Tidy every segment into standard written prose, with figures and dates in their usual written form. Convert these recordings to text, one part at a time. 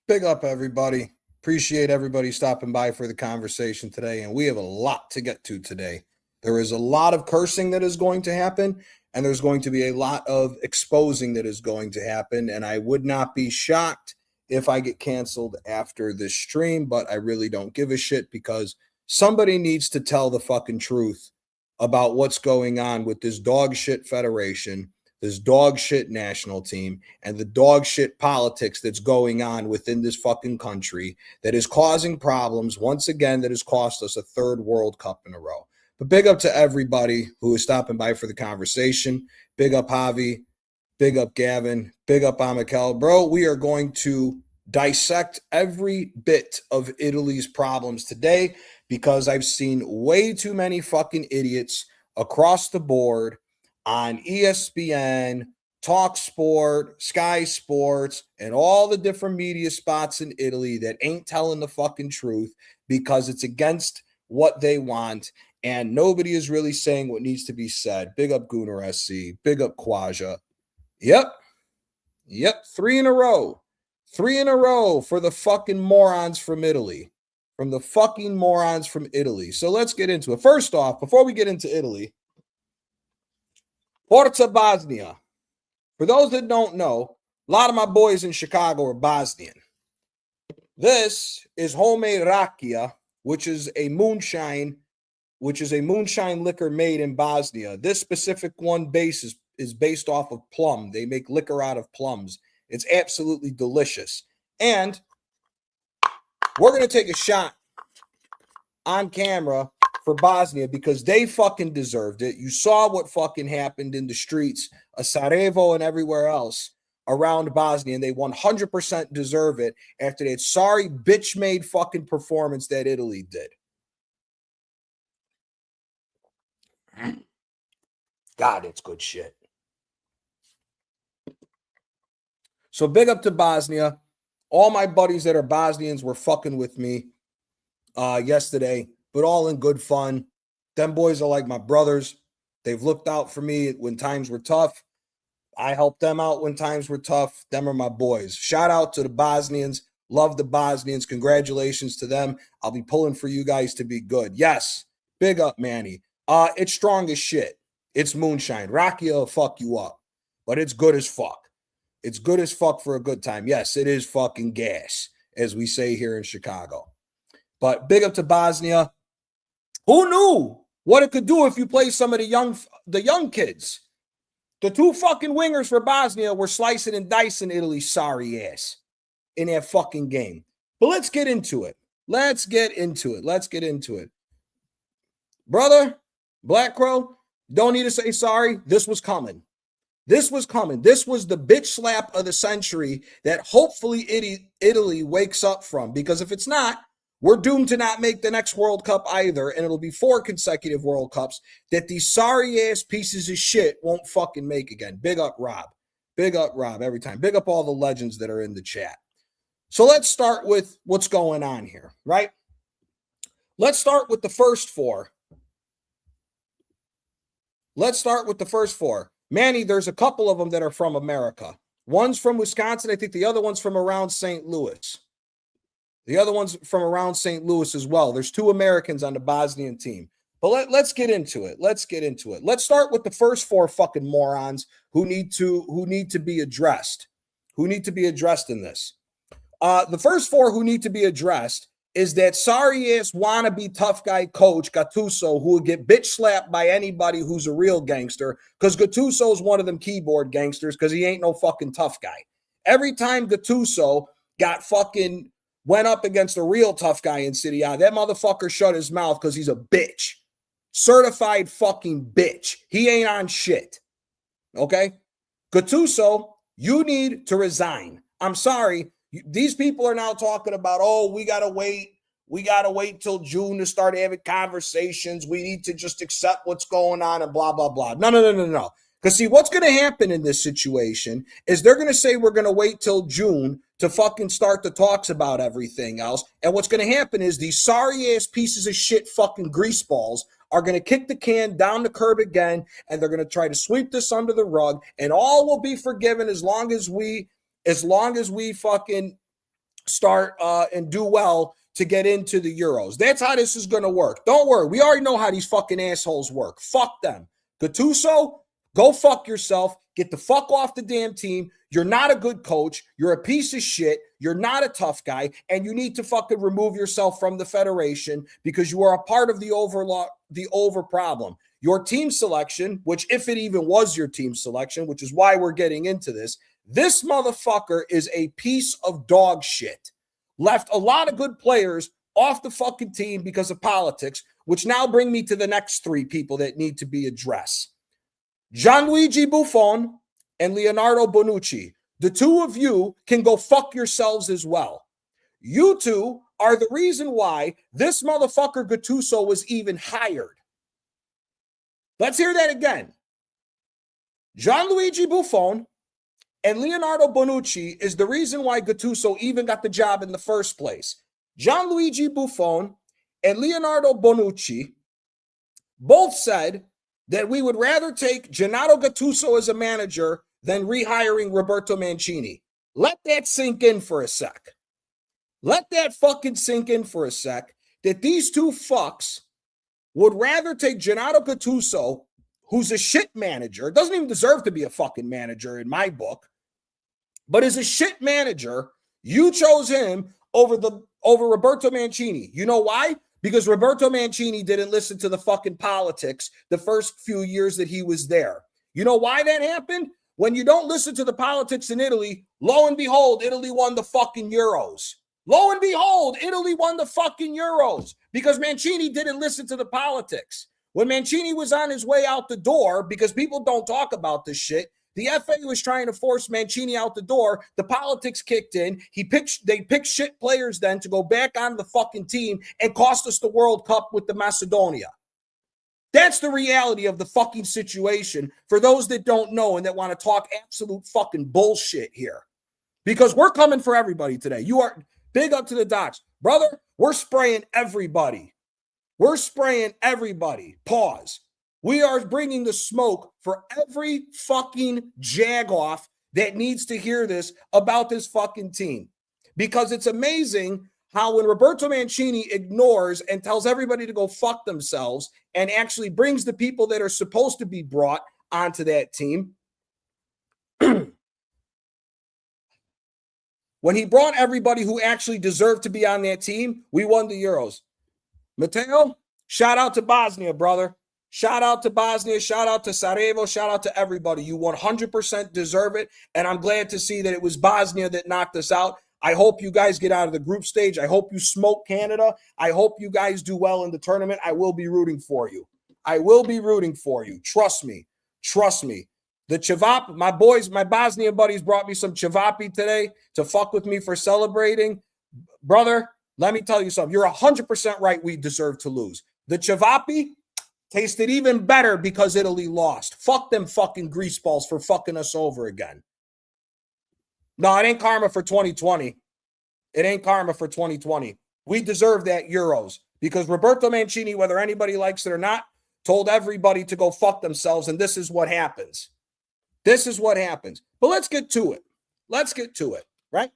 Big up, everybody. Appreciate everybody stopping by for the conversation today. And we have a lot to get to today. There is a lot of cursing that is going to happen, and there's going to be a lot of exposing that is going to happen. And I would not be shocked if I get canceled after this stream, but I really don't give a shit because somebody needs to tell the fucking truth about what's going on with this dog shit federation, this dog shit national team, and the dog shit politics that's going on within this fucking country that is causing problems once again, that has cost us a third World Cup in a row. But big up to everybody who is stopping by for the conversation. Big up Javi, big up Gavin, big up Amikel. Bro, we are going to dissect every bit of Italy's problems today because I've seen way too many fucking idiots across the board on ESPN, Talk Sport, Sky Sports, and all the different media spots in Italy that ain't telling the fucking truth because it's against what they want, and nobody is really saying what needs to be said. Big up Gunnar SC, big up Quaja. Yep, 3 in a row. 3 in a row for the fucking morons from Italy. From the fucking morons from Italy. So let's get into it. First off, before we get into Italy, Forza Bosnia. For those that don't know, a lot of my boys in Chicago are Bosnian. This is homemade rakia, which is a moonshine liquor made in Bosnia. This specific one base is based off of plum. They make liquor out of plums. It's absolutely delicious. And we're going to take a shot on camera for Bosnia because they fucking deserved it. You saw what fucking happened in the streets of Sarajevo and everywhere else around Bosnia, and they 100% deserve it after that sorry bitch-made fucking performance that Italy did. God, it's good shit. So big up to Bosnia. All my buddies that are Bosnians were fucking with me yesterday, but all in good fun. Them boys are like my brothers. They've looked out for me when times were tough. I helped them out when times were tough. Them are my boys. Shout out to the Bosnians. Love the Bosnians. Congratulations to them. I'll be pulling for you guys to be good. Yes. Big up, Manny. It's strong as shit. It's moonshine. Rakia will fuck you up, but it's good as fuck. It's good as fuck for a good time. Yes, it is fucking gas, as we say here in Chicago. But big up to Bosnia. Who knew what it could do if you play some of the young kids? The two fucking wingers for Bosnia were slicing and dicing Italy's sorry ass in that fucking game. But let's get into it. Let's get into it. Brother, Black Crow, don't need to say sorry. This was coming. This was the bitch slap of the century that hopefully Italy wakes up from. Because if it's not, we're doomed to not make the next World Cup either. And it'll be 4 consecutive World Cups that these sorry-ass pieces of shit won't fucking make again. Big up Rob. Big up Rob every time. Big up all the legends that are in the chat. So let's start with what's going on here, right? Let's start with the first 4. Manny, there's a couple of them that are from America. One's from Wisconsin. I think the other one's from around St. Louis. The other one's from around St. Louis as well. There's 2 Americans on the Bosnian team. But let's get into it. Let's start with the first 4 fucking morons who need to be addressed. Who need to be addressed in this. The first 4 who need to be addressed is that sorry-ass wannabe tough guy coach, Gattuso, who would get bitch slapped by anybody who's a real gangster, because Gattuso's one of them keyboard gangsters because he ain't no fucking tough guy. Every time Gattuso got fucking went up against a real tough guy in City A, that motherfucker shut his mouth because he's a bitch. Certified fucking bitch. He ain't on shit. Okay? Gattuso, you need to resign. I'm sorry. These people are now talking about, oh, we got to wait. We got to wait till June to start having conversations. We need to just accept what's going on and blah, blah, blah. No. Because see, what's going to happen in this situation is they're going to say we're going to wait till June to fucking start the talks about everything else. And what's going to happen is these sorry-ass pieces of shit fucking greaseballs are going to kick the can down the curb again, and they're going to try to sweep this under the rug, and all will be forgiven as long as we fucking start and do well to get into the Euros. That's how this is going to work. Don't worry. We already know how these fucking assholes work. Fuck them. Gattuso, go fuck yourself. Get the fuck off the damn team. You're not a good coach. You're a piece of shit. You're not a tough guy. And you need to fucking remove yourself from the federation because you are a part of the over problem. Your team selection, which if it even was your team selection, which is why we're getting into this, this motherfucker is a piece of dog shit. Left a lot of good players off the fucking team because of politics, which now bring me to the next three people that need to be addressed. Gianluigi Buffon and Leonardo Bonucci. The two of you can go fuck yourselves as well. You two are the reason why this motherfucker Gattuso was even hired. Let's hear that again. Gianluigi Buffon and Leonardo Bonucci is the reason why Gattuso even got the job in the first place. Gianluigi Buffon and Leonardo Bonucci both said that we would rather take Gennaro Gattuso as a manager than rehiring Roberto Mancini. Let that sink in for a sec. Let that fucking sink in for a sec, that these two fucks would rather take Gennaro Gattuso, who's a shit manager, doesn't even deserve to be a fucking manager in my book, but is a shit manager. You chose him over Roberto Mancini. You know why? Because Roberto Mancini didn't listen to the fucking politics the first few years that he was there. You know why that happened? When you don't listen to the politics in Italy, lo and behold, Italy won the fucking Euros. Lo and behold, Italy won the fucking Euros because Mancini didn't listen to the politics. When Mancini was on his way out the door, because people don't talk about this shit, the FA was trying to force Mancini out the door. The politics kicked in. They picked shit players then to go back on the fucking team and cost us the World Cup with the Macedonia. That's the reality of the fucking situation for those that don't know and that want to talk absolute fucking bullshit here. Because we're coming for everybody today. You are big up to the Docs. Brother, we're spraying everybody. We're spraying everybody. Pause. We are bringing the smoke for every fucking jagoff that needs to hear this about this fucking team. Because it's amazing how when Roberto Mancini ignores and tells everybody to go fuck themselves and actually brings the people that are supposed to be brought onto that team, when he brought everybody who actually deserved to be on that team, we won the Euros. Matteo, shout out to Bosnia, brother. Shout out to Bosnia, shout out to Sarajevo, shout out to everybody. You 100% deserve it, and I'm glad to see that it was Bosnia that knocked us out. I hope you guys get out of the group stage. I hope you smoke Canada. I hope you guys do well in the tournament. I will be rooting for you. I will be rooting for you. Trust me. Trust me. The Chivap, my boys, my Bosnia buddies brought me some Chivapi today to fuck with me for celebrating. Brother, let me tell you something. You're 100% right. We deserve to lose. The Chivapi tasted even better because Italy lost. Fuck them fucking greaseballs for fucking us over again. No, it ain't karma for 2020. It ain't karma for 2020. We deserve that Euros because Roberto Mancini, whether anybody likes it or not, told everybody to go fuck themselves, and this is what happens. This is what happens. But let's get to it. Let's get to it, right?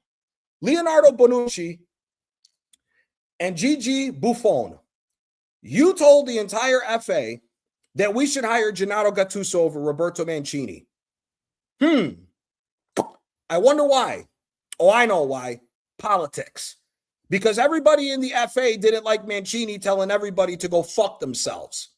Leonardo Bonucci and Gigi Buffon. You told the entire FA that we should hire Gennaro Gattuso over Roberto Mancini. I wonder why. Oh, I know why. Politics. because everybody in the FA didn't like Mancini telling everybody to go fuck themselves.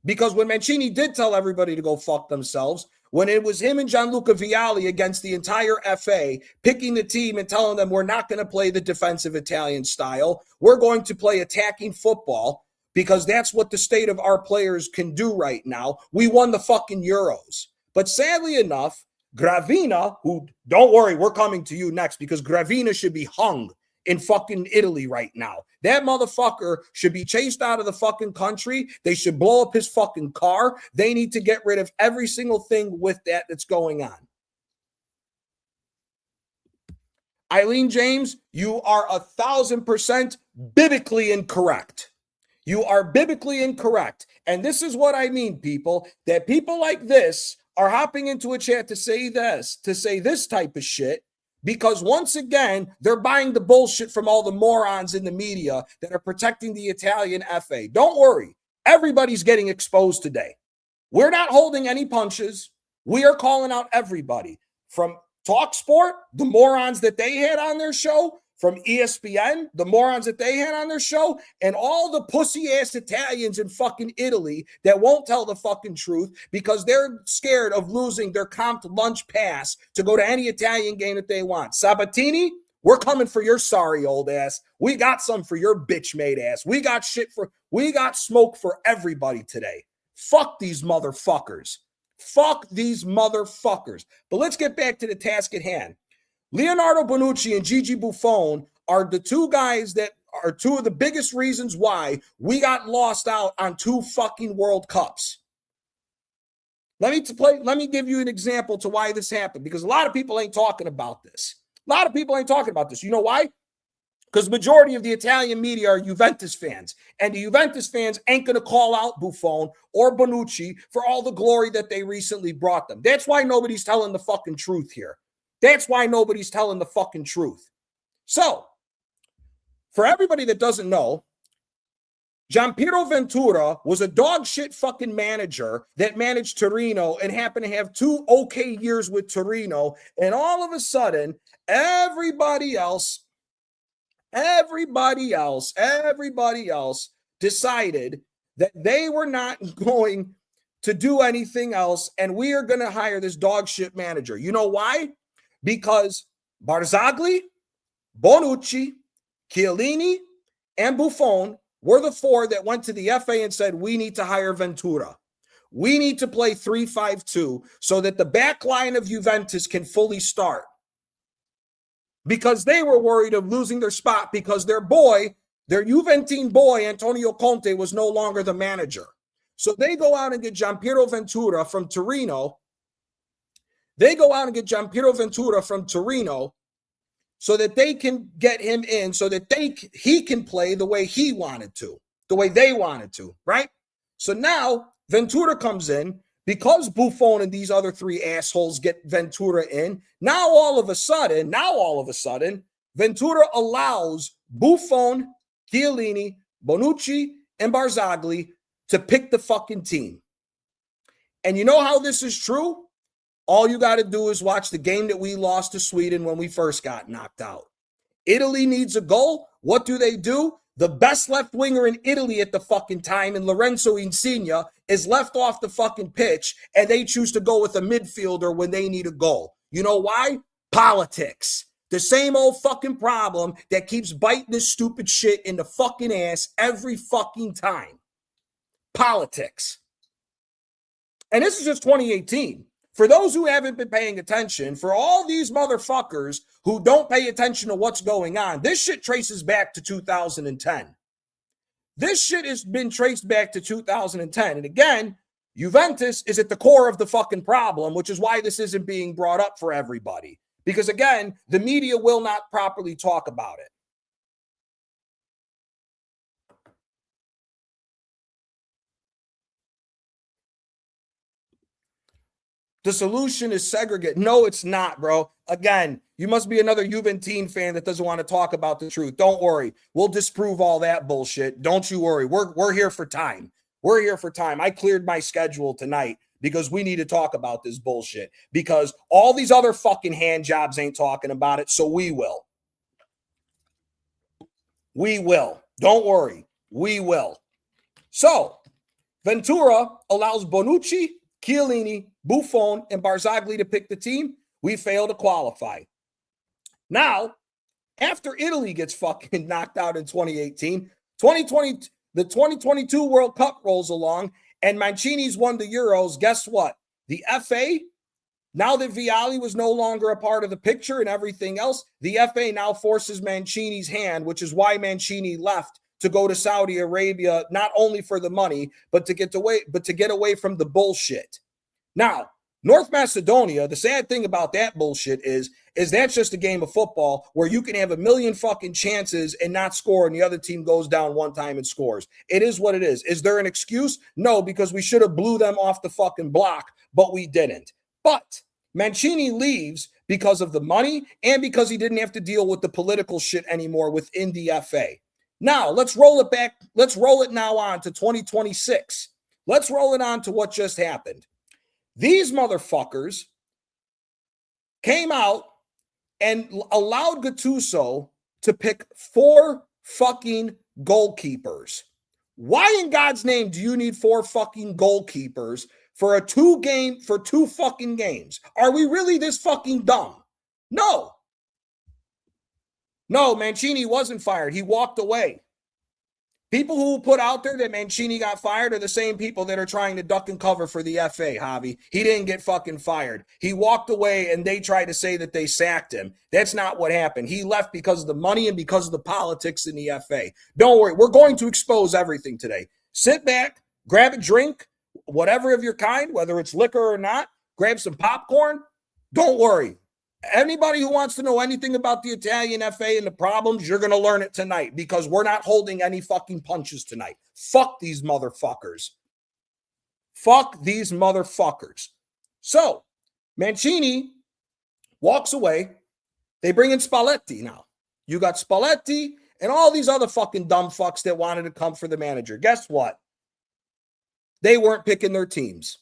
Because when Mancini did tell everybody to go fuck themselves, when it was him and Gianluca Vialli against the entire FA, picking the team and telling them we're not going to play the defensive Italian style, we're going to play attacking football because that's what the state of our players can do right now. We won the fucking Euros. But sadly enough, Gravina, who, don't worry, we're coming to you next because Gravina should be hung in fucking Italy right now. That motherfucker should be chased out of the fucking country. They should blow up his fucking car. They need to get rid of every single thing with that that's going on. Eileen James, you are 1,000% biblically incorrect. You are biblically incorrect. And this is what I mean, people, that people like this are hopping into a chat to say this type of shit. Because once again, they're buying the bullshit from all the morons in the media that are protecting the Italian FA. Don't worry. Everybody's getting exposed today. We're not holding any punches. We are calling out everybody. From TalkSport, the morons that they had on their show, from ESPN, the morons that they had on their show, and all the pussy-ass Italians in fucking Italy that won't tell the fucking truth because they're scared of losing their comped lunch pass to go to any Italian game that they want. Sabatini, we're coming for your sorry old ass. We got some for your bitch-made ass. We got smoke for everybody today. Fuck these motherfuckers. Fuck these motherfuckers. But let's get back to the task at hand. Leonardo Bonucci and Gigi Buffon are the two guys that are two of the biggest reasons why we got lost out on 2 fucking World Cups. Let me give you an example to why this happened, because a lot of people ain't talking about this. You know why? Because majority of the Italian media are Juventus fans, and the Juventus fans ain't going to call out Buffon or Bonucci for all the glory that they recently brought them. That's why nobody's telling the fucking truth here. That's why nobody's telling the fucking truth. So, for everybody that doesn't know, Gianpiero Ventura was a dog shit fucking manager that managed Torino and happened to have 2 okay years with Torino. And all of a sudden, everybody else decided that they were not going to do anything else. And we are going to hire this dog shit manager. You know why? Because Barzagli, Bonucci, Chiellini, and Buffon were the 4 that went to the FA and said, we need to hire Ventura. We need to play 3-5-2 so that the back line of Juventus can fully start. Because they were worried of losing their spot because their Juventine boy, Antonio Conte, was no longer the manager. So they go out and get Gianpiero Ventura from Torino. So that they can get him in, so that he can play the way he wanted to, the way they wanted to, right? So now Ventura comes in because Buffon and these other 3 assholes get Ventura in. Now all of a sudden, Ventura allows Buffon, Chiellini, Bonucci, and Barzagli to pick the fucking team. And you know how this is true? All you got to do is watch the game that we lost to Sweden when we first got knocked out. Italy needs a goal. What do? The best left winger in Italy at the fucking time, and Lorenzo Insigne, is left off the fucking pitch, and they choose to go with a midfielder when they need a goal. You know why? Politics. The same old fucking problem that keeps biting this stupid shit in the fucking ass every fucking time. Politics. And this is just 2018. For those who haven't been paying attention, for all these motherfuckers who don't pay attention to what's going on, this shit traces back to 2010. This shit has been traced back to 2010. And again, Juventus is at the core of the fucking problem, which is why this isn't being brought up for everybody. Because again, the media will not properly talk about it. The solution is segregate. No, it's not, bro. Again, you must be another Juventine fan that doesn't want to talk about the truth. Don't worry. We'll disprove all that bullshit. Don't you worry. We're here for time. We're here for time. I cleared my schedule tonight because we need to talk about this bullshit. Because all these other fucking hand jobs ain't talking about it, so we will. We will. Don't worry. We will. So, Ventura allows Bonucci, Chiellini, Buffon, and Barzagli to pick the team. We fail to qualify. Now, after Italy gets fucking knocked out in 2018, the 2022 World Cup rolls along, and Mancini's won the Euros. Guess what? The FA, now that Vialli was no longer a part of the picture and everything else, the FA now forces Mancini's hand, which is why Mancini left to go to Saudi Arabia, not only for the money, but to get away from the bullshit. Now, North Macedonia, the sad thing about that bullshit is that's just a game of football where you can have a million fucking chances and not score, and the other team goes down one time and scores. It is what it is. Is there an excuse? No, because we should have blew them off the fucking block, but we didn't. But Mancini leaves because of the money and because he didn't have to deal with the political shit anymore within the FA. Now, let's roll it back. Let's roll it now on to 2026. Let's roll it on to what just happened. These motherfuckers came out and allowed Gattuso to pick 4 fucking goalkeepers. Why in God's name do you need 4 fucking goalkeepers for 2 fucking games? Are we really this fucking dumb? No. No, Mancini wasn't fired. He walked away. People who put out there that Mancini got fired are the same people that are trying to duck and cover for the FA, Javi. He didn't get fucking fired. He walked away and they tried to say that they sacked him. That's not what happened. He left because of the money and because of the politics in the FA. Don't worry. We're going to expose everything today. Sit back, grab a drink, whatever of your kind, whether it's liquor or not, grab some popcorn. Don't worry. Anybody who wants to know anything about the Italian FA and the problems, you're going to learn it tonight because we're not holding any fucking punches tonight. Fuck these motherfuckers. Fuck these motherfuckers. So, Mancini walks away. They bring in Spalletti now. You got Spalletti and all these other fucking dumb fucks that wanted to come for the manager. Guess what? They weren't picking their teams.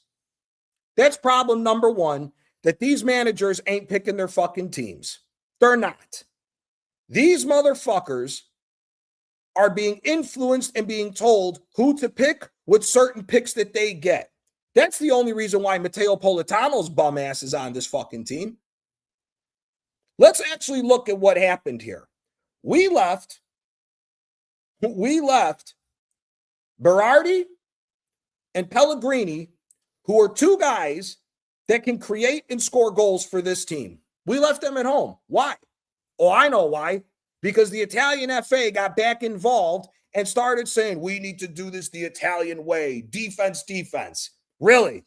That's problem number one. That these managers ain't picking their fucking teams. They're not. These motherfuckers are being influenced and being told who to pick with certain picks that they get. That's the only reason why Matteo Politano's bum ass is on this fucking team. Let's actually look at what happened here. We left Berardi and Pellegrini, who are 2 guys that can create and score goals for this team. We left them at home. Why? Oh, I know why. Because the Italian FA got back involved and started saying, we need to do this the Italian way. Defense. Really?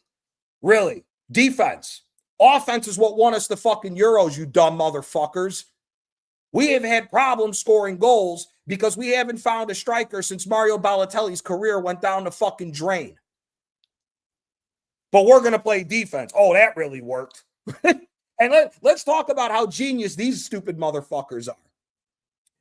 Defense. Offense is what won us the fucking Euros, you dumb motherfuckers. We have had problems scoring goals because we haven't found a striker since Mario Balotelli's career went down the fucking drain. But we're going to play defense. Oh, that really worked. And let's talk about how genius these stupid motherfuckers are.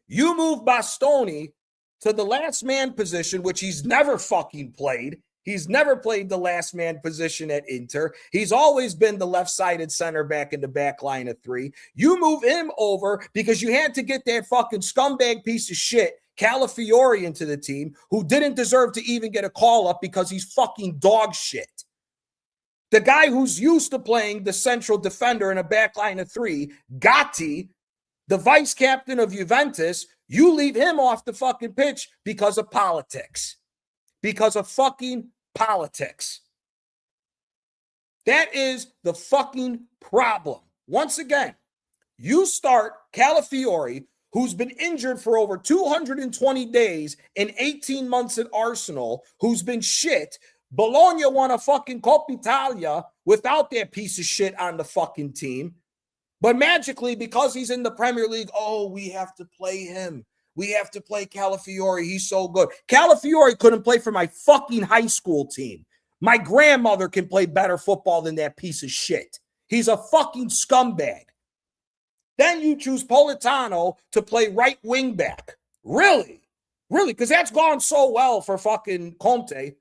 You move Bastoni to the last man position, which he's never fucking played. He's never played the last man position at Inter. He's always been the left-sided center back in the back line of 3. You move him over because you had to get that fucking scumbag piece of shit, Calafiori, into the team, who didn't deserve to even get a call up because he's fucking dog shit. The guy who's used to playing the central defender in a back line of 3, Gatti, the vice captain of Juventus, you leave him off the fucking pitch because of politics. Because of fucking politics. That is the fucking problem. Once again, you start Calafiori, who's been injured for over 220 days in 18 months at Arsenal, who's been shit. Bologna won a fucking Coppa Italia without that piece of shit on the fucking team. But magically, because he's in the Premier League, oh, we have to play him. We have to play Calafiori. He's so good. Calafiori couldn't play for my fucking high school team. My grandmother can play better football than that piece of shit. He's a fucking scumbag. Then you choose Politano to play right wing back. Really? Really? Because that's gone so well for fucking Conte.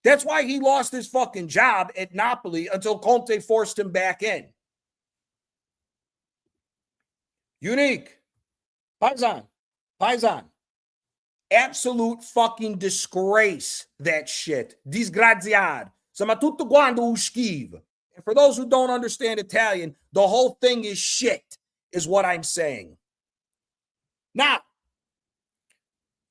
That's why he lost his fucking job at Napoli until Conte forced him back in. Unique. Paisan. Absolute fucking disgrace, that shit. Disgraziad. Siamo tutto quando un schifo. And for those who don't understand Italian, the whole thing is shit, is what I'm saying. Now,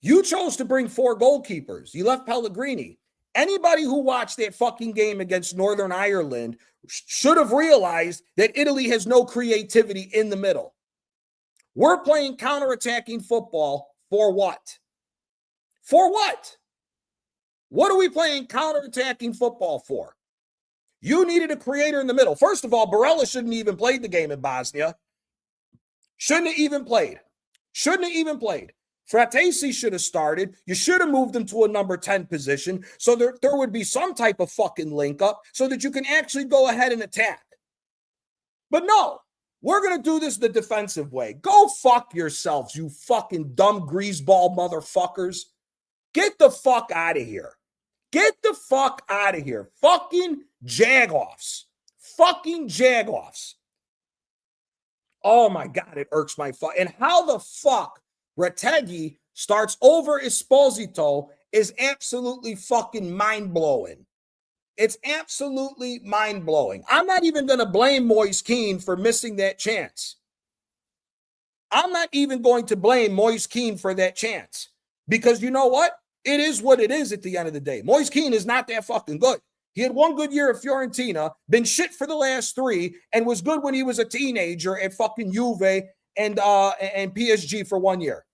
you chose to bring 4 goalkeepers. You left Pellegrini. Anybody who watched that fucking game against Northern Ireland should have realized that Italy has no creativity in the middle. We're playing counterattacking football for what? For what? What are we playing counterattacking football for? You needed a creator in the middle. First of all, Barella shouldn't have even played the game in Bosnia. Shouldn't have even played. Shouldn't have even played. Fratesi should have started. You should have moved him to a number 10 position so there would be some type of fucking link up so that you can actually go ahead and attack. But no, we're going to do this the defensive way. Go fuck yourselves, you fucking dumb greaseball motherfuckers. Get the fuck out of here. Get the fuck out of here. Fucking jagoffs. Fucking jagoffs. Oh my God, it irks my fuck. And how the fuck Retegui starts over Esposito is absolutely fucking mind-blowing. It's absolutely mind-blowing. I'm not even going to blame Moise Keane for missing that chance. I'm not even going to blame Moise Keane for that chance. Because you know what? It is what it is at the end of the day. Moise Keane is not that fucking good. He had one good year at Fiorentina, been shit for the last 3, and was good when he was a teenager at fucking Juve and PSG for 1 year.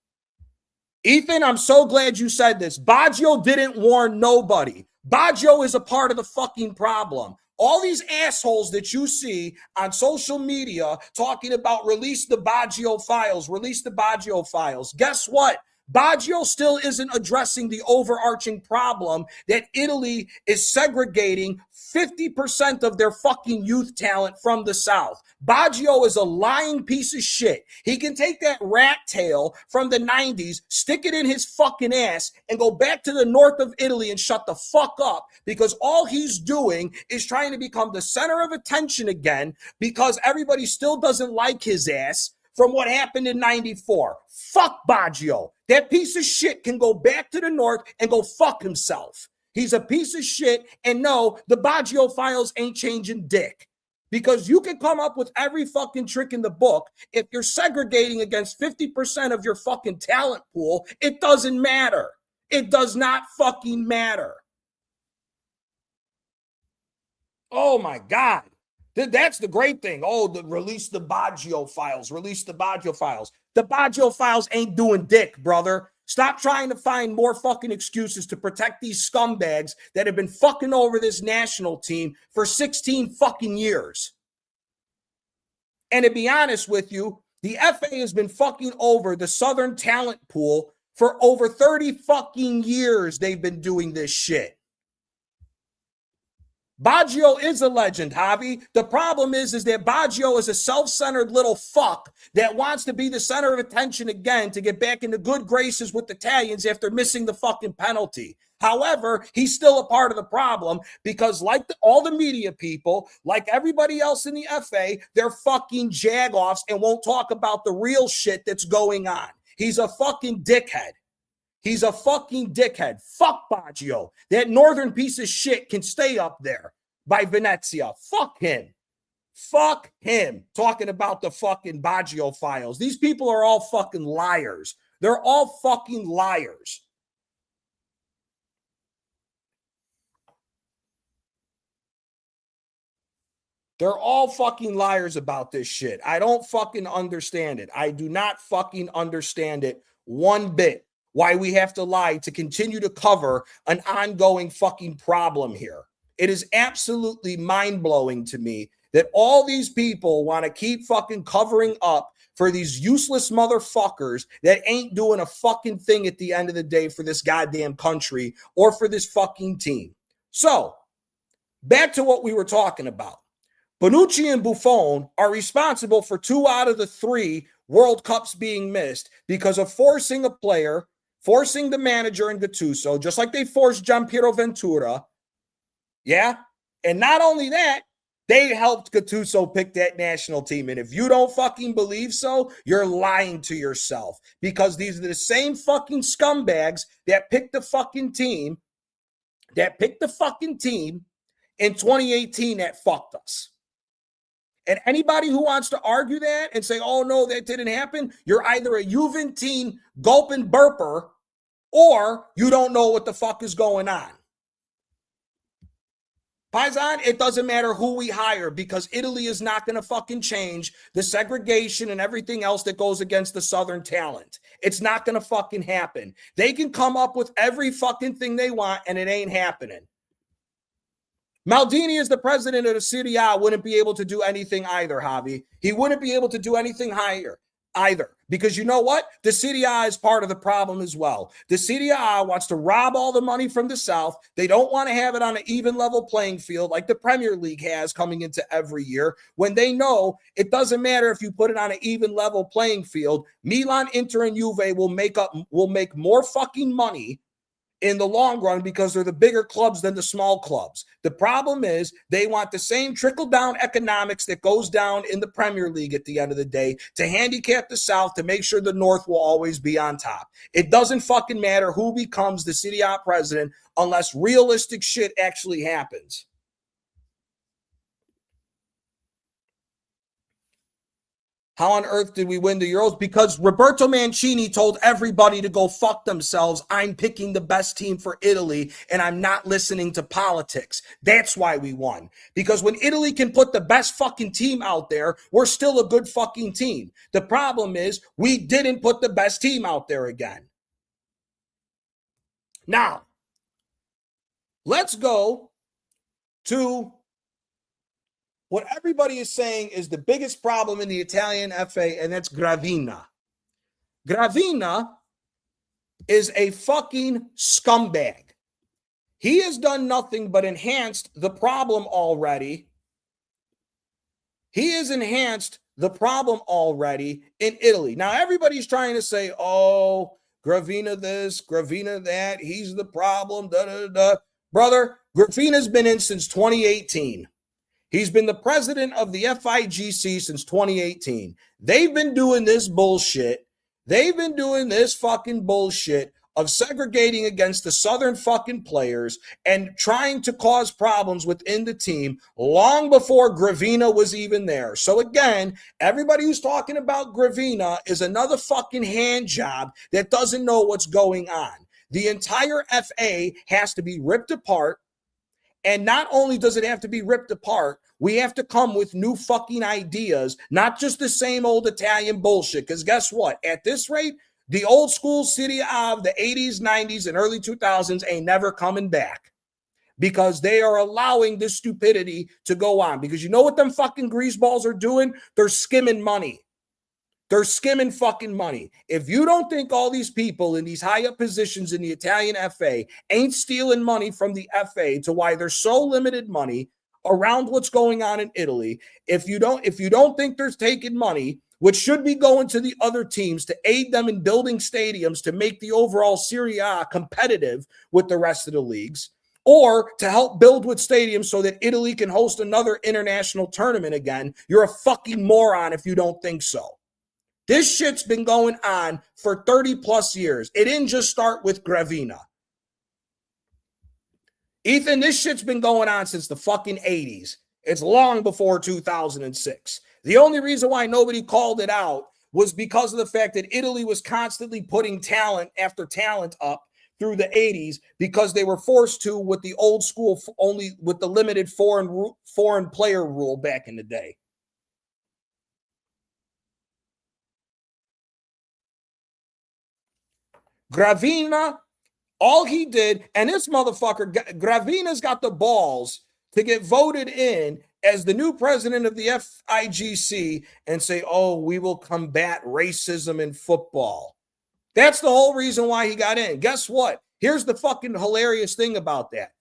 Ethan, I'm so glad you said this. Baggio didn't warn nobody. Baggio is a part of the fucking problem. All these assholes that you see on social media talking about release the Baggio files, release the Baggio files. Guess what? Baggio still isn't addressing the overarching problem that Italy is segregating 50% of their fucking youth talent from the South. Baggio is a lying piece of shit. He can take that rat tail from the 90s, stick it in his fucking ass, and go back to the north of Italy and shut the fuck up, because all he's doing is trying to become the center of attention again because everybody still doesn't like his ass from what happened in 94. Fuck Baggio. That piece of shit can go back to the north and go fuck himself. He's a piece of shit, and no, the Baggio files ain't changing dick. Because you can come up with every fucking trick in the book. If you're segregating against 50% of your fucking talent pool, it doesn't matter. It does not fucking matter. Oh my God. That's the great thing. Oh, release the Baggio files. Release the Baggio files. The Baggio files ain't doing dick, brother. Stop trying to find more fucking excuses to protect these scumbags that have been fucking over this national team for 16 fucking years. And to be honest with you, the FA has been fucking over the Southern talent pool for over 30 fucking years. They've been doing this shit. Baggio is a legend, Javi. The problem is that Baggio is a self-centered little fuck that wants to be the center of attention again to get back into good graces with the Italians after missing the fucking penalty. However, he's still a part of the problem because like all the media people, like everybody else in the FA, they're fucking jagoffs and won't talk about the real shit that's going on. He's a fucking dickhead. He's a fucking dickhead. Fuck Baggio. That northern piece of shit can stay up there by Venezia. Fuck him. Fuck him. Talking about the fucking Baggio files. These people are all fucking liars. They're all fucking liars. They're all fucking liars about this shit. I don't fucking understand it. I do not fucking understand it one bit. Why we have to lie to continue to cover an ongoing fucking problem here. It is absolutely mind-blowing to me that all these people want to keep fucking covering up for these useless motherfuckers that ain't doing a fucking thing at the end of the day for this goddamn country or for this fucking team. So, back to what we were talking about. Bonucci and Buffon are responsible for 2 out of the 3 World Cups being missed because of forcing a player, forcing the manager in Gattuso, just like they forced Gianpiero Ventura. Yeah? And not only that, They helped Gattuso pick that national team. And if you don't fucking believe so, you're lying to yourself, because these are the same fucking scumbags that picked the fucking team in 2018 that fucked us. And anybody who wants to argue that and say, oh, no, that didn't happen, you're either a Juventine gulping burper or you don't know what the fuck is going on. Paisan, it doesn't matter who we hire, because Italy is not going to fucking change the segregation and everything else that goes against the Southern talent. It's not going to fucking happen. They can come up with every fucking thing they want, and it ain't happening. Maldini, as the president of the Serie A, wouldn't be able to do anything either, Javi. He wouldn't be able to do anything higher either, because you know what? The Serie A is part of the problem as well. The Serie A wants to rob all the money from the South. They don't want to have it on an even level playing field like the Premier League has coming into every year, when they know it doesn't matter if you put it on an even level playing field. Milan, Inter, and Juve will make more fucking money in the long run, because they're the bigger clubs than the small clubs. The problem is they want the same trickle-down economics that goes down in the Premier League at the end of the day to handicap the South, to make sure the North will always be on top. It doesn't fucking matter who becomes the Serie A president unless realistic shit actually happens. How on earth did we win the Euros? Because Roberto Mancini told everybody to go fuck themselves. I'm picking the best team for Italy, and I'm not listening to politics. That's why we won. Because when Italy can put the best fucking team out there, we're still a good fucking team. The problem is we didn't put the best team out there again. Now, let's go to what everybody is saying is the biggest problem in the Italian FA, and that's Gravina. Gravina is a fucking scumbag. He has done nothing but enhanced the problem already. He has enhanced the problem already in Italy. Now, everybody's trying to say, oh, Gravina this, Gravina that, he's the problem, da-da-da-da. Brother, Gravina's been in since 2018. He's been the president of the FIGC since 2018. They've been doing this bullshit. They've been doing this fucking bullshit of segregating against the Southern fucking players and trying to cause problems within the team long before Gravina was even there. So again, everybody who's talking about Gravina is another fucking hand job that doesn't know what's going on. The entire FA has to be ripped apart. And not only does it have to be ripped apart, we have to come with new fucking ideas, not just the same old Italian bullshit. Because guess what? At this rate, the old school Serie A of the 80s, 90s, and early 2000s ain't never coming back, because they are allowing this stupidity to go on. Because you know what them fucking greaseballs are doing? They're skimming money. They're skimming fucking money. If you don't think all these people in these high up positions in the Italian FA ain't stealing money from the FA to why there's so limited money around what's going on in Italy, if you don't think they're taking money, which should be going to the other teams to aid them in building stadiums to make the overall Serie A competitive with the rest of the leagues, or to help build with stadiums so that Italy can host another international tournament again, you're a fucking moron if you don't think so. This shit's been going on for 30 plus years. It didn't just start with Gravina. Ethan, this shit's been going on since the fucking 80s. It's long before 2006. The only reason why nobody called it out was because of the fact that Italy was constantly putting talent after talent up through the 80s, because they were forced to with the old school, only with the limited foreign player rule back in the day. Gravina, all he did, and this motherfucker, Gravina's got the balls to get voted in as the new president of the FIGC and say, oh, we will combat racism in football. That's the whole reason why he got in. Guess what? Here's the fucking hilarious thing about that.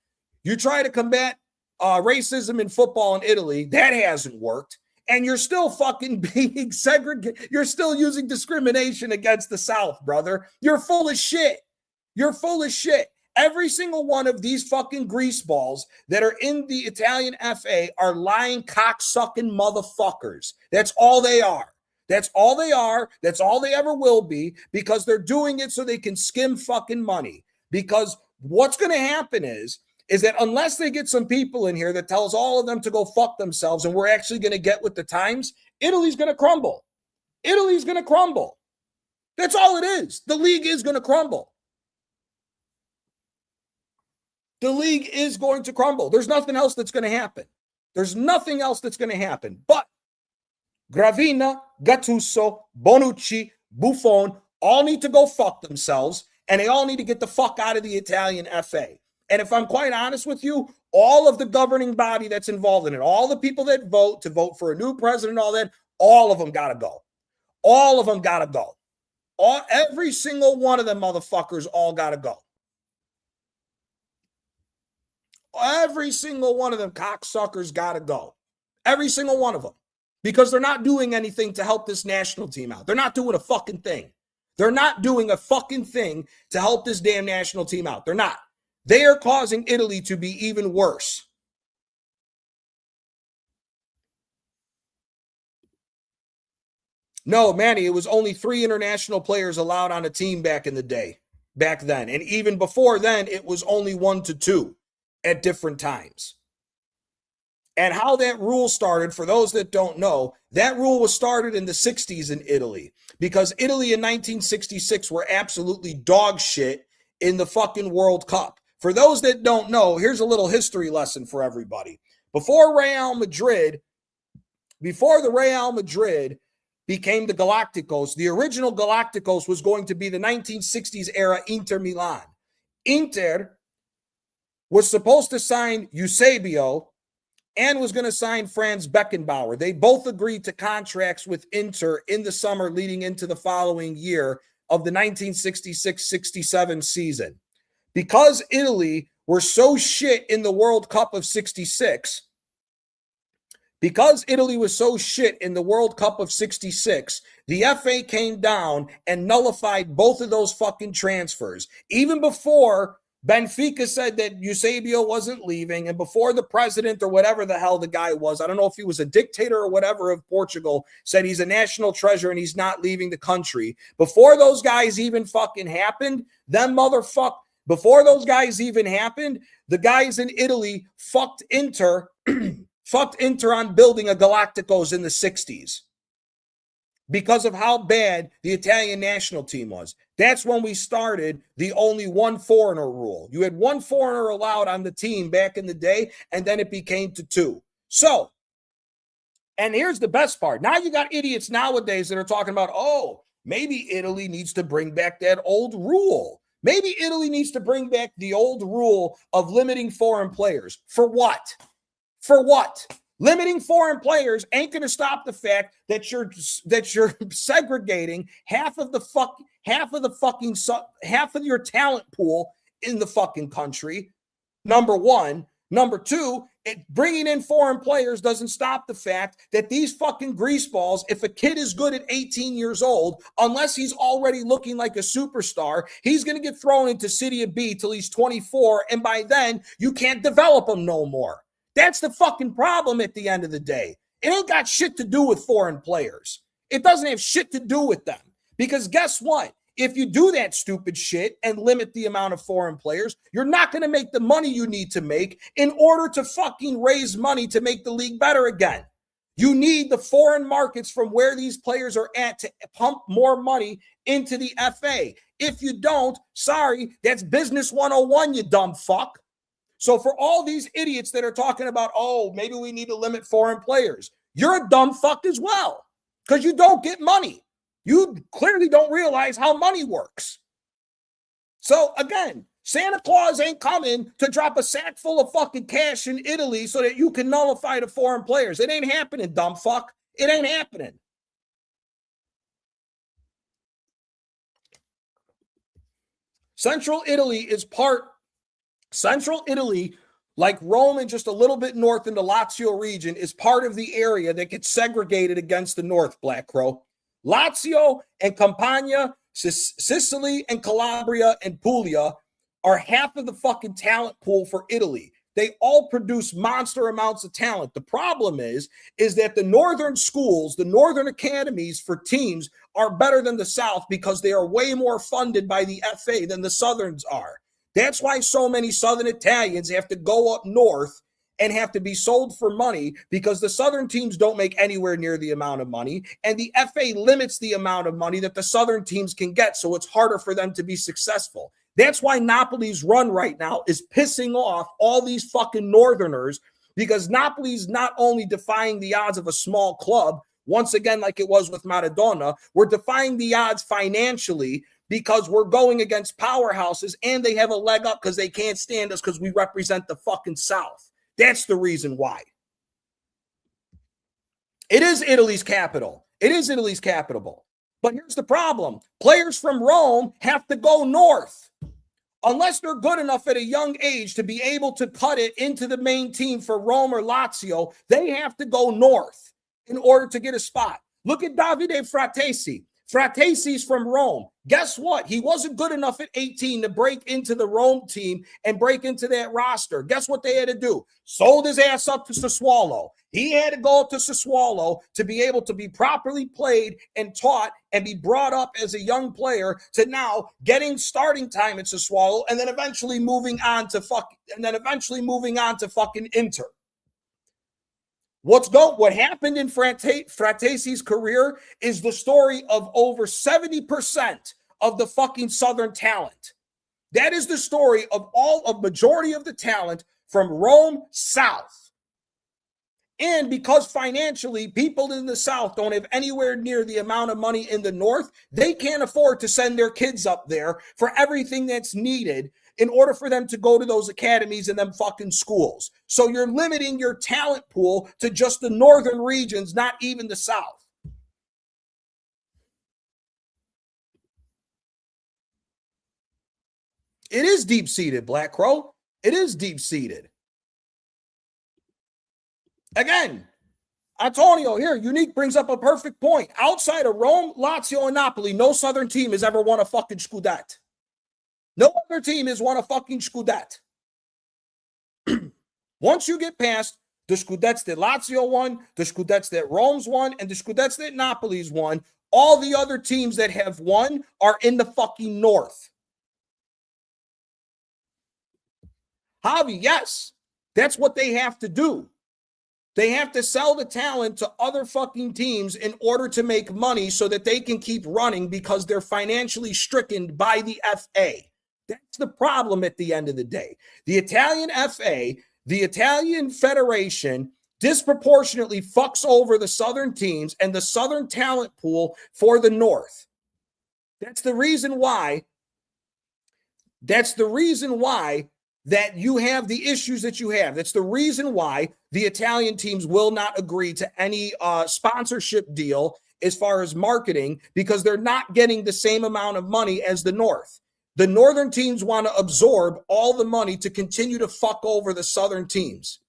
You try to combat racism in football in Italy, that hasn't worked. And you're still fucking being segregated. You're still using discrimination against the South, brother. You're full of shit. You're full of shit. Every single one of these fucking greaseballs that are in the Italian FA are lying, cocksucking motherfuckers. That's all they are. That's all they are. That's all they ever will be, because they're doing it so they can skim fucking money. Because what's going to happen is that unless they get some people in here that tells all of them to go fuck themselves and we're actually going to get with the times, Italy's going to crumble. Italy's going to crumble. That's all it is. The league is going to crumble. The league is going to crumble. There's nothing else that's going to happen. There's nothing else that's going to happen. But Gravina, Gattuso, Bonucci, Buffon all need to go fuck themselves, and they all need to get the fuck out of the Italian FA. And if I'm quite honest with you, all of the governing body that's involved in it, all the people that vote to vote for a new president, all that, all of them got to go. All of them got to go. Every single one of them motherfuckers all got to go. Every single one of them cocksuckers got to go. Every single one of them. Because they're not doing anything to help this national team out. They're not doing a fucking thing. They're not doing a fucking thing to help this damn national team out. They're not. They are causing Italy to be even worse. No, Manny, it was only 3 international players allowed on a team back in the day, back then. And even before then, it was only 1 to 2 at different times. And how that rule started, for those that don't know, that rule was started in the 60s in Italy, because Italy in 1966 were absolutely dog shit in the fucking World Cup. For those that don't know, here's a little history lesson for everybody. Before the Real Madrid became the Galacticos, the original Galacticos was going to be the 1960s era Inter Milan. Inter was supposed to sign Eusebio and was going to sign Franz Beckenbauer. They both agreed to contracts with Inter in the summer leading into the following year of the 1966-67 season. Because Italy were so shit in the World Cup of 66, because Italy was so shit in the World Cup of 66, the FA came down and nullified both of those fucking transfers. Even before Benfica said that Eusebio wasn't leaving, and before the president or whatever the hell the guy was, I don't know if he was a dictator or whatever of Portugal, said he's a national treasure and he's not leaving the country. Before those guys even fucking happened, before those guys even happened, the guys in Italy fucked Inter on building a Galacticos in the 60s because of how bad the Italian national team was. That's when we started the only 1 foreigner rule. You had 1 foreigner allowed on the team back in the day, and then it became to 2. So, and here's the best part. Now you got idiots nowadays that are talking about, oh, maybe Italy needs to bring back that old rule. Maybe Italy needs to bring back the old rule of limiting foreign players. For what? For what? Limiting foreign players ain't going to stop the fact that you're segregating half of your talent pool in the fucking country. Number one. Number two, bringing in foreign players doesn't stop the fact that these fucking greaseballs, if a kid is good at 18 years old, unless he's already looking like a superstar, he's going to get thrown into City of B till he's 24, and by then, you can't develop him no more. That's the fucking problem at the end of the day. It ain't got shit to do with foreign players. It doesn't have shit to do with them. Because guess what? If you do that stupid shit and limit the amount of foreign players, you're not going to make the money you need to make in order to fucking raise money to make the league better again. You need the foreign markets from where these players are at to pump more money into the FA. If you don't, sorry, that's business 101, you dumb fuck. So for all these idiots that are talking about, oh, maybe we need to limit foreign players, you're a dumb fuck as well, because you don't get money. You clearly don't realize how money works. So again, Santa Claus ain't coming to drop a sack full of fucking cash in Italy so that you can nullify the foreign players. It ain't happening, dumb fuck. It ain't happening. Central Italy, like Rome and just a little bit north in the Lazio region, is part of the area that gets segregated against the north, Black Crow. Lazio and Campania, Sicily and Calabria and Puglia are half of the fucking talent pool for Italy. They all produce monster amounts of talent. The problem is that the northern schools, the northern academies for teams are better than the South because they are way more funded by the FA than the Southerns are. That's why so many Southern Italians have to go up north and have to be sold for money, because the Southern teams don't make anywhere near the amount of money, and the FA limits the amount of money that the Southern teams can get, so it's harder for them to be successful. That's why Napoli's run right now is pissing off all these fucking Northerners, because Napoli's not only defying the odds of a small club, once again, like it was with Maradona, we're defying the odds financially because we're going against powerhouses, and they have a leg up because they can't stand us because we represent the fucking South. That's the reason why. It is Italy's capital. It is Italy's capital. But here's the problem. Players from Rome have to go north. Unless they're good enough at a young age to be able to cut it into the main team for Rome or Lazio, they have to go north in order to get a spot. Look at Davide Fratesi. Fratesi's from Rome. Guess what? He wasn't good enough at 18 to break into the Rome team and break into that roster. Guess what they had to do? Sold his ass up to Sassuolo. He had to go up to Sassuolo to be able to be properly played and taught and be brought up as a young player to now getting starting time at Sassuolo, and then eventually moving on to fucking Inter. What happened in Fratesi's career is the story of over 70% of the fucking Southern talent. That is the story of majority of the talent from Rome south. And because financially people in the South don't have anywhere near the amount of money in the North, they can't afford to send their kids up there for everything that's needed in order for them to go to those academies and them fucking schools. So you're limiting your talent pool to just the northern regions, not even the South. It is deep-seated, Black Crow. It is deep-seated. Again, Antonio here, Unique brings up a perfect point. Outside of Rome, Lazio, and Napoli, no Southern team has ever won a fucking Scudetto. No other team has won a fucking Scudetto. Once you get past the Scudettos that Lazio won, the Scudettos that Rome's won, and the Scudettos that Napoli's won, all the other teams that have won are in the fucking North. Javi, yes, that's what they have to do. They have to sell the talent to other fucking teams in order to make money so that they can keep running, because they're financially stricken by the FA. That's the problem at the end of the day. The Italian FA, the Italian Federation, disproportionately fucks over the Southern teams and the Southern talent pool for the North. That's the reason why that you have the issues that you have. That's the reason why the Italian teams will not agree to any sponsorship deal as far as marketing, because they're not getting the same amount of money as the North. The Northern teams want to absorb all the money to continue to fuck over the Southern teams.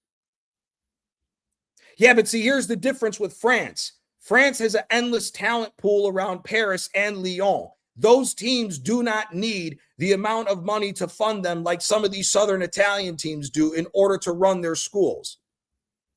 Yeah, but see, here's the difference with France. France has an endless talent pool around Paris and Lyon. Those teams do not need the amount of money to fund them like some of these Southern Italian teams do in order to run their schools.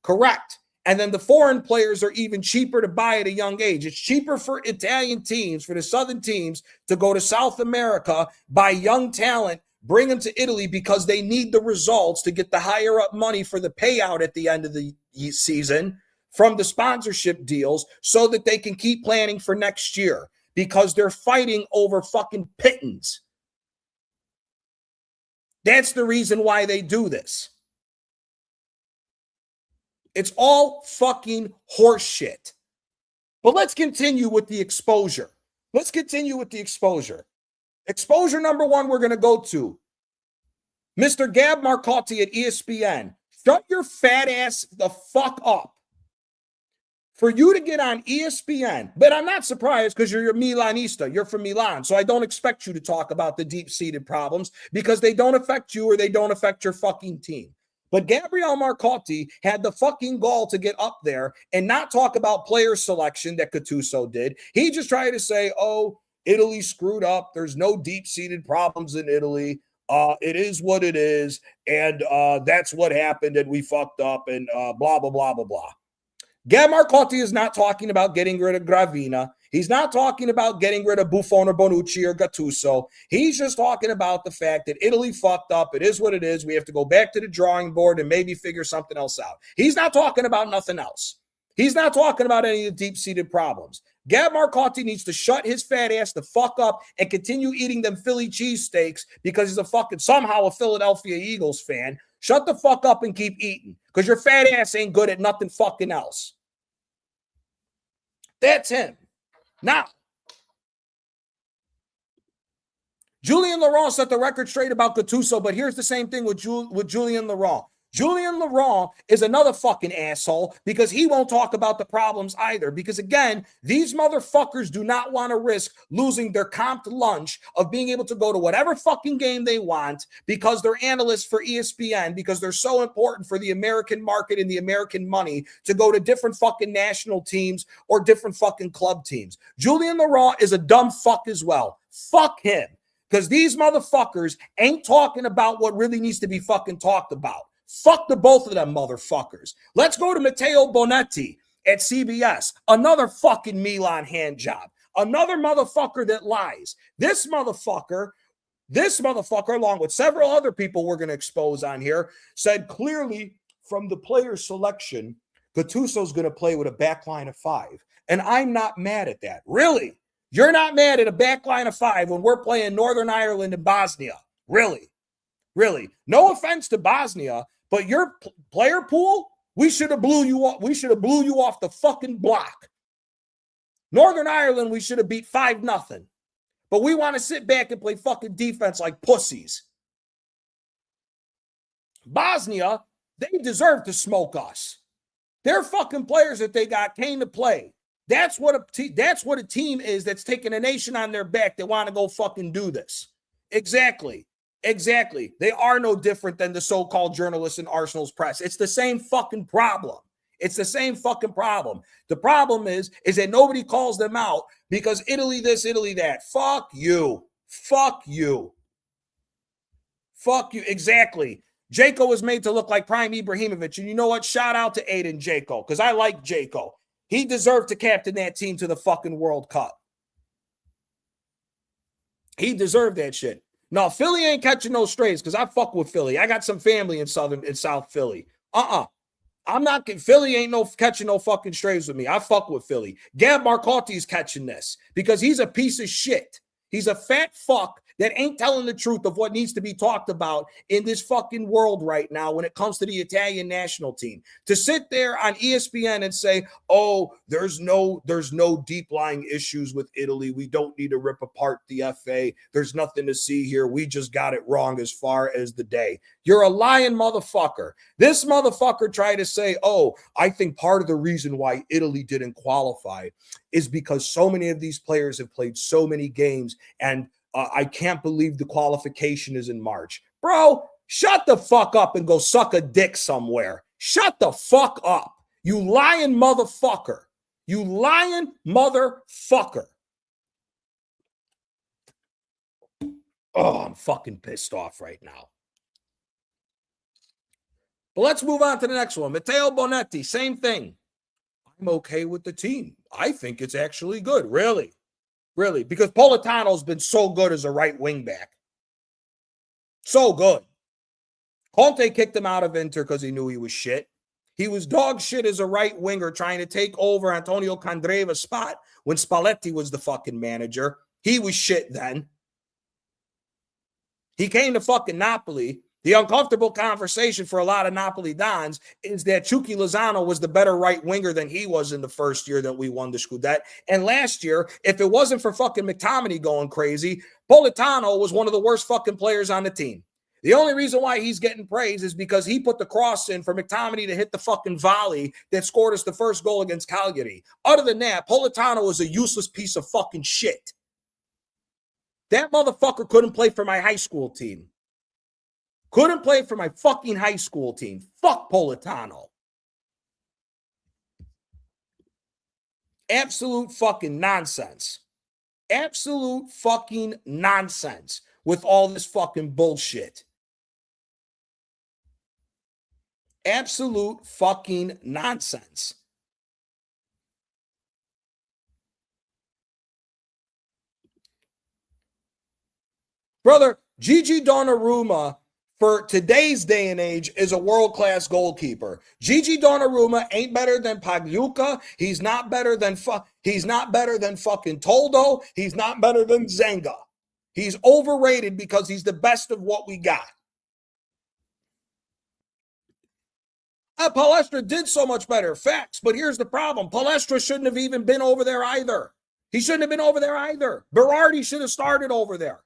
Correct. And then the foreign players are even cheaper to buy at a young age. It's cheaper for Italian teams, for the Southern teams, to go to South America, buy young talent, bring them to Italy, because they need the results to get the higher up money for the payout at the end of the season from the sponsorship deals, so that they can keep planning for next year, because they're fighting over fucking pittance. That's the reason why they do this. It's all fucking horseshit. But let's continue with the exposure. Exposure number one we're going to go to Mr. Gab Marcotti at ESPN. Shut your fat ass the fuck up. For you to get on ESPN, but I'm not surprised, because you're a Milanista. You're from Milan, so I don't expect you to talk about the deep-seated problems, because they don't affect you or they don't affect your fucking team. But Gabriele Marcotti had the fucking gall to get up there and not talk about player selection that Gattuso did. He just tried to say, oh, Italy screwed up. There's no deep-seated problems in Italy. It is what it is, and that's what happened, and we fucked up, and blah, blah, blah, blah, blah. Gab Marcotti is not talking about getting rid of Gravina. He's not talking about getting rid of Buffon or Bonucci or Gattuso. He's just talking about the fact that Italy fucked up. It is what it is. We have to go back to the drawing board and maybe figure something else out. He's not talking about nothing else. He's not talking about any of the deep-seated problems. Gab Marcotti needs to shut his fat ass the fuck up and continue eating them Philly cheesesteaks because he's somehow a Philadelphia Eagles fan. Shut the fuck up and keep eating because your fat ass ain't good at nothing fucking else. That's him. Now, Julien Laurent set the record straight about Gattuso, but here's the same thing with Julien Laurent. Julien Laurent is another fucking asshole because he won't talk about the problems either. Because again, these motherfuckers do not want to risk losing their comped lunch of being able to go to whatever fucking game they want because they're analysts for ESPN, because they're so important for the American market and the American money to go to different fucking national teams or different fucking club teams. Julien Laurent is a dumb fuck as well. Fuck him. Because these motherfuckers ain't talking about what really needs to be fucking talked about. Fuck the both of them motherfuckers. Let's go to Matteo Bonetti at CBS. Another fucking Milan hand job. Another motherfucker that lies. This motherfucker, along with several other people we're going to expose on here, said clearly from the player selection, Gattuso's going to play with a back line of 5. And I'm not mad at that. Really? You're not mad at a back line of 5 when we're playing Northern Ireland and Bosnia? Really? Really? No offense to Bosnia, but your player pool, we should have blew you off. We should have blew you off the fucking block. Northern Ireland, we should have beat 5-0. But we want to sit back and play fucking defense like pussies. Bosnia, they deserve to smoke us. Their fucking players that they got came to play. That's what a team is that's taking a nation on their back that want to go fucking do this. Exactly. They are no different than the so-called journalists in Arsenal's press. It's the same fucking problem. The problem is that nobody calls them out because Italy this, Italy that. Fuck you. Exactly. Dzeko was made to look like Prime Ibrahimovic. And you know what? Shout out to Aiden Dzeko because I like Dzeko. He deserved to captain that team to the fucking World Cup. He deserved that shit. No, Philly ain't catching no strays because I fuck with Philly. I got some family in South Philly. I'm not Philly ain't catching no fucking strays with me. I fuck with Philly. Gab Marcotti's catching this because he's a piece of shit. He's a fat fuck that ain't telling the truth of what needs to be talked about in this fucking world right now when it comes to the Italian national team. To sit there on ESPN and say, oh, there's no deep-lying issues with Italy. We don't need to rip apart the FA. There's nothing to see here. We just got it wrong as far as the day. You're a lying motherfucker. This motherfucker tried to say, oh, I think part of the reason why Italy didn't qualify is because so many of these players have played so many games and I can't believe the qualification is in March. Bro, shut the fuck up and go suck a dick somewhere. Shut the fuck up. You lying motherfucker. Oh, I'm fucking pissed off right now. But let's move on to the next one. Matteo Bonetti, same thing. I'm okay with the team. I think it's actually good. Really? Because Politano's been so good as a right wing back. So good. Conte kicked him out of Inter because he knew he was shit. He was dog shit as a right winger trying to take over Antonio Candreva's spot when Spalletti was the fucking manager. He was shit then. He came to fucking Napoli. The uncomfortable conversation for a lot of Napoli Dons is that Chucky Lozano was the better right winger than he was in the first year that we won the Scudetto. And last year, if it wasn't for fucking McTominay going crazy, Politano was one of the worst fucking players on the team. The only reason why he's getting praise is because he put the cross in for McTominay to hit the fucking volley that scored us the first goal against Cagliari. Other than that, Politano was a useless piece of fucking shit. That motherfucker couldn't play for my high school team. Couldn't play for my fucking high school team. Fuck Politano. Absolute fucking nonsense. Absolute fucking nonsense. with all this fucking bullshit. Absolute fucking nonsense. Brother, Gigi Donnarumma for today's day and age is a world-class goalkeeper. Gigi Donnarumma ain't better than Pagliuca. He's not better than fucking Toldo. He's not better than Zenga. He's overrated because he's the best of what we got. Palestra did so much better. Facts. But here's the problem. Palestra shouldn't have even been over there either. He shouldn't have been over there either. Berardi should have started over there.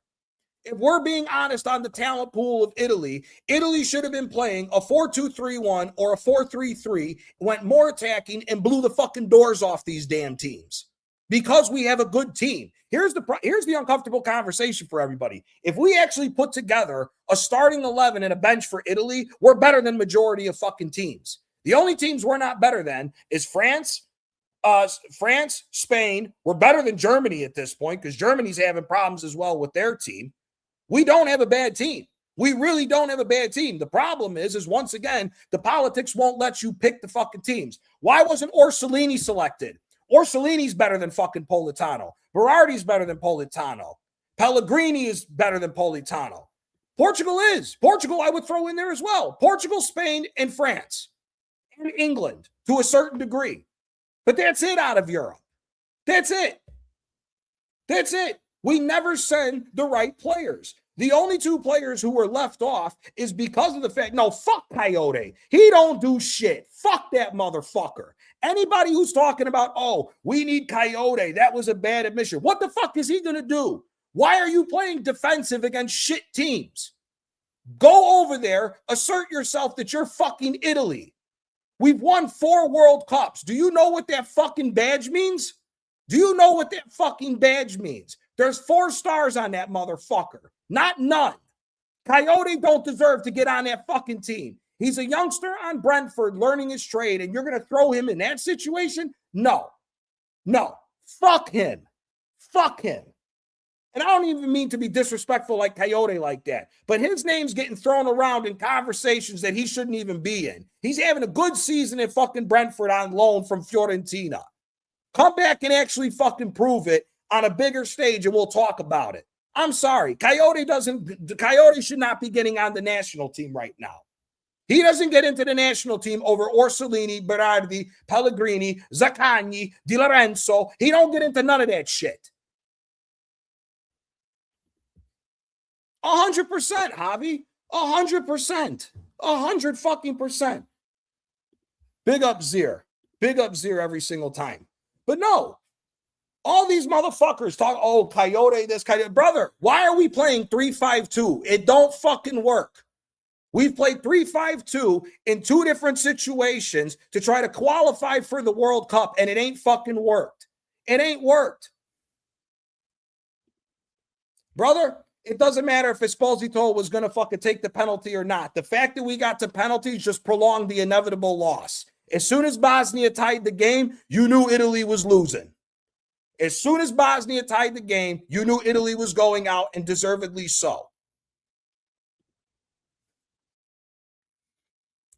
If we're being honest on the talent pool of Italy, Italy should have been playing a 4-2-3-1 or a 4-3-3, went more attacking and blew the fucking doors off these damn teams because we have a good team. Here's the uncomfortable conversation for everybody. If we actually put together a starting 11 and a bench for Italy, we're better than majority of fucking teams. The only teams we're not better than is France, Spain. We're better than Germany at this point because Germany's having problems as well with their team. We don't have a bad team. We really don't have a bad team. The problem is once again, the politics won't let you pick the fucking teams. Why wasn't Orsolini selected? Orsolini's better than fucking Politano. Berardi's better than Politano. Pellegrini is better than Politano. Portugal is. Portugal I would throw in there as well. Portugal, Spain, and France. And England to a certain degree. But that's it out of Europe. That's it. That's it. We never send the right players. The only two players who were left off is because of the fact, no, fuck Coyote. He don't do shit. Fuck that motherfucker. Anybody who's talking about, oh, we need Coyote, that was a bad admission. What the fuck is he going to do? Why are you playing defensive against shit teams? Go over there, assert yourself that you're fucking Italy. We've won 4 World Cups. Do you know what that fucking badge means? Do you know what that fucking badge means? There's 4 stars on that motherfucker. Not none. Coyote don't deserve to get on that fucking team. He's a youngster on Brentford learning his trade, and you're going to throw him in that situation? No. No. Fuck him. Fuck him. And I don't even mean to be disrespectful like Coyote like that, but his name's getting thrown around in conversations that he shouldn't even be in. He's having a good season at fucking Brentford on loan from Fiorentina. Come back and actually fucking prove it on a bigger stage and we'll talk about it. I'm sorry. Coyote should not be getting on the national team right now. He doesn't get into the national team over Orsolini, Berardi, Pellegrini, Zaccagni, Di Lorenzo. He don't get into none of that shit. 100%, Javi. 100%. 100 fucking percent. Big up Zier. Big up Zier every single time. But no. All these motherfuckers talk, oh, Coyote, this Coyote. Brother, why are we playing 3-5-2? It don't fucking work. We've played 3-5-2 in 2 different situations to try to qualify for the World Cup, and it ain't fucking worked. It ain't worked. Brother, it doesn't matter if Esposito was going to fucking take the penalty or not. The fact that we got to penalties just prolonged the inevitable loss. As soon as Bosnia tied the game, you knew Italy was losing. As soon as Bosnia tied the game, you knew Italy was going out, and deservedly so.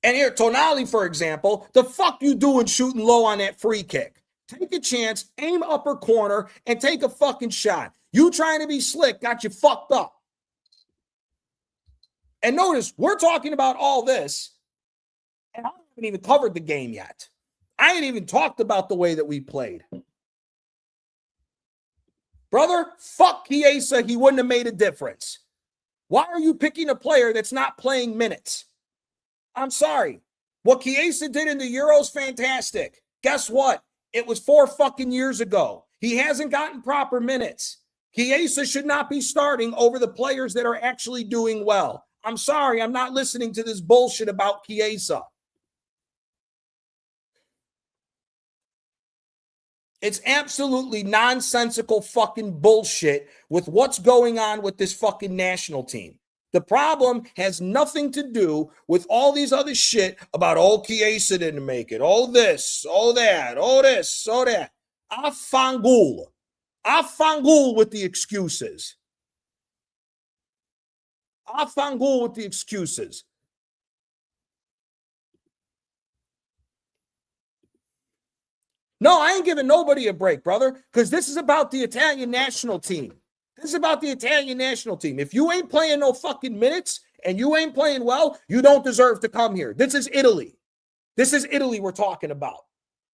And here, Tonali, for example, the fuck you doing shooting low on that free kick? Take a chance, aim upper corner, and take a fucking shot. You trying to be slick got you fucked up. And notice, we're talking about all this, and I haven't even covered the game yet. I ain't even talked about the way that we played. Brother, fuck Chiesa, he wouldn't have made a difference. Why are you picking a player that's not playing minutes? I'm sorry. What Chiesa did in the Euros, fantastic. Guess what? It was 4 fucking years ago. He hasn't gotten proper minutes. Chiesa should not be starting over the players that are actually doing well. I'm sorry, I'm not listening to this bullshit about Chiesa. It's absolutely nonsensical fucking bullshit with what's going on with this fucking national team. The problem has nothing to do with all these other shit about, oh, Chiesa didn't make it, oh this, oh that, oh this, oh that. Afangul with the excuses. Afangul with the excuses. No, I ain't giving nobody a break, brother, because this is about the Italian national team. This is about the Italian national team. If you ain't playing no fucking minutes and you ain't playing well, you don't deserve to come here. This is Italy. This is Italy we're talking about.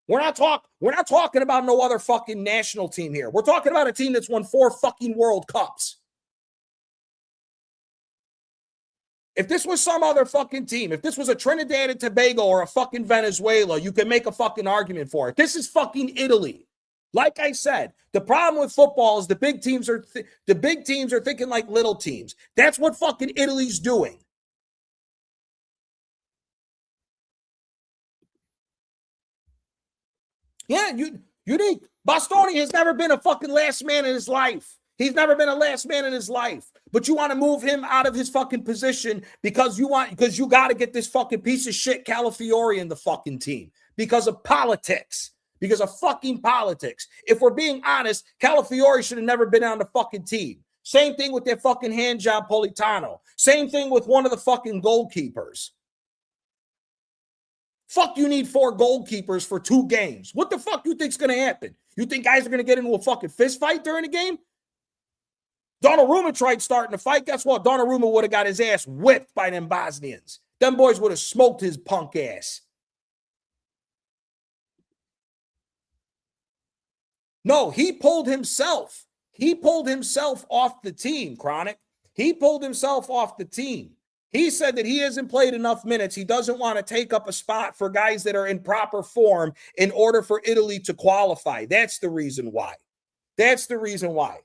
We're not talking about no other fucking national team here. We're talking about a team that's won 4 fucking World Cups. If this was some other fucking team, if this was a Trinidad and Tobago or a fucking Venezuela, you can make a fucking argument for it. This is fucking Italy. Like I said, the problem with football is the big teams are thinking like little teams. That's what fucking Italy's doing. Yeah, unique. Bastoni has never been a fucking last man in his life. He's never been a last man in his life. But you want to move him out of his fucking position because you got to get this fucking piece of shit Calafiore in the fucking team because of politics. Because of fucking politics. If we're being honest, Calafiore should have never been on the fucking team. Same thing with that fucking hand job Politano. Same thing with one of the fucking goalkeepers. Fuck, you need 4 goalkeepers for 2 games. What the fuck you think's going to happen? You think guys are going to get into a fucking fist fight during the game? Donnarumma tried starting the fight. Guess what? Donnarumma would have got his ass whipped by them Bosnians. Them boys would have smoked his punk ass. No, he pulled himself. He pulled himself off the team, Chronic. He pulled himself off the team. He said that he hasn't played enough minutes. He doesn't want to take up a spot for guys that are in proper form in order for Italy to qualify. That's the reason why. That's the reason why.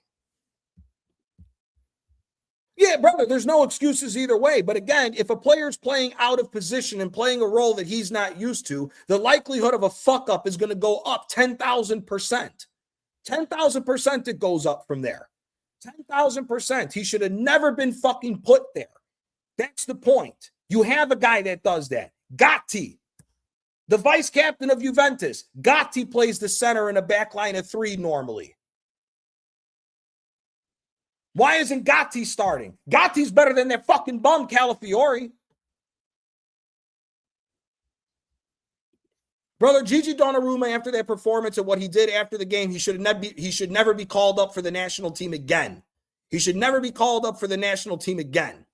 Yeah, brother, there's no excuses either way. But again, if a player's playing out of position and playing a role that he's not used to, the likelihood of a fuck up is going to go up 10,000%. 10,000% it goes up from there. 10,000%. He should have never been fucking put there. That's the point. You have a guy that does that. Gatti, the vice captain of Juventus. Gatti plays the center in a back line of 3 normally. Why isn't Gatti starting? Gatti's better than that fucking bum Calafiore. Brother, Gigi Donnarumma, after that performance and what he did after the game, he should never be called up for the national team again. He should never be called up for the national team again.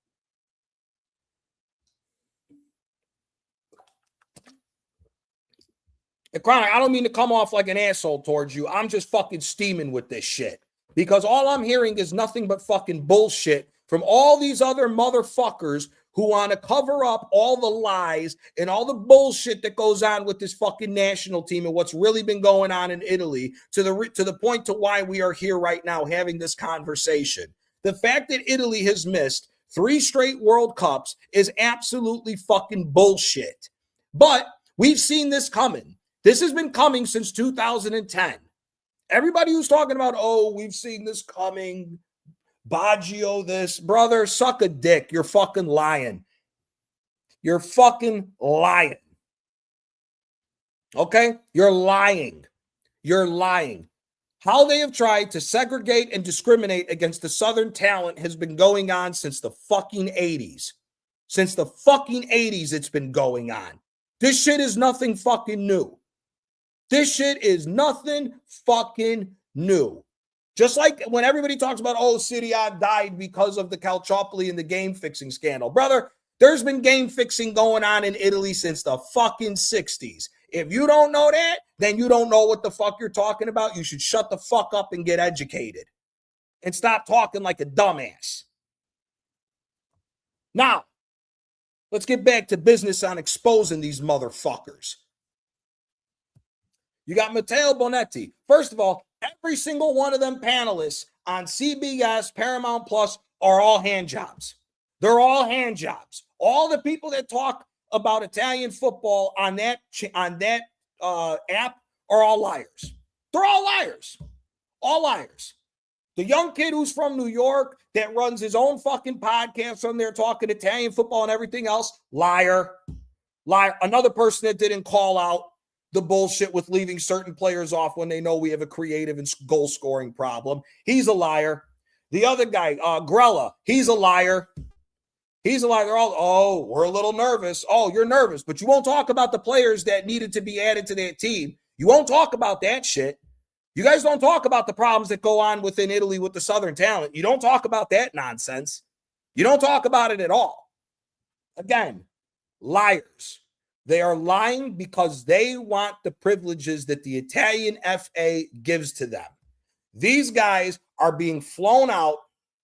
And Chronic, I don't mean to come off like an asshole towards you. I'm just fucking steaming with this shit. Because all I'm hearing is nothing but fucking bullshit from all these other motherfuckers who want to cover up all the lies and all the bullshit that goes on with this fucking national team and what's really been going on in Italy to the point to why we are here right now having this conversation. The fact that Italy has missed 3 straight World Cups is absolutely fucking bullshit. But we've seen this coming. This has been coming since 2010. Everybody who's talking about, oh, we've seen this coming, Baggio this, brother, suck a dick. You're fucking lying. You're fucking lying. Okay? You're lying. You're lying. How they have tried to segregate and discriminate against the Southern talent has been going on since the fucking 80s. Since the fucking 80s, it's been going on. This shit is nothing fucking new. This shit is nothing fucking new. Just like when everybody talks about, oh, Serie A died because of the Calciopoli and the game fixing scandal. Brother, there's been game fixing going on in Italy since the fucking 60s. If you don't know that, then you don't know what the fuck you're talking about. You should shut the fuck up and get educated. And stop talking like a dumbass. Now, let's get back to business on exposing these motherfuckers. You got Matteo Bonetti. First of all, every single one of them panelists on CBS, Paramount Plus are all hand jobs. They're all hand jobs. All the people that talk about Italian football on that app are all liars. They're all liars. All liars. The young kid who's from New York that runs his own fucking podcast on there talking Italian football and everything else, liar. Liar. Another person that didn't call out the bullshit with leaving certain players off when they know we have a creative and goal scoring problem. He's a liar. The other guy, Grella, he's a liar. He's like, they're all, oh, we're a little nervous. Oh, you're nervous, but you won't talk about the players that needed to be added to that team. You won't talk about that shit. You guys don't talk about the problems that go on within Italy with the Southern talent. You don't talk about that nonsense. You don't talk about it at all. Again, liars. They are lying because they want the privileges that the Italian FA gives to them. These guys are being flown out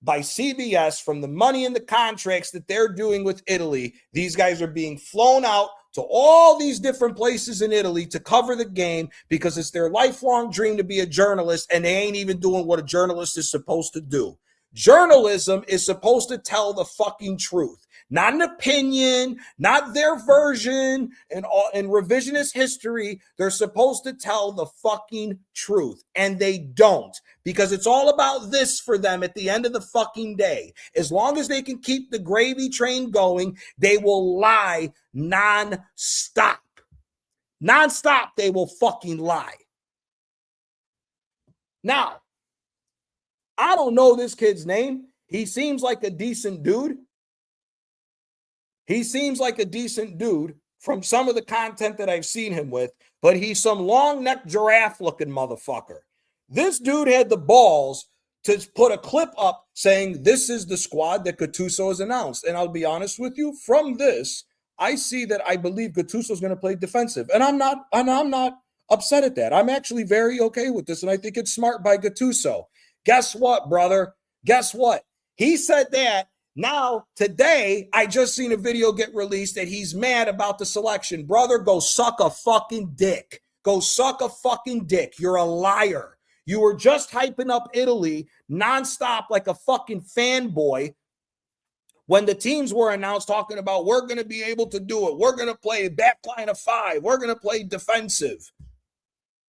by CBS from the money in the contracts that they're doing with Italy. These guys are being flown out to all these different places in Italy to cover the game because it's their lifelong dream to be a journalist, and they ain't even doing what a journalist is supposed to do. Journalism is supposed to tell the fucking truth, not an opinion, not their version and revisionist history. They're supposed to tell the fucking truth, and they don't, because it's all about this for them at the end of the fucking day. As long as they can keep the gravy train going, they will lie non-stop. Non-stop, they will fucking lie. Now, I don't know this kid's name. He seems like a decent dude. He seems like a decent dude from some of the content that I've seen him with, but he's some long-necked giraffe-looking motherfucker. This dude had the balls to put a clip up saying this is the squad that Gattuso has announced. And I'll be honest with you, from this, I see that I believe Gattuso is going to play defensive. And I'm not upset at that. I'm actually very okay with this, and I think it's smart by Gattuso. Guess what, brother? Guess what? He said that. Now, today, I just seen a video get released that he's mad about the selection. Brother, go suck a fucking dick. Go suck a fucking dick. You're a liar. You were just hyping up Italy nonstop like a fucking fanboy when the teams were announced, talking about we're going to be able to do it. We're going to play back line of five. We're going to play defensive.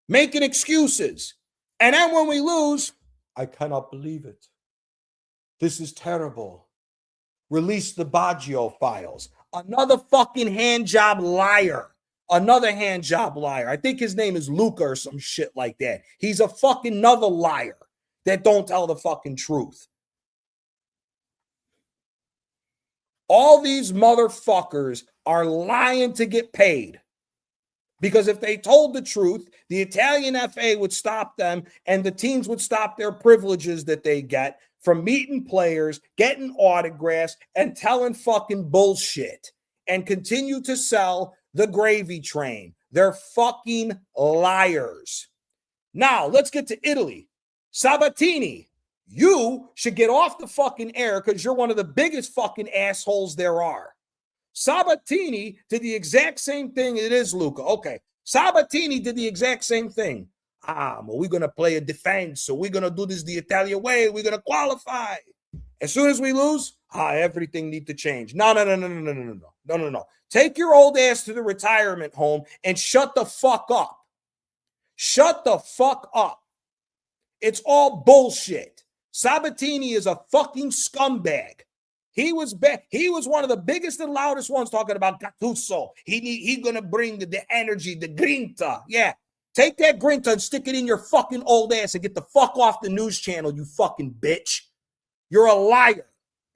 Making excuses. And then when we lose, I cannot believe it. This is terrible. Release the Baggio files. Another fucking handjob liar. Another handjob liar. I think his name is Luca or some shit like that. He's a fucking another liar that don't tell the fucking truth. All these motherfuckers are lying to get paid. Because if they told the truth, the Italian FA would stop them and the teams would stop their privileges that they get from meeting players, getting autographs, and telling fucking bullshit and continue to sell the gravy train. They're fucking liars. Now, let's get to Italy. Sabatini, you should get off the fucking air because you're one of the biggest fucking assholes there are. Sabatini did the exact same thing. It is Luca. Okay. Sabatini did the exact same thing. Well, we're going to play a defense. So we're going to do this the Italian way. We're going to qualify. As soon as we lose, everything needs to change. No. Take your old ass to the retirement home and shut the fuck up. Shut the fuck up. It's all bullshit. Sabatini is a fucking scumbag. He was one of the biggest and loudest ones talking about Gattuso. He gonna bring the energy, the grinta. Yeah, take that grinta and stick it in your fucking old ass and get the fuck off the news channel, you fucking bitch. You're a liar,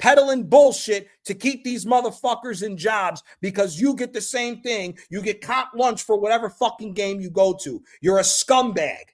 peddling bullshit to keep these motherfuckers in jobs because you get the same thing. You get comp lunch for whatever fucking game you go to. You're a scumbag.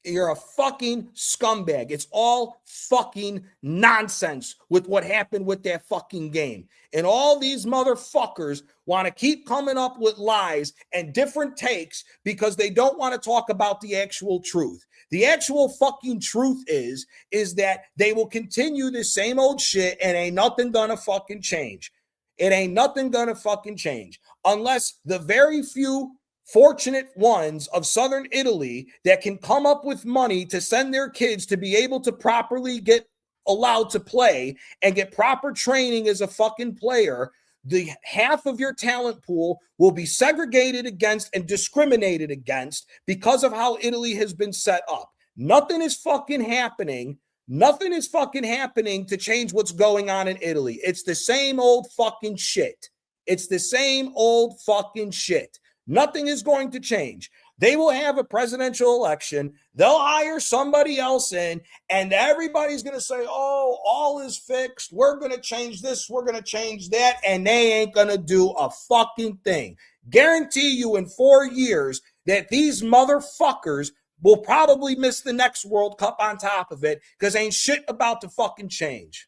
You're a fucking scumbag. It's all fucking nonsense with what happened with that fucking game. And all these motherfuckers want to keep coming up with lies and different takes because they don't want to talk about the actual truth. The actual fucking truth is that they will continue the same old shit and ain't nothing gonna fucking change. It ain't nothing gonna fucking change unless the very few fortunate ones of Southern Italy that can come up with money to send their kids to be able to properly get allowed to play and get proper training as a fucking player, the half of your talent pool will be segregated against and discriminated against because of how Italy has been set up. Nothing is fucking happening. Nothing is fucking happening to change what's going on in Italy. It's the same old fucking shit. It's the same old fucking shit. Nothing is going to change. They will have a presidential election. They'll hire somebody else in, and everybody's going to say, oh, all is fixed. We're going to change this. We're going to change that. And they ain't going to do a fucking thing. Guarantee you in 4 years that these motherfuckers will probably miss the next World Cup on top of it because ain't shit about to fucking change.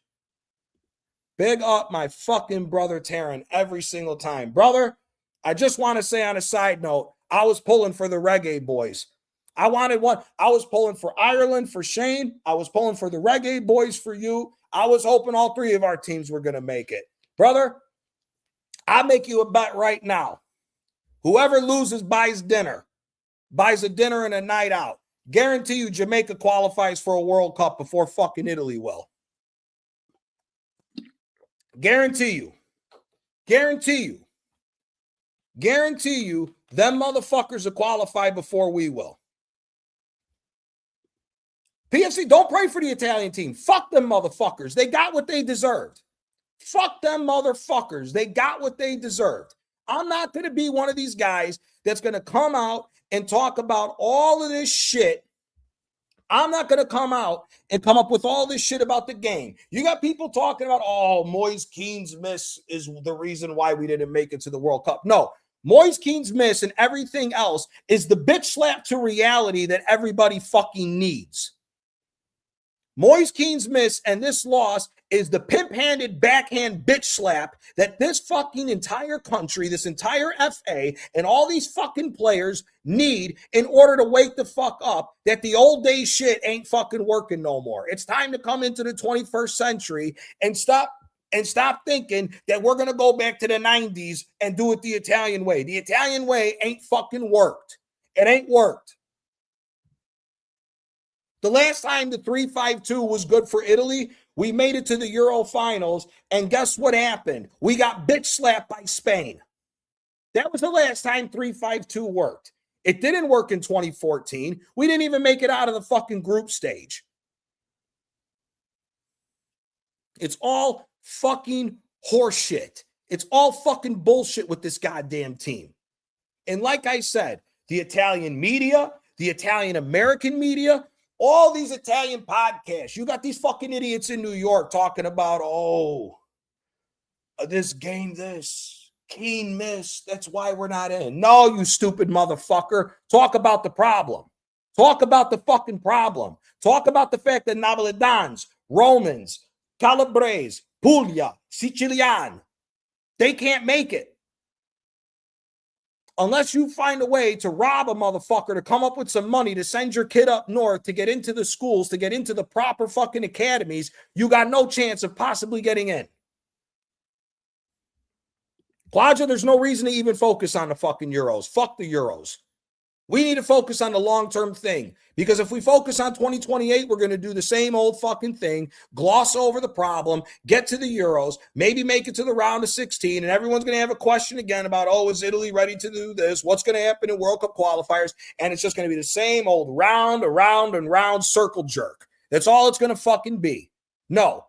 Big up my fucking brother Taryn every single time. Brother, I just want to say on a side note, I was pulling for the reggae boys. I wanted one. I was pulling for Ireland for Shane. I was pulling for the reggae boys for you. I was hoping all 3 of our teams were going to make it. Brother, I'll make you a bet right now. Whoever loses buys dinner. Buys a dinner and a night out. Guarantee you Jamaica qualifies for a World Cup before fucking Italy will. Guarantee you. Guarantee you. Guarantee you them motherfuckers will qualify before we will. PFC, don't pray for the Italian team. Fuck them motherfuckers. They got what they deserved. Fuck them motherfuckers. They got what they deserved. I'm not going to be one of these guys that's going to come out and talk about all of this shit. I'm not going to come out and come up with all this shit about the game. You got people talking about, oh, Moise Keane's miss is the reason why we didn't make it to the World Cup. No, Moise Keane's miss and everything else is the bitch slap to reality that everybody fucking needs. Moise Keane's miss and this loss is the pimp-handed backhand bitch slap that this fucking entire country, this entire FA, and all these fucking players need in order to wake the fuck up that the old day shit ain't fucking working no more. It's time to come into the 21st century and stop thinking that we're going to go back to the 90s and do it the Italian way. The Italian way ain't fucking worked. It ain't worked. The last time the 3-5-2 was good for Italy, we made it to the Euro finals, and guess what happened? We got bitch slapped by Spain. That was the last time 3-5-2 worked. It didn't work in 2014. We didn't even make it out of the fucking group stage. It's all fucking horseshit. It's all fucking bullshit with this goddamn team. And like I said, the Italian media, the Italian American media, all these Italian podcasts, you got these fucking idiots in New York talking about, oh, this game, this, Keane missed, that's why we're not in. No, you stupid motherfucker. Talk about the problem. Talk about the fucking problem. Talk about the fact that Napolitans, Romans, Calabrese, Puglia, Sicilian, they can't make it. Unless you find a way to rob a motherfucker to come up with some money to send your kid up north to get into the schools, to get into the proper fucking academies, you got no chance of possibly getting in. Claudia, there's no reason to even focus on the fucking Euros. Fuck the Euros. We need to focus on the long-term thing. Because if we focus on 2028, we're going to do the same old fucking thing, gloss over the problem, get to the Euros, maybe make it to the round of 16, and everyone's going to have a question again about, oh, is Italy ready to do this? What's going to happen in World Cup qualifiers? And it's just going to be the same old round, around, and round circle jerk. That's all it's going to fucking be. No.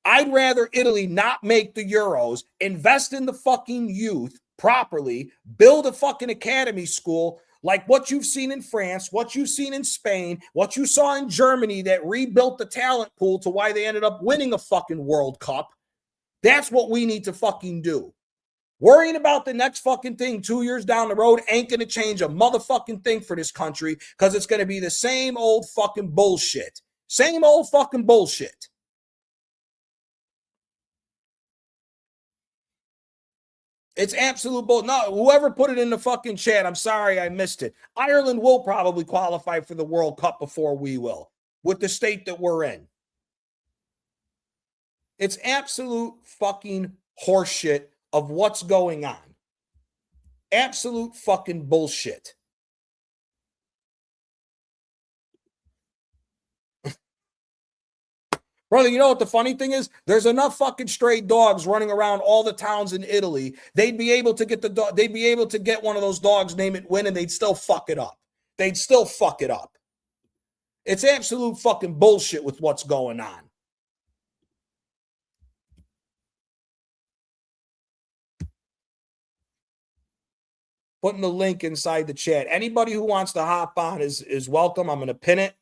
I'd rather Italy not make the Euros, invest in the fucking youth properly, build a fucking academy school, like what you've seen in France, what you've seen in Spain, what you saw in Germany that rebuilt the talent pool to why they ended up winning a fucking World Cup. That's what we need to fucking do. Worrying about the next fucking thing 2 years down the road ain't going to change a motherfucking thing for this country because it's going to be the same old fucking bullshit. Same old fucking bullshit. It's absolute bull. No, whoever put it in the fucking chat, I'm sorry I missed it. Ireland will probably qualify for the World Cup before we will, with the state that we're in. It's absolute fucking horseshit of what's going on. Absolute fucking bullshit. Brother, you know what the funny thing is? There's enough fucking stray dogs running around all the towns in Italy. They'd be able to get they'd be able to get one of those dogs, name it, win, and they'd still fuck it up. They'd still fuck it up. It's absolute fucking bullshit with what's going on. Putting the link inside the chat. Anybody who wants to hop on is welcome. I'm going to pin it.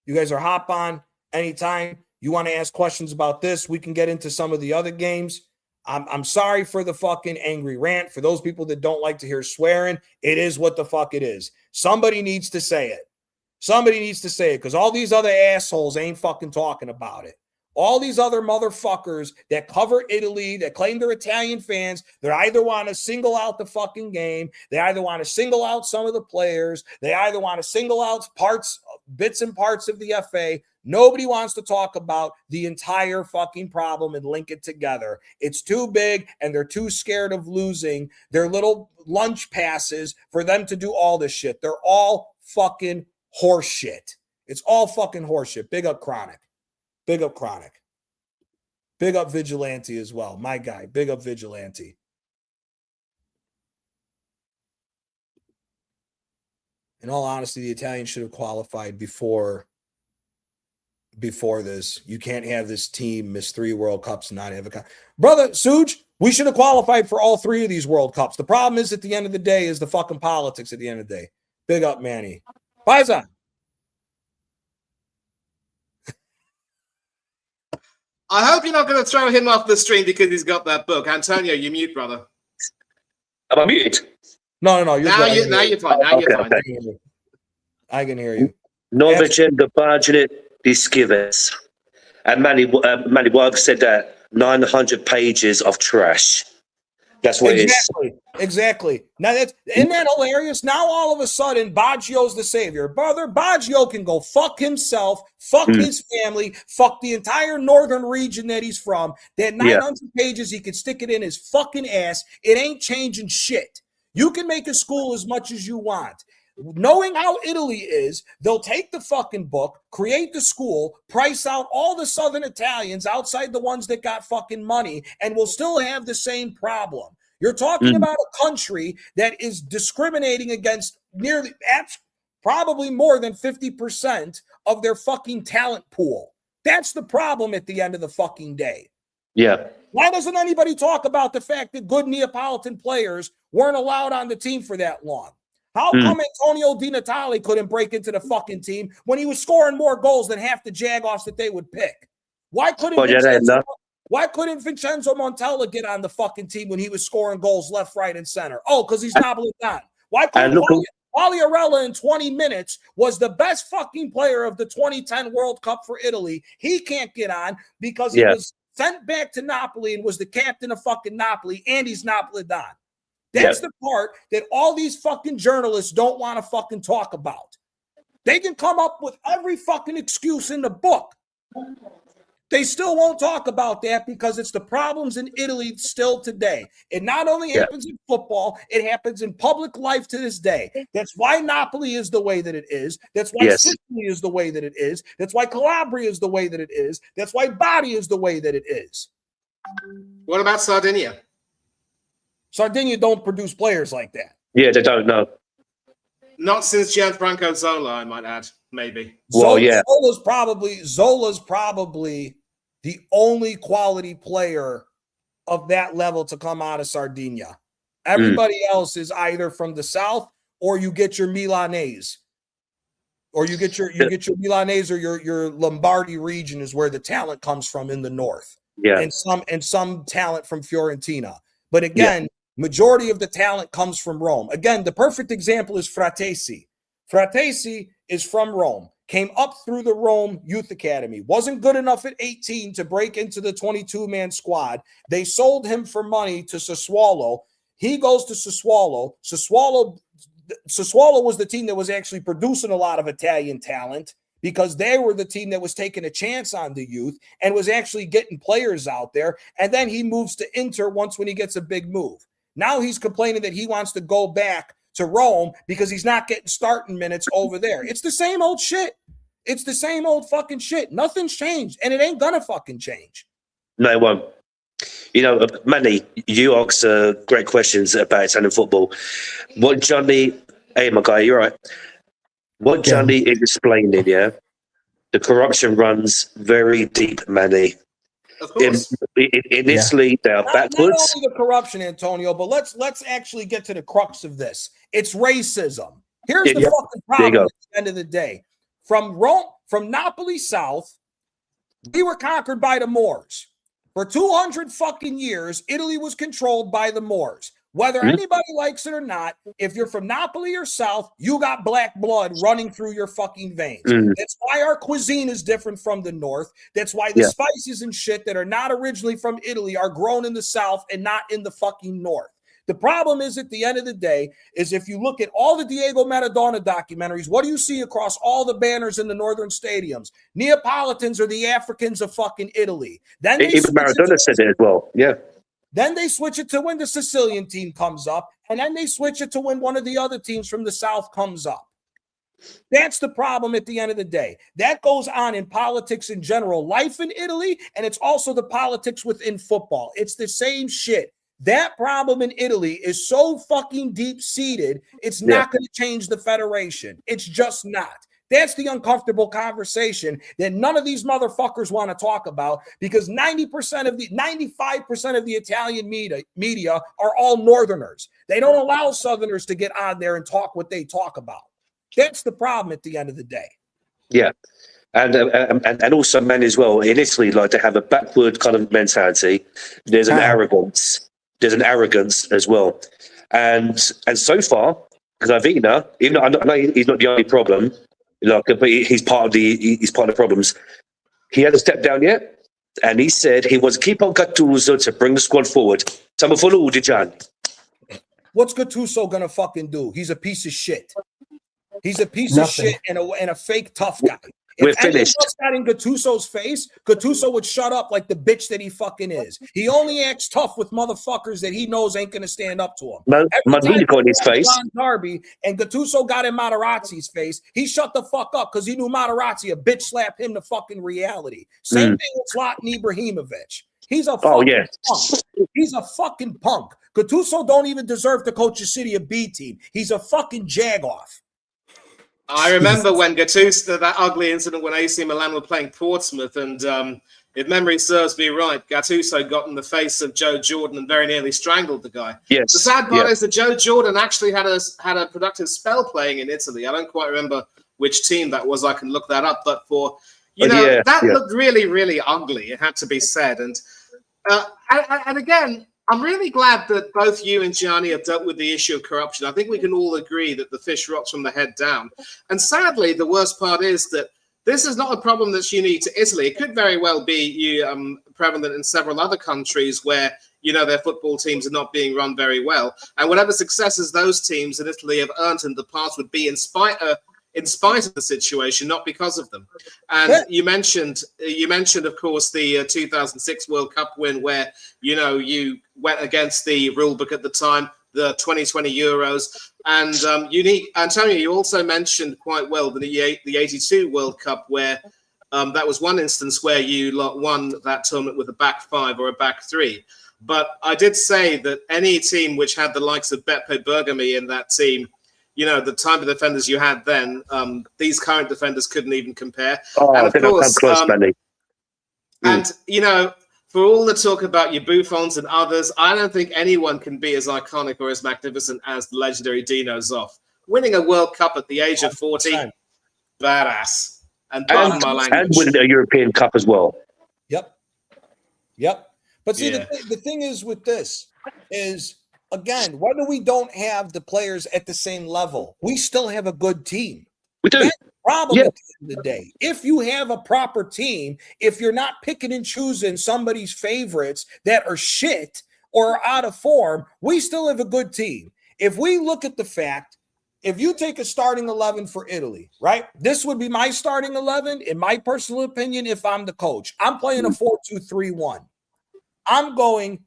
You guys are hop on anytime. You want to ask questions about this, we can get into some of the other games. I'm sorry for the fucking angry rant. For those people that don't like to hear swearing, it is what the fuck it is. Somebody needs to say it. Somebody needs to say it because all these other assholes ain't fucking talking about it. All these other motherfuckers that cover Italy, that claim they're Italian fans, they either want to single out the fucking game, they either want to single out some of the players, they either want to single out bits and parts of the FA. Nobody wants to talk about the entire fucking problem and link it together. It's too big, and they're too scared of losing their little lunch passes for them to do all this shit. They're all fucking horse shit. It's all fucking horse shit. Big up Chronic. Big up Chronic. Big up Vigilante as well. My guy. Big up Vigilante. In all honesty, the Italians should have qualified before this. You can't have this team miss 3 World Cups and not have a brother Suge. We should have qualified for all 3 of these World Cups. The problem is at the end of the day is the fucking politics at the end of the day. Big up Manny. Paisa. I hope you're not going to throw him off the stream because he's got that book. Antonio, you mute, brother. Am I muted? No. Now you're fine. Now you're fine. Okay. I can hear you. Novicento pagine di schives. And Manny Wag said that 900 pages of trash. That's what it is. Exactly. Now isn't that hilarious? Now all of a sudden Baggio's the savior. Brother, Baggio can go fuck himself, fuck his family, fuck the entire northern region that he's from. That 900 pages, he could stick it in his fucking ass. It ain't changing shit. You can make a school as much as you want. Knowing how Italy is, they'll take the fucking book, create the school, price out all the Southern Italians outside the ones that got fucking money, and we'll still have the same problem. You're talking about a country that is discriminating against probably more than 50% of their fucking talent pool. That's the problem at the end of the fucking day. Yeah. Why doesn't anybody talk about the fact that good Neapolitan players weren't allowed on the team for that long? How come Antonio Di Natale couldn't break into the fucking team when he was scoring more goals than half the Jagoffs that they would pick? Why couldn't Vincenzo Montella get on the fucking team when he was scoring goals left, right, and center? Oh, because he's Napolitan. Why couldn't Pagliarella in 20 minutes was the best fucking player of the 2010 World Cup for Italy? He can't get on because he was sent back to Napoli and was the captain of fucking Napoli, and he's Napolitan. That's the part that all these fucking journalists don't want to fucking talk about. They can come up with every fucking excuse in the book. They still won't talk about that because it's the problems in Italy still today. It not only happens in football, it happens in public life to this day. That's why Napoli is the way that it is. That's why Sicily is the way that it is. That's why Calabria is the way that it is. That's why Bari is the way that it is. What about Sardinia? Sardinia don't produce players like that. Yeah, they don't know. Not since Gianfranco Zola, I might add, maybe. Well, Zola's probably the only quality player of that level to come out of Sardinia. Everybody else is either from the south or you get your Milanese. Or you get your Milanese or your Lombardy region is where the talent comes from in the north. Yeah. And some talent from Fiorentina. But again, majority of the talent comes from Rome. Again, the perfect example is Fratesi. Fratesi is from Rome, came up through the Rome Youth Academy, wasn't good enough at 18 to break into the 22-man squad. They sold him for money to Sassuolo. He goes to Sassuolo. Sassuolo was the team that was actually producing a lot of Italian talent because they were the team that was taking a chance on the youth and was actually getting players out there. And then he moves to Inter when he gets a big move. Now he's complaining that he wants to go back to Rome because he's not getting starting minutes over there. It's the same old shit. It's the same old fucking shit. Nothing's changed, and it ain't gonna fucking change. No, it won't. You know, Manny, you ask great questions about Italian football. What Johnny, hey, my guy, you're right. What Johnny is explaining, the corruption runs very deep, Manny. Of course. In Italy, they are Not backwards. only the corruption, Antonio, but let's actually get to the crux of this. It's racism. Here's the fucking problem at the end of the day. From Rome, from Napoli south, we were conquered by the Moors. For 200 fucking years, Italy was controlled by the Moors. Whether anybody likes it or not, if you're from Napoli or south, you got black blood running through your fucking veins. That's why our cuisine is different from the north. That's why the spices and shit that are not originally from Italy are grown in the south and not in the fucking north. The problem is, at the end of the day, is if you look at all the Diego Maradona documentaries, what do you see across all the banners in the northern stadiums? Neapolitans are the Africans of fucking Italy. Then Even Maradona said it as well. Yeah. Then they switch it to when the Sicilian team comes up, and then they switch it to when one of the other teams from the south comes up. That's the problem at the end of the day. That goes on in politics in general, life in Italy, and it's also the politics within football. It's the same shit. That problem in Italy is so fucking deep-seated, it's not going to change the federation. It's just not. That's the uncomfortable conversation that none of these motherfuckers want to talk about, because 95% of the Italian media are all Northerners. They don't allow Southerners to get on there and talk what they talk about. That's the problem at the end of the day. Yeah. And also, men as well, in Italy, like, they have a backward kind of mentality. There's an arrogance. There's an arrogance as well. And so far, Gravina, even though I know he's not the only problem, like, but he's part of the problems. He hasn't stepped down yet, and he said he wants to keep on Gattuso to bring the squad forward. What's Gattuso gonna fucking do? He's a piece of shit. He's a piece of shit and a fake tough guy. We're If finished. If got in Gattuso's face, Gattuso would shut up like the bitch that he fucking is. He only acts tough with motherfuckers that he knows ain't going to stand up to him. Maldini got in his face. John Darby and Gattuso got in Materazzi's face. He shut the fuck up because he knew Materazzi a bitch slapped him to fucking reality. Same thing with Zlatan Ibrahimovic. He's a fucking punk. He's a fucking punk. Gattuso don't even deserve to coach a City of B team. He's a fucking jag-off. I remember when Gattuso, that ugly incident when AC Milan were playing Portsmouth, and if memory serves me right, Gattuso got in the face of Joe Jordan and very nearly strangled the guy. Yes. The sad part is that Joe Jordan actually had a productive spell playing in Italy. I don't quite remember which team that was. I can look that up. But that looked really, really ugly. It had to be said. And again, I'm really glad that both you and Gianni have dealt with the issue of corruption. I think we can all agree that the fish rots from the head down. And sadly, the worst part is that this is not a problem that's unique to Italy. It could very well be prevalent in several other countries where, their football teams are not being run very well. And whatever successes those teams in Italy have earned in the past would be in spite of the situation, not because of them. And you mentioned, of course, the 2006 World Cup win where, you went against the rule book at the time, the 2020 Euros. And Antonio, you also mentioned quite well the 82 World Cup where that was one instance where you won that tournament with a back five or a back three. But I did say that any team which had the likes of Beppe Bergami in that team, the type of defenders you had then, these current defenders couldn't even compare. And of course, for all the talk about your Buffons and others, I don't think anyone can be as iconic or as magnificent as the legendary Dino Zoff. Winning a World Cup at the age of 40, badass. And pardon my language. And winning a European Cup as well. Yep. But see, the thing is with this is, again, whether we don't have the players at the same level, we still have a good team. We do. That's the problem at the end of the day. If you have a proper team, if you're not picking and choosing somebody's favorites that are shit or are out of form, we still have a good team. If we look at the fact, if you take a starting 11 for Italy, right? This would be my starting 11, in my personal opinion, if I'm the coach. I'm playing a 4-2-3-1. I'm going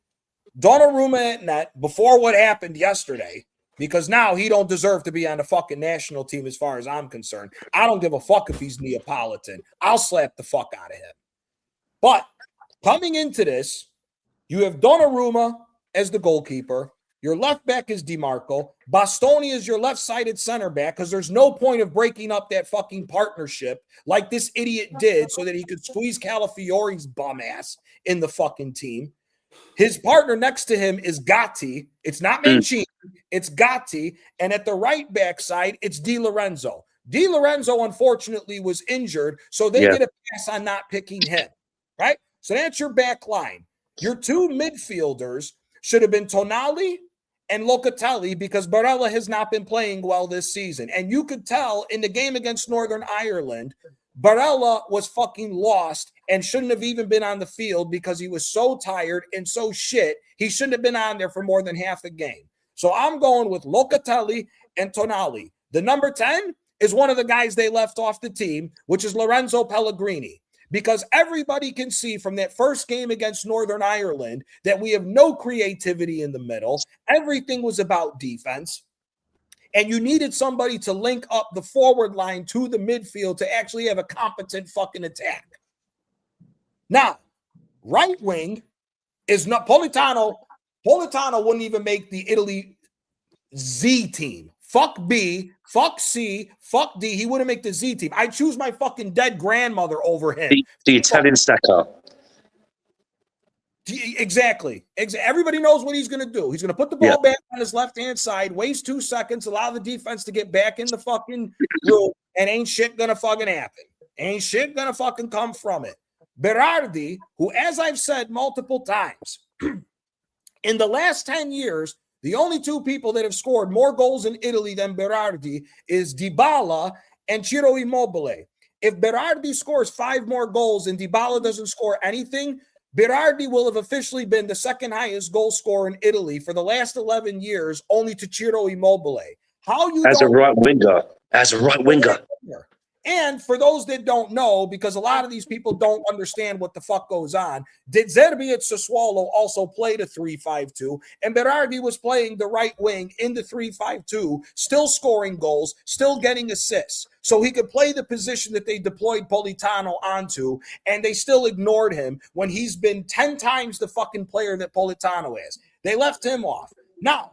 Donnarumma at net before what happened yesterday, because now he don't deserve to be on the fucking national team as far as I'm concerned. I don't give a fuck if he's Neapolitan. I'll slap the fuck out of him. But coming into this, you have Donnarumma as the goalkeeper. Your left back is DiMarco. Bastoni is your left-sided center back because there's no point of breaking up that fucking partnership like this idiot did so that he could squeeze Calafiori's bum ass in the fucking team. His partner next to him is Gatti. It's not Mancini. It's Gatti. And at the right back side, it's Di Lorenzo. Di Lorenzo, unfortunately, was injured, so they get a pass on not picking him, right? So that's your back line. Your two midfielders should have been Tonali and Locatelli because Barella has not been playing well this season. And you could tell in the game against Northern Ireland, Barella was fucking lost and shouldn't have even been on the field because he was so tired and so shit. He shouldn't have been on there for more than half a game. So I'm going with Locatelli and Tonali. The number 10 is one of the guys they left off the team, which is Lorenzo Pellegrini. Because everybody can see from that first game against Northern Ireland that we have no creativity in the middle. Everything was about defense. And you needed somebody to link up the forward line to the midfield to actually have a competent fucking attack. Now, right wing is not Politano. Politano wouldn't even make the Italy Z team. Fuck B, fuck C, fuck D. He wouldn't make the Z team. I choose my fucking dead grandmother over him. The Italian Saka. Exactly. Everybody knows what he's going to do. He's going to put the ball back on his left-hand side, waste 2 seconds, allow the defense to get back in the fucking room, and ain't shit going to fucking happen. Ain't shit going to fucking come from it. Berardi, who, as I've said multiple times, in the last 10 years, the only two people that have scored more goals in Italy than Berardi is Dybala and Ciro Immobile. If Berardi scores 5 more goals and Dybala doesn't score anything, Berardi will have officially been the second highest goal scorer in Italy for the last 11 years, only to Ciro Immobile. How you as a right winger. And for those that don't know, because a lot of these people don't understand what the fuck goes on, De Zerbi at Sassuolo also played a 3-5-2, and Berardi was playing the right wing in the 3-5-2, still scoring goals, still getting assists. So he could play the position that they deployed Politano onto, and they still ignored him when he's been 10 times the fucking player that Politano is. They left him off. Now,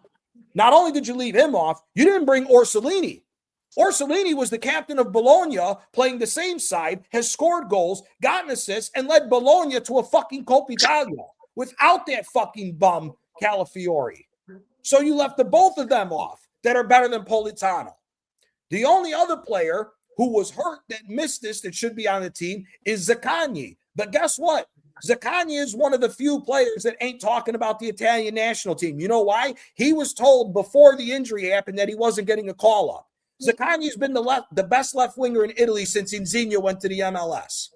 not only did you leave him off, you didn't bring Orsolini. Orsolini was the captain of Bologna, playing the same side, has scored goals, gotten assists, and led Bologna to a fucking Coppa Italia without that fucking bum Calafiori. So you left the both of them off that are better than Politano. The only other player who was hurt that missed this that should be on the team is Zaccagni. But guess what? Zaccagni is one of the few players that ain't talking about the Italian national team. You know why? He was told before the injury happened that he wasn't getting a call-up. Zaccagni's been the best left winger in Italy since Insigne went to the MLS.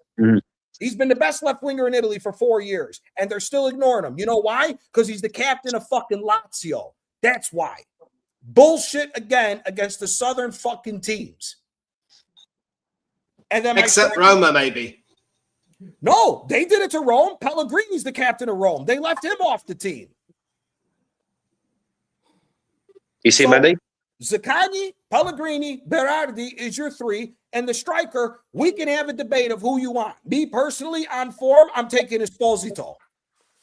He's been the best left winger in Italy for 4 years, and they're still ignoring him. You know why? Because he's the captain of fucking Lazio. That's why. Bullshit again against the southern fucking teams. And then except Roma, maybe. No, they did it to Rome. Pellegrini's the captain of Rome. They left him off the team. You see, Mandy? Zaccagni, Pellegrini, Berardi is your 3, and the striker, we can have a debate of who you want. Me personally, on form, I'm taking Esposito.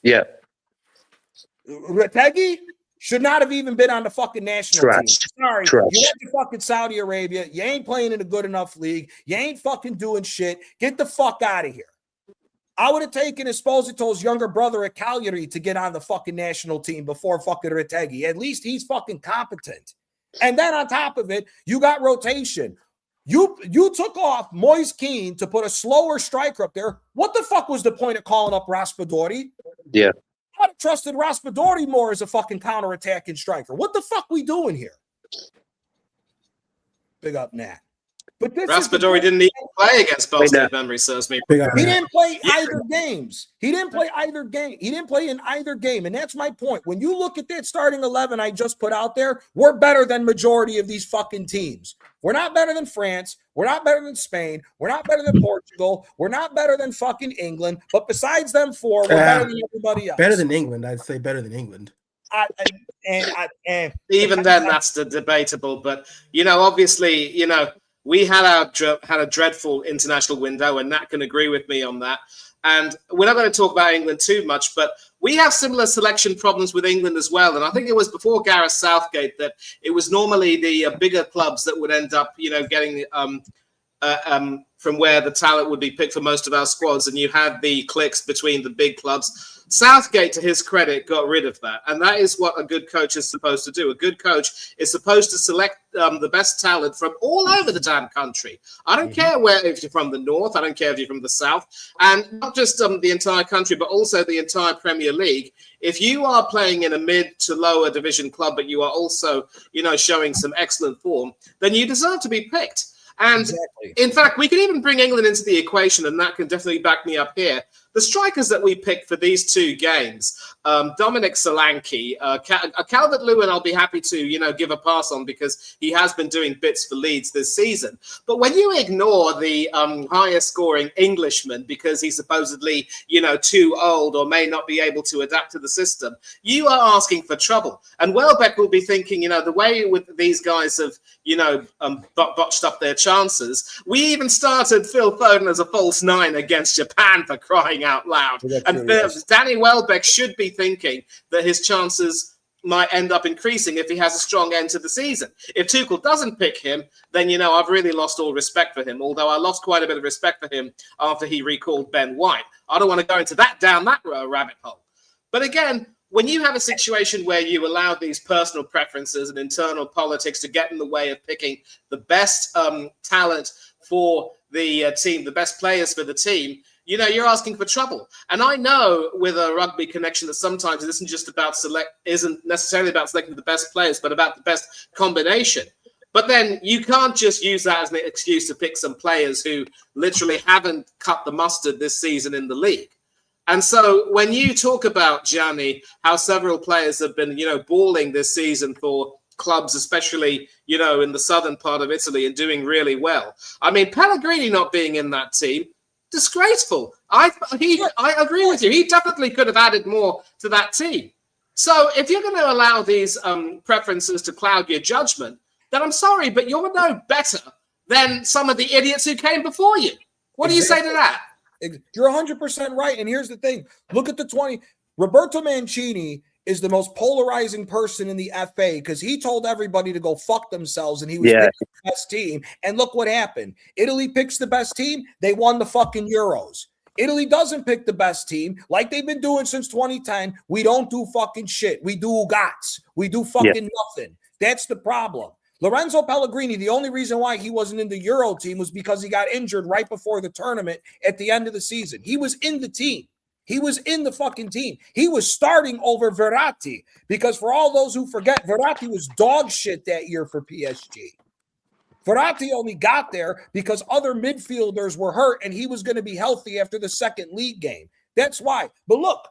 Yeah. Retegui should not have even been on the fucking national team. Sorry, you went to fucking Saudi Arabia. You ain't playing in a good enough league. You ain't fucking doing shit. Get the fuck out of here. I would have taken Esposito's younger brother at Cagliari to get on the fucking national team before fucking Retegui. At least he's fucking competent. And then on top of it, you got rotation. You took off Moise Keane to put a slower striker up there. What the fuck was the point of calling up Raspadori? Yeah. I'd have trusted Raspadori more as a fucking counterattacking striker. What the fuck we doing here? Big up, Nat. But Raspadori didn't even play against Boston, if memory serves me. He didn't play either games. He didn't play either game. He didn't play in either game. And that's my point. When you look at that starting 11 I just put out there, we're better than majority of these fucking teams. We're not better than France. We're not better than Spain. We're not better than Portugal. We're not better than fucking England. But besides them 4, we're better than everybody else. Better than England. I'd say better than England. Even then, that's debatable. But, obviously, we had a dreadful international window, and Nat can agree with me on that. And we're not going to talk about England too much, but we have similar selection problems with England as well. And I think it was before Gareth Southgate that it was normally the bigger clubs that would end up, getting from where the talent would be picked for most of our squads, and you had the clicks between the big clubs. Southgate, to his credit, got rid of that, and that is what a good coach is supposed to do. A good coach is supposed to select the best talent from all over the damn country. I don't care if you're from the north, I don't care if you're from the south, and not just the entire country, but also the entire Premier League. If you are playing in a mid to lower division club, but you are also, showing some excellent form, then you deserve to be picked. And in fact, we can even bring England into the equation, and that can definitely back me up here. The strikers that we picked for these two games, Dominic Solanke, Calvert-Lewin, I'll be happy to, give a pass on because he has been doing bits for Leeds this season. But when you ignore the highest scoring Englishman because he's supposedly, too old or may not be able to adapt to the system, you are asking for trouble. And Welbeck will be thinking, the way with these guys have, botched up their chances. We even started Phil Foden as a false nine against Japan, for crying out loud. And Danny Welbeck should be thinking that his chances might end up increasing if he has a strong end to the season. If Tuchel doesn't pick him, then, I've really lost all respect for him, although I lost quite a bit of respect for him after he recalled Ben White. I don't want to go into down that rabbit hole. But again, when you have a situation where you allow these personal preferences and internal politics to get in the way of picking the best talent for the team, the best players for the team, you're asking for trouble. And I know with a rugby connection that sometimes it isn't necessarily about selecting the best players, but about the best combination. But then you can't just use that as an excuse to pick some players who literally haven't cut the mustard this season in the league. And so when you talk about, Gianni, how several players have been, balling this season for clubs, especially, in the southern part of Italy and doing really well. I mean, Pellegrini not being in that team, disgraceful. I agree with you. He definitely could have added more to that team. So if you're going to allow these preferences to cloud your judgment, then I'm sorry, but you're no better than some of the idiots who came before you. What do you say to that? You're 100% right. And here's the thing. Look at the 20. Roberto Mancini is the most polarizing person in the FA because he told everybody to go fuck themselves and he was picking the best team. And look what happened. Italy picks the best team. They won the fucking Euros. Italy doesn't pick the best team like they've been doing since 2010. We don't do fucking shit. We do gots. We do fucking nothing. That's the problem. Lorenzo Pellegrini, the only reason why he wasn't in the Euro team was because he got injured right before the tournament at the end of the season. He was in the team. He was in the fucking team. He was starting over Verratti because for all those who forget, Verratti was dog shit that year for PSG. Verratti only got there because other midfielders were hurt and he was going to be healthy after the second league game. That's why. But look,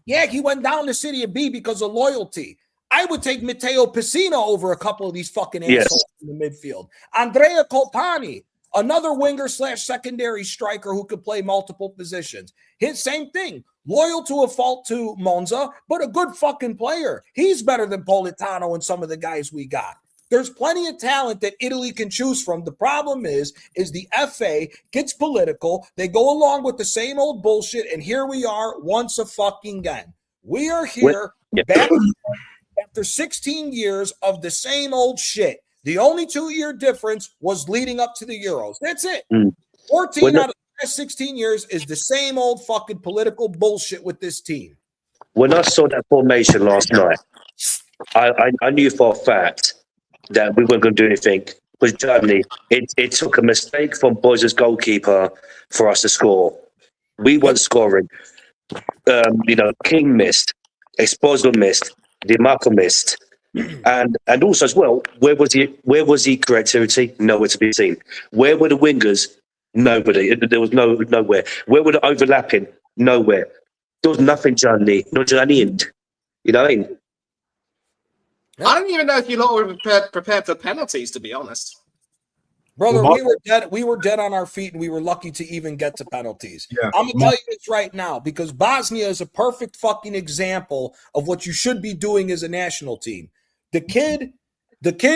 he went down to City of B because of loyalty. I would take Matteo Pessina over a couple of these fucking assholes in the midfield. Andrea Colpani, another winger / secondary striker who could play multiple positions. His same thing, loyal to a fault to Monza, but a good fucking player. He's better than Politano and some of the guys we got. There's plenty of talent that Italy can choose from. The problem is the FA gets political. They go along with the same old bullshit, and here we are once a fucking again. We are here back after 16 years of the same old shit. The only 2-year difference was leading up to the Euros. That's it. 14 out of the last 16 years is the same old fucking political bullshit with this team. When I saw that formation last night, I knew for a fact that we weren't going to do anything. Because Germany, it took a mistake from Boy's goalkeeper for us to score. We weren't scoring. King missed, Esposito missed, Di Marco missed, and also as well, where was the creativity? Nowhere to be seen. Where were the wingers? Nobody. There was nowhere. Where were the overlapping? Nowhere. There was nothing, Johnny. Not Johnny. You know what I mean? I don't even know if you lot were prepared for penalties, to be honest. Brother, we were dead on our feet, and we were lucky to even get to penalties. Yeah. I'm going to tell you this right now, because Bosnia is a perfect fucking example of what you should be doing as a national team. The kid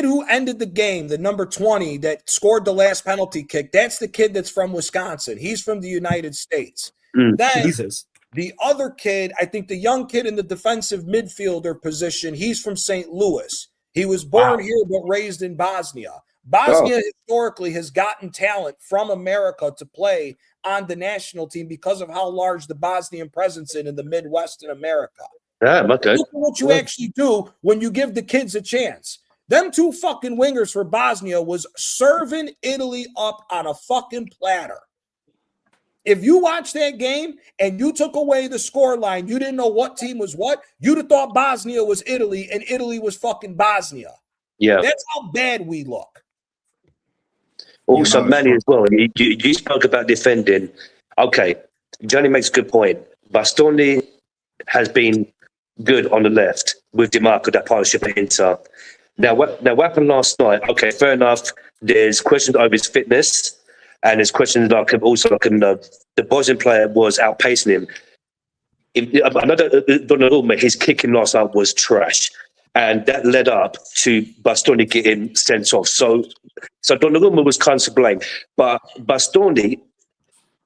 who ended the game, the number 20 that scored the last penalty kick, that's the kid that's from Wisconsin. He's from the United States. Then, The other kid, I think the young kid in the defensive midfielder position, he's from St. Louis. He was born here but raised in Bosnia. Bosnia historically has gotten talent from America to play on the national team because of how large the Bosnian presence is in the Midwest in America. Okay. Look at what you actually do when you give the kids a chance. Them two fucking wingers for Bosnia was serving Italy up on a fucking platter. If you watched that game and you took away the score line, you didn't know what team was what, you'd have thought Bosnia was Italy and Italy was fucking Bosnia. Yeah. That's how bad we look. Also, Manny as well. You spoke about defending. Okay, Johnny makes a good point. Bastoni has been good on the left with DiMarco, that partnership at Inter. Now, what happened last night? Okay, fair ennugh. There's questions over his fitness, and there's questions like the Bosnian player was outpacing him. Another Donnarumma, his kicking last night was trash, and that led up to Bastoni getting sent off. So Donnarumma was kind of to blame, but Bastoni,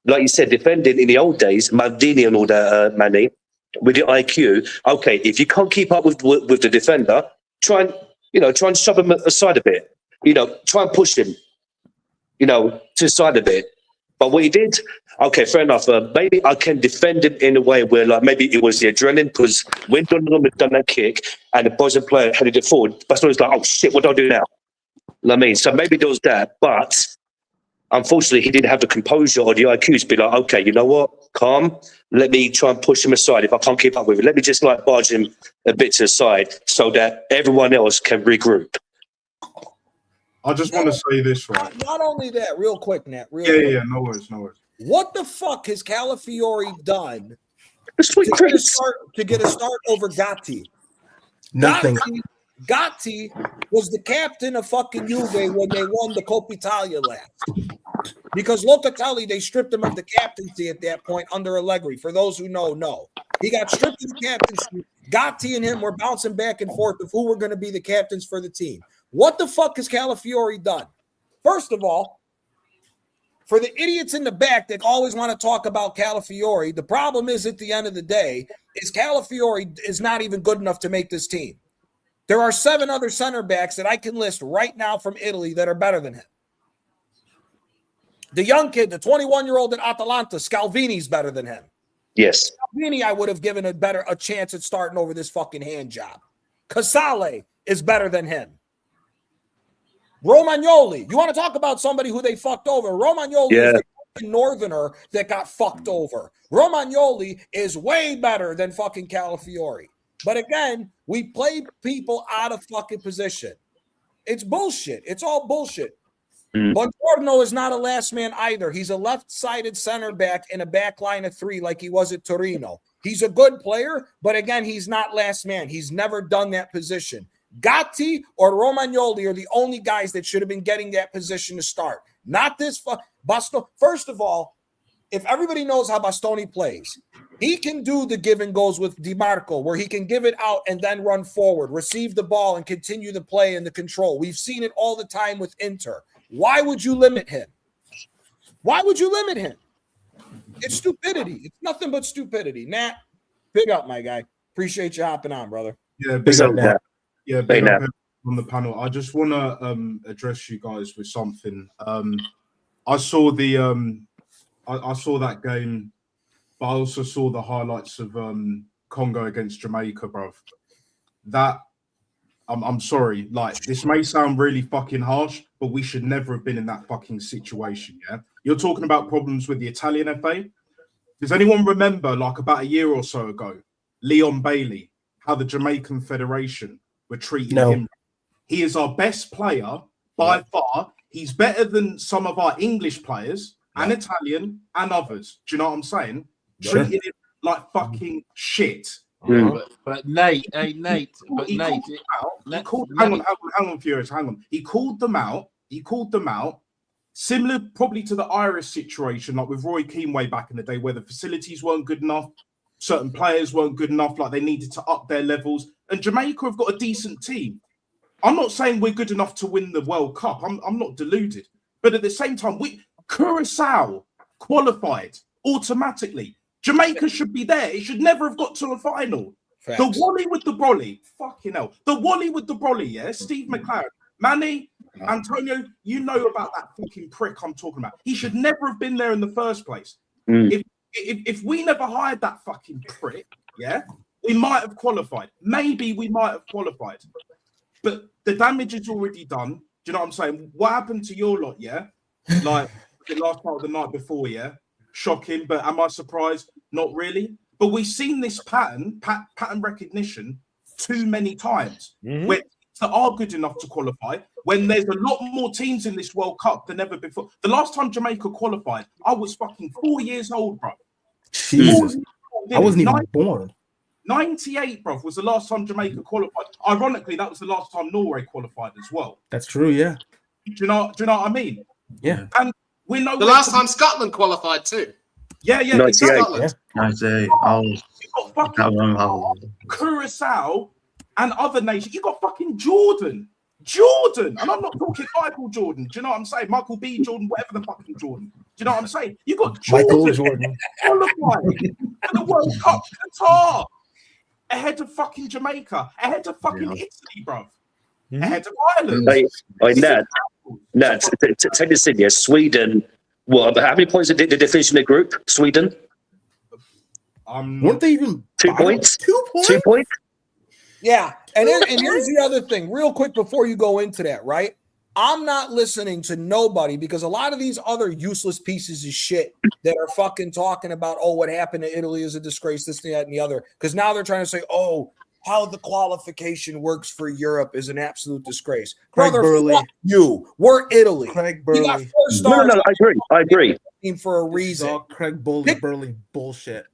like you said, defending in the old days, Maldini and all that, Manny, with the IQ. Okay, if you can't keep up with the defender, try and shove him aside a bit. Try and push him, to the side a bit. But what he did, okay, fair enough. Maybe I can defend him in a way where, like, maybe it was the adrenaline, because when Donnarumma done that kick and the Bosnian player headed it forward, Bastoni was like, oh shit, what do I do now? You know what I mean? So maybe there was that, but unfortunately, he didn't have the composure or the IQ to be like, okay, you know what? Calm. Let me try and push him aside. If I can't keep up with it, let me just barge him a bit to the side so that everyone else can regroup. I just want to say this, right? Not only that, real quick, Nat. Yeah, no worries. What the fuck has Calafiori done to get a start over Gatti? Nothing. Gatti was the captain of fucking Juve when they won the Coppa Italia last. Because Locatelli, they stripped him of the captaincy at that point under Allegri. For those who know. He got stripped of the captaincy. Gatti and him were bouncing back and forth of who were going to be the captains for the team. What the fuck has Calafiori done? First of all, for the idiots in the back that always want to talk about Calafiori, the problem is at the end of the day is Calafiori is not even good enough to make this team. There are 7 other center backs that I can list right now from Italy that are better than him. The young kid, the 21-year-old at Atalanta, Scalvini's better than him. Yes. Scalvini, I would have given a chance at starting over this fucking hand job. Casale is better than him. Romagnoli, you want to talk about somebody who they fucked over? Romagnoli is the northerner that got fucked over. Romagnoli is way better than fucking Calafiori. But again, we play people out of fucking position. It's bullshit. It's all bullshit. Buongiorno is not a last man either. He's a left-sided center back in a back line of 3 like he was at Torino. He's a good player, but again, he's not last man. He's never done that position. Gatti or Romagnoli are the only guys that should have been getting that position to start. Not this Bastoni. First of all, if everybody knows how Bastoni plays, he can do the give and goes with DiMarco, where he can give it out and then run forward, receive the ball, and continue the play and the control. We've seen it all the time with Inter. Why would you limit him? Why would you limit him? It's stupidity. It's nothing but stupidity. Nat, big up, my guy. Appreciate you hopping on, brother. Yeah, big up, Nat. Yeah, big up on the panel. I just want to address you guys with something. I saw I saw that game, but I also saw the highlights of Congo against Jamaica, bruv. That I'm sorry, like, this may sound really fucking harsh, but we should never have been in that fucking situation. Yeah, you're talking about problems with the Italian FA. Does anyone remember, like, about a year or so ago, Leon Bailey, how the Jamaican Federation were treating him? He is our best player by far. He's better than some of our English players and Italian and others. Do you know what I'm saying? Treating him like fucking shit. But Nate, hang on, Furious, hang on. He called them out. Similar probably to the Irish situation, like with Roy Keane way back in the day, where the facilities weren't good enough, certain players weren't good enough, like they needed to up their levels. And Jamaica have got a decent team. I'm not saying we're good enough to win the World Cup. I'm not deluded. But at the same time, Curacao qualified automatically. Jamaica should be there. It should never have got to the final. Facts. The Wally with the Brolly. Fucking hell. The Wally with the Brolly, yeah? Steve McLaren. Manny, Antonio, you know about that fucking prick I'm talking about. He should never have been there in the first place. If we never hired that fucking prick, yeah, we might have qualified. Maybe we might have qualified. But the damage is already done. Do you know what I'm saying? What happened to your lot, yeah? Like the last part of the night before, yeah? Shocking, but am I surprised? Not really. But we've seen this pattern recognition too many times. Where that are good enough to qualify when there's a lot more teams in this World Cup than ever before. The last time Jamaica qualified, I was fucking 4 years old, bro. Jesus. I wasn't even born. 98, bro, was the last time Jamaica qualified. Ironically, that was the last time Norway qualified as well. That's true, yeah. Do you know what I mean? Yeah. And we know The last time Scotland qualified too. Yeah, 98. Scotland. 98. You got fucking Curacao and other nations. You got fucking Jordan, and I'm not talking Michael Jordan. Do you know what I'm saying? Michael B. Jordan, whatever the fucking Jordan. Do you know what I'm saying? You got Michael Jordan qualified for the World Cup, Qatar, ahead of fucking Jamaica, ahead of fucking Italy, bro, ahead of Ireland. Nat, take this in, yeah. Sweden. What? How many points did they finish in the group? Sweden. Weren't they even 2 points? 2 points? 2 points. Yeah, and here's the other thing, real quick before you go into that, right? I'm not listening to nobody because a lot of these other useless pieces of shit that are fucking talking about, oh, what happened to Italy is a disgrace, this, that, and the other. Because now they're trying to say, oh, how the qualification works for Europe is an absolute disgrace. Craig Brother, Burley. fuck you. We're Italy. Craig We got Burley. 4 stars. No, I agree. For a This is reason. all Craig Burley bullshit.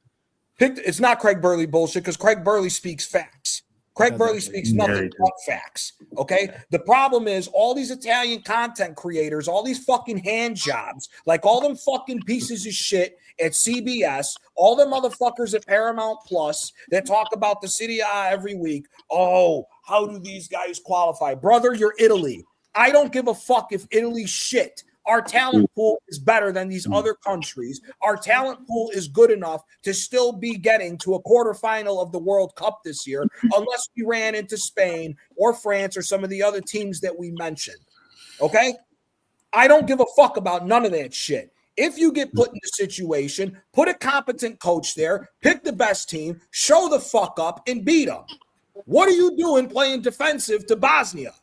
It's not Craig Burley bullshit because Craig Burley speaks facts. Craig Burley speaks nothing but facts. Okay. The problem is all these Italian content creators, all these fucking hand jobs, like all them fucking pieces of shit at CBS, all the motherfuckers at Paramount Plus that talk about the Serie A every week. Oh, how do these guys qualify? Brother, you're Italy. I don't give a fuck if Italy's shit. Our talent pool is better than these other countries. Our talent pool is good enough to still be getting to a quarterfinal of the World Cup this year, unless we ran into Spain or France or some of the other teams that we mentioned. Okay? I don't give a fuck about none of that shit. If you get put in a situation, put a competent coach there, pick the best team, show the fuck up, and beat them. What are you doing playing defensive to Bosnia?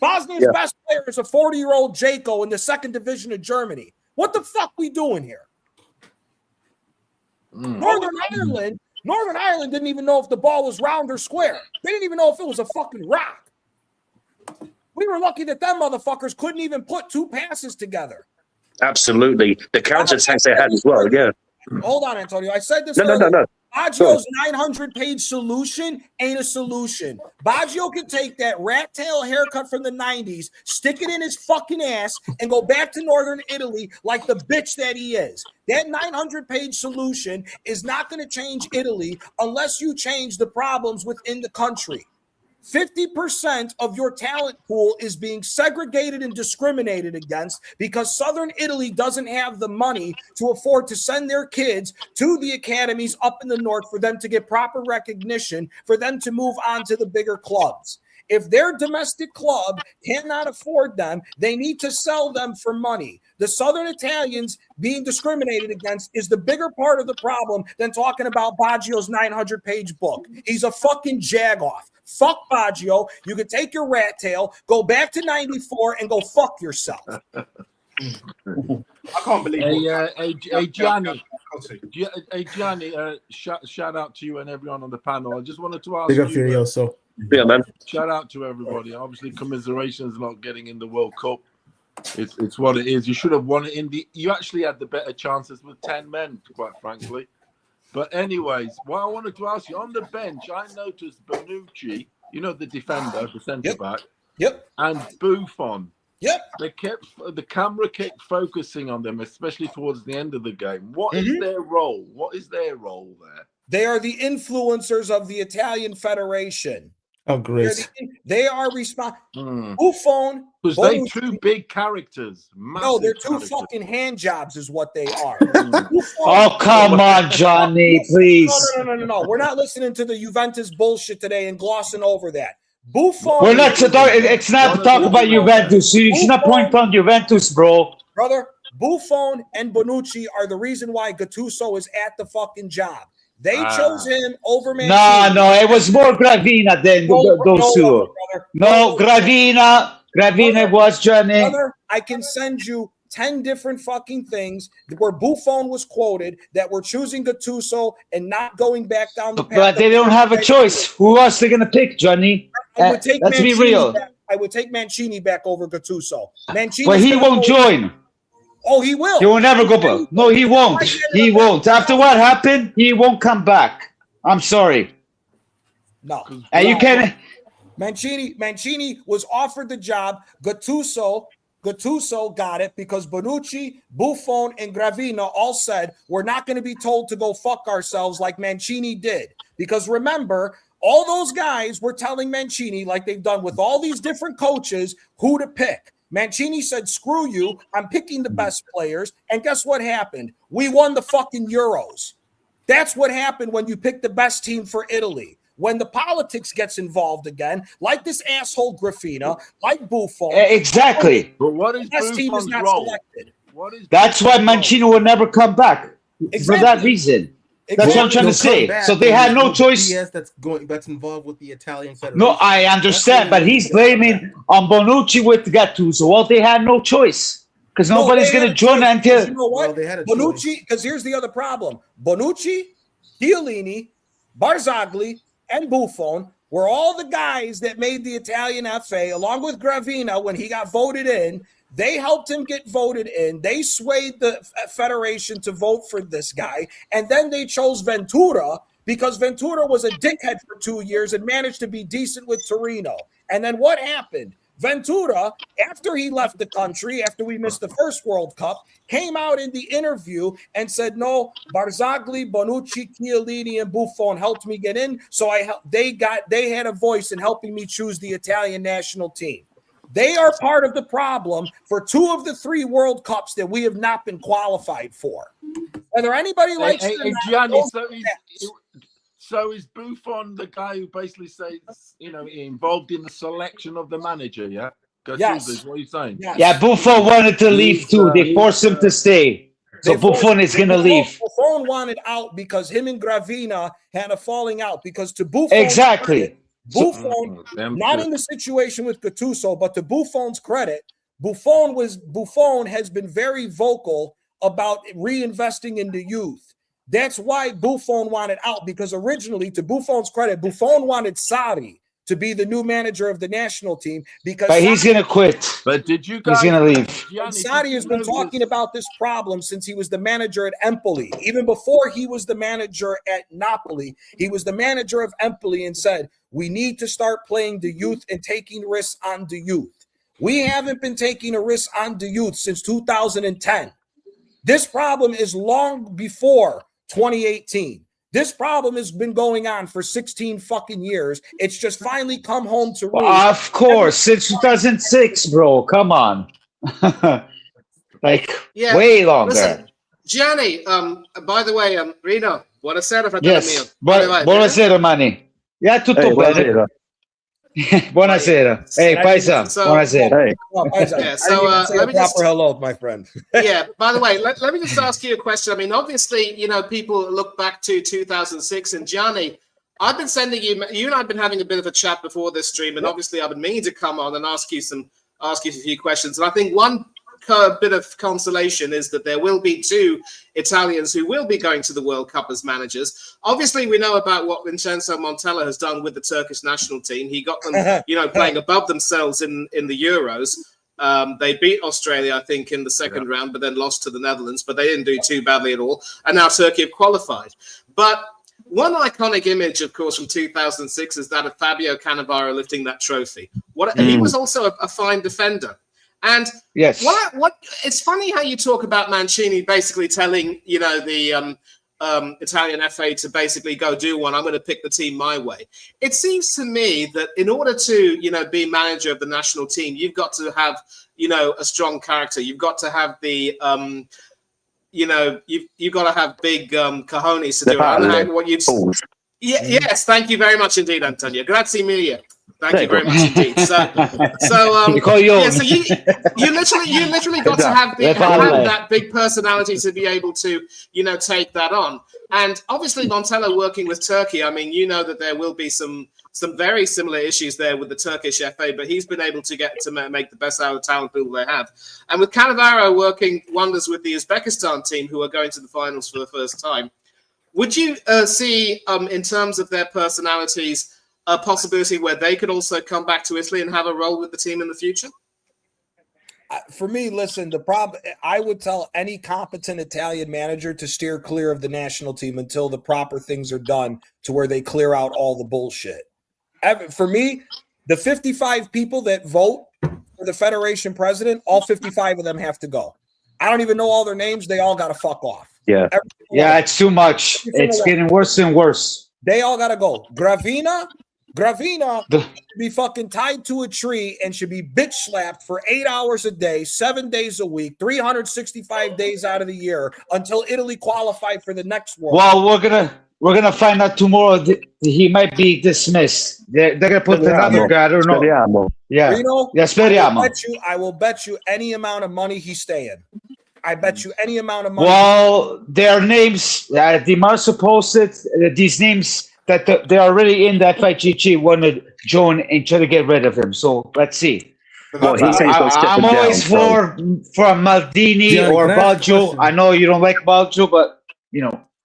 Bosnia's best player is a 40-year-old Jako in the 2nd division of Germany. What the fuck we doing here? Northern Ireland didn't even know if the ball was round or square. They didn't even know if it was a fucking rock. We were lucky that them motherfuckers couldn't even put 2 passes together. Absolutely. The counterattacks they had as well, yeah. Hold on, Antonio. I said this No. Baggio's 900-page solution ain't a solution. Baggio can take that rat tail haircut from the 90s, stick it in his fucking ass, and go back to Northern Italy like the bitch that he is. That 900-page solution is not going to change Italy unless you change the problems within the country. 50% of your talent pool is being segregated and discriminated against because Southern Italy doesn't have the money to afford to send their kids to the academies up in the north for them to get proper recognition, for them to move on to the bigger clubs. If their domestic club cannot afford them, they need to sell them for money. The Southern Italians being discriminated against is the bigger part of the problem than talking about Baggio's 900-page book. He's a fucking jagoff. Fuck Baggio. You can take your rat tail, go back to 94, and go fuck yourself. I can't believe Hey, Gianni. Hey, Gianni, shout out to you and everyone on the panel. I just wanted to ask Big up you. Furioso. Yeah, man. Shout out to everybody. Obviously, commiserations not getting in the World Cup. It's what it is. You should have won it you actually had the better chances with 10 men, quite frankly. But anyways, what I wanted to ask you, on the bench, I noticed Bonucci, you know, the defender, the centre back, and Buffon. The camera kept focusing on them, especially towards the end of the game. What is their role? What is their role there? They are the influencers of the Italian Federation. Oh, great. They are responsible. Hmm. Buffon, Because they two big characters. no, they're two Characters. fucking hand jobs, is what they are. Oh, come on, Johnny, please. No. We're not listening to the Juventus bullshit today and glossing over that. Buffon. We're not to talk. It's not to talk about Juventus. You should not point on Juventus, bro. Brother, Buffon and Bonucci are the reason why Gattuso is at the fucking job. They chose him over Mancini. No, it was more Gravina than those two. No, Gravina was Johnny. Brother, I can send you 10 different fucking things where Buffon was quoted that we're choosing Gattuso and not going back down the path. But they don't have a choice. Who else they gonna pick, Johnny? Let's be real. I would take Mancini back over Gattuso. But he won't join. Oh, he will. He will never go back. No, he won't. He won't. After what happened, he won't come back. I'm sorry. No. And you can. Mancini was offered the job. Gattuso got it because Bonucci, Buffon, and Gravina all said we're not going to be told to go fuck ourselves like Mancini did. Because remember, all those guys were telling Mancini, like they've done with all these different coaches, who to pick. Mancini said, screw you, I'm picking the best players. And guess what happened? We won the fucking Euros. That's what happened when you pick the best team for Italy. When the politics gets involved again, like this asshole Grafina, like Buffon. Exactly. But what is best team is not role? selected. That's why Mancini will never come back. For that reason. That's what I'm trying to say. So they had no choice. That's involved with the Italian Federation. No, I understand, but he's blaming on Bonucci with Gattuso. Well, they had no choice because nobody's going to join until. You know what? Well, they had a Bonucci, because here's the other problem: Bonucci, Chiellini, Barzagli, and Buffon were all the guys that made the Italian FA, along with Gravina when he got voted in. They helped him get voted in. They swayed the federation to vote for this guy. And then they chose Ventura because Ventura was a dickhead for 2 years and managed to be decent with Torino. And then what happened? Ventura, after he left the country, after we missed the first World Cup, came out in the interview and said, no, Barzagli, Bonucci, Chiellini, and Buffon helped me get in. So they had a voice in helping me choose the Italian national team. They are part of the problem for 2 of the 3 World Cups that we have not been qualified for. Whether anybody likes it or Gianni, not, so is Buffon the guy who basically says, involved in the selection of the manager, yeah? Yes. Is what you're saying? Yes. Yeah, Buffon wanted to leave too. They forced him to stay. So Buffon is going to leave. Buffon wanted out because him and Gravina had a falling out because to Buffon. Exactly. Buffon, not in the situation with Gattuso, but to Buffon's credit, Buffon has been very vocal about reinvesting in the youth. That's why Buffon wanted out, because originally, to Buffon's credit, Buffon wanted Sarri to be the new manager of the national team because he's going to quit. But did you guys? He's going to leave. Sarri has been talking about this problem since he was the manager at Empoli. Even before he was the manager at Napoli, he was the manager of Empoli and said, we need to start playing the youth and taking risks on the youth. We haven't been taking a risk on the youth since 2010. This problem is long before 2018. This problem has been going on for 16 fucking years. It's just finally come home to roost. Of course, since 2006, bro. Come on. Way longer. Listen, Gianni, by the way, Rino, buonasera, fratello mio. Buonasera, Manny. Yeah, tutto bene. Buonasera. Hey, Paisa. Buonasera. Hey. Yeah, so let me just hello, my friend. Yeah, by the way, let me just ask you a question. I mean, obviously, people look back to 2006, and Gianni, I've been sending you and I've been having a bit of a chat before this stream, and obviously I've been meaning to come on and ask you a few questions. And I think one bit of consolation is that there will be 2 Italians who will be going to the World Cup as managers. Obviously, we know about what Vincenzo Montella has done with the Turkish national team. He got them, playing above themselves in the Euros. They beat Australia, I think, in the second round, but then lost to the Netherlands. But they didn't do too badly at all. And now Turkey have qualified. But one iconic image, of course, from 2006 is that of Fabio Cannavaro lifting that trophy. He was also a fine defender. And yes, what it's funny how you talk about Mancini basically telling the Italian FA to basically go do one. I'm going to pick the team my way. It seems to me that in order to, be manager of the national team, you've got to have, a strong character. You've got to have the, you've got to have big cojones to do it. I don't know what you'd. Yeah, yes, thank you very much indeed, Antonio. Grazie mille. Thank you very much indeed. So you literally got to have that big personality to be able to, take that on. And obviously, Montello working with Turkey, I mean, that there will be some very similar issues there with the Turkish FA, but he's been able to get to make the best out of the talent pool they have. And with Cannavaro working wonders with the Uzbekistan team, who are going to the finals for the first time, would you see, in terms of their personalities, a possibility where they could also come back to Italy and have a role with the team in the future? For me, listen, the problem, I would tell any competent Italian manager to steer clear of the national team until the proper things are done to where they clear out all the bullshit. For me, the 55 people that vote for the federation president, all 55 of them have to go. I don't even know all their names. They all got to fuck off. Yeah. Yeah, it's too much. It's getting worse and worse. They all got to go. Gravina should be fucking tied to a tree and should be bitch slapped for 8 hours a day, 7 days a week, 365 days out of the year until Italy qualify for the next World. Well, we're gonna find out tomorrow that he might be dismissed. They're gonna put another guy. I don't know. Yeah. Speriamo. I will bet you any amount of money he's staying. I bet you any amount of money. Well, their names, Di Marzo posted these names that they're already in the FIGG want to join and try to get rid of him. So let's see. Well, I'm always for Maldini or Baggio. I know you don't like Baggio, but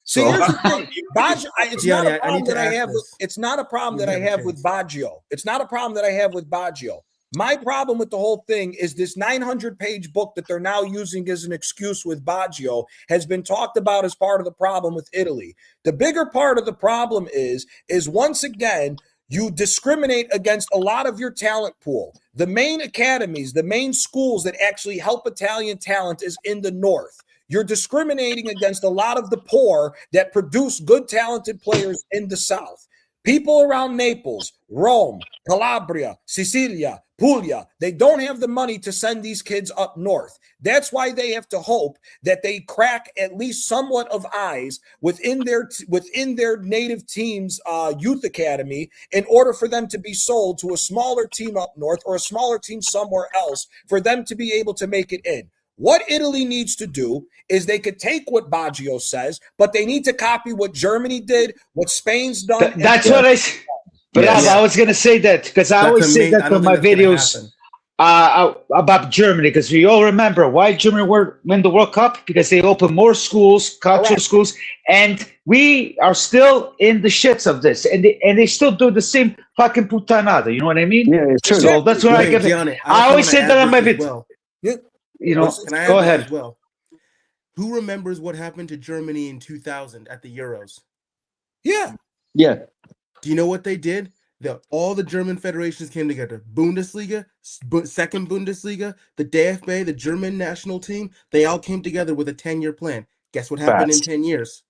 See, here's the thing. Baggio, it's not a problem that I have. It's not a problem that I have with Baggio. It's not a problem that I have with Baggio. My problem with the whole thing is this 900-page book that they're now using as an excuse with Baggio has been talked about as part of the problem with Italy. The bigger part of the problem is once again, you discriminate against a lot of your talent pool. The main academies, the main schools that actually help Italian talent is in the north. You're discriminating against a lot of the poor that produce good, talented players in the south. People around Naples, Rome, Calabria, Sicilia, Puglia, they don't have the money to send these kids up north. That's why they have to hope that they crack at least somewhat of eyes within their native team's youth academy in order for them to be sold to a smaller team up north or a smaller team somewhere else for them to be able to make it in. What Italy needs to do is they could take what Baggio says, but they need to copy what Germany did, what Spain's done. That's what I said. I was going to say that because I always say that on my videos about Germany, because we all remember why Germany win the World Cup, because they opened more schools, cultural schools, and we are still in the shits of this, and they still do the same fucking putanada. You know what I mean? Yeah, it's true. So that's what I give it. I always say that on my videos. Well. Go ahead. Well, who remembers what happened to Germany in 2000 at the Euros? Yeah. Do you know what they did? All the German federations came together. Bundesliga, second Bundesliga, the DFB, the German national team, they all came together with a 10-year plan. Guess what happened in 10 years?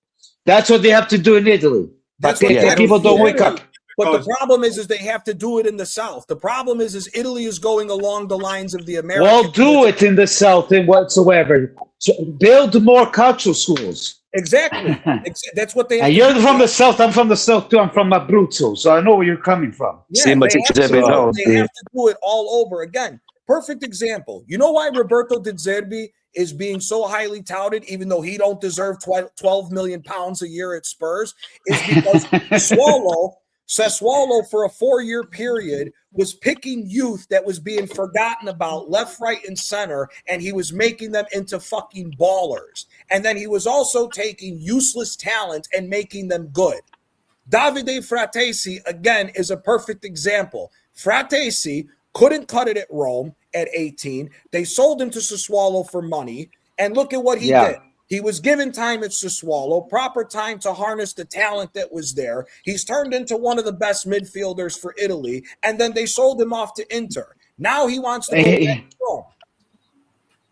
That's what they have to do in Italy. But people don't wake up. But the problem is they have to do it in the South. The problem is Italy is going along the lines of the American. Well, do it in the South and whatsoever. So build more cultural schools. Exactly. That's what they have. And you're from the South. I'm from the South too. I'm from Abruzzo, so I know where you're coming from. Yeah, they have to do it all over again. Perfect example. You know why Roberto De Zerbi is being so highly touted, even though he don't deserve 12 million pounds a year at Spurs, is because Sassuolo for a 4-year period was picking youth that was being forgotten about left, right, and center, and he was making them into fucking ballers. And then he was also taking useless talent and making them good. Davide Fratesi, again, is a perfect example. Fratesi couldn't cut it at Rome at 18. They sold him to Sassuolo for money, and look at what he did. He was given time at Sassuolo, proper time to harness the talent that was there. He's turned into one of the best midfielders for Italy, and then they sold him off to Inter. Now he wants to go back to Rome.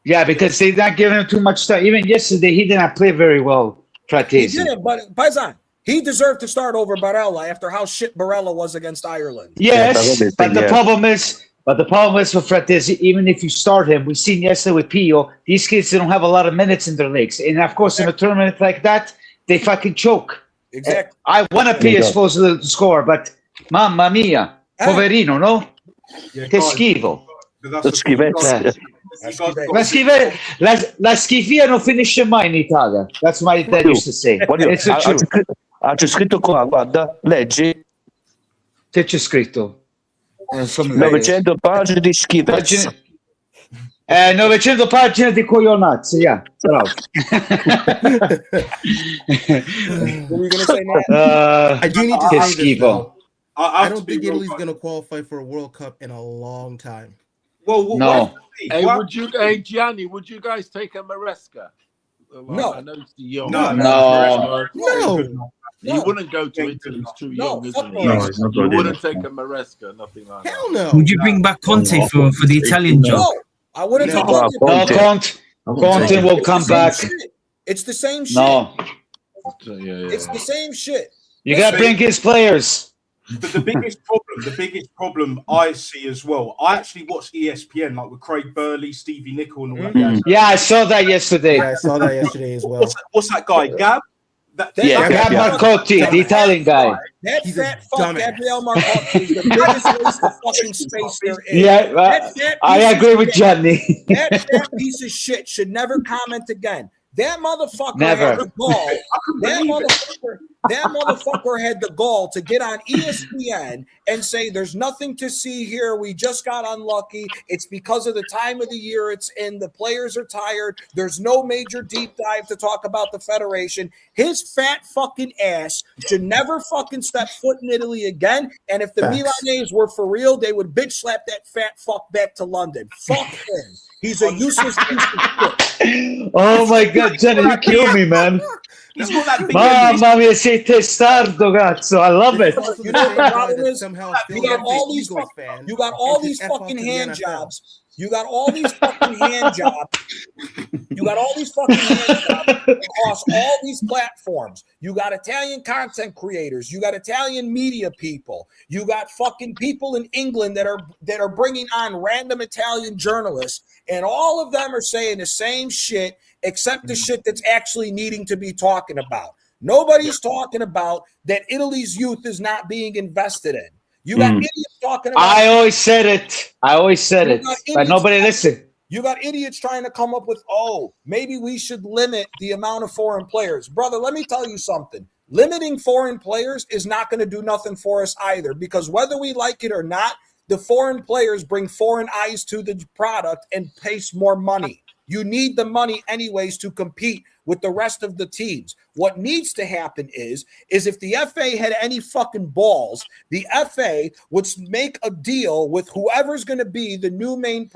Yeah, because they're not giving him too much time. Even yesterday, he did not play very well. He Fratesi. didn't, but Paisan, he deserved to start over Barella after how shit Barella was against Ireland. Yes, but the problem is with Fratesi, even if you start him, we've seen yesterday with Pio, these kids don't have a lot of minutes in their legs. And of course, in a tournament like that, they fucking choke. Exactly. I want a Pio supposed to score, but mamma mia, poverino, no? Yeah, Che guys, schifo. that's the schifezza. La schifia non finisce mai in Italia. That's what my dad used to say. It's the truth. C'è scritto qua, guarda, leggi. Che c'è scritto? 900 pagine di schifezza. 900 pagine di coglionazzi, yeah. Bravo. What were you gonna say, Matt? I do need to Che say this, schifo. though. I I don't think Italy's going to qualify for a World Cup in a long time. Well, No. Hey, Gianni, would you guys take a Maresca? No. I know it's the young. No. No. You wouldn't go to Italy. He's too No, young, fuck isn't no. he? No, he's not You good wouldn't enough. take a Maresca, nothing like Hell that. no. Would you bring back Conte for the Italian job? No, I wouldn't No. take Wow, Conte. No, Conte will come back. It's the same shit. No. It's the same shit. You got to bring his players. But the biggest problem I see as well, I actually watch ESPN, like with Craig Burley, Stevie Nicol, and all that. Mm-hmm. Yeah, I saw that yesterday. Yeah, I saw that yesterday as well. What's that guy, Gab? Yeah, Gab Marcotti, the Italian guy. That He's a fat fuck, dumbass. Gabriel Marcotti, is the biggest waste of fucking space there is. Yeah, That fat I piece of agree with shit- Johnny. That fat piece of shit should never comment again. That motherfucker Never. had the gall. That motherfucker had the gall to get on ESPN and say, "There's nothing to see here. We just got unlucky. It's because of the time of the year it's in. The players are tired. There's no major deep dive to talk about the federation." His fat fucking ass should never fucking step foot in Italy again. And if the Facts. Milanese were for real, they would bitch slap that fat fuck back to London. Fuck him. He's a useless piece of shit. Oh my God, Johnny, you kill me, man. He's got that big Mamma mia, sei testardo, cazzo. I love it. Also You the know same the guy problem that is, somehow you still got is all an these Eagles fuck- fan you got all and these can F off fucking to the hand NFL. jobs. You got all these fucking hand jobs. You got all these fucking hand jobs across all these platforms. You got Italian content creators. You got Italian media people. You got fucking people in England that are bringing on random Italian journalists, and all of them are saying the same shit except the shit that's actually needing to be talking about. Nobody's talking about that Italy's youth is not being invested in. You got idiots talking about. I always said it. But nobody listened. You got idiots trying to come up with, oh, maybe we should limit the amount of foreign players. Brother, let me tell you something. Limiting foreign players is not going to do nothing for us either, because whether we like it or not, the foreign players bring foreign eyes to the product and place more money. You need the money anyways to compete with the rest of the teams. What needs to happen is if the FA had any fucking balls, the FA would make a deal with whoever's going to be the new main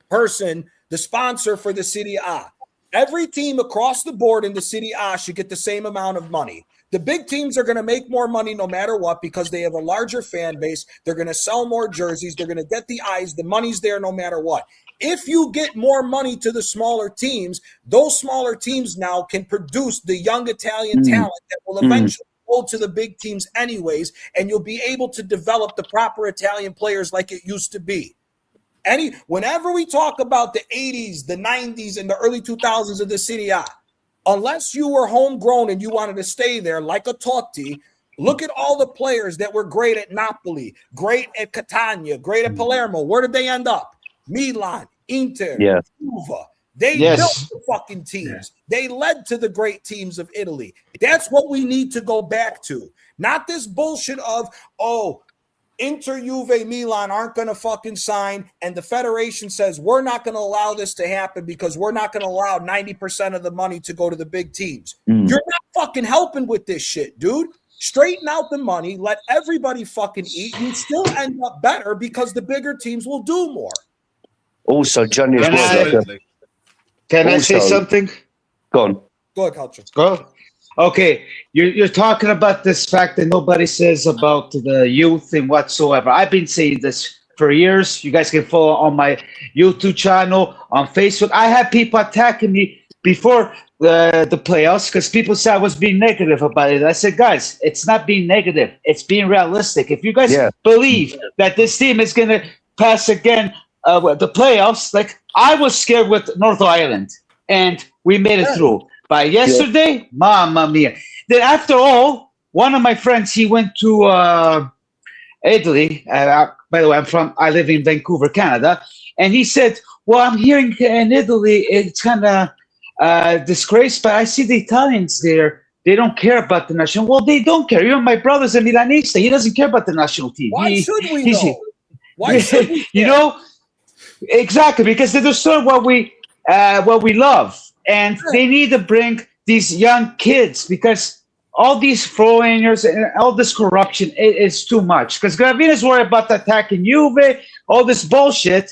person, the sponsor for the Serie A. Every team across the board in the Serie A should get the same amount of money. The big teams are going to make more money no matter what because they have a larger fan base. They're going to sell more jerseys. They're going to get the eyes. The money's there no matter what. If you get more money to the smaller teams, those smaller teams now can produce the young Italian talent that will eventually go to the big teams anyways, and you'll be able to develop the proper Italian players like it used to be. Whenever we talk about the 80s, the 90s, and the early 2000s of the Serie A, unless you were homegrown and you wanted to stay there like a Totti, look at all the players that were great at Napoli, great at Catania, great at Palermo. Where did they end up? Milan, Inter, Juve. They built the fucking teams. They led to the great teams of Italy. That's what we need to go back to. Not this bullshit of, oh, Inter, Juve, Milan aren't going to fucking sign, and the federation says we're not going to allow this to happen because we're not going to allow 90% of the money to go to the big teams. You're not fucking helping with this shit, dude. Straighten out the money, let everybody fucking eat. You still end up better because the bigger teams will do more. Also, Johnny, Can I say something? Go on. Go ahead, Culture. Go. Okay, you're talking about this fact that nobody says about the youth and whatsoever. I've been saying this for years. You guys can follow on my YouTube channel, on Facebook. I have people attacking me before the playoffs because people said I was being negative about it. I said, guys, it's not being negative. It's being realistic. If you guys believe that this team is going to pass again the playoffs, like I was scared with North Ireland, and we made it through. But yesterday, mamma mia. Then after all, one of my friends, he went to Italy. By the way, I live in Vancouver, Canada. And he said, well, I'm hearing in Italy, it's kind of disgrace, but I see the Italians there. They don't care about the national. Well, they don't care. Even my brother's a Milanista. He doesn't care about the national team. Why should we know? Why should we care? You know, exactly, because they destroy what we love. And they need to bring these young kids because all these foreigners and all this corruption is too much. Because Gravina's worried about attacking Juve, all this bullshit.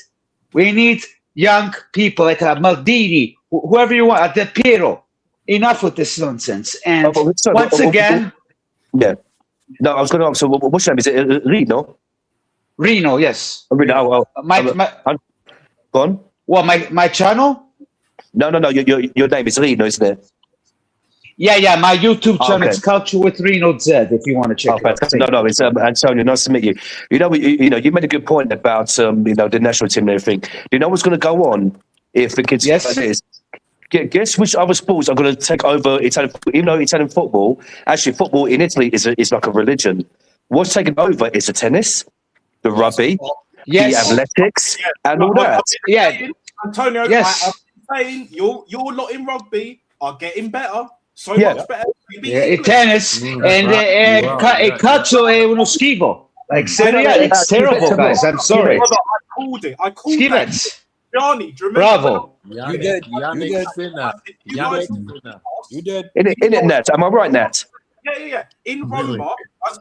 We need young people like Maldini, whoever you want, De Piero. Enough with this nonsense. And once again... Yeah. No, I was going to ask, so what's your name? Is it Rino? Rino, yes. Rino. Go on. What, my channel? No. Your name is Rino, isn't it? Yeah. My YouTube channel is Culture with Reno Z. If you want to check it out. No. It's Antonio. Nice to meet you. You made a good point about the national team and everything. Do you know what's going to go on if the kids like this? Guess which other sports are going to take over Italian? Even though Italian football, actually, football in Italy is like a religion. What's taking over is the tennis, the rugby, the athletics, and all that. Antonio, I'm saying your lot in rugby are getting better. So much better. Tennis and calcio è uno schifo. Like Serie A, it's terrible, guys. I'm sorry. I called it. Johnny, do you remember? Bravo. You did. You did. In it, Nat. Am I right, Nat? Yeah. In Roma,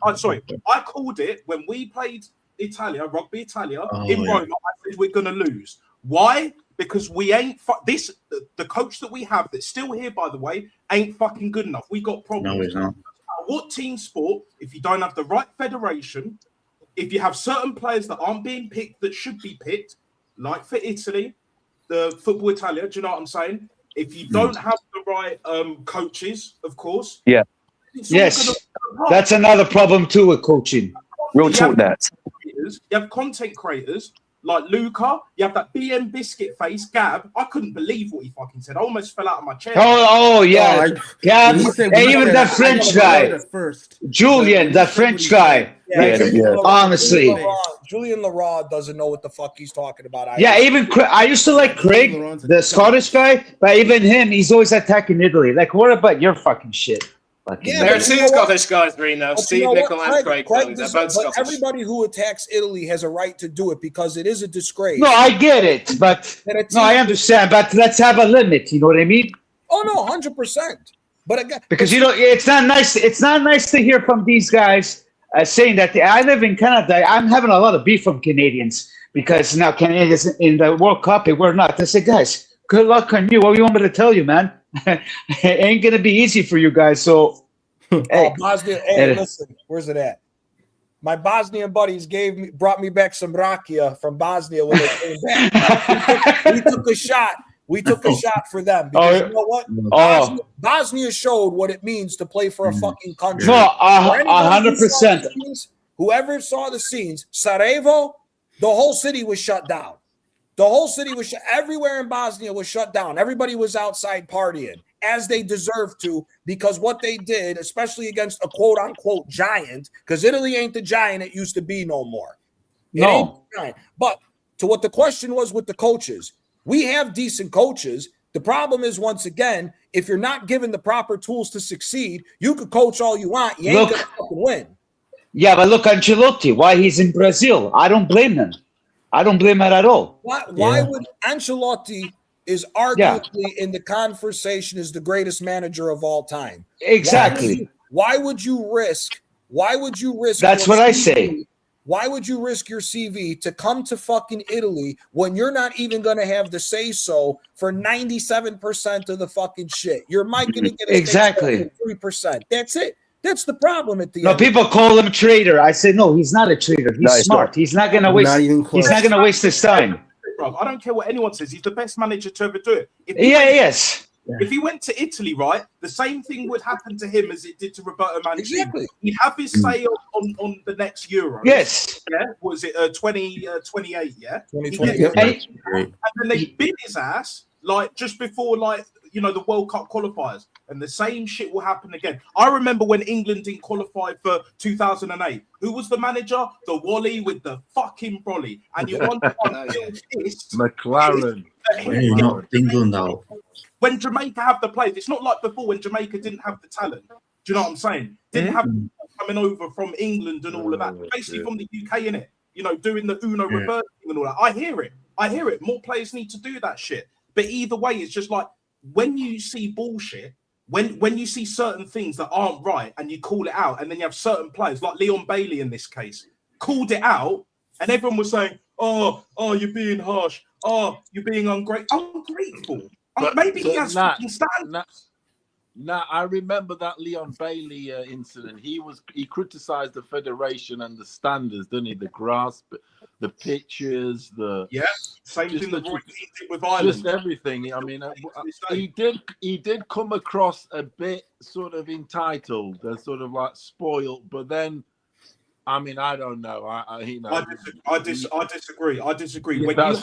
I'm sorry. I called it when we played Rugby Italia. In Roma, I said we're going to lose. Why? Because we ain't the coach that we have that's still here, by the way, ain't fucking good enough. We got problems. No, he's not. What team sport, if you don't have the right federation, if you have certain players that aren't being picked that should be picked, like for Italy, the Football Italia, do you know what I'm saying? If you don't have the right coaches, of course. Yeah. Yes. That's another problem too with coaching. Real talk, Nat. You have content creators like Luca, you have that BM biscuit face, Gab. I couldn't believe what he fucking said. I almost fell out of my chair. Oh yeah. Gab, even that French guy. Julian, that French guy. Honestly. Julian Leroy doesn't know what the fuck he's talking about. Even I used to like Craig, the Scottish guy, but even him, he's always attacking Italy. Like, what about your fucking shit? There are two Scottish guys, Reno. Steve Nicol and Craig. They're both Scottish. Everybody who attacks Italy has a right to do it because it is a disgrace. No, I get it, but I understand. But let's have a limit. You know what I mean? Oh no, 100%. But again, because it's not nice. It's not nice to hear from these guys saying that I live in Canada. I'm having a lot of beef from Canadians because now Canadians in the World Cup we're not. I say, guys, good luck on you. What do you want me to tell you, man? It ain't gonna be easy for you guys. So, Bosnia. Hey, listen, where's it at? My Bosnian buddies brought me back some rakia from Bosnia when they came back. we took a shot. We took a shot for them because you know what? Bosnia showed what it means to play for a fucking country. No, 100%. Whoever saw the scenes, Sarajevo, the whole city was shut down. The whole city was everywhere in Bosnia was shut down. Everybody was outside partying, as they deserved to, because what they did, especially against a quote unquote giant, because Italy ain't the giant it used to be no more. But to what the question was with the coaches, we have decent coaches. The problem is, once again, if you're not given the proper tools to succeed, you could coach all you want. You ain't gonna fucking win. Yeah, but look, Ancelotti, why he's in Brazil? I don't blame him. I don't blame it at all. Why would Ancelotti is arguably in the conversation as the greatest manager of all time? Exactly. Why would you risk? That's what I say. Why would you risk your CV to come to fucking Italy when you're not even going to have the say so for 97% of the fucking shit? You're going to get 3%. That's it. That's the problem at the end. People call him traitor. I say no, he's not a traitor. He's smart. He's not going to waste. He's not going to waste his time. Bro, I don't care what anyone says. He's the best manager to ever do it. If he went to Italy, right, the same thing would happen to him as it did to Roberto Mancini. Exactly. He'd have his say on the next Euro. Yes. Yeah. Was it 2028? Yeah. 2028. And then they bid his ass like just before, like, you know, the World Cup qualifiers, and the same shit will happen again. I remember when England didn't qualify for 2008. Who was the manager? The Wally with the fucking brolly. And you wonder McLaren. Not England now. When Jamaica have the players, it's not like before when Jamaica didn't have the talent. Do you know what I'm saying? Didn't have coming over from England and all of that. Basically from the UK, innit? You know, doing the Uno reversing and all that. I hear it. More players need to do that shit. But either way, it's just like when you see bullshit, when you see certain things that aren't right and you call it out, and then you have certain players like Leon Bailey in this case called it out, and everyone was saying, "Oh, you're being harsh. Oh, you're being ungrateful." Maybe he has fucking standards. Now, I remember that Leon Bailey incident. He criticised the federation and the standards, didn't he? The grass, the pitches, same thing that Roy Keane did with Ireland. Just everything. I mean, he did come across a bit sort of entitled, sort of like spoiled, but then. I mean, I don't know. I disagree. When that's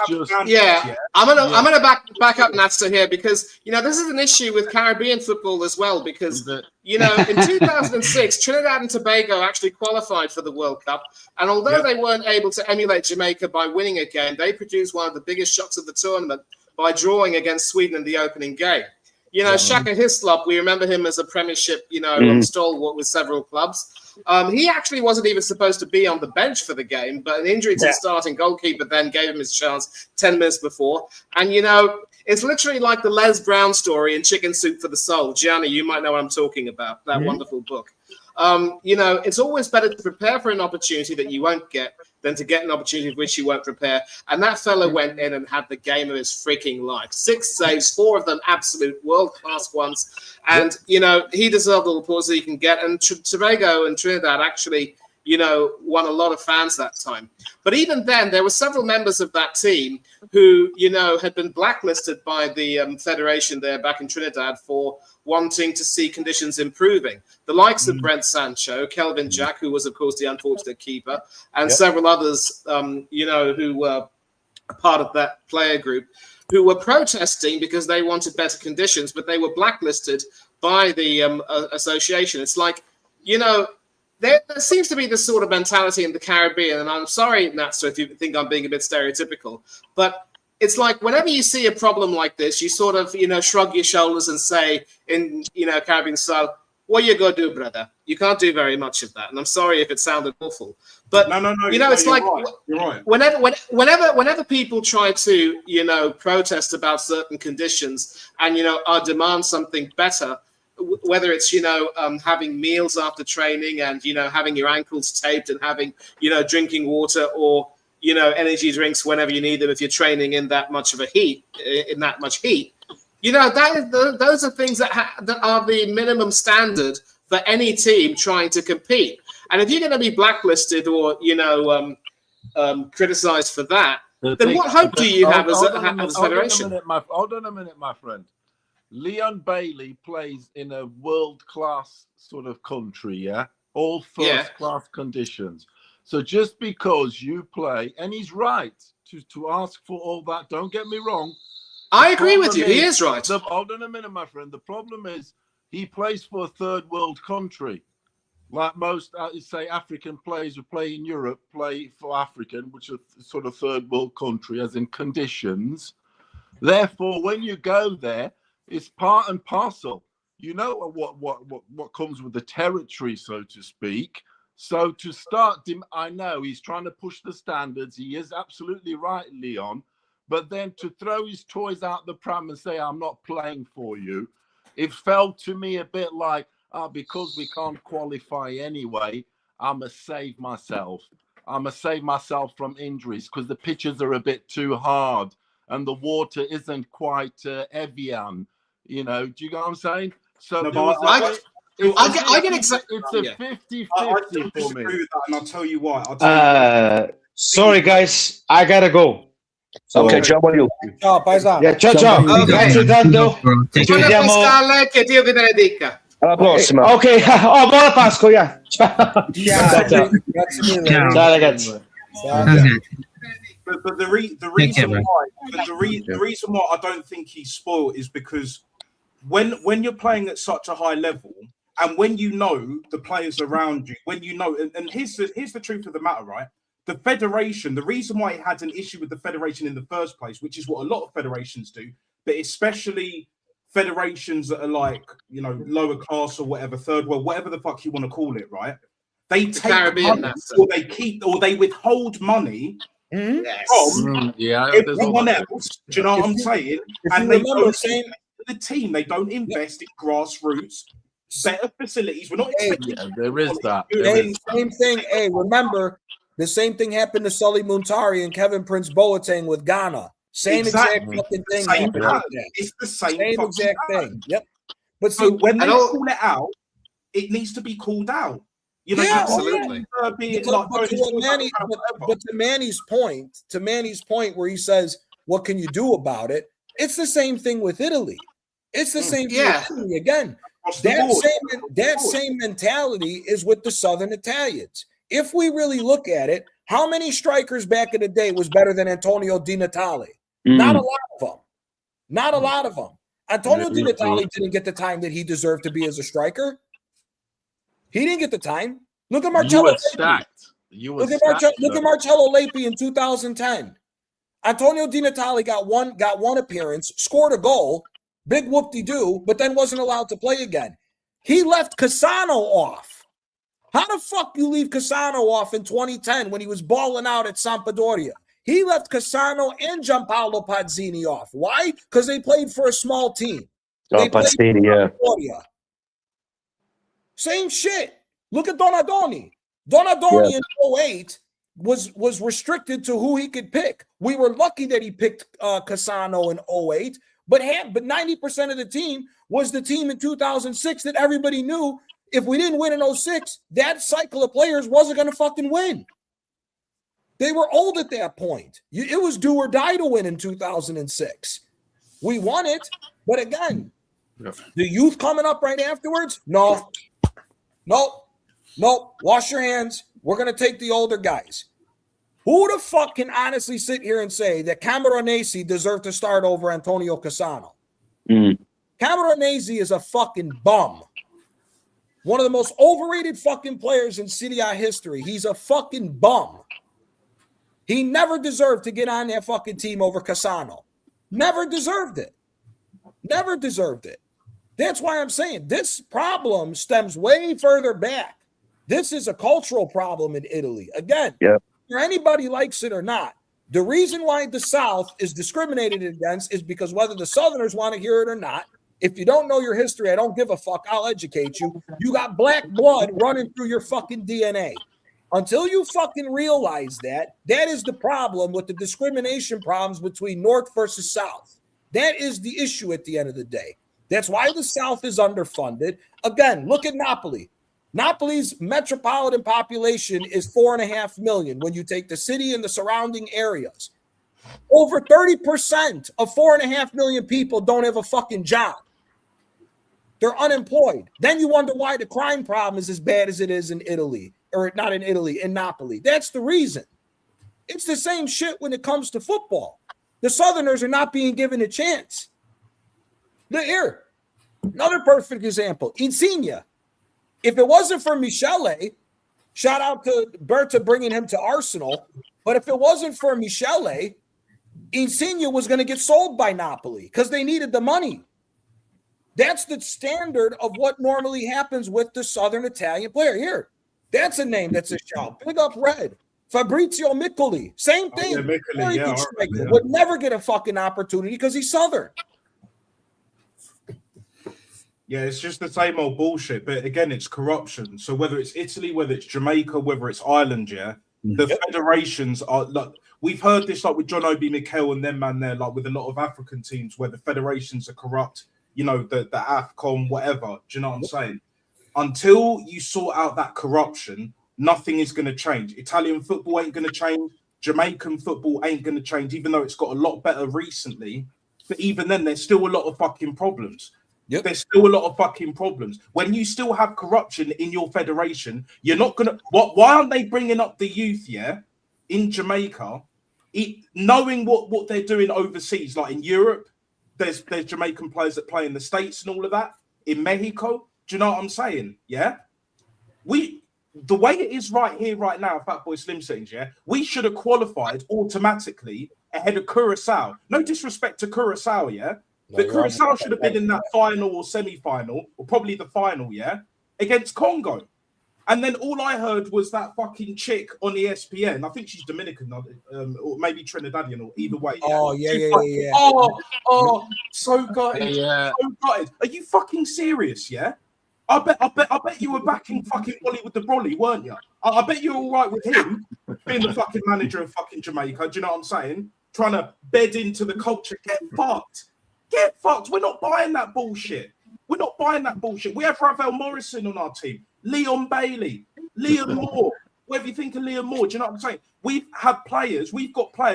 I'm gonna back up Natsa here, because you know this is an issue with Caribbean football as well, because you know in 2006 Trinidad and Tobago actually qualified for the World Cup, and although they weren't able to emulate Jamaica by winning a game, they produced one of the biggest shocks of the tournament by drawing against Sweden in the opening game. You know, Shaka Hislop, we remember him as a Premiership, you know, stalwart with several clubs. He actually wasn't even supposed to be on the bench for the game, but an injury to the starting goalkeeper then gave him his chance 10 minutes before. And, you know, it's literally like the Les Brown story in Chicken Soup for the Soul. Gianni, you might know what I'm talking about, that wonderful book. You know, it's always better to prepare for an opportunity that you won't get than to get an opportunity for which you won't prepare. And that fella went in and had the game of his freaking life. 6 saves, 4 of them absolute world-class ones. And, you know, he deserved all the applause that he can get. And Tobago and Trinidad actually, you know, won a lot of fans that time. But even then, there were several members of that team who, you know, had been blacklisted by the federation there back in Trinidad for wanting to see conditions improving. The likes of Brent Sancho, Kelvin Jack, who was, of course, the unfortunate keeper, and several others, you know, who were part of that player group, who were protesting because they wanted better conditions, but they were blacklisted by the association. It's like, you know, there seems to be this sort of mentality in the Caribbean, and I'm sorry, Natsa, if you think I'm being a bit stereotypical, but it's like whenever you see a problem like this, you sort of, you know, shrug your shoulders and say in, you know, Caribbean style, what you gonna do, brother? You can't do very much of that. And I'm sorry if it sounded awful, but you know, it's like you're right. Whenever people try to, you know, protest about certain conditions and, you know, demand something better, whether it's, you know, having meals after training and, you know, having your ankles taped and having, you know, drinking water or, you know, energy drinks whenever you need them if you're training in that much of a heat, you know, those are things that are the minimum standard for any team trying to compete. And if you're going to be blacklisted or, you know, criticized for that, then what hope do you have as a federation? Hold on a minute, my friend. Leon Bailey plays in a world-class sort of country, yeah? All first-class conditions. So just because you play, and he's right to ask for all that, don't get me wrong. I agree with you. He is right. Hold on a minute, my friend. The problem is he plays for a third world country. Like most, say, African players who play in Europe play for African, which is sort of third world country, as in conditions. Therefore, when you go there, it's part and parcel. You know what comes with the territory, so to speak. So to start, I know he's trying to push the standards. He is absolutely right, Leon. But then to throw his toys out the pram and say, I'm not playing for you, it felt to me a bit like, because we can't qualify anyway, I'm going to save myself. I'm going to save myself from injuries because the pitches are a bit too hard and the water isn't quite Evian. You know, do you know what I'm saying? So it's a 50-50 for me. With that, and I'll tell you why. Sorry, guys. I got to go. So, Ok, ciao Mario. Ciao, paesano. yeah, ciao ciao. Grazie tanto. Ci Buona vediamo. Pasquale, che Dio che te ne dica. Alla prossima. Ok, oh, buona Pasqua, yeah. Ciao. Ciao. Ciao. Grazie mille. Ciao. Ciao ragazzi. Ciao. Okay. But the reason why I don't think he's spoiled is because when you're playing at such a high level, and when you know the players around you, when you know, and here's the truth of the matter, right? The federation, the reason why it had an issue with the federation in the first place, which is what a lot of federations do, but especially federations that are like, you know, lower class or whatever, third world, whatever the fuck you want to call it, right? They take Caribbean, money, or they keep, or they withhold money from everyone else. Do you know what I'm saying? And they don't the team. They don't invest in grassroots, better facilities. We're not expecting. Yeah, there is that. Same thing. Hey, remember the same thing happened to Sully Muntari and Kevin Prince Boateng with Ghana. Same exact fucking thing. It's the same exact thing. Yep. But so when they call it out, it needs to be called out. You know, absolutely. But to Manny's point, where he says, "What can you do about it?" It's the same thing with Italy. It's the same thing with Italy. Again, that same mentality is with the Southern Italians. If we really look at it, how many strikers back in the day was better than Antonio Di Natale? Not a lot of them. Not a lot of them. Antonio Di Natale didn't get the time that he deserved to be as a striker. He didn't get the time. Look at Marcello. Look at Marcello Lippi in 2010. Antonio Di Natale got one appearance, scored a goal, big whoop-de-doo, but then wasn't allowed to play again. He left Cassano off. How the fuck you leave Cassano off in 2010 when he was balling out at Sampdoria? He left Cassano and Gianpaolo Pazzini off. Why? Because they played for a small team. Pazzini, yeah. Same shit. Look at Donadoni. Donadoni in 08 was restricted to who he could pick. We were lucky that he picked Cassano in 08, but 90% of the team was the team in 2006 that everybody knew if we didn't win in 06, that cycle of players wasn't going to fucking win. They were old at that point. It was do or die to win in 2006. We won it, but again, the youth coming up right afterwards, no. Wash your hands. We're going to take the older guys. Who the fuck can honestly sit here and say that Camoranesi deserved to start over Antonio Cassano? Camoranesi is a fucking bum. One of the most overrated fucking players in Serie A history. He's a fucking bum. He never deserved to get on that fucking team over Cassano. Never deserved it. Never deserved it. That's why I'm saying this problem stems way further back. This is a cultural problem in Italy. Again, whether anybody likes it or not, the reason why the South is discriminated against is because whether the Southerners want to hear it or not, if you don't know your history, I don't give a fuck. I'll educate you. You got black blood running through your fucking DNA. Until you fucking realize that is the problem with the discrimination problems between North versus South. That is the issue at the end of the day. That's why the South is underfunded. Again, look at Napoli. Napoli's metropolitan population is 4.5 million when you take the city and the surrounding areas. Over 30% of 4.5 million people don't have a fucking job. They're unemployed. Then you wonder why the crime problem is as bad as it is in Italy, or not in Italy, in Napoli. That's the reason. It's the same shit when it comes to football. The Southerners are not being given a chance. Here, another perfect example, Insigne. If it wasn't for Michele, shout out to Berta bringing him to Arsenal, but if it wasn't for Michele, Insigne was going to get sold by Napoli because they needed the money. That's the standard of what normally happens with the Southern Italian player. Here, that's a name that's a shout. Big up Red. Fabrizio Miccoli. Same thing. Very good striker. Would never get a fucking opportunity because he's Southern. Yeah, it's just the same old bullshit. But again, it's corruption. So whether it's Italy, whether it's Jamaica, whether it's Ireland, the federations are like, we've heard this like with John Obi Mikel and them man there, like with a lot of African teams where the federations are corrupt, you know, the AFCON, whatever. Do you know what I'm saying? Until you sort out that corruption, nothing is going to change. Italian football ain't going to change. Jamaican football ain't going to change, even though it's got a lot better recently. But even then, there's still a lot of fucking problems. Yep. There's still a lot of fucking problems. When you still have corruption in your federation, you're not going to... Why aren't they bringing up the youth, in Jamaica, knowing what they're doing overseas, like in Europe, there's Jamaican players that play in the States and all of that, in Mexico. Do you know what I'm saying? Yeah? The way it is right here, right now, Fatboy Slim Settings, we should have qualified automatically ahead of Curacao. No disrespect to Curacao, but Curacao should have been in that final or semi-final, or probably the final, against Congo. And then all I heard was that fucking chick on ESPN. I think she's Dominican, or maybe Trinidadian, or either way. Oh, yeah. Oh, so gutted. Yeah. So gutted. Are you fucking serious, I bet you were backing fucking Wally with the Brolly, weren't you? I bet you're all right with him being the fucking manager of fucking Jamaica. Do you know what I'm saying? Trying to bed into the culture. Get fucked. Get fucked. We're not buying that bullshit. We're not buying that bullshit. We have Ravel Morrison on our team, Leon Bailey, Liam Moore. Whatever you think of Liam Moore, do you know what I'm saying? We've got players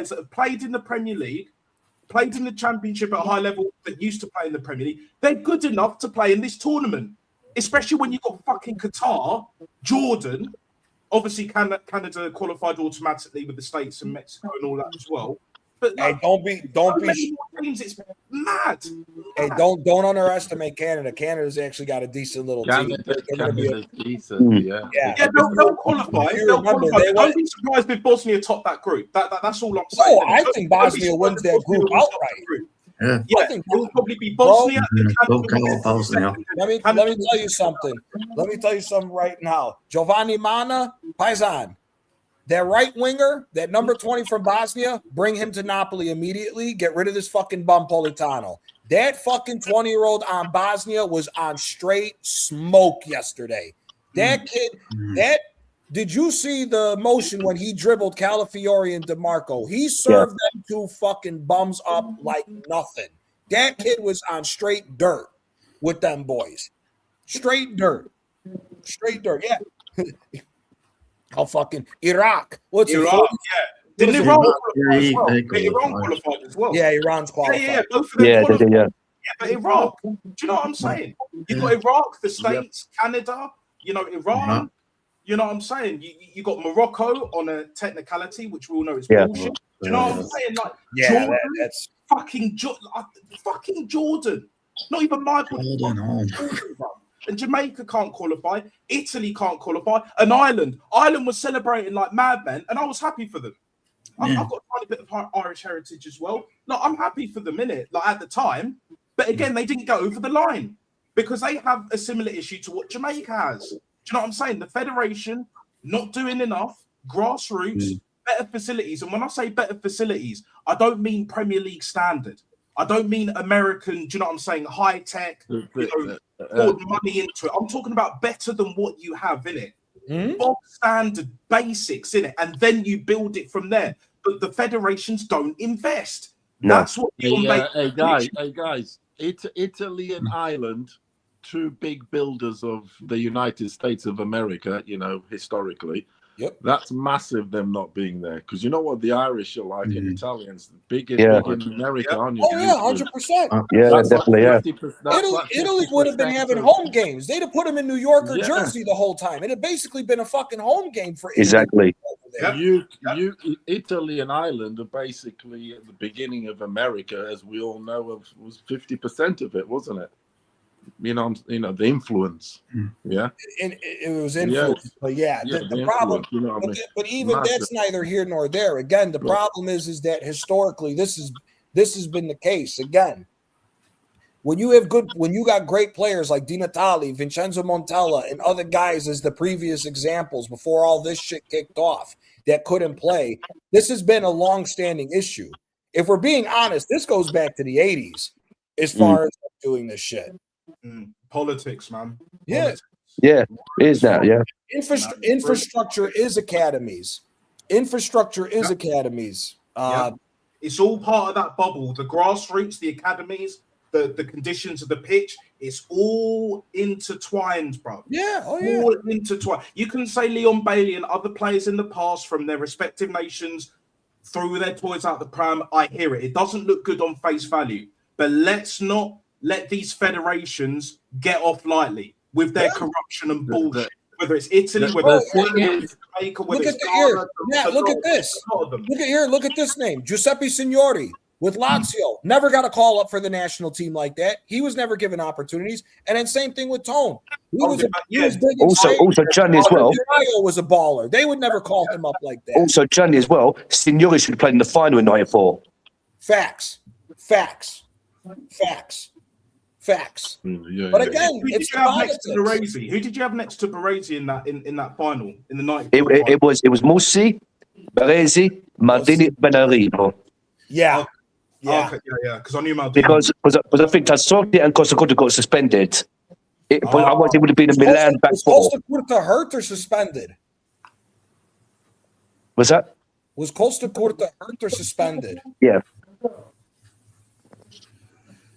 that have played in the Premier League, played in the Championship at a high level, that used to play in the Premier League. They're good enough to play in this tournament. Especially when you've got fucking Qatar, Jordan, obviously Canada qualified automatically with the States and Mexico and all that as well. But hey, don't be. It's mad. Hey, don't underestimate Canada. Canada's actually got a decent little team. Canada's decent, Yeah, they'll qualify. Don't be surprised if Bosnia top that group. That's all I'm saying. Oh, I think Bosnia wins that group outright. Yeah, I think it will probably be Bosnia. Bosnia. Let me tell you something. Let me tell you something right now. Giovanni Mana, Paisan, that right winger, that number 20 from Bosnia, bring him to Napoli immediately. Get rid of this fucking bum Politano. That fucking 20-year-old on Bosnia was on straight smoke yesterday. That kid, did you see the motion when he dribbled Calafiori and DeMarco? He served them two fucking bums up like nothing. That kid was on straight dirt with them boys. Straight dirt. Yeah. Oh, fucking Iraq. What's Iraq? It? Didn't Iran qualify as well? Yeah, Iran's qualified. Yeah, both of them qualified. Yeah. But Iraq, do you know what I'm saying? You got Iraq, the States, Canada, Iran. You know what I'm saying? You got Morocco on a technicality, which we all know is bullshit. Do you know what I'm saying? Like, Jordan, that's fucking Jordan. Not even Michael. And Jamaica can't qualify. Italy can't qualify. And Ireland was celebrating like madmen, and I was happy for them. I've got a tiny bit of Irish heritage as well. Like, I'm happy for them, innit? Like, at the time. But again, they didn't go over the line because they have a similar issue to what Jamaica has. Do you know what I'm saying? The federation not doing enough, grassroots, better facilities. And when I say better facilities, I don't mean Premier League standard. I don't mean American, do you know what I'm saying? High tech, poured money into it. I'm talking about better than what you have in it. Box standard basics in it. And then you build it from there. But the federations don't invest. No. That's what hey guys, Italy and Ireland, two big builders of the United States of America, historically. Yep. That's massive, them not being there. Because you know what the Irish are like and Italians, big in America, aren't you? Oh, yeah, 100%. Yeah, definitely, Italy would have been having home games. They'd have put them in New York or Jersey the whole time. It had basically been a fucking home game for Italy. Exactly. Italy and Ireland are basically at the beginning of America, as we all know, was 50% of it, wasn't it? The influence. Yeah. And it was influence. But the problem, but even that's neither here nor there. Again, the problem is that historically this has been the case. Again, when you got great players like Di Natale, Vincenzo Montella, and other guys as the previous examples before all this shit kicked off that couldn't play, this has been a long-standing issue. If we're being honest, this goes back to the 80s as far as doing this shit. Politics, man. Yeah. Yeah, it is now. Yeah. Infrastructure is academies. It's all part of that bubble. The grassroots, the academies, the conditions of the pitch. It's all intertwined, bro. Yeah. Oh, yeah. All intertwined. You can say Leon Bailey and other players in the past from their respective nations threw their toys out the pram. I hear it. It doesn't look good on face value. But let's not let these federations get off lightly with their corruption and bullshit. Whether it's Italy, whether it's Jamaica, whether it's Ghana. Yeah, look at this. Look at here. Look at this name. Giuseppe Signori with Lazio. Never got a call up for the national team like that. He was never given opportunities. And then same thing with Tone. He was big also Gianni as well. Mario was a baller. They would never call him up like that. Also Gianni as well. Signori should have played in the final in '94. Facts. Yeah, but again, who did you have next to Baresi? Who did you have next to Baresi in that final in the night? It was Mussi, Baresi, Maldini, Benarino. Yeah. Yeah. Okay, yeah. Because I knew Maldini. Because I think Tassotti and Costa Curta got suspended. Otherwise, it would have been a Milan back four. Was Costa Curta hurt or suspended? Was that? Was Costa Curta hurt or suspended? Yeah.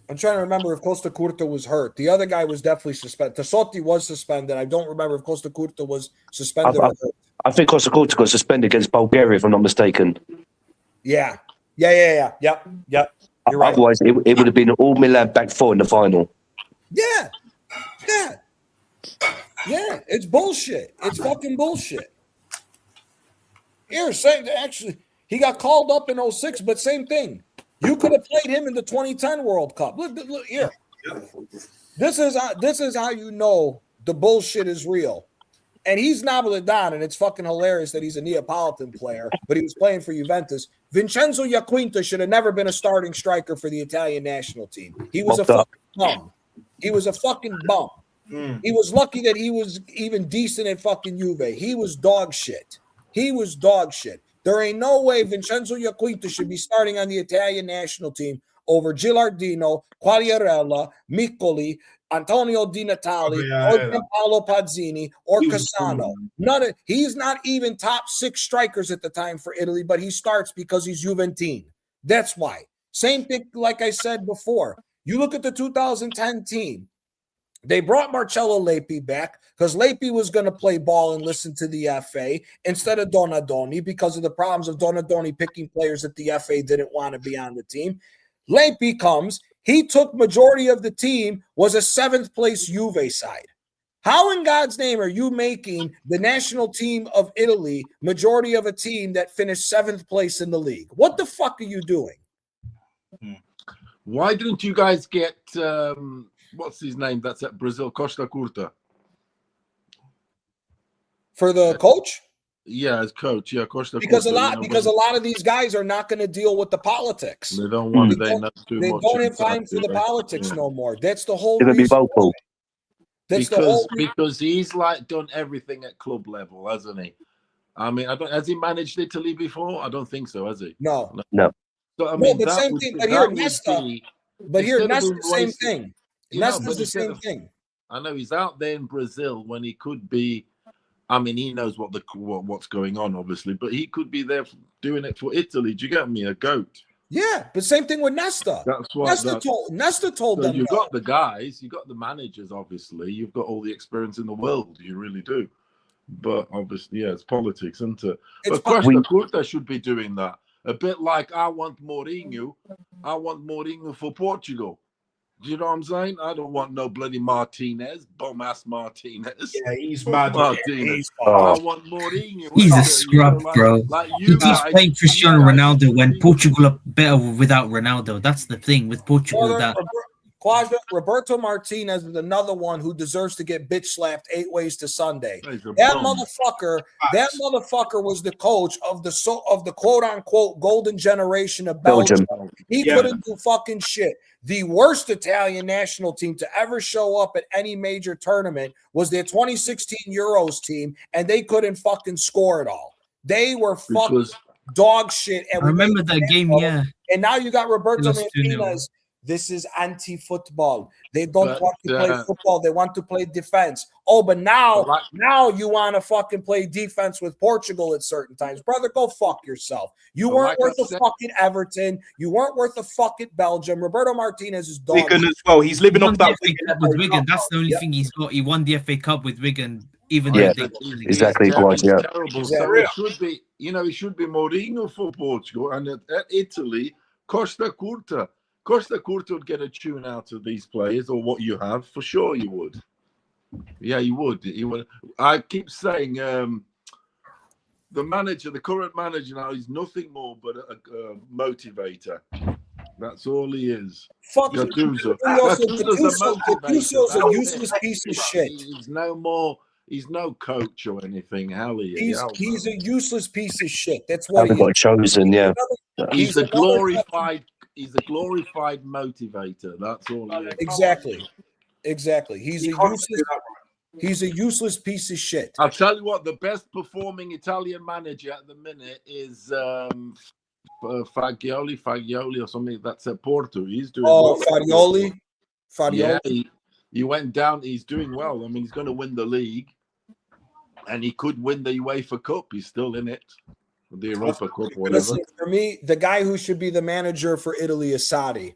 I'm trying to remember if Costa Curta was hurt. The other guy was definitely suspended. Tassotti was suspended. I don't remember if Costa Curta was suspended or hurt. I think Costa Curta got suspended against Bulgaria, if I'm not mistaken. Yeah. Yep. You're right. Otherwise, it would have been an all Milan back four in the final. Yeah. It's bullshit. It's fucking bullshit. Here, actually, he got called up in 06, but same thing. You could have played him in the 2010 World Cup. Look here. This is how you know the bullshit is real. And he's Napolitan, and it's fucking hilarious that he's a Neapolitan player, but he was playing for Juventus. Vincenzo Iaquinta should have never been a starting striker for the Italian national team. He was a fucking bum. He was a fucking bum. He was lucky that he was even decent at fucking Juve. He was dog shit. There ain't no way Vincenzo Iaquinta should be starting on the Italian national team over Gilardino, Quagliarella, Miccoli, Antonio Di Natale, or Paolo Pazzini, or Cassano. He's not even top 6 strikers at the time for Italy, but he starts because he's Juventine. That's why. Same thing, like I said before. You look at the 2010 team. They brought Marcello Lippi back because Lippi was going to play ball and listen to the FA instead of Donadoni because of the problems of Donadoni picking players that the FA didn't want to be on the team. Lippi comes. He took majority of the team, was a 7th place Juve side. How in God's name are you making the national team of Italy majority of a team that finished 7th place in the league? What the fuck are you doing? Why didn't you guys get... what's his name? That's at Brazil, Costa Curta. For the coach? Yeah, as coach. Yeah, Costa because Curta. Because a lot of these guys are not going to deal with the politics. They don't want to. They don't have time for the politics no more. That's the whole reason. Be vocal. Because he's like done everything at club level, hasn't he? I mean, has he managed Italy before? I don't think so, has he? No. So I mean, but same thing. But here, Nesta. But here, Nesta's the same thing. Nesta's the same thing. I know he's out there in Brazil when he could be. I mean, he knows what's going on, obviously, but he could be there doing it for Italy. Do you get me? A goat. Yeah, but same thing with Nesta. That's what Nesta told them. You've got the guys, you've got the managers, obviously. You've got all the experience in the world. You really do. But obviously, yeah, it's politics, isn't it? But Costa Curta should be doing that. A bit like I want Mourinho for Portugal. Do you know what I'm saying? I don't want no bloody Martinez, bum-ass Martinez. Yeah, he's mad. Martinez. I want Mourinho. He's a scrub, bro. He's playing Cristiano Ronaldo when Portugal are better without Ronaldo. That's the thing with Portugal. Roberto Martinez is another one who deserves to get bitch slapped 8 ways to Sunday. That motherfucker was the coach of the quote unquote golden generation of Belgium. He couldn't do fucking shit. The worst Italian national team to ever show up at any major tournament was their 2016 Euros team, and they couldn't fucking score at all. They were fucking dog shit. I remember that game, yeah. And now you got Roberto Martinez This is anti-football. They don't want to play football. They want to play defense. Oh, but now you want to fucking play defense with Portugal at certain times. Brother, go fuck yourself. You weren't worth a fucking Everton. You weren't worth a fucking Belgium. Roberto Martinez is dog. Wigan as well. He's living off that with Wigan. That's the only thing he's got. He won the FA Cup with Wigan. Even exactly. Terrible. Exactly. So it should be, it should be Mourinho for Portugal, and at Italy, Costa Curta would get a tune out of these players, or what you have, for sure you would. Yeah, you would. I keep saying the current manager now is nothing more but a motivator. That's all he is. Fuck Gattuso's a useless piece of shit. He's no coach or anything. He's a useless piece of shit. That's what he got chosen. Yeah, he's a glorified motivator. That's all he is. Exactly. He's a useless piece of shit. I'll tell you what, the best performing Italian manager at the minute is Fagioli or something. That's at Porto. He's doing well. Farioli. Yeah, he went down. He's doing well. I mean, he's going to win the league, and he could win the UEFA Cup. He's still in it, the Europa Cup, whatever. Listen, for me, the guy who should be the manager for Italy is Sarri,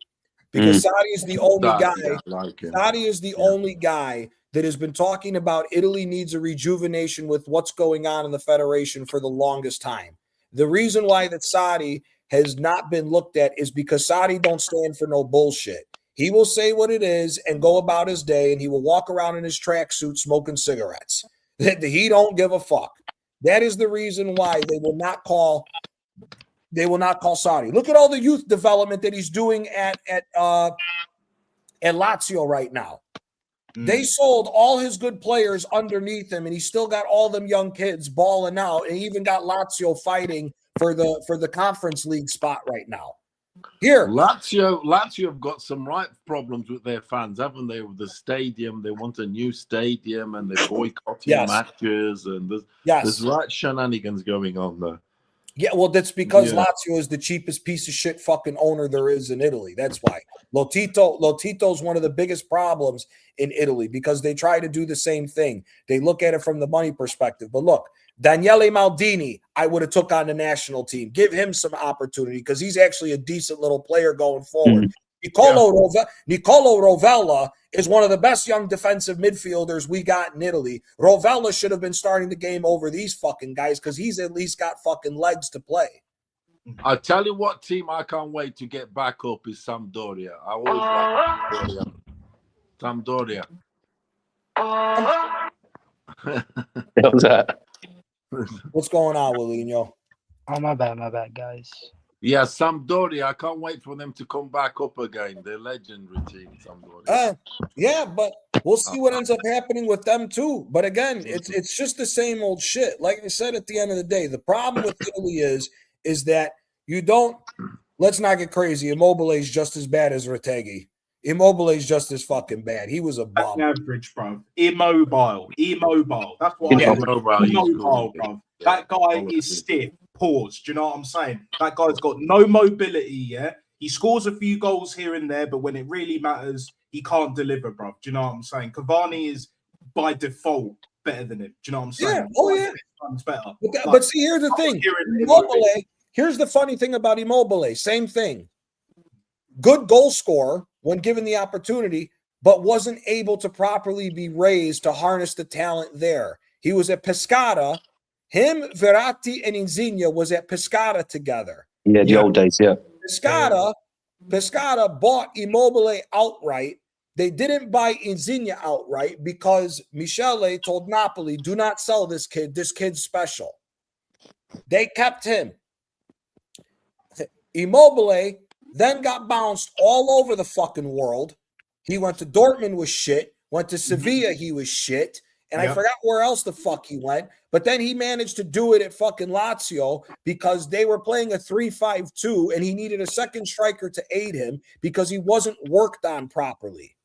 because Sarri is the only guy. Sarri is the only guy that has been talking about Italy needs a rejuvenation with what's going on in the federation for the longest time. The reason why that Sarri has not been looked at is because Sarri don't stand for no bullshit. He will say what it is and go about his day, and he will walk around in his tracksuit smoking cigarettes. He don't give a fuck. That is the reason why they will not call Sarri. Look at all the youth development that he's doing at Lazio right now. They sold all his good players underneath him, and he still got all them young kids balling out, and he even got Lazio fighting for the Conference League spot right now. Here, Lazio have got some right problems with their fans, haven't they? With the stadium, they want a new stadium, and they're boycotting matches, and there's right shenanigans going on there. Yeah, well, that's because Lazio is the cheapest piece of shit fucking owner there is in Italy. That's why. Lotito's one of the biggest problems in Italy because they try to do the same thing. They look at it from the money perspective. But look, Daniele Maldini, I would have took on the national team. Give him some opportunity because he's actually a decent little player going forward. Nicolo Rovella is one of the best young defensive midfielders we got in Italy. Rovella should have been starting the game over these fucking guys because he's at least got fucking legs to play. I'll tell you what team I can't wait to get back up is Sampdoria. I always like Sampdoria. How's that? What's going on, Willino? Oh, my bad, guys. Yeah, Sampdoria. I can't wait for them to come back up again. They're legendary team, Sampdoria. Yeah, but we'll see what ends up happening with them too. But again, it's just the same old shit. Like I said, at the end of the day, the problem with Italy is that you don't. Let's not get crazy. Immobile is just as bad as Retegui. Immobile is just as fucking bad. He was a bum. Average, bro. Immobile. That's what Immobile, bro. That guy is stiff. Pause. Do you know what I'm saying? That guy's got no mobility, yeah? He scores a few goals here and there, but when it really matters, he can't deliver, bro. Do you know what I'm saying? Cavani is, by default, better than him. Do you know what I'm saying? Yeah. Oh, yeah. Better. But see, here's the thing. Immobile, here's the funny thing about Immobile. Same thing. Good goal scorer when given the opportunity, but wasn't able to properly be raised to harness the talent there. He was at Pescara. Him, Verratti, and Insigne was at Pescara together. Yeah, the old days, yeah. Pescara bought Immobile outright. They didn't buy Insigne outright because Michele told Napoli, do not sell this kid. This kid's special. They kept him. Immobile then got bounced all over the fucking world. He went to Dortmund, was shit. Went to Sevilla, he was shit. And I forgot where else the fuck he went. But then he managed to do it at fucking Lazio because they were playing a 3-5-2 and he needed a second striker to aid him because he wasn't worked on properly.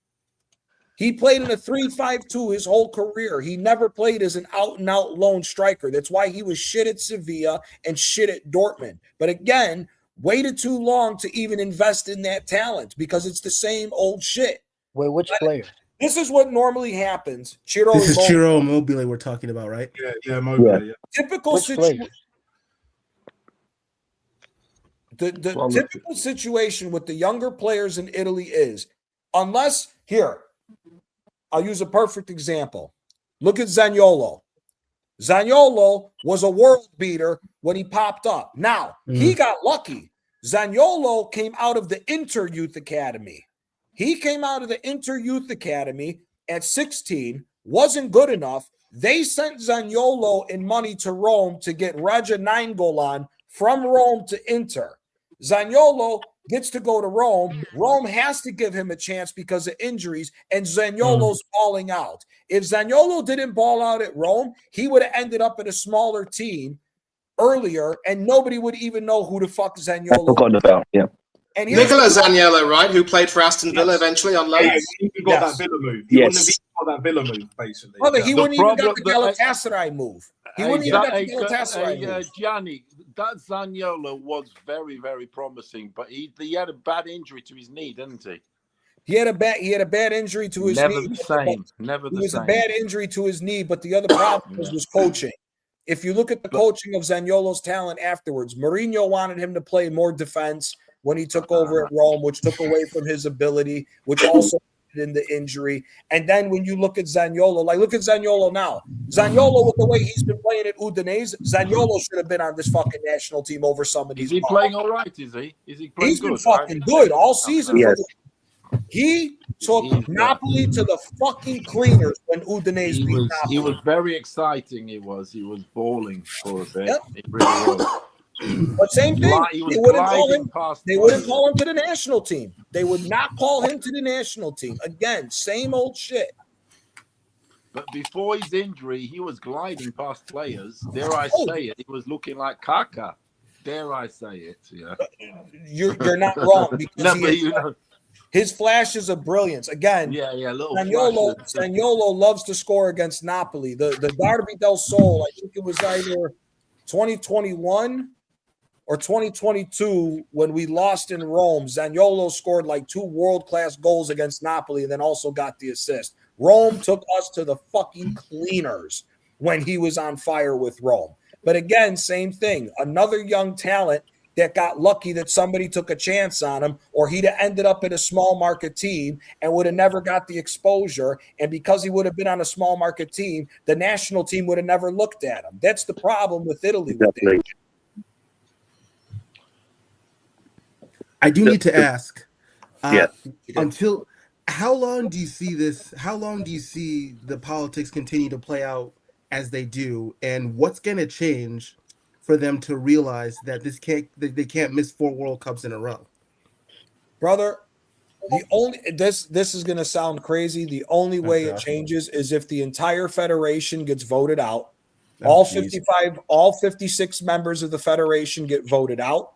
He played in a 3-5-2 his whole career. He never played as an out-and-out lone striker. That's why he was shit at Sevilla and shit at Dortmund. But again, waited too long to even invest in that talent because it's the same old shit. Wait, which player? This is what normally happens. This is Ciro Immobile we're talking about, right? Yeah, Immobile. Yeah. Typical situation. The typical situation with the younger players in Italy is, unless here, I'll use a perfect example. Look at Zaniolo. Zaniolo was a world beater when he popped up. Now, he got lucky. Zaniolo came out of the Inter Youth Academy. He came out of the Inter Youth Academy at 16, wasn't good enough. They sent Zaniolo in money to Rome to get Raja Nainggolan from Rome to Inter. Zaniolo gets to go to Rome. Rome has to give him a chance because of injuries, and Zaniolo's balling out. If Zaniolo didn't ball out at Rome, he would have ended up in a smaller team earlier, and nobody would even know who the fuck Zaniolo. Forgotten about, yeah. And Nicola Zaniolo, right, who played for Aston Villa eventually on loan. He got that Villa move. He wouldn't have even got that Villa move, basically. Well, he wouldn't even get the Galatasaray move. He wouldn't even get the Galatasaray move. Gianni, that Zaniolo was very, very promising, but he had a bad injury to his knee, didn't he? He had a bad injury to his knee. Never the same. Never the same. It was a bad injury to his knee, but the other problem was coaching. If you look at the coaching of Zaniolo's talent afterwards, Mourinho wanted him to play more defense when he took over at Rome, which took away from his ability, which also in the injury. And then when you look at Zaniolo, like look at Zaniolo now. Zaniolo, with the way he's been playing at Udinese, Zaniolo should have been on this fucking national team over some of these. Is he playing all right? Is he? Is he playing good? He's been fucking good all season. Yes. He took Napoli to the fucking cleaners when Udinese beat Napoli. He was very exciting. He was balling for a bit. Yep. It really was. But same thing, they wouldn't call him to the national team. They would not call him to the national team. Again, same old shit. But before his injury, he was gliding past players. Dare I say it? He was looking like Kaka. Dare I say it? Yeah. You're not wrong because his flashes of brilliance. Again, Zaniolo loves to score against Napoli. The Derby del Sol, I think it was either 2021 or 2022 when we lost in Rome. Zaniolo scored like 2 world-class goals against Napoli and then also got the assist. Rome took us to the fucking cleaners when he was on fire with Rome. But again, same thing. Another young talent that got lucky that somebody took a chance on him, or he'd have ended up in a small market team and would have never got the exposure. And because he would have been on a small market team, the national team would have never looked at him. That's the problem with Italy. I do need to ask, until how long do you see this? How long do you see the politics continue to play out as they do? And what's going to change for them to realize that they can't miss 4 World Cups in a row? Brother, this is going to sound crazy. The only way it changes is if the entire federation gets voted out. All 56 members of the federation get voted out,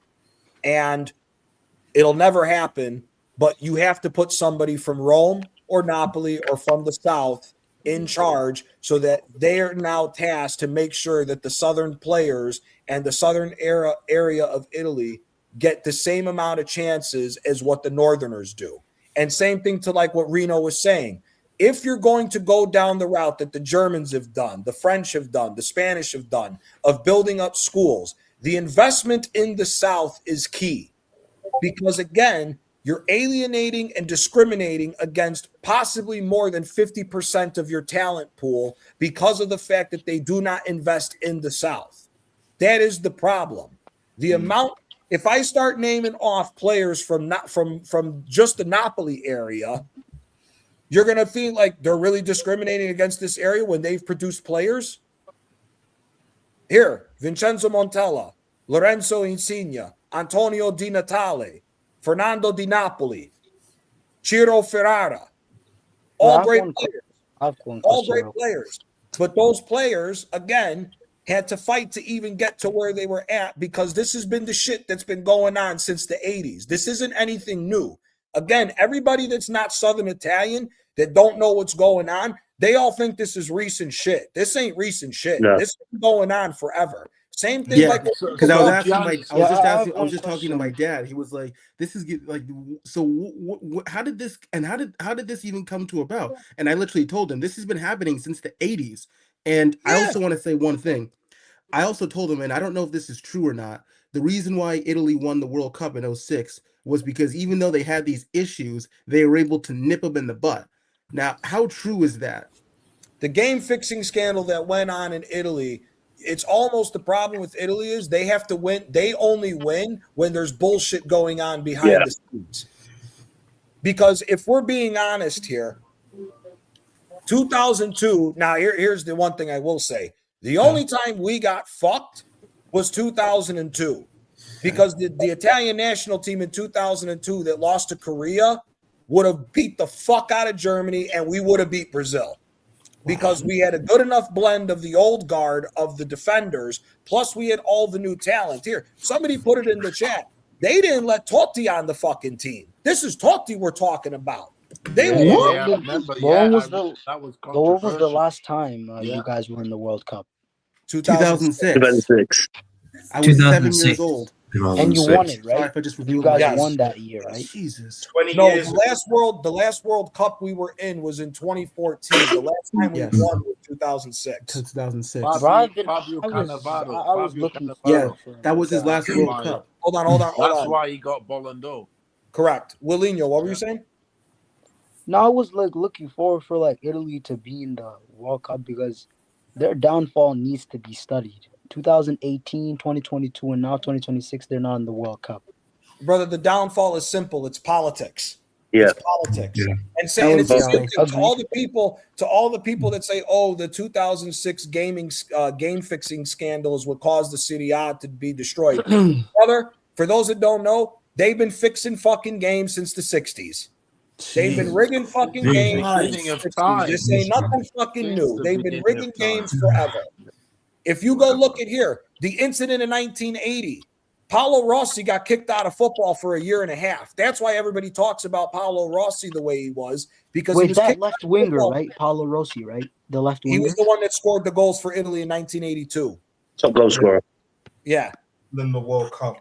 and it'll never happen, but you have to put somebody from Rome or Napoli or from the South in charge so that they are now tasked to make sure that the Southern players and the Southern area of Italy get the same amount of chances as what the Northerners do. And same thing to like what Reno was saying. If you're going to go down the route that the Germans have done, the French have done, the Spanish have done, of building up schools, the investment in the South is key. Because again, you're alienating and discriminating against possibly more than 50% of your talent pool because of the fact that they do not invest in the South. That is the problem. The amount, if I start naming off players from just the Napoli area, you're going to feel like they're really discriminating against this area when they've produced players. Here, Vincenzo Montella, Lorenzo Insigne, Antonio Di Natale, Fernando Di Napoli, Ciro Ferrara, all great players. All great players. But those players, again, had to fight to even get to where they were at because this has been the shit that's been going on since the 80s. This isn't anything new. Again, everybody that's not Southern Italian, that don't know what's going on, they all think this is recent shit. This ain't recent shit. No. This has been going on forever. Same thing. Like because I was asking I was just question. talking to my dad. He was like, "This is like, so how did this and how did this even come to about?" And I literally told him this has been happening since the 80s. And I also want to say one thing. I also told him, and I don't know if this is true or not, the reason why Italy won the World Cup in 06 was because even though they had these issues, they were able to nip them in the butt. Now, how true is that? The game fixing scandal that went on in Italy, it's almost the problem with Italy is they have to win. They only win when there's bullshit going on behind the scenes. Because if we're being honest here, 2002, now here's the one thing I will say. The only time we got fucked was 2002 because the Italian national team in 2002 that lost to Korea would have beat the fuck out of Germany and we would have beat Brazil because we had a good enough blend of the old guard of the defenders, plus we had all the new talent. Here, somebody put it in the chat. They didn't let Totti on the fucking team. This is Totti we're talking about. They When was the last time you guys were in the World Cup? 2006. I was 7 years old. And you won it, right? Sorry if I just you guys won that year, right? Jesus. 20 No, years. the last World Cup we were in was in 2014. The last time we won was 2006. 2006. I was looking for that was his last World Cup. Hold on. That's why he got Ballon d'Or. Correct. Willino, what were you saying? No, I was like looking forward for like Italy to be in the World Cup because their downfall needs to be studied. 2018, 2022, and now 2026, they're not in the World Cup. Brother, the downfall is simple. It's politics. Yeah. It's politics. Yeah. And saying it's to all the people that say, oh, the 2006 game fixing scandal is what caused the Serie A to be destroyed. Brother, for those that don't know, they've been fixing fucking games since the 60s. They've been rigging fucking games. This ain't nothing fucking new. They've been rigging games forever. If you go look at here, the incident in 1980, Paolo Rossi got kicked out of football for a year and a half. That's why everybody talks about Paolo Rossi the way he was, because he was that left winger, right? Paolo Rossi, right? The left winger. He was the one that scored the goals for Italy in 1982. Top goal scorer. Yeah. Then the World Cup.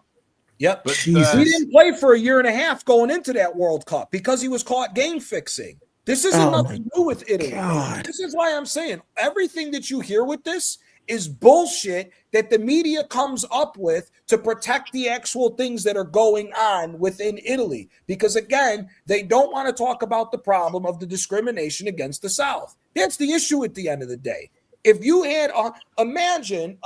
Yep. He didn't play for a year and a half going into that World Cup because he was caught game fixing. This isn't nothing new with Italy. God. This is why I'm saying everything that you hear with this is bullshit that the media comes up with to protect the actual things that are going on within Italy. Because again, they don't want to talk about the problem of the discrimination against the South. That's the issue at the end of the day. If you had, imagine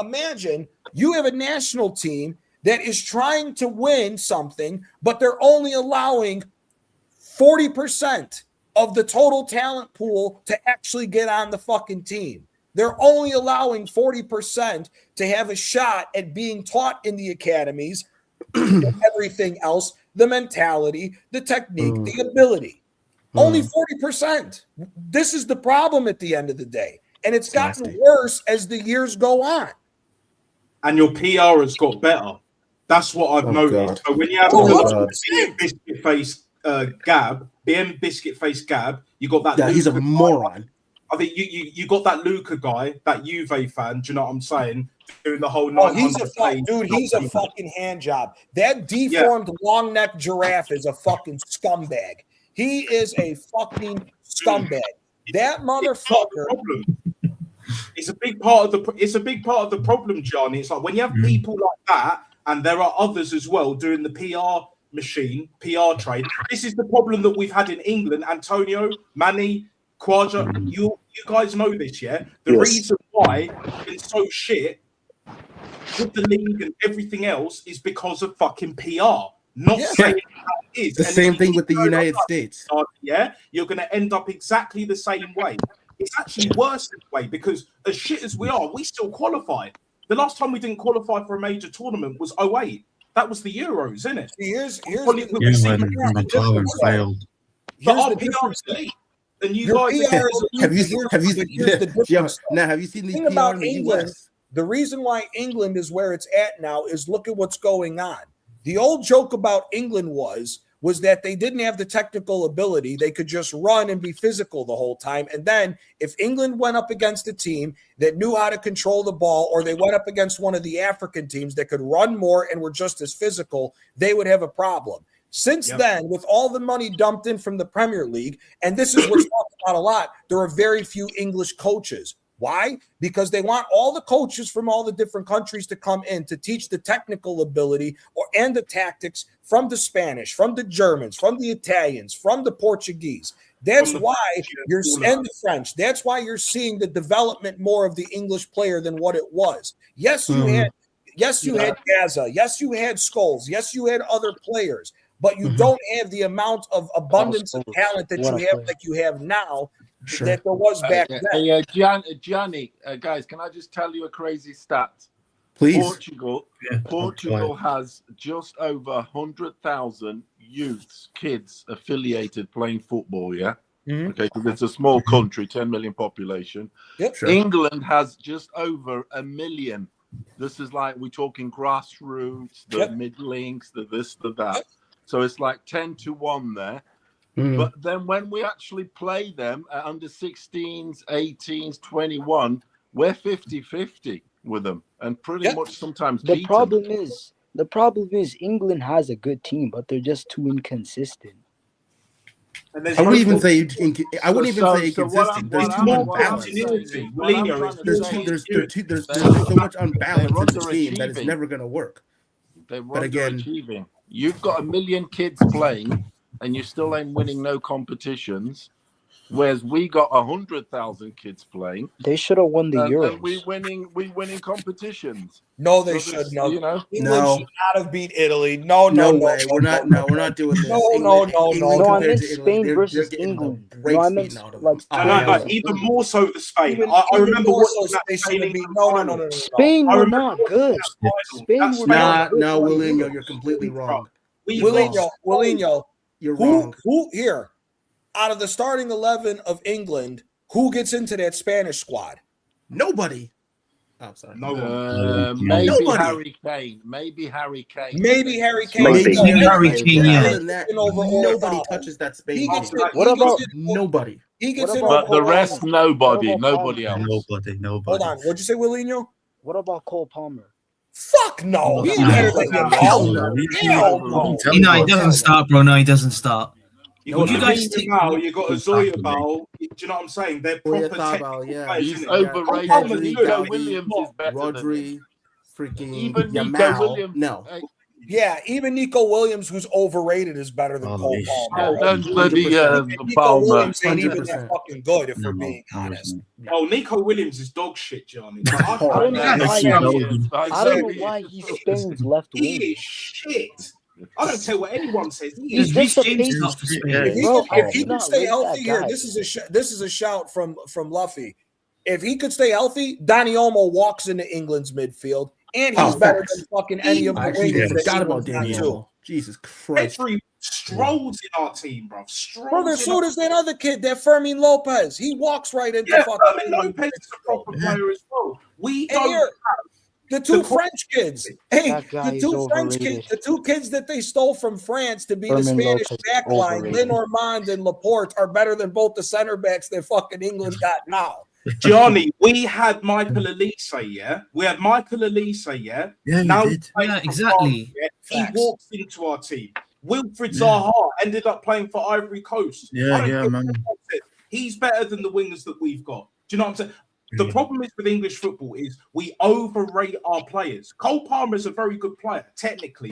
you have a national team that is trying to win something, but they're only allowing 40% of the total talent pool to actually get on the fucking team. They're only allowing 40% to have a shot at being taught in the academies, everything else, the mentality, the technique, the ability. Only 40%. This is the problem at the end of the day. And it's gotten worse as the years go on. And your PR has got better. That's what I've noticed. So when you have biscuit face Gab, BM biscuit face Gab, you got that. Yeah, he's a moron. I think you got that Luca guy, that Juve fan. Do you know what I'm saying? Doing the whole. He's a fucking hand job. That deformed long neck giraffe is a fucking scumbag. He is a fucking scumbag. That motherfucker. It's a big part of the problem, John. It's like when you have people like that, and there are others as well doing the PR machine, PR trade. This is the problem that we've had in England. Antonio, Manny, Quadra, you guys know this, yeah? The reason why it's so shit with the league and everything else is because of fucking PR. Not saying how it is. The same thing with the United States. Yeah, you're going to end up exactly the same way. It's actually worse this way because as shit as we are, we still qualified. The last time we didn't qualify for a major tournament was 2008. That was the Euros, isn't it? Here's when McLaren failed. But our PR is elite. And you guys have you seen these PR in the US? The reason why England is where it's at now is look at what's going on. The old joke about England was was that they didn't have the technical ability. They could just run and be physical the whole time. And then if England went up against a team that knew how to control the ball, or they went up against one of the African teams that could run more and were just as physical, they would have a problem. Since then, with all the money dumped in from the Premier League, and this is what's talked about a lot, there are very few English coaches. Why? Because they want all the coaches from all the different countries to come in to teach the technical ability and the tactics from the Spanish, from the Germans, from the Italians, from the Portuguese. That's why you're and the French. That's why you're seeing the development more of the English player than what it was. Yes, you had Gaza. Yes, you had Scholes. Yes, you had other players, but you don't have the amount of abundance of talent that you have like you have now. That there was back then. Gianni, guys, can I just tell you a crazy stat? Please. Portugal has just over 100,000 youths, kids affiliated playing football. Yeah. Mm-hmm. Okay, because it's a small country, 10 million population. Yep. Sure. England has just over 1 million. This is like we're talking grassroots, the mid-links, the this, the that. Yep. So it's like 10 to 1 there. But then when we actually play them at under 16s, 18s, 21, we're 50-50 with them, and pretty much sometimes the problem is England has a good team, but they're just too inconsistent. I wouldn't even say inconsistent. There's too much balance. There's so much unbalance in the team that it's never going to work. But again, you've got 1 million kids playing, and you still ain't winning no competitions, whereas we got 100,000 kids playing. They should have won the Euros. And we winning competitions. No, they should. No, England should not have beat Italy. No way. We're not doing this. No. I meant Spain versus England. No, I meant even more so for Spain. I remember watching that Spain. No. Spain were not good. Spain were not good. No, Willinho, you're completely wrong. Willinho. You're wrong. Who here, out of the starting 11 of England, who gets into that Spanish squad? Nobody. Oh, sorry. No one. Maybe Harry Kane. Maybe Harry Kane. Yeah. Nobody touches that Spain team. What about nobody? He gets in but the rest, nobody else. Nobody. Hold on. What'd you say, Willinho? What about Cole Palmer? Fuck no. He's better than him. No, he doesn't start, bro. No, he doesn't start. You got a Zoya Ball. Do you know what I'm saying? They're proper technical players. He's overrated. Nico Williams is better Rodri, freaking even Yamal. Nico Williams. No. Yeah, even Nico Williams, who's overrated, is better than Cole Palmer. Palmer. Williams ain't even that fucking good, if we're being honest. Oh, Nico Williams is dog shit, Johnny. I don't know why he's Spain's left wing. He is shit. I don't care what anyone says. He's just a pace. If he can stay healthy here, this is a shout from Luffy. If he could stay healthy, Dani Olmo walks into England's midfield, and he's better than fucking any of the wingers. Forgot about Dani Olmo. Jesus Christ. Every strolls in our team, bro. Brother, so does that other kid, that Fermin Lopez. He walks right into fucking. Fermin Lopez is a proper player as well. We don't have the two French kids. Hey, the two French kids, the two kids that they stole from France to be the Spanish backline, Lenormand and Laporte, are better than both the center backs that fucking England got now. Johnny, we had Michael Elise, yeah? We had Michael Elise, yeah? Yeah, now exactly. He walks into our team. Wilfried Zaha ended up playing for Ivory Coast. Man. He's better than the wingers that we've got. Do you know what I'm saying? The problem is with English football is we overrate our players. Cole Palmer is a very good player, technically,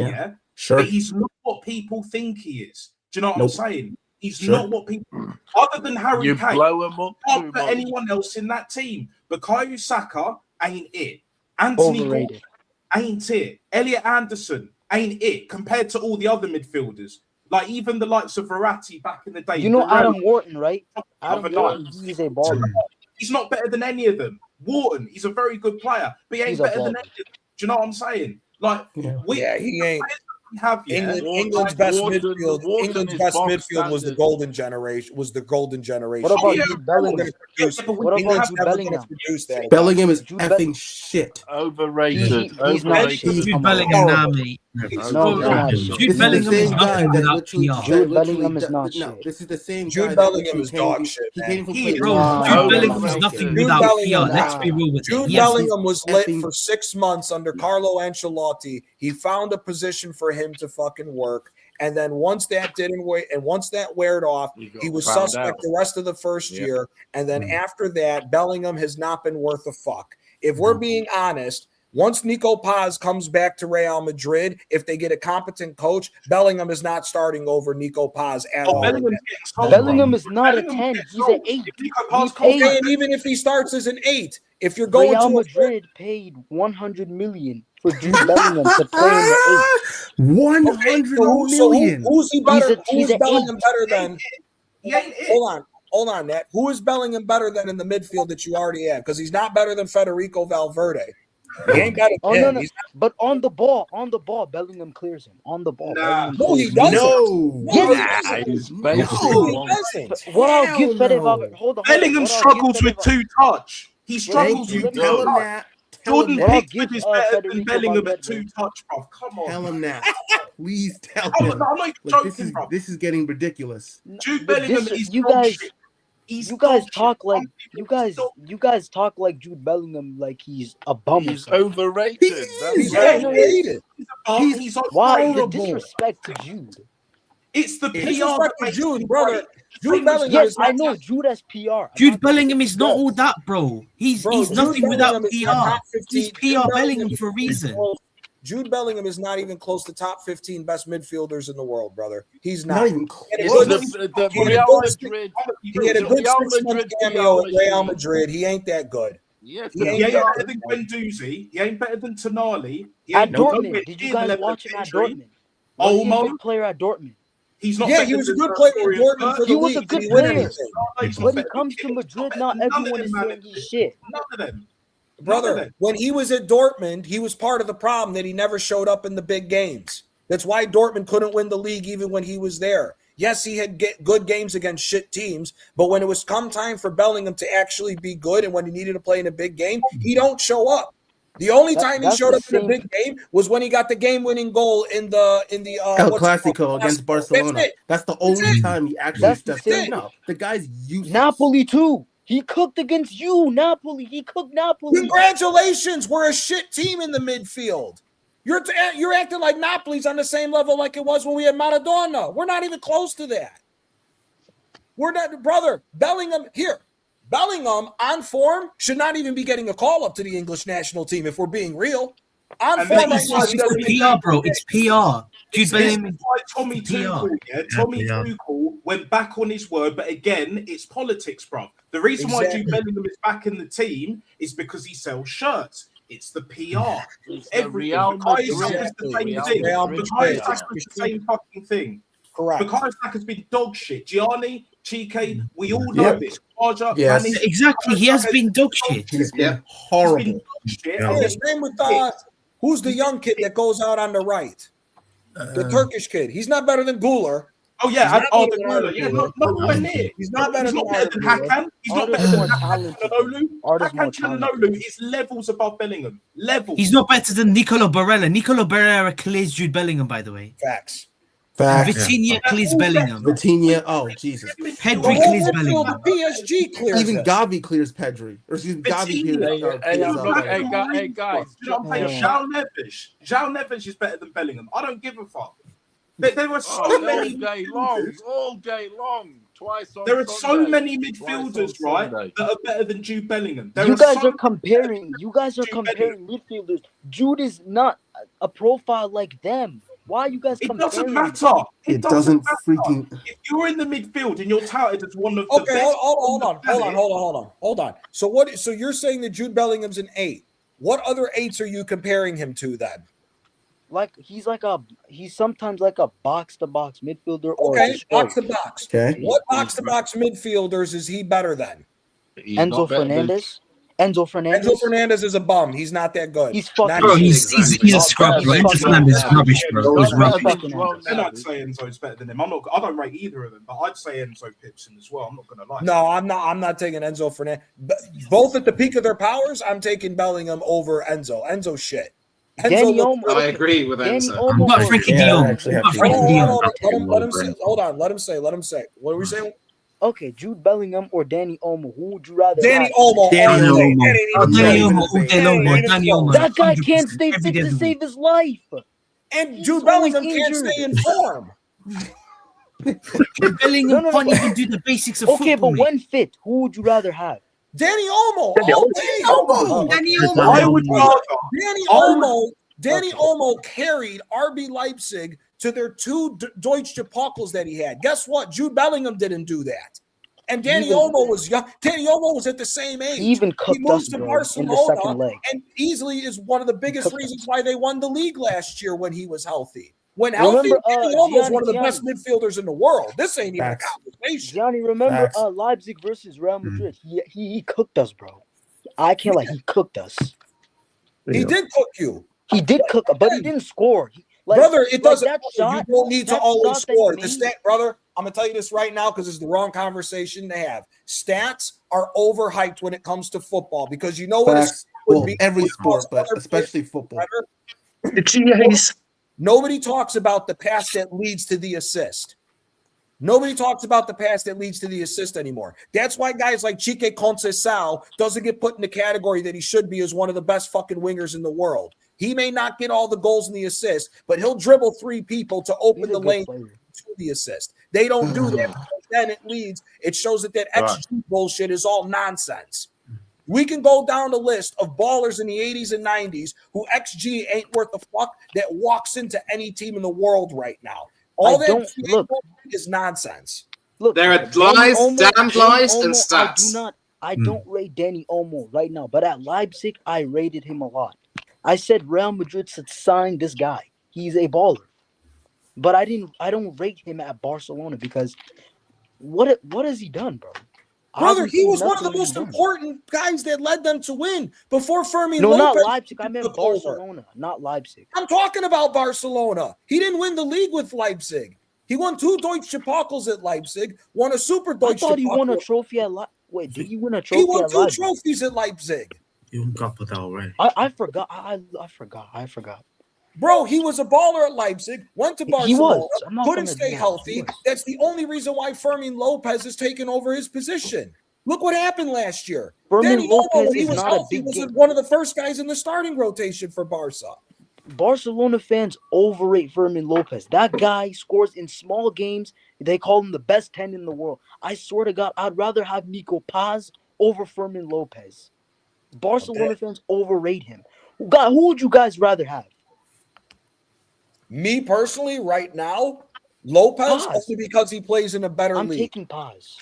Sure. But he's not what people think he is. Do you know what I'm saying? He's not what people, other than Harry Kane, can't put anyone else in that team. Bukayo Saka ain't it. Anthony Gordon ain't it. Elliot Anderson ain't it compared to all the other midfielders. Like even the likes of Verratti back in the day. You know Adam Wharton, right? Adam Wharton, he's a baller. He's not better than any of them. Wharton, he's a very good player, but he ain't better than any of them. Do you know what I'm saying? Like, he ain't. England's best midfield. England's best midfield was the golden generation. What about Jude Bellingham? Bellingham is effing shit. Overrated. He's not shit. Jude Bellingham now, mate. No, he's not shit. Jude Bellingham is nothing without PR. Jude Bellingham is not shit. This is the same Jude guy Bellingham is dog shit, He man. came from He playing. is. Bro, Jude Bellingham is nothing without PR. Let's be real with it. Jude Yes, Bellingham was lit for 6 months under Carlo Ancelotti. He found a position for him to fucking work. And then once that didn't wait, and once that weared off, he was suspect the rest of the first year. And then after that, Bellingham has not been worth a fuck. If we're being honest, once Nico Paz comes back to Real Madrid, if they get a competent coach, Bellingham is not starting over Nico Paz at all. Bellingham is not a 10. He's an 8. Okay, and even if he starts as an 8, if you're going Real to Madrid paid 100 million for Jude Bellingham to play in the 8. 100 million. Who's he better? He's Who's a Bellingham 8. better than? Hold on, Nat. Who is Bellingham better than in the midfield that you already have? Because he's not better than Federico Valverde. He ain't better than him. No. But on the ball, Bellingham clears him. On the ball, No, he doesn't. No. Yes, he doesn't. What I'll give Fede Valverde. Hold on. Bellingham struggles with 2-touch. He struggles with Tell him that. Jordan Pickford is better than Bellingham at 2-touch, bro. Come on. Tell him that. Please tell him. I'm not joking, bro. This is getting ridiculous. Jude Bellingham is you guys talk like Jude Bellingham like he's a bum. He's overrated. He's overrated. He's why the disrespect to Jude? It's the PR Disrespect to Jude, brother. Jude Bellingham Yes, is I know Jude has PR. Jude Bellingham is not all that, bro. He's nothing without PR. He's PR Bellingham for a reason. Jude Bellingham is not even close to top 15 best midfielders in the world, brother. He's not. Not even close. He had a good 6-month cameo at Real Madrid. He ain't that good. Yes, he ain't better than Guendouzi. He ain't better than Tonali. At Dortmund, did you guys watch him at Dortmund? Was he a good player at Dortmund? He's not. Yeah, he was a good player at Dortmund for the league. He was a good player. When it comes to Madrid, not everyone is saying he's shit. None of them. Brother, when he was at Dortmund, he was part of the problem that he never showed up in the big games. That's why Dortmund couldn't win the league even when he was there. Yes, he had good games against shit teams, but when it was come time for Bellingham to actually be good and when he needed to play in a big game, he don't show up. The only time he showed up in a big game was when he got the game-winning goal in the El Clasico against Barcelona. That's the only time he actually stepped in. No, the guy's useless. Napoli too. He cooked against you, Napoli. He cooked Napoli. Congratulations, we're a shit team in the midfield. You're acting like Napoli's on the same level like it was when we had Maradona. We're not even close to that. We're not, brother. Bellingham on form should not even be getting a call up to the English national team if we're being real. On form, it's PR, bro. It's PR. It's like Tommy Tuchel. Yeah? Tommy Tuchel went back on his word, but again, it's politics, bro. The reason why Jude Bellingham is back in the team is because he sells shirts. It's the PR. It's everything. Bukayo Saka's the same thing. Bukayo Saka's the same fucking thing. Correct. Bukayo Saka's been dog shit. Gianni, Chike, we all know this. Raja, yes. Exactly. He has been dog shit. He's been horrible. He's been dog shit. Yeah, same with who's the young kid that goes out on the right? The Turkish kid. He's not better than Guler. Oh yeah, the Guler. Yeah, nowhere near. He's not better than Hakan. He's not better than Hakan. Hakan Çalhanoğlu is levels above Bellingham. Levels. He's not better than Nicolo Barella. Nicolo Barella clears Jude Bellingham, by the way. Facts. Vitinha clears Bellingham. Vitinha, oh Jesus. Pedri clears Bellingham. The PSG clears. Even Gavi clears Pedri. Or excuse me, Gavi clears. Hey guys. João Neves is better than Bellingham. I don't give a fuck. There were so many all day long. Twice on there are Sunday, so many midfielders, right, that are better than Jude Bellingham. You guys are comparing midfielders. Jude is not a profile like them. Why are you guys comparing? It doesn't matter. It doesn't freaking. If you're in the midfield and you're touted as one of the best. Hold on. So you're saying that Jude Bellingham's an 8. What other 8s are you comparing him to then? He's sometimes like a box-to-box midfielder. Box-to-box. Okay. What box-to-box midfielders is he better than? Enzo Fernandez. Enzo Fernandez is a bum. He's not that good. He's fucking. Bro, he's a scrub, bro. Enzo Fernandez is rubbish, bro. He's rubbish. Then I'd say Enzo's better than him. I don't rate either of them, but I'd say Enzo pips him as well. I'm not gonna lie. No, I'm not taking Enzo Fernandez. Both at the peak of their powers, I'm taking Bellingham over Enzo. Enzo shit. Danny Olmo. I agree with Danny Enzo. Olmo. Not Frankie Dion. Not Frankie Dion. Let him say. Hold on. Let him say. What are we saying? Okay, Jude Bellingham or Danny Olmo? Who would you rather Danny have? Olmo. Danny Olmo. Danny Olmo. That guy can't stay fit to save his life. And Jude Bellingham can't stay in form. Bellingham can't even do the basics of football. Okay, but when fit, who would you rather have? Danny Olmo. Danny Olmo carried RB Leipzig to their 2 Deutsche Pokals that he had. Guess what? Jude Bellingham didn't do that. And Danny Olmo was young. Danny Olmo was at the same age. He even cooked us, to bro, Barcelona, in the second leg. and easily is one of the biggest reasons why they won the league last year when he was healthy. When healthy, Danny Olmo was one of the best midfielders in the world. This ain't even a conversation. Gianni, remember Leipzig versus Real Madrid? He cooked us, bro. I can't lie. He cooked us. He did cook you. He did cook, but he didn't score. Brother, it doesn't. You Shot, don't need to always score. The stat, brother, I'm gonna tell you this right now because it's the wrong conversation to have. Stats are overhyped when it comes to football because you know what it would be. Every sport, but especially football. Nobody talks about the pass that leads to the assist. Nobody talks about the pass that leads to the assist anymore. That's why guys like Chique Conceição doesn't get put in the category that he should be as one of the best fucking wingers in the world. He may not get all the goals and the assists, but he'll dribble 3 people to open the lane to the assist. They don't do that because then it leads. It shows that XG bullshit is all nonsense. We can go down the list of ballers in the 80s and 90s who XG ain't worth a fuck that walks into any team in the world right now. All that is nonsense. Look, there are lies, damn lies, and stats. I don't rate Danny Olmo right now, but at Leipzig, I rated him a lot. I said Real Madrid should sign this guy. He's a baller. But I don't rate him at Barcelona because what has he done, bro? Brother, he was one of the most important guys that led them to win before Fermin Lopez. No, not Leipzig. I meant Barcelona, not Leipzig. I'm talking about Barcelona. He didn't win the league with Leipzig. He won 2 Deutsche Pokals at Leipzig, won a Super Deutsche I thought he won a trophy at Leipzig. Wait, did he win a trophy at Leipzig? He won 2 trophies at Leipzig. You got put that already. I forgot. I forgot. Bro, he was a baller at Leipzig, went to Barcelona, couldn't stay healthy. That's the only reason why Fermin Lopez has taken over his position. Look what happened last year. Fermin Lopez he was healthy, was one of the first guys in the starting rotation for Barca. Barcelona fans overrate Fermin Lopez. That guy scores in small games. They call him the best 10 in the world. I swear to God, I'd rather have Nico Paz over Fermin Lopez. Barcelona fans overrate him. God, who would you guys rather have? Me personally, right now, Lopez, only because he plays in a better league. I'm taking Paz.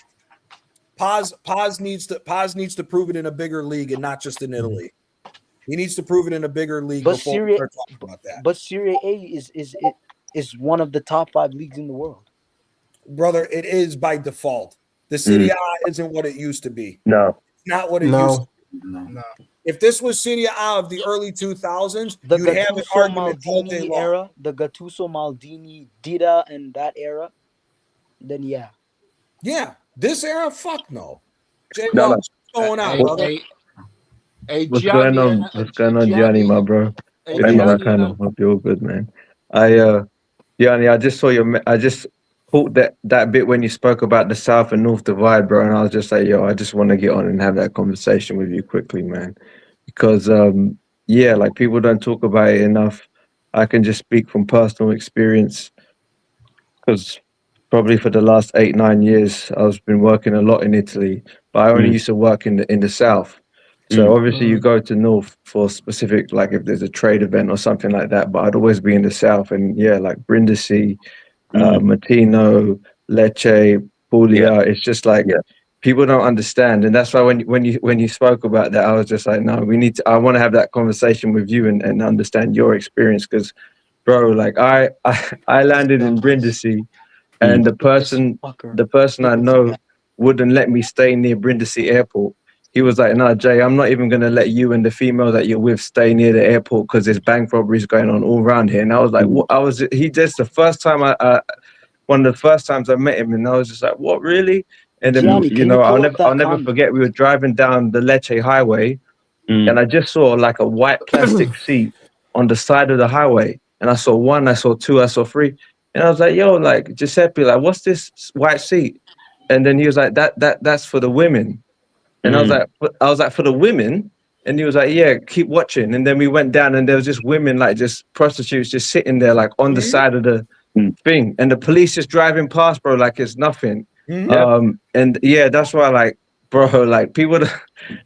Paz needs to prove it in a bigger league and not just in Italy. He needs to prove it in a bigger league before we start talking about that. But Serie A is one of the top 5 leagues in the world. Brother, it is by default. The Serie A isn't what it used to be. No. It's not what it used to be. No. If this was Serie A of the early 2000s, you'd have an argument all day long. Era, the Gattuso, Maldini, Dida, and that era, then yeah. Yeah. This era, fuck no. What's going on, brother? What's going on, Gianni, my bro? Hey, man, I kind of hope you're all good, man. Gianni, I just caught that bit when you spoke about the South and North divide, bro, and I was just like, yo, I just want to get on and have that conversation with you quickly, man, because like people don't talk about it enough. I can just speak from personal experience because probably for the last 8-9 years, I've been working a lot in Italy, but I only used to work in the South. So obviously you go to North for specific, like if there's a trade event or something like that, but I'd always be in the South. And yeah, like Brindisi, Mattino, Lecce, Puglia, it's just like people don't understand. And that's why when you spoke about that, I was just like, no, I want to have that conversation with you and understand your experience. Because bro, like I landed in Brindisi and the person I know wouldn't let me stay near Brindisi Airport. He was like, no, Jay, I'm not even going to let you and the female that you're with stay near the airport because there's bank robberies going on all around here. And I was like, what? One of the first times I met him, and I was just like, what, really? And then, Gianni, I'll never forget, we were driving down the Lecce highway and I just saw like a white plastic seat on the side of the highway, and I saw 1, I saw 2, I saw 3, and I was like, yo, like Giuseppe, like, what's this white seat? And then he was like, that's for the women. And I was like, for the women? And he was like, yeah, keep watching. And then we went down, and there was just women, like just prostitutes, just sitting there, like on the side of the thing, and the police just driving past, bro, like it's nothing. And yeah, that's why, like, bro, like people,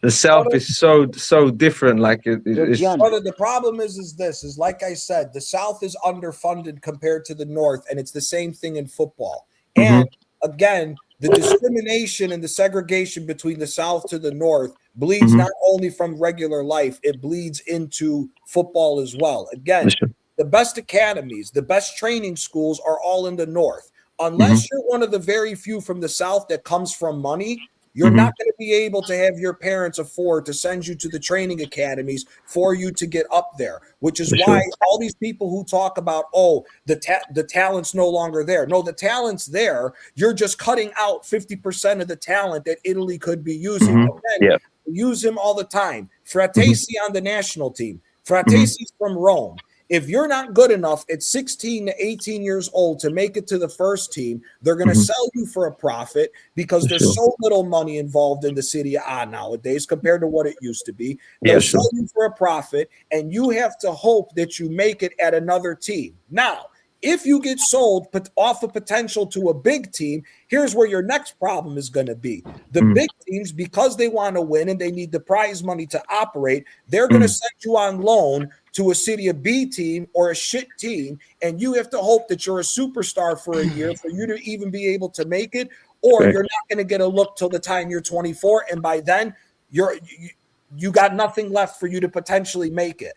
the South is so different. Like it's. Brother, the problem is this: is like I said, the South is underfunded compared to the North, and it's the same thing in football. And again, the discrimination and the segregation between the South to the North bleeds not only from regular life, it bleeds into football as well. Again, the best academies, the best training schools are all in the North. Unless you're one of the very few from the South that comes from money, you're not going to be able to have your parents afford to send you to the training academies for you to get up there, which is why all these people who talk about, oh, the talent's no longer there. No, the talent's there. You're just cutting out 50% of the talent that Italy could be using. Again, use him all the time. Fratesi on the national team. Fratesi's from Rome. If you're not good enough at 16 to 18 years old to make it to the first team, they're going to sell you for a profit because there's so little money involved in the Serie A nowadays compared to what it used to be. They'll sell you for a profit, and you have to hope that you make it at another team. Now, if you get sold off a potential to a big team, here's where your next problem is going to be. The big teams, because they want to win and they need the prize money to operate, they're going to send you on loan to a Serie B team or a shit team, and you have to hope that you're a superstar for a year for you to even be able to make it, or you're not going to get a look till the time you're 24, and by then you got nothing left for you to potentially make it.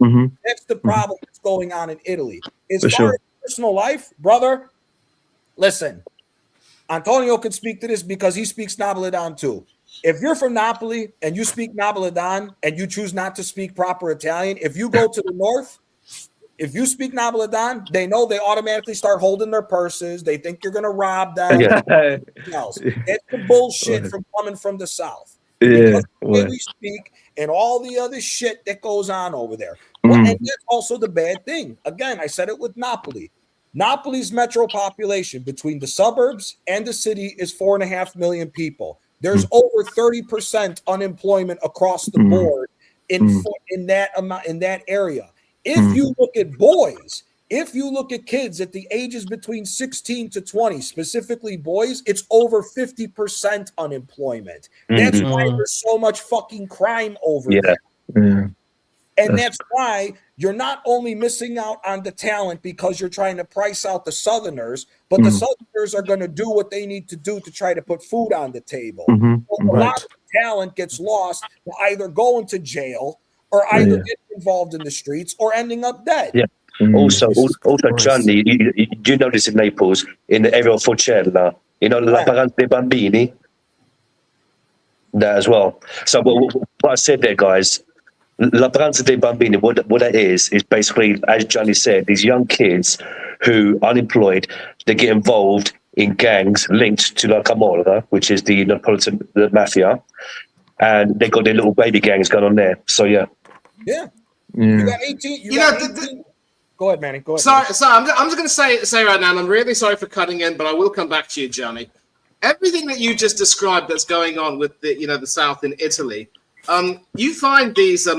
That's the problem that's going on in Italy. As far as personal life, brother, listen, Antonio could speak to this because he speaks Napoletan too. If you're from Napoli and you speak Napoletan and you choose not to speak proper Italian, if you go to the North, if you speak Napoletan, they know they automatically start holding their purses. They think you're going to rob them. It's the bullshit from coming from the South. Because the way we speak and all the other shit that goes on over there. And that's also the bad thing. Again, I said it with Napoli. Napoli's metro population between the suburbs and the city is 4.5 million people. There's over 30% unemployment across the board in that area. If you look at boys, if you look at kids at the ages between 16 to 20, specifically boys, it's over 50% unemployment. That's why there's so much fucking crime over there. And that's why you're not only missing out on the talent because you're trying to price out the Southerners, but the Southerners are going to do what they need to do to try to put food on the table. A lot of talent gets lost to either going to jail or either getting involved in the streets or ending up dead. Also, Gianni, you know this in Naples, in the area of Forcella, you know, La Parante dei Bambini, that as well. So what I said there, guys, La Parante dei Bambini, what that is basically, as Gianni said, these young kids who are unemployed, they get involved in gangs linked to La Camorra, which is the Neapolitan mafia, and they got their little baby gangs going on there. So you got 18. Go ahead, Manny. Go ahead. Sorry, I'm just going to say right now, and I'm really sorry for cutting in, but I will come back to you, Johnny. Everything that you just described that's going on with the South in Italy, you find these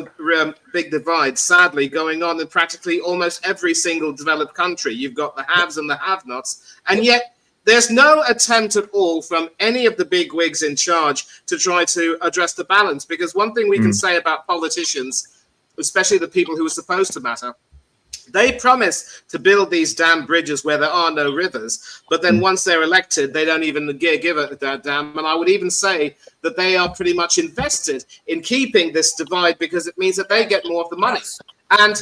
big divides, sadly, going on in practically almost every single developed country. You've got the haves and the have-nots, and yet there's no attempt at all from any of the big wigs in charge to try to address the balance. Because one thing we can say about politicians, especially the people who are supposed to matter, they promise to build these damn bridges where there are no rivers, but then once they're elected, they don't even give a damn. And I would even say that they are pretty much invested in keeping this divide because it means that they get more of the money. And,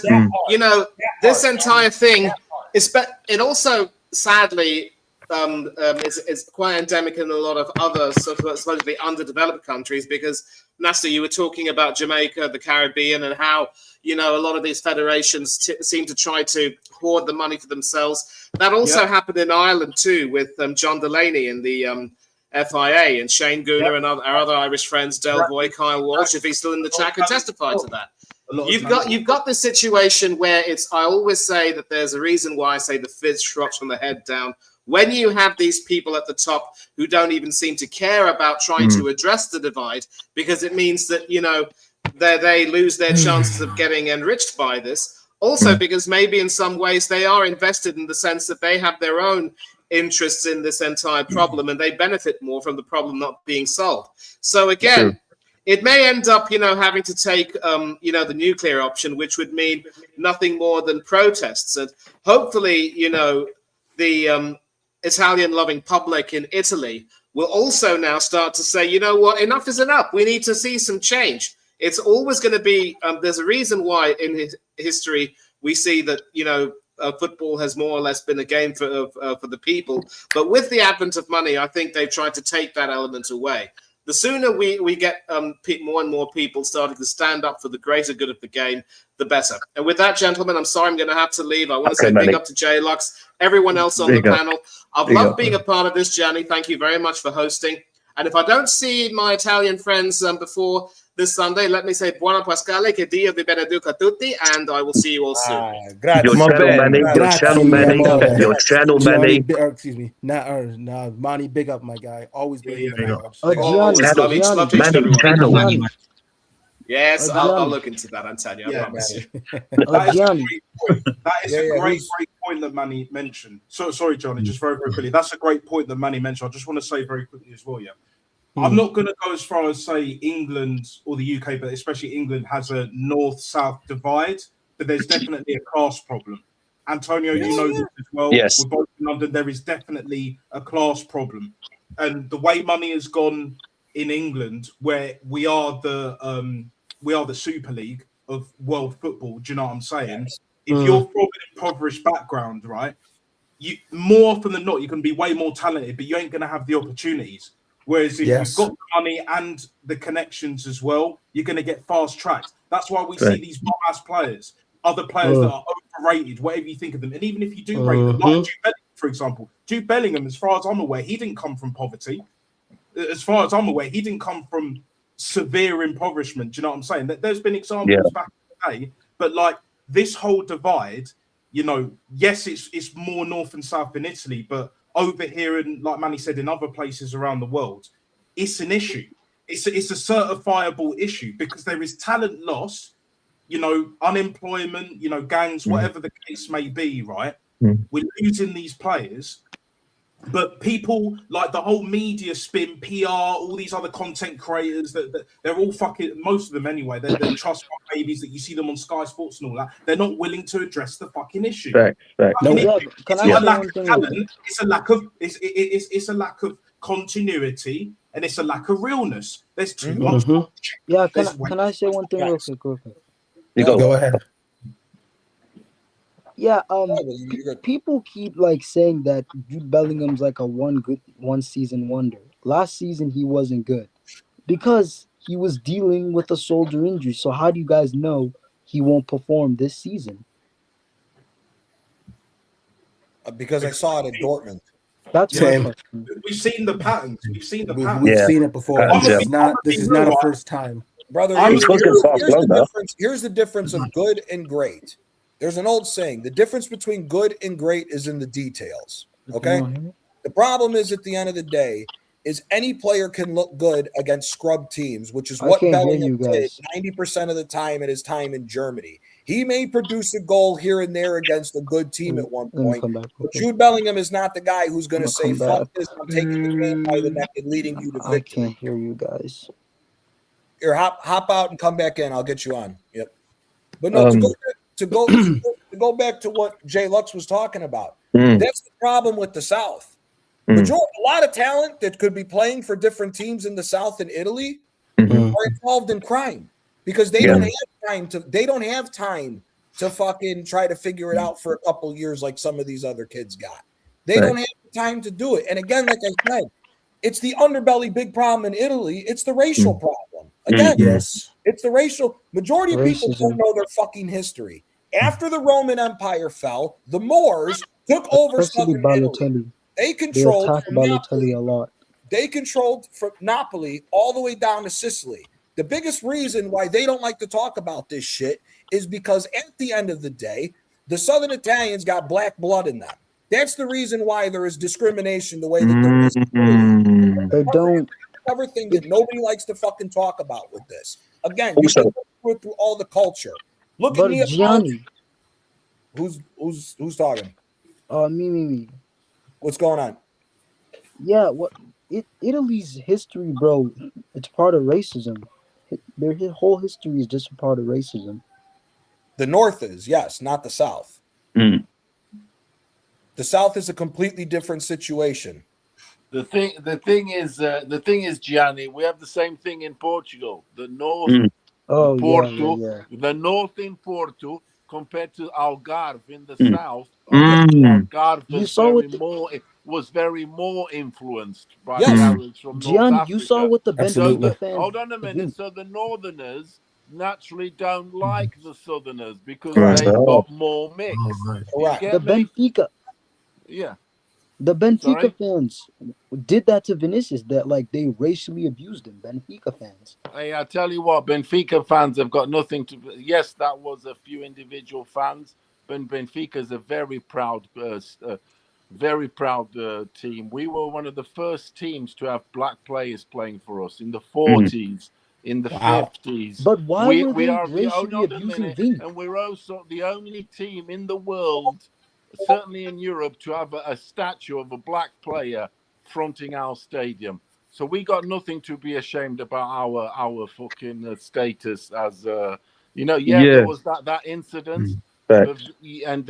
this entire thing, it also, sadly, is quite endemic in a lot of other supposedly underdeveloped countries because, Nasser, you were talking about Jamaica, the Caribbean, and how, a lot of these federations seem to try to hoard the money for themselves. That also happened in Ireland too, with John Delaney and the FIA, and Shane Gooner and our other Irish friends, Del Boy, Kyle Walsh, if he's still in the chat, could testify to that. You've got this situation where it's. I always say that there's a reason why I say the fish rots from the head down. When you have these people at the top who don't even seem to care about trying to address the divide, because it means that they lose their chances of getting enriched by this. Also, because maybe in some ways they are invested in the sense that they have their own interests in this entire problem and they benefit more from the problem not being solved. So again, it may end up, having to take, the nuclear option, which would mean nothing more than protests. And hopefully, the Italian-loving public in Italy will also now start to say, you know what, enough is enough. We need to see some change. It's always going to be, there's a reason why in history we see that, football has more or less been a game for the people. But with the advent of money, I think they've tried to take that element away. The sooner we get more and more people starting to stand up for the greater good of the game, the better. And with that, gentlemen, I'm sorry I'm going to have to leave. I want to say big up to J-Lux, everyone else on the panel. I've loved being a part of this journey. Thank you very much for hosting. And if I don't see my Italian friends before this Sunday, let me say buona Pasquale, che Dio vi benedica tutti, and I will see you all soon. Your channel, Manny. Excuse me. Nah, Monty, big up, my guy. Always big up. Yes, I'll look into that, Antonio. I promise you. That is a great point that Manny mentioned. So sorry, Johnny, just very, very quickly. That's a great point that Manny mentioned. I just want to say very quickly as well, I'm not going to go as far as say England or the UK, but especially England has a north-south divide, but there's definitely a class problem. Antonio, you know this as well. Yes. We're both in London. There is definitely a class problem. And the way money has gone in England, where we are the Super League of world football, do you know what I'm saying? If you're from an impoverished background, right, you more often than not, you can be way more talented, but you ain't going to have the opportunities. Whereas if you've got the money and the connections as well, you're going to get fast-tracked. That's why we see these bomb-ass players, other players that are overrated, whatever you think of them. And even if you do rate them, like Jude Bellingham, for example. Jude Bellingham, as far as I'm aware, he didn't come from poverty. As far as I'm aware, he didn't come from severe impoverishment. Do you know what I'm saying? There's been examples back in the day, but like this whole divide, yes, it's more north and south in Italy, but over here, and like Manny said, in other places around the world, it's an issue. It's a certifiable issue because there is talent loss, unemployment, gangs, whatever the case may be, right? We're losing these players, but people like the whole media spin, PR, all these other content creators that they're all fucking, most of them anyway, they're trust fund babies that you see them on Sky Sports and all that. They're not willing to address the fucking issue. It's not a lack of talent. It's a lack of it's a lack of continuity, and it's a lack of realness. There's too much. Yeah, can I say one thing real quick? You go ahead. Yeah, people keep saying that Jude Bellingham's like a one season wonder. Last season he wasn't good because he was dealing with a shoulder injury. So how do you guys know he won't perform this season? Because I saw it at Dortmund. That's we've seen the patterns. We've seen it before. This is not a first time, brother. Here's the difference of good and great. There's an old saying: the difference between good and great is in the details. Okay. The problem is, at the end of the day, is any player can look good against scrub teams, which is what Bellingham did 90% of the time at his time in Germany. He may produce a goal here and there against a good team at one point, but Jude Bellingham is not the guy who's going to say, fuck this, I'm taking the game by the neck and leading you to victory. I can't hear you guys. Here, hop out and come back in. I'll get you on. Yep. But no, to go back to what Jay Lux was talking about, that's the problem with the South. A lot of talent that could be playing for different teams in the South and Italy are involved in crime because they don't have time to fucking try to figure it out for a couple years like some of these other kids got. They don't have the time to do it. And again, like I said, it's the underbelly big problem in Italy. It's the racial problem. Again, it's the racial. Majority of people don't know their fucking history. After the Roman Empire fell, the Moors took over southern Italy. They controlled from Napoli, a lot. They controlled from Napoli all the way down to Sicily. The biggest reason why they don't like to talk about this shit is because at the end of the day, the Southern Italians got black blood in them. That's the reason why there is discrimination the way that there is. They don't. Everything that nobody likes to fucking talk about with this. Again, you Also- can go through all the culture. Look But at me. Gianni, Who's talking? me. What's going on? Yeah, what? Italy's history, bro. It's part of racism. Their whole history is just a part of racism. The North is, yes, not the South. Mm. The South is a completely different situation. The thing is, Gianni, we have the same thing in Portugal. The North, Oh, Porto, yeah. the North in Porto compared to Algarve in the South. Algarve was very more influenced by the Arabs from North Gianni, Africa. you saw what the Benfica fans. Hold on a minute. So the Northerners naturally don't like the Southerners because Right. they've got more mix. Correct. The Benfica. Yeah. The Benfica Sorry? fans did that to Vinicius. That like they racially abused him. Benfica fans. Hey, I tell you what, Benfica fans have got nothing to. Yes, that was a few individual fans, but Benfica is a very proud team. We were one of the first teams to have black players playing for us in the 40s, in the 50s. But why were they are racially abusing Vini? and we're also the only team in the world, certainly in Europe, to have a statue of a black player fronting our stadium. So we got nothing to be ashamed about our fucking status as there was that incident. And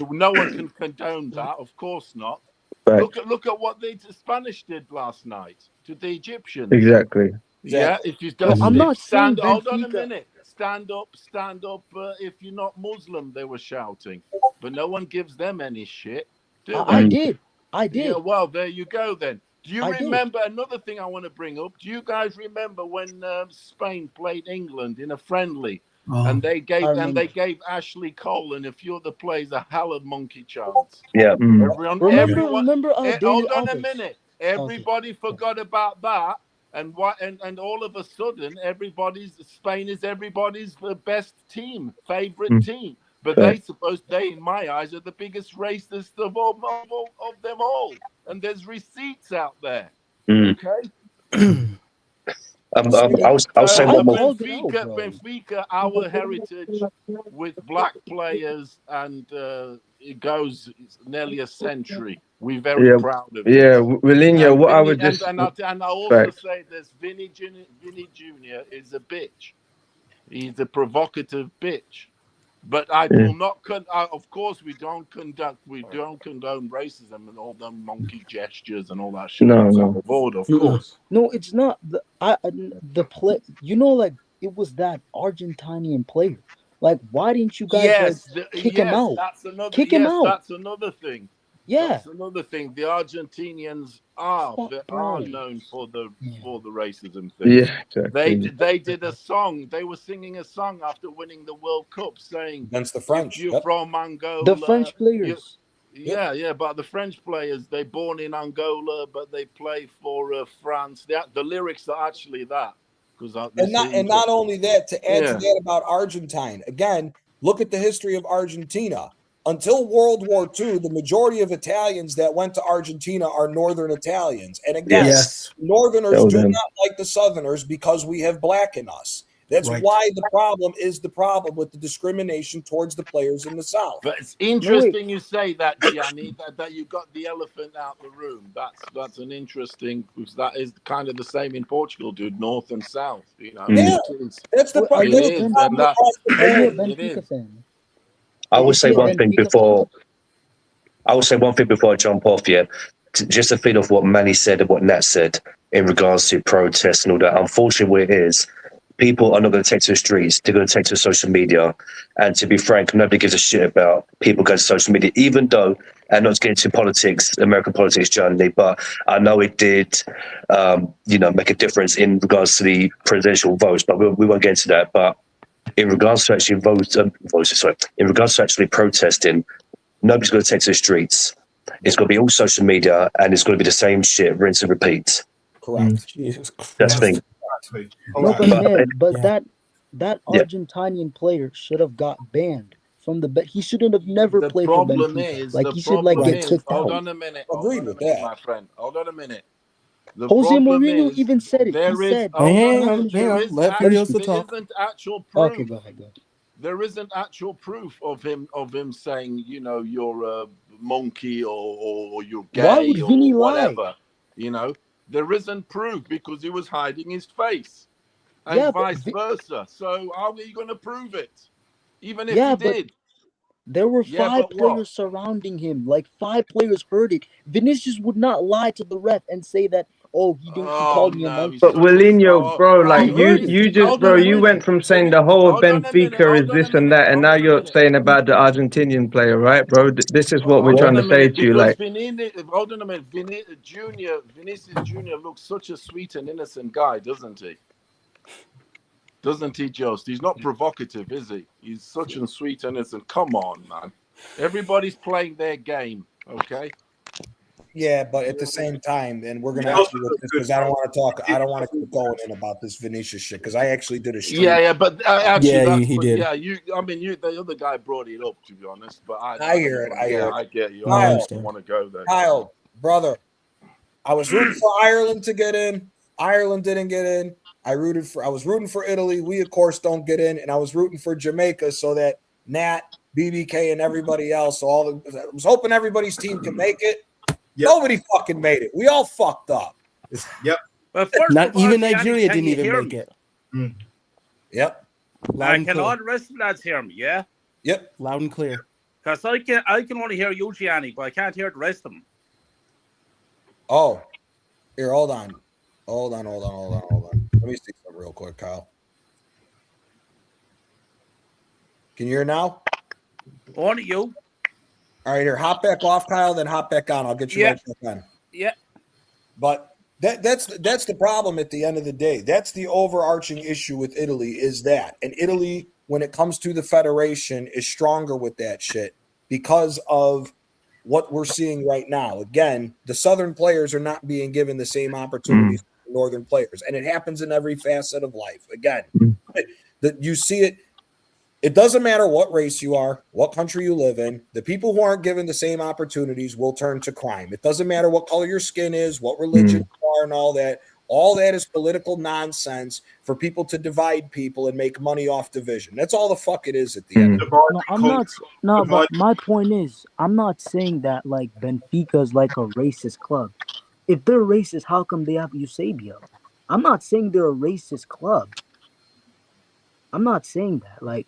no one can condone that, of course not. Look at what the Spanish did last night to the Egyptians. Exactly. Yeah, if you I'm not saying hold on a Benfica- minute. Stand up. If you're not Muslim, they were shouting, but no one gives them any shit. I did. Yeah, well, there you go then. Do you I did. remember another thing I want to bring up? Do you guys remember when Spain played England in a friendly? And they gave Ashley Cole and a few other players a hell of monkey chance. Yeah. Everyone, Remember hold on a minute. Everybody forgot about that, and all of a sudden, Spain is everybody's best team, favorite team. But they, in my eyes, are the biggest racist of them all. And there's receipts out there. Okay. I'll say one more. Benfica, our heritage with black players, and it goes nearly a century. We're very proud of it. Yeah, Willinho, what I would just... And I also say this, Vinny Jr. is a bitch. He's a provocative bitch. But I will not. Of course, we don't condone racism and all them monkey gestures and all that shit. No. Of order, of course. No, it's not the play. You know, like it was that Argentinian player. Like, why didn't you guys kick him out? That's another. Kick him out. That's another thing. Yeah, that's another thing. The Argentinians are known for the racism thing. Yeah, exactly. They did a song. They were singing a song after winning the World Cup, saying against the French. You're from Angola. The French players. But the French players, they're born in Angola, but they play for France. The lyrics are actually that. Not only that, to add to that about Argentine, again, look at the history of Argentina. Until World War II, the majority of Italians that went to Argentina are Northern Italians. And again, Northerners do not like the Southerners because we have black in us. That's why the problem is the problem with the discrimination towards the players in the South. But it's interesting you say that, Gianni, that you got the elephant out the room. That's an interesting, because that is kind of the same in Portugal, dude, North and South. You know, that's the problem. It is. I will say one thing before I jump off. Yeah, just to feed off what Manny said and what Nat said in regards to protests and all that. Unfortunately, what it is, people are not going to take to the streets. They're going to take to social media. And to be frank, nobody gives a shit about people going to social media, even though, and not to get into politics, American politics generally, but I know it did, make a difference in regards to the presidential votes, but we won't get into that. But in regards to actually in regards to actually protesting, nobody's going to take to the streets. It's going to be all social media, and it's going to be the same shit, rinse and repeat. Correct. Jesus Christ. That's the thing. Correct. No, but Yeah. that Argentinian player should have got banned from the bet. He shouldn't have never The played for problem Benfica. is, Like the he should like problem get is, kicked hold out. on a minute, Agreed with that, my friend. Hold on a minute. The Jose problem Mourinho is, even said it. there He is, said, hang on. Let Furiosa talk. There isn't actual proof. Okay, go ahead. There isn't actual proof of him saying, you know, you're a monkey or you're gay. Why would Vinny or whatever. lie? You know, there isn't proof because he was hiding his face, and Yeah, vice versa. So how are you going to prove it? Even if Yeah, he but did. there were Yeah, 5 but players what? surrounding him. Like 5 players heard it. Vinicius would not lie to the ref and say that, oh, he called me a monkey. But Willinho, bro, like you went from saying the whole of Benfica is this and that, and now you're saying about the Argentinian player, right, bro? This is what we're trying to say to you, like. Hold on a minute. Vinicius Junior looks such a sweet and innocent guy, doesn't he? Doesn't he, Jost? He's not provocative, is he? He's such a sweet and innocent. Come on, man. Everybody's playing their game, okay? Yeah, but at the same time, and we're gonna have to look this because I don't want to talk. I don't want to keep going in about this Vinicius shit because I actually did a stream. Yeah, but actually, he did. Yeah, the other guy brought it up, to be honest. But I hear it. I get you. Kyle, I don't want to go there. Kyle, brother, I was rooting for Ireland to get in. Ireland didn't get in. I was rooting for Italy. We of course don't get in, and I was rooting for Jamaica so that Nat, BBK, and everybody else. I was hoping everybody's team can make it. Yep. Nobody fucking made it. We all fucked up. Yep. Well, first Not of all, even Gianni, Nigeria can didn't you even hear make me? it. Yep. Can all the rest of the lads hear me? Yeah. Yep. Loud and clear. Because I can only hear you, Gianni, but I can't hear the rest of them. Oh, here, hold on. Hold on. Let me see something real quick, Kyle. Can you hear now? Only you. All right, here, hop back off, Kyle, then hop back on. I'll get you right back on. Yeah. But that's the problem at the end of the day. That's the overarching issue with Italy is that. And Italy, when it comes to the federation, is stronger with that shit because of what we're seeing right now. Again, the Southern players are not being given the same opportunities as the Northern players. And it happens in every facet of life. Again, that you see it. It doesn't matter what race you are, what country you live in. The people who aren't given the same opportunities will turn to crime. It doesn't matter what color your skin is, what religion you are, and all that. All that is political nonsense for people to divide people and make money off division. That's all the fuck it is at the end. No, I'm not. No, but my point is, I'm not saying that like Benfica is like a racist club. If they're racist, how come they have Eusebio? I'm not saying they're a racist club. I'm not saying that. Like,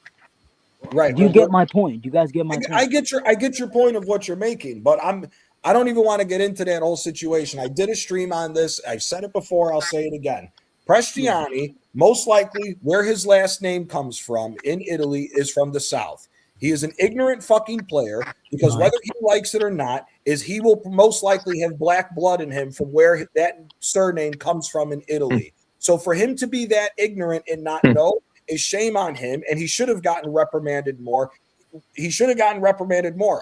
right? Do you get my point? You guys get my point? I get your point of what you're making, but I don't even want to get into that whole situation. I did a stream on this. I've said it before. I'll say it again. Prestiani, most likely where his last name comes from in Italy, is from the South. He is an ignorant fucking player because whether he likes it or not, he will most likely have black blood in him from where that surname comes from in Italy. So for him to be that ignorant and not know is shame on him, and he should have gotten reprimanded more.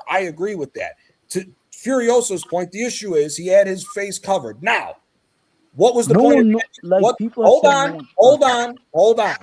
I agree with that. To Furioso's point, the issue is he had his face covered. Now, what was the point? Hold on.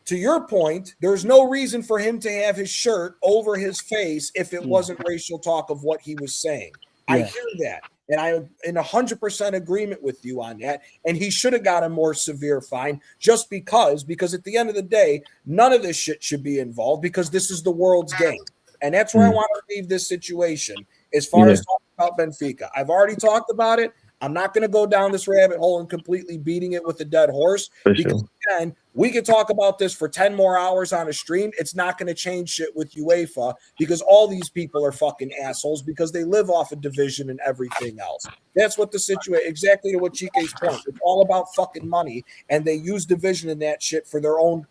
To your point, there's no reason for him to have his shirt over his face if it wasn't racial talk of what he was saying. I hear that. And I'm in 100% agreement with you on that. And he should have got a more severe fine just because at the end of the day, none of this shit should be involved because this is the world's game. And that's where I want to leave this situation as far as talking about Benfica. I've already talked about it. I'm not going to go down this rabbit hole and completely beating it with a dead horse because, again, we could talk about this for 10 more hours on a stream. It's not going to change shit with UEFA because all these people are fucking assholes because they live off of division and everything else. That's what the situation, exactly to what Chike's point. It's all about fucking money, and they use division in that shit for their own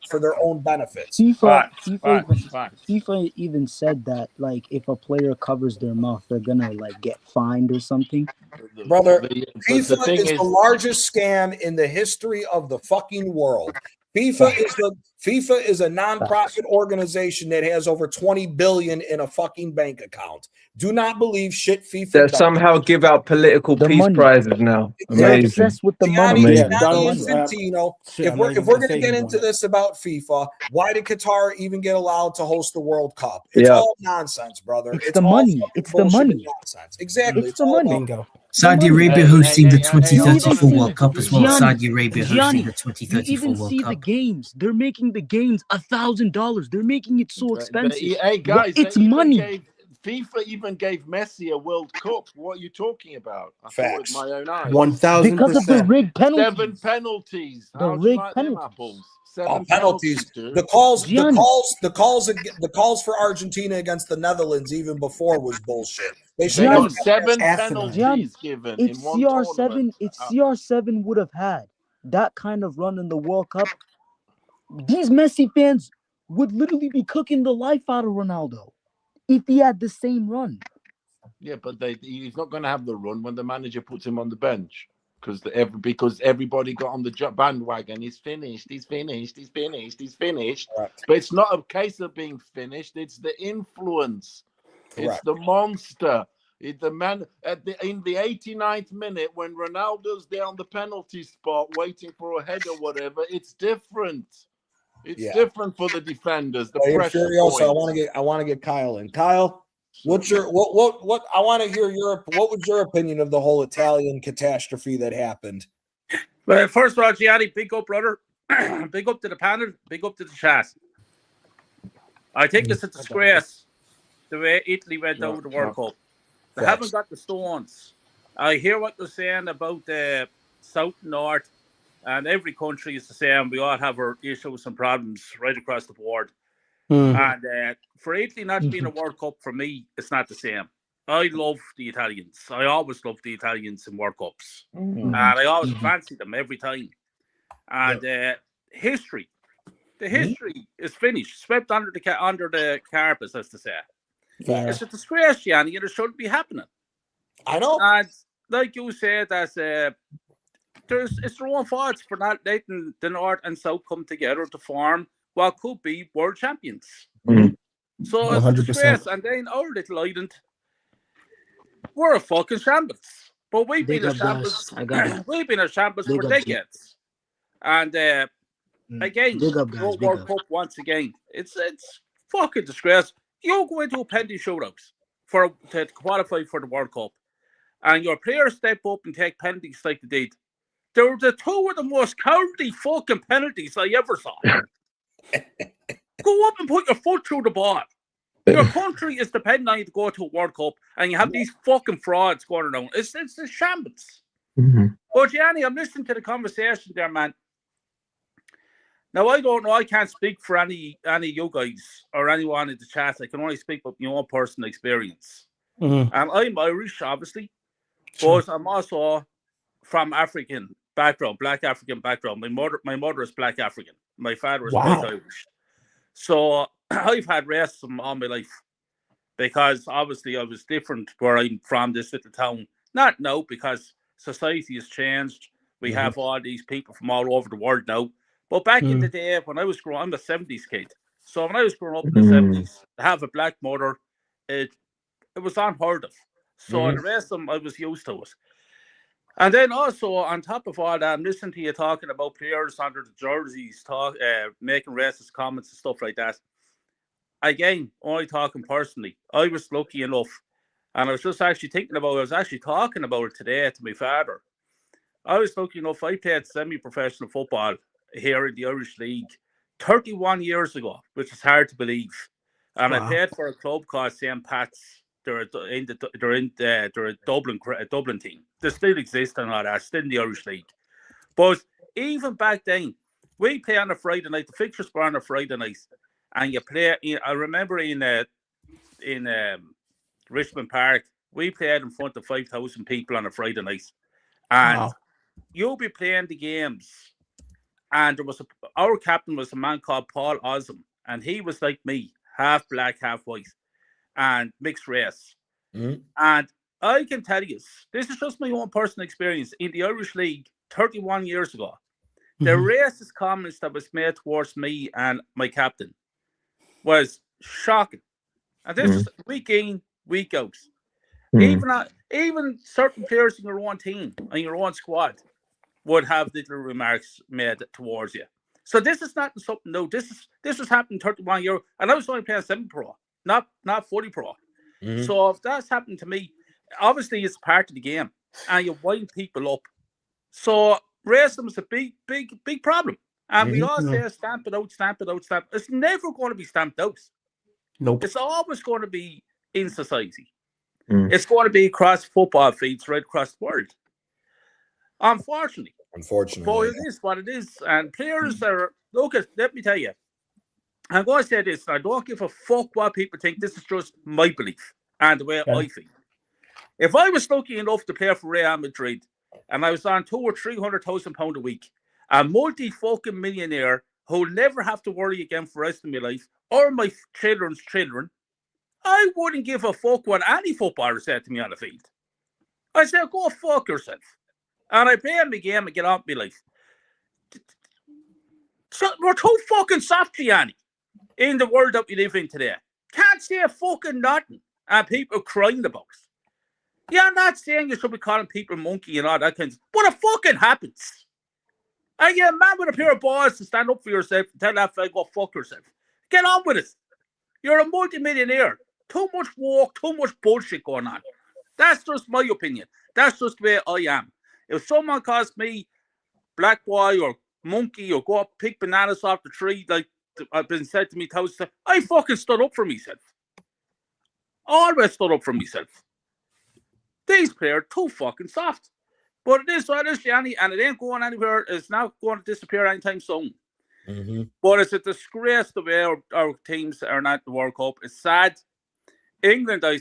benefits. FIFA even said that like if a player covers their mouth, they're gonna like get fined or something. Brother, FIFA is the largest scam in the history of the fucking world. FIFA FIFA is a nonprofit organization that has over 20 billion in a fucking bank account. Do not believe shit FIFA That does. somehow give out political peace money. prizes now. They're Amazing. obsessed with the Gianni, money. Yeah, Gianni Donald, Infantino. shit, If I'm we're not even going gonna to say get he's into on it. this about FIFA, why did Qatar even get allowed to host the World Cup? It's Yeah. all nonsense, brother. It's It's the all money. fucking It's the bullshit and money. nonsense. Exactly. It's the all money. about- Bingo. Saudi money. Arabia Hey, hosting the hey, hey, You even 2034 see World Cup as well. Gianni, Saudi Arabia hosting Gianni, the you 2034 even World see the Cup. games. They're making the games $1,000. They're making it so expensive. Hey guys, It's they even money. FIFA even gave Messi a World Cup. What are you talking about? I saw it with Facts. my own eyes. 1,000%. Because of the rigged penalties. 7 penalties. The How do you rigged like them penalties. apples? Oh, 7 penalties. dude. The calls Gianni. for Argentina against the Netherlands even before was bullshit. They should They never got Gianni. 7 asinine. Gianni, penalties given if in one tournament. CR7, if CR7 would have had that kind of run in the World Cup, these Messi fans would literally be cooking the life out of Ronaldo if he had the same run. Yeah, but he's not going to have the run when the manager puts him on the bench because everybody got on the bandwagon. He's finished. He's finished. He's finished. He's finished. Correct. But it's not a case of being finished. It's the influence. Correct. It's the monster. It's the man in the 89th minute when Ronaldo's there on the penalty spot waiting for a head or whatever. It's different. It's different for the defenders. The pressure Furiosa, point. I want to get Kyle in. Kyle, what's your what I want to hear what was your opinion of the whole Italian catastrophe that happened? Well, first of all, Gianni, big up, brother. Big up to the panel. Big up to the chat. I think it's a disgrace the way Italy went out of the World Cup. They haven't got the stones. I hear what they're saying about the South and North, and every country is the same. We all have our issues and problems right across the board. And for Italy not to be in a World Cup, for me, it's not the same. I love the Italians. I always love the Italians in World Cups. And I always fancy them every time. And the history is finished, swept under the carpet, as to say. It's a disgrace, Gianni, and it shouldn't be happening. I know. And like you said, it's their own fault for not letting the North and South come together to form what could be world champions. So it's a disgrace. And then our little island, we're a fucking shambles. But we've been a shambles. We've been a shambles for decades. And again, World Cup once again. It's fucking disgrace. You go into a penalty shootouts to qualify for the World Cup, and your players step up and take penalties like they did. They're the two of the most cowardly fucking penalties I ever saw. Go up and put your foot through the ball. Your country is depending on you to go to a World Cup, and you have these fucking frauds going around. It's a shambles. But Gianni, I'm listening to the conversation there, man. Now, I don't know. I can't speak for any of you guys or anyone in the chat. I can only speak about my own personal experience. And I'm Irish, obviously, but I'm also from African background, Black African background. My mother is Black African. My father is white Irish. So I've had racism all my life because obviously I was different where I'm from, this little town. Not now, because society has changed. We have all these people from all over the world now. But back in the day, when I was growing up, I'm a 70s kid. So when I was growing up in the 70s, to have a black mother, it was unheard of. So the rest of them, I was used to it. And then also, on top of all that, I'm listening to you talking about players under the jerseys, making racist comments and stuff like that. Again, only talking personally. I was lucky enough, and I was just actually thinking about it. I was actually talking about it today to my father. I was lucky enough, I played semi-professional football here in the Irish League 31 years ago, which is hard to believe. And I played for a club called St. Pat's. They're a Dublin team. They still exist and all that, still in the Irish League. But even back then, we play on a Friday night. The fixtures were on a Friday night, and you play. I remember in Richmond Park, we played in front of 5,000 people on a Friday night, and you'll be playing the games. And our captain was a man called Paul Osm, and he was like me, half black, half white, and mixed race. And I can tell you, this is just my own personal experience in the Irish League 31 years ago. The racist comments that was made towards me and my captain was shocking. And this is week in, week out. Even certain players in your own team and your own squad would have little remarks made towards you. So this is not something new. This was happening 31 years, and I was only playing 7 pro, not 40 pro. So if that's happened to me, obviously it's part of the game, and you wind people up. So racism is a big problem, and we all say stamp it out, stamp it out, stamp. It's never going to be stamped out. Nope. It's always going to be in society. It's going to be across football fields right across the world. Unfortunately. But it is what it is. And players are, look, let me tell you, I'm going to say this, and I don't give a fuck what people think. This is just my belief and the way I feel. If I was lucky enough to play for Real Madrid and I was on £200,000 or £300,000 a week, a multi-fucking millionaire who'll never have to worry again for the rest of my life or my children's children, I wouldn't give a fuck what any footballer said to me on the field. I said, go fuck yourself. And I play my game and get on with my life. So we're too fucking soft, Gianni, in the world that we live in today. Can't say fucking nothing. And people crying about it. Yeah, I'm not saying you should be calling people monkey and all that kind of stuff, but it fucking happens. And you're a man with a pair of balls to stand up for yourself and tell that fella, go fuck yourself. Get on with it. You're a multi-millionaire. Too much work, too much bullshit going on. That's just my opinion. That's just the way I am. If someone calls me black boy or monkey or go up pick bananas off the tree like I've been said to me thousands of times, I fucking stood up for myself. Always stood up for myself. These players too fucking soft. But it is what it is, Gianni, and it ain't going anywhere. It's not going to disappear anytime soon. But it's a disgrace the way our teams are not the World Cup. It's sad. England, I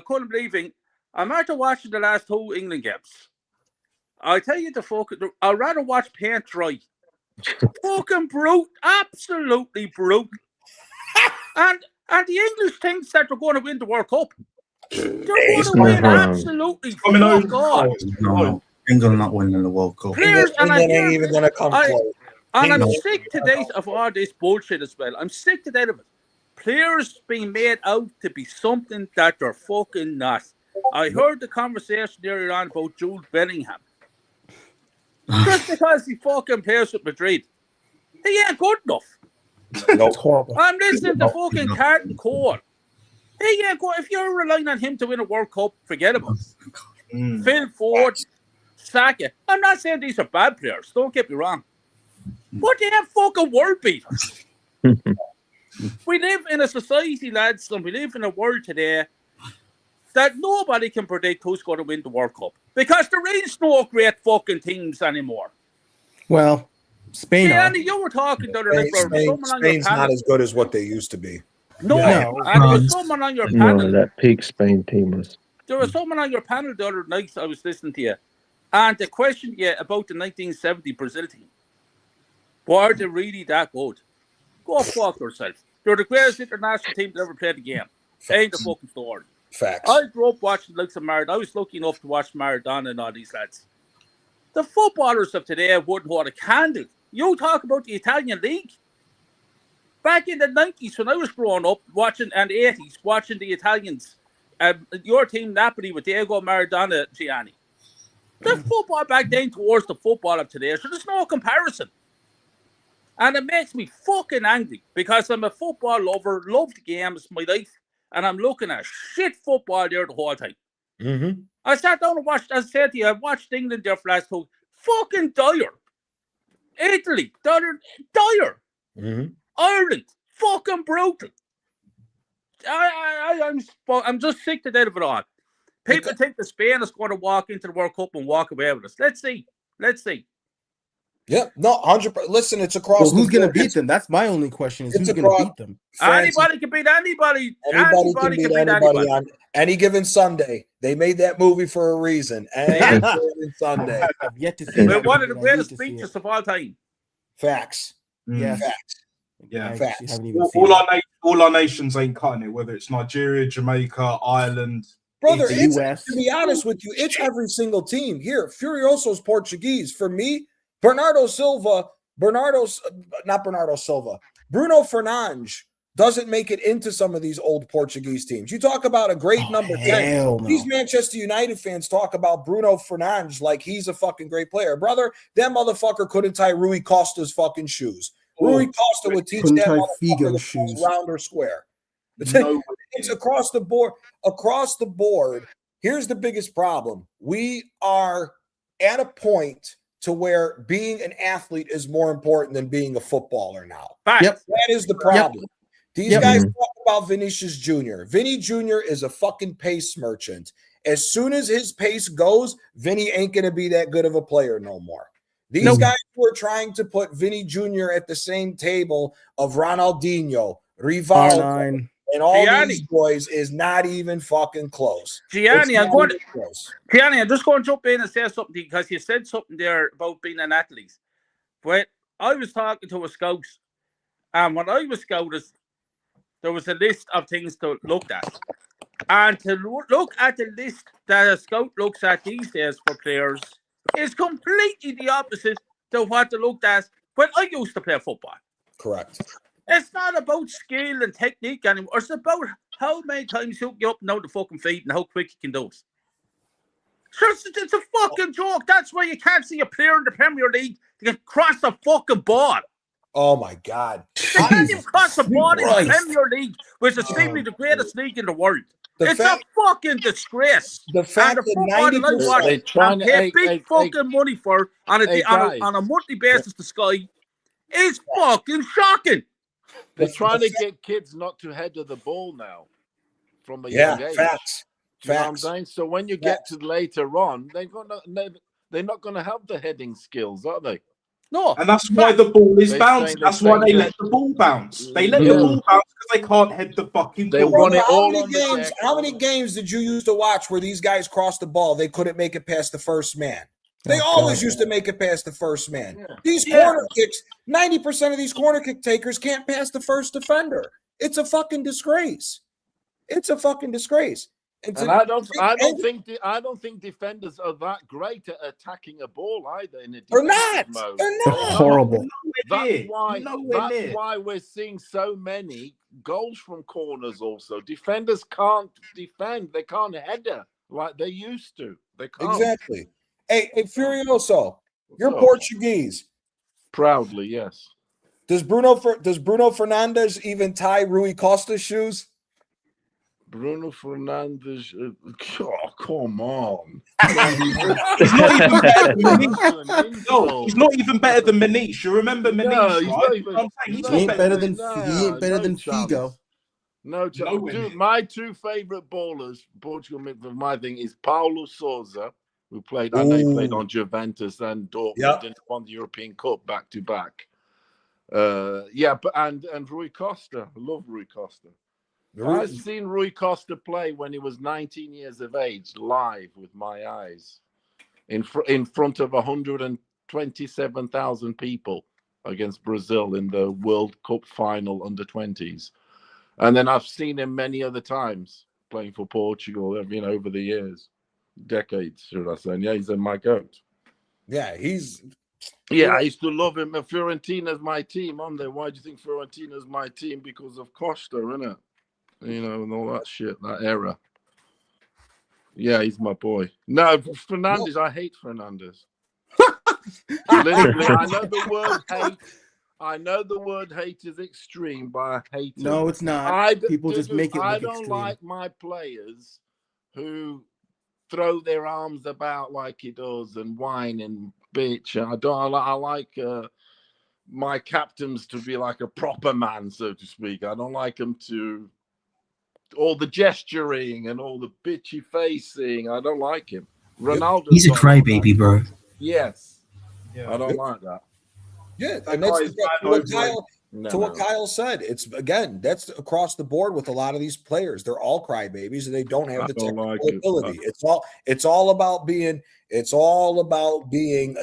couldn't believe it. I'm after watching the last 2 England games. I tell you I'd rather watch paint dry. Fucking brute, absolutely brutal. and the English thinks that they're going to win the World Cup. They're going to win absolutely fuck all. No, England not winning the World Cup. Players, England ain't even going to come close. And I'm sick to death of all this bullshit as well. I'm sick to death of it. Players being made out to be something that they're fucking not. I heard the conversation earlier on about Jude Bellingham. Just because he fucking plays with Madrid, he ain't good enough. That's horrible. I'm listening to fucking Carton Cole. He ain't good. If you're relying on him to win a World Cup, forget about it. Phil Ford, Saka. I'm not saying these are bad players. Don't get me wrong. But they have fucking world beaters. We live in a society, lads, and we live in a world today that nobody can predict who's going to win the World Cup because there is no great fucking teams anymore. Well, Spain. Yeah, Andy, you were talking the other night. Spain's not as good as what they used to be. No, and there was someone on your panel. That peak Spain team was. There was someone on your panel the other night. I was listening to you, and they questioned you about the 1970 Brazil team. Were they really that good? Go fuck yourself. They're the greatest international team that ever played the game. Ain't the fucking story. Facts. I grew up watching the likes of Maradona. I was lucky enough to watch Maradona and all these lads. The footballers of today wouldn't hold a candle. You talk about the Italian league. Back in the 90s when I was growing up watching, and the 80s, watching the Italians, your team Napoli with Diego Maradona, Gianni. The football back then towards the football of today, so there's no comparison. And it makes me fucking angry because I'm a football lover, love the game, it's my life, and I'm looking at shit football there the whole time. I sat down and watched, as I said to you, I watched England there for last 2. Fucking dire. Italy, dire. Ireland, fucking brutal. I'm just sick to death of it all. People think that Spain is going to walk into the World Cup and walk away with us. Let's see. Yeah, no, 100%. Listen, it's across. Well, who's going to beat them? That's my only question. Is who's going to beat them? Anybody can beat anybody. Anybody can beat anybody on any given Sunday. They made that movie for a reason. Any given Sunday. I've yet to see. We're one of the greatest speeches of all time. Facts. Yeah. Facts. Yeah. Facts. All our nations ain't cutting it. Whether it's Nigeria, Jamaica, Ireland. Brother, it's, to be honest with you, it's every single team. Here, Furioso's Portuguese. For me, Bernardo Silva Bruno Fernandes doesn't make it into some of these old Portuguese teams. You talk about a great number 10. No. These Manchester United fans talk about Bruno Fernandes like he's a fucking great player. Brother, that motherfucker couldn't tie Rui Costa's fucking shoes. Rui Costa would teach that motherfucker to round or square. It's across the board. Across the board, here's the biggest problem. We are at a point to where being an athlete is more important than being a footballer now. Yep. That is the problem. These guys talk about Vinicius Jr. Vinny Jr. is a fucking pace merchant. As soon as his pace goes, Vinny ain't going to be that good of a player no more. These guys who are trying to put Vinny Jr. at the same table of Ronaldinho, Rivaldo, and all these boys is not even fucking close. Gianni, I'm just going to jump in and say something because you said something there about being an athlete. But I was talking to a scout, and when I was scouted, there was a list of things to look at. And to look at the list that a scout looks at these days for players is completely the opposite to what they looked at when I used to play football. Correct. It's not about skill and technique anymore. It's about how many times you get up and out the fucking feet and how quick you can do it. So it's a fucking joke. That's why you can't see a player in the Premier League to get cross the fucking ball. Oh my God. They can't even cross the ball in the Premier League, which is seemingly the greatest league in the world. It's a fucking disgrace. The fact that they pay big fucking money for on a monthly basis, the Sky is fucking shocking. They're trying to get kids not to header the ball now from a young age. Facts. You know what I'm saying? So when you get to later on, they're not going to have the heading skills, are they? No. And that's why the ball is bouncing. That's why they let the ball bounce. They let the ball bounce because they can't head the fucking ball. They want it all on the deck. How many games did you used to watch where these guys crossed the ball? They couldn't make it past the first man. They always used to make it past the first man. Yeah. These corner kicks, 90% of these corner kick takers can't pass the first defender. It's a fucking disgrace. It's a fucking disgrace. And I don't think defenders are that great at attacking a ball either. In a defensive mode. They're horrible. That's why we're seeing so many goals from corners. Also, defenders can't defend. They can't header like they used to. They can't. Exactly. Hey, Furioso, you're Portuguese. Proudly, yes. Does Bruno Fernandes even tie Rui Costa's shoes? Bruno Fernandes, oh, come on. He's not even better than Maniche. You remember Maniche? No, he ain't better than Figo. No, dude, my two favorite ballers, Portugal, my thing is Paulo Sousa, who played, I know he played on Juventus and Dortmund and won the European Cup back to back. And Rui Costa. I love Rui Costa. I've seen Rui Costa play when he was 19 years of age, live with my eyes, in front of 127,000 people against Brazil in the World Cup final under 20s. And then I've seen him many other times playing for Portugal, over the years, decades, should I say? And he's my goat. Yeah, I used to love him. Fiorentina's my team, aren't they? Why do you think Fiorentina's my team? Because of Costa, isn't it? And all that shit, that era. Yeah, he's my boy. No, Fernandes, I hate Fernandes. Literally, I know the word hate. I know the word hate is extreme, but I hate it. No, it's not. People just make it look extreme. I don't like my players who throw their arms about like he does and whine and bitch. I like my captains to be like a proper man, so to speak. I don't like them to all the gesturing and all the bitchy facing. I don't like him. Ronaldo. He's a crybaby, bro. Yes. I don't like that. Yeah, and that's what Kyle said. It's that's across the board with a lot of these players. They're all crybabies and they don't have the technical ability. It's all about being an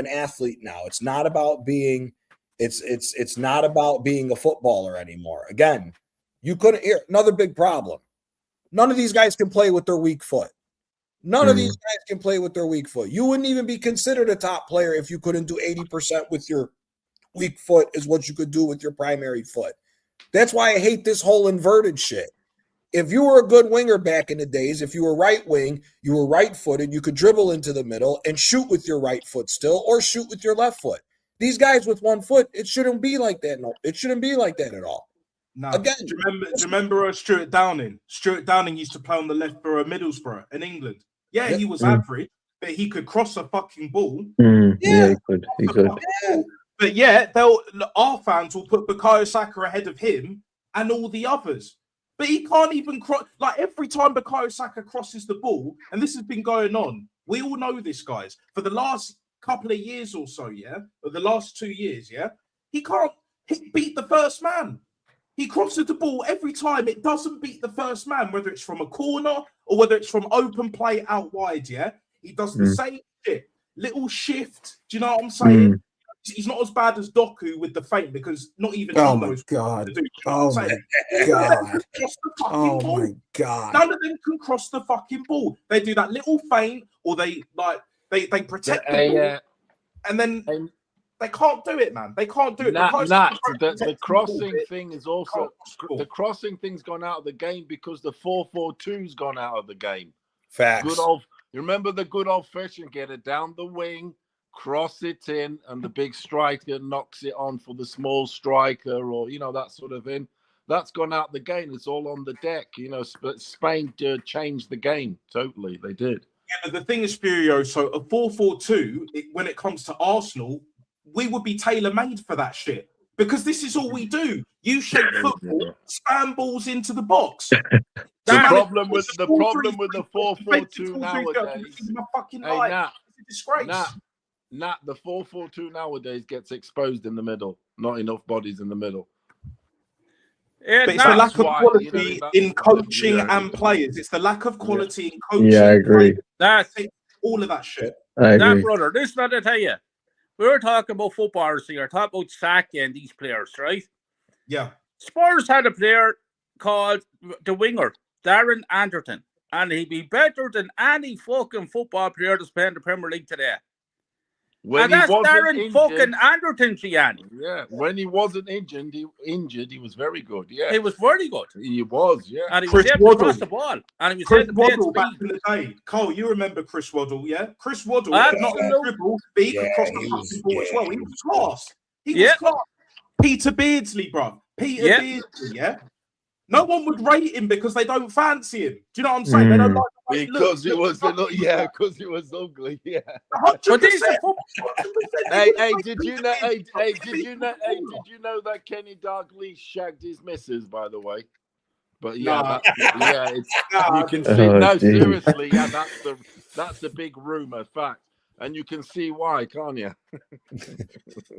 athlete now. It's not about being it's not about being a footballer anymore. Again, you couldn't hear another big problem. None of these guys can play with their weak foot. None of these guys can play with their weak foot. You wouldn't even be considered a top player if you couldn't do 80% with your weak foot is what you could do with your primary foot. That's why I hate this whole inverted shit. If you were a good winger back in the days, if you were right wing, you were right-footed, you could dribble into the middle and shoot with your right foot still, or shoot with your left foot. These guys with one foot, it shouldn't be like that. No, it shouldn't be like that at all. No. Again, do you remember Stuart Downing? Stuart Downing used to play on the left for Middlesbrough in England. Yeah, he was average, but he could cross a fucking ball. Yeah, he could. He could. But yeah, our fans will put Bukayo Saka ahead of him and all the others. But he can't even cross. Like, every time Bukayo Saka crosses the ball, and this has been going on, we all know this, guys, for the last couple of years or so, or the last 2 years, he can't beat the first man. He crosses the ball every time. It doesn't beat the first man, whether it's from a corner or whether it's from open play out wide, He does the same shit. Little shift. Do you know what I'm saying? He's not as bad as Doku with the feint, because not even oh he my knows god. what to do. Oh my god. Oh my god. None of them can cross the fucking ball. They do that little feint, or they protect the ball, and then they can't do it, man. They can't do it. The crossing thing is also the crossing thing's gone out of the game because the 4-4-2's gone out of the game. Facts. You remember the good old fashioned get it down the wing, cross it in, and the big striker knocks it on for the small striker, or that sort of thing. That's gone out the game. It's all on the deck. Spain changed the game totally. They did. Yeah, but the thing is, Furio, so a 4-4-2, when it comes to Arsenal, we would be tailor-made for that shit, because this is all we do. U-shape football, spam balls into the box. The problem with the 4-4-2 nowadays. The 4-4-2 nowadays gets exposed in the middle. Not enough bodies in the middle. But it's the lack of quality in coaching and players. It's the lack of quality in coaching. Yeah, I agree. That's all of that shit. I agree. That, brother, this is what I tell you. We were talking about footballers here, talking about Saka and these players, right? Yeah. Spurs had a player called the winger, Darren Anderton, and he'd be better than any fucking football player that's playing the Premier League today. And that's Darren fucking Anderton, Gianni. Yeah, when he wasn't injured, he was very good. Yeah, he was very good. He was, yeah. And he was able to cross the ball. And he was Chris Waddle back in the day. Cole, you remember Chris Waddle, yeah? Chris Waddle, not a dribble, but he could cross the fucking ball as well. He was class. He was class. Peter Beardsley, bro. Peter Beardsley, yeah? No one would rate him because they don't fancy him. Do you know what I'm saying? They don't like the way because he was because he was ugly. Yeah. 100%. Did you know that Kenny Dalglish shagged his missus, by the way? But you can see. Seriously, that's the big rumor fact. And you can see why, can't you?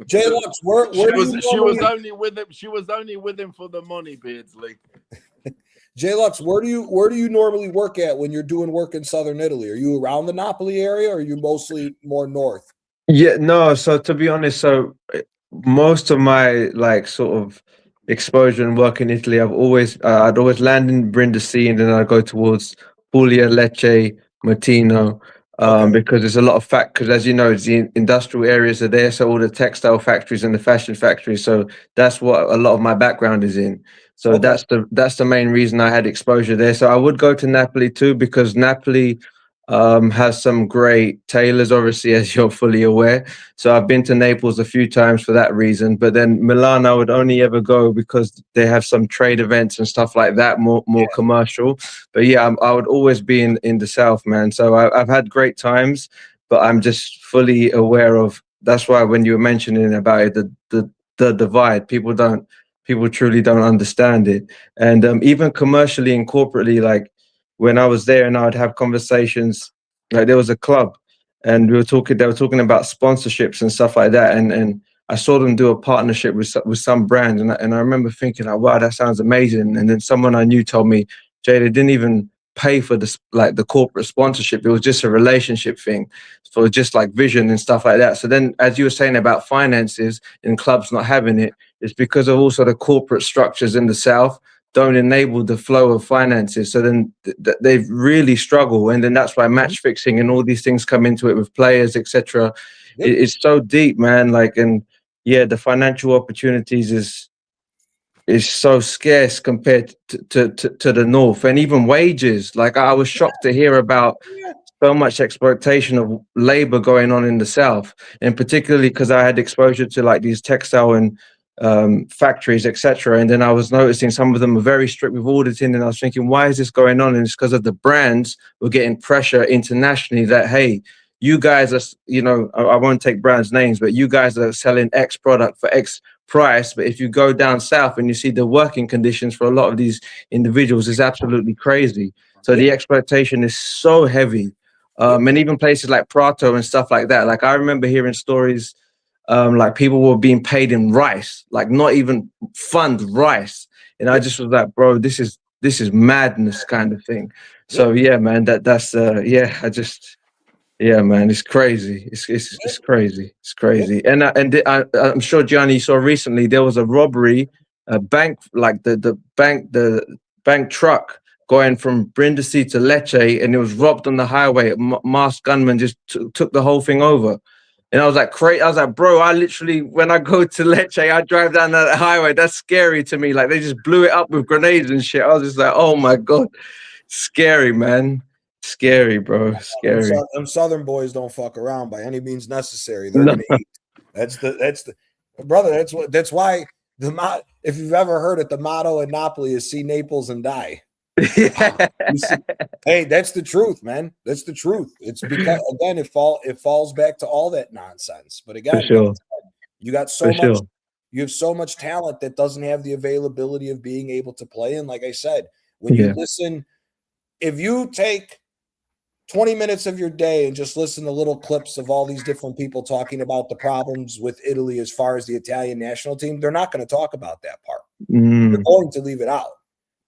Jay Lux, she was only with him. She was only with him for the money, Beardsley. Jay Lux, where do you normally work at when you're doing work in southern Italy? Are you around the Napoli area, or are you mostly more north? Yeah, no. So to be honest, most of my sort of exposure and work in Italy, I'd always land in Brindisi, and then I'd go towards Puglia, Lecce, Martino. Because there's a lot of because as you know, the industrial areas are there, so all the textile factories and the fashion factories. So that's what a lot of my background is in. So that's the main reason I had exposure there. So I would go to Napoli too, because Napoli has some great tailors, obviously, as you're fully aware. So I've been to Naples a few times for that reason. But then Milan, I would only ever go because they have some trade events and stuff like that, more commercial. But yeah, I would always be in the south, man. So I've had great times, but I'm just fully aware of. That's why when you were mentioning about it, the divide, people truly don't understand it. And even commercially and corporately, when I was there and I would have conversations, there was a club and they were talking about sponsorships and stuff like that. And I saw them do a partnership with some brand. And I remember thinking, wow, that sounds amazing. And then someone I knew told me, Jay, they didn't even pay for this, the corporate sponsorship. It was just a relationship thing for just vision and stuff like that. So then, as you were saying about finances and clubs not having it, it's because of also the corporate structures in the South don't enable the flow of finances. So then they really struggle. And then that's why match fixing and all these things come into it with players, etc. It's so deep, man. And yeah, the financial opportunities is so scarce compared to the north, and even wages. Like I was shocked to hear about so much exploitation of labor going on in the south, and particularly because I had exposure to like these textile and factories, etc. And then I was noticing some of them are very strict with auditing, and I was thinking, why is this going on? And it's because of the brands were getting pressure internationally that, hey, you guys are, you know, I won't take brands names, but you guys are selling X product for X price. But if you go down south and you see the working conditions for a lot of these individuals is absolutely crazy. So the exploitation is so heavy. And even places like Prato and stuff like that. Like I remember hearing stories, like people were being paid in rice, like not even fund rice. And I just was like, bro, this is madness kind of thing. So yeah, man, that's yeah, man, it's crazy. It's crazy. It's crazy. And I'm sure Gianni saw recently there was a robbery, a bank, like the bank truck going from Brindisi to Lecce, and it was robbed on the highway. Masked gunmen just took the whole thing over. And I was like, crazy. I was like, bro, I literally, when I go to Lecce, I drive down that highway. That's scary to me. Like they just blew it up with grenades and shit. I was just like, oh my God, scary, man. Scary, bro. Scary. Them Southern boys don't fuck around by any means necessary. They're gonna eat. That's the brother. That's why if you've ever heard it, the motto in Napoli is "See Naples and die." Hey, that's the truth, man. That's the truth. It's because again, it falls back to all that nonsense. But again, you got so much. You have so much talent that doesn't have the availability of being able to play. And like I said, when you listen, if you take 20 minutes of your day and just listen to little clips of all these different people talking about the problems with Italy as far as the Italian national team, they're not going to talk about that part. They're going to leave it out.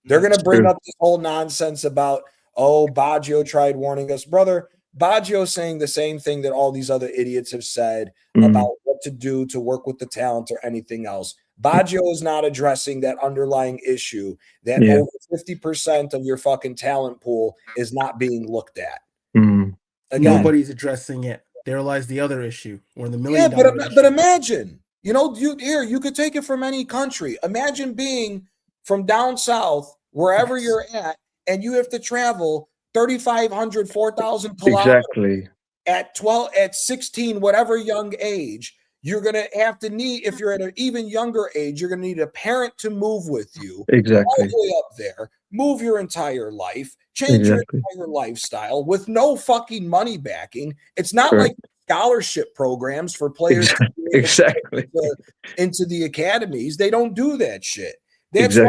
They're going to bring up this whole nonsense about, oh, Baggio tried warning us. Brother, Baggio saying the same thing that all these other idiots have said about what to do to work with the talent or anything else. Baggio is not addressing that underlying issue that over 50% of your fucking talent pool is not being looked at. Again, nobody's addressing it. There lies the other issue, or the $1 million. But imagine, you know, you could take it from any country. Imagine being from down south, wherever you're at, and you have to travel 3,500, 4,000 kilometers at 16, whatever young age. You're going to have to need, if you're at an even younger age, you're going to need a parent to move with you all the way up there, move your entire life, change your entire lifestyle with no fucking money backing. It's not like scholarship programs for players to into the academies. They don't do that shit. That's why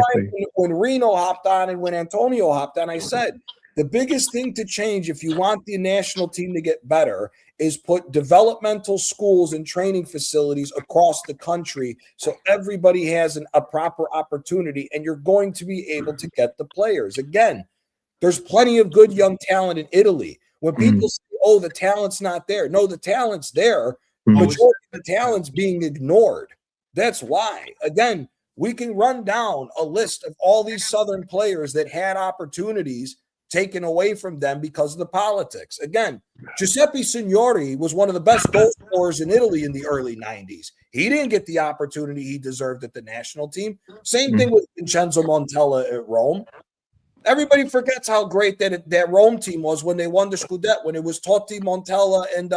when Reno hopped on and when Antonio hopped on, I said, the biggest thing to change if you want the national team to get better is put developmental schools and training facilities across the country so everybody has a proper opportunity and you're going to be able to get the players. Again, there's plenty of good young talent in Italy. When people say, oh, the talent's not there. No, the talent's there. Majority of the talent's being ignored. That's why. Again, we can run down a list of all these Southern players that had opportunities taken away from them because of the politics. Again, Giuseppe Signori was one of the best goal scorers in Italy in the early 90s. He didn't get the opportunity he deserved at the national team. Same thing with Vincenzo Montella at Rome. Everybody forgets how great that Rome team was when they won the Scudetto, when it was Totti, Montella, and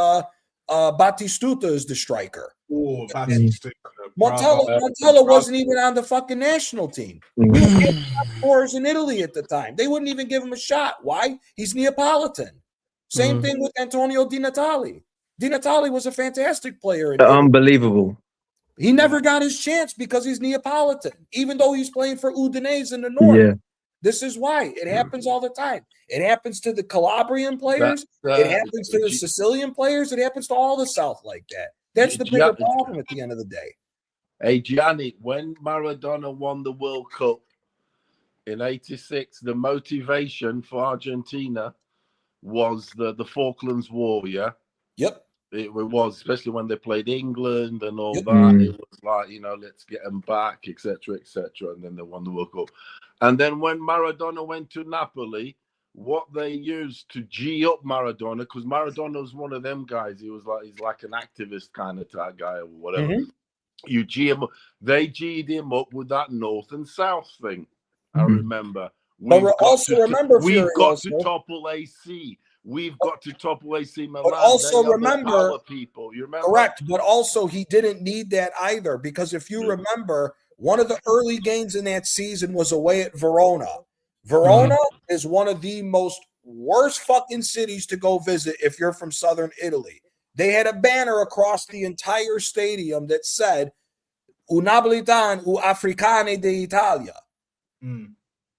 Battistuta as the striker. Oh, Battistuta. Montella wasn't even on the fucking national team. He was one of the top scorers in Italy at the time. They wouldn't even give him a shot. Why? He's Neapolitan. Same thing with Antonio Di Natale. Di Natale was a fantastic player in Italy. Unbelievable. He never got his chance because he's Neapolitan, even though he's playing for Udinese in the north. Yeah. This is why. It happens all the time. It happens to the Calabrian players. It happens to the Sicilian players. It happens to all the South like that. That's the bigger problem at the end of the day. Hey, Gianni, when Maradona won the World Cup in '86, the motivation for Argentina was the Falklands War, yeah? Yep. It was, especially when they played England and all that. It was like, you know, let's get them back, etc., etc. And then they won the World Cup. And then when Maradona went to Napoli, what they used to G up Maradona, because Maradona was one of them guys. He's like an activist kind of type guy or whatever. They G'd him up with that North and South thing. I remember. But remember, we've got to Furioso, topple AC. We've got to topple AC Milan. but also They are the remember, power people. You remember? correct. But also, he didn't need that either, because if you remember, one of the early games in that season was away at Verona. Verona is one of the most worst fucking cities to go visit if you're from southern Italy. They had a banner across the entire stadium that said "U Napolitan, U Africane d'Italia."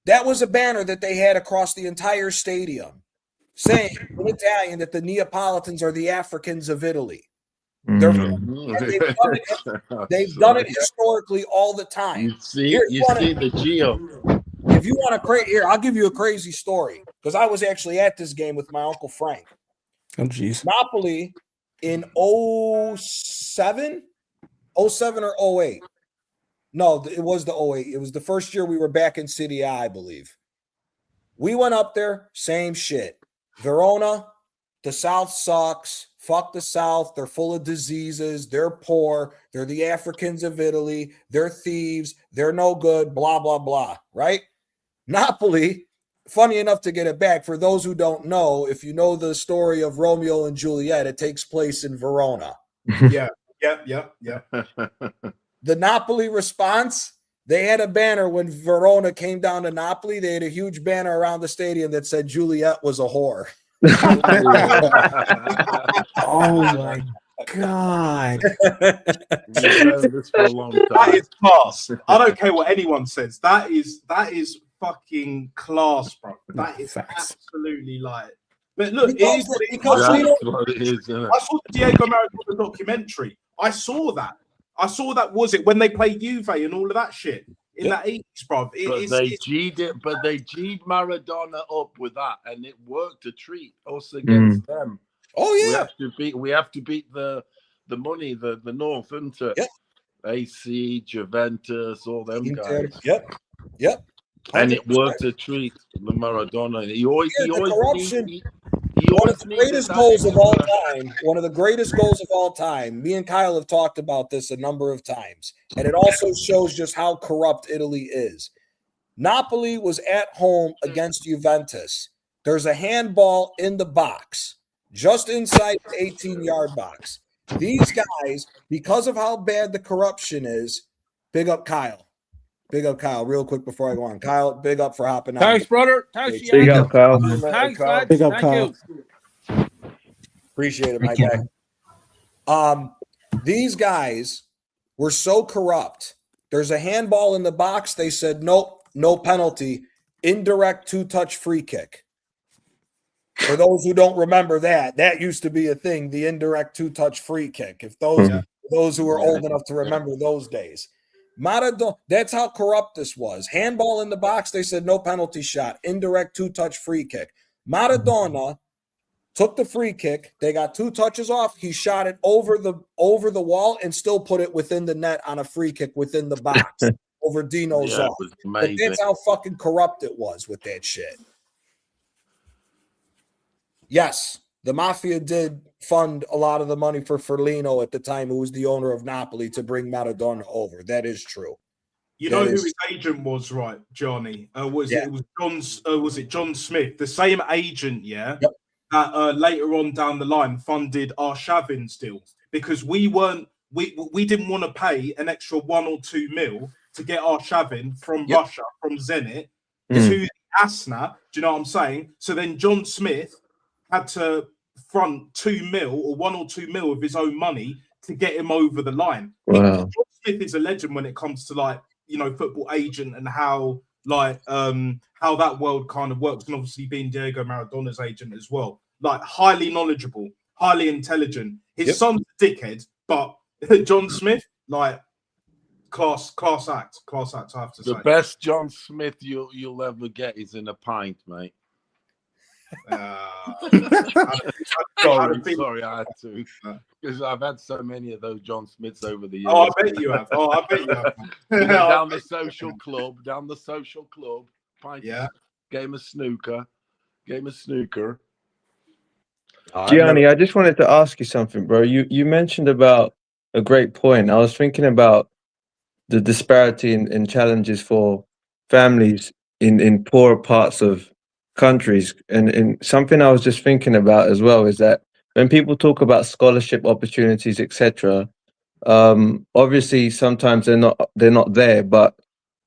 That was a banner that they had across the entire stadium saying in Italian that the Neapolitans are the Africans of Italy. They've done it historically all the time. You see the Geo. If you want to here, I'll give you a crazy story, because I was actually at this game with my Uncle Frank. Oh, jeez. Napoli in 07 or 08. No, it was the 08. It was the first year we were back in City A, I believe. We went up there, same shit. Verona, the South sucks. Fuck the South. They're full of diseases. They're poor. They're the Africans of Italy. They're thieves. They're no good. Blah, blah, blah. Right? Napoli, funny enough to get it back, for those who don't know, if you know the story of Romeo and Juliet, it takes place in Verona. Yeah. The Napoli response, they had a banner when Verona came down to Napoli. They had a huge banner around the stadium that said Juliet was a whore. Oh my God. That is class. I don't care what anyone says. That is fucking class, bro. That is absolutely like. But look, it is because I saw the Diego Maradona documentary. I saw that. Was it when they played Juve and all of that shit in that 80s, bro? They G'd Maradona up with that, and it worked a treat us against them. Oh yeah, we have to beat the money, the North, isn't it? Yep. AC, Juventus, all them guys. Yep. 100%. And it worked a treat. The Maradona. He always one of the greatest goals of all time. One of the greatest goals of all time. Me and Kyle have talked about this a number of times, and it also shows just how corrupt Italy is. Napoli was at home against Juventus. There's a handball in the box, just inside the 18-yard box. These guys, because of how bad the corruption is, big up Kyle. Big up Kyle, real quick before I go on. Kyle, big up for hopping on. Thanks, brother. Thanks, big up, Kyle. Thanks, lads. Big up, Thank Kyle. you. Appreciate it, my guy. These guys were so corrupt. There's a handball in the box. They said, nope, no penalty. Indirect two-touch free kick. For those who don't remember that used to be a thing, the indirect two-touch free kick. If those who are old enough to remember those days. Maradona, that's how corrupt this was. Handball in the box, they said no penalty shot. Indirect two-touch free kick. Maradona took the free kick. They got 2 touches off. He shot it over the wall and still put it within the net on a free kick within the box over Dino's off. But that's how fucking corrupt it was with that shit. Yes, the mafia did fund a lot of the money for Ferlino at the time, who was the owner of Napoli, to bring Maradona over. That is true. You know who his agent was, right, Johnny? Was it John Smith, the same agent, that later on down the line funded our Shavins deal, because we didn't want to pay an extra 1 or 2 mil to get our Shavin from Russia, from Zenit to Asna. Do you know what I'm saying? So then John Smith had to front 2 mil or 1 or 2 mil of his own money to get him over the line. Wow. John Smith is a legend when it comes to, like, you know, football agent and how that world kind of works, and obviously being Diego Maradona's agent as well. Like, highly knowledgeable, highly intelligent. His son's a dickhead, but John Smith, like, class act, I have to say. The best John Smith you'll ever get is in a pint, mate. Sorry, I had to, because I've had so many of those John Smiths over the years. I bet you have. Down the social club, pint, game of snooker. Gianni, I just wanted to ask you something, bro. You mentioned about a great point. I was thinking about the disparity in challenges for families in poorer parts of countries. And something I was just thinking about as well is that when people talk about scholarship opportunities, etc., obviously sometimes they're not there, but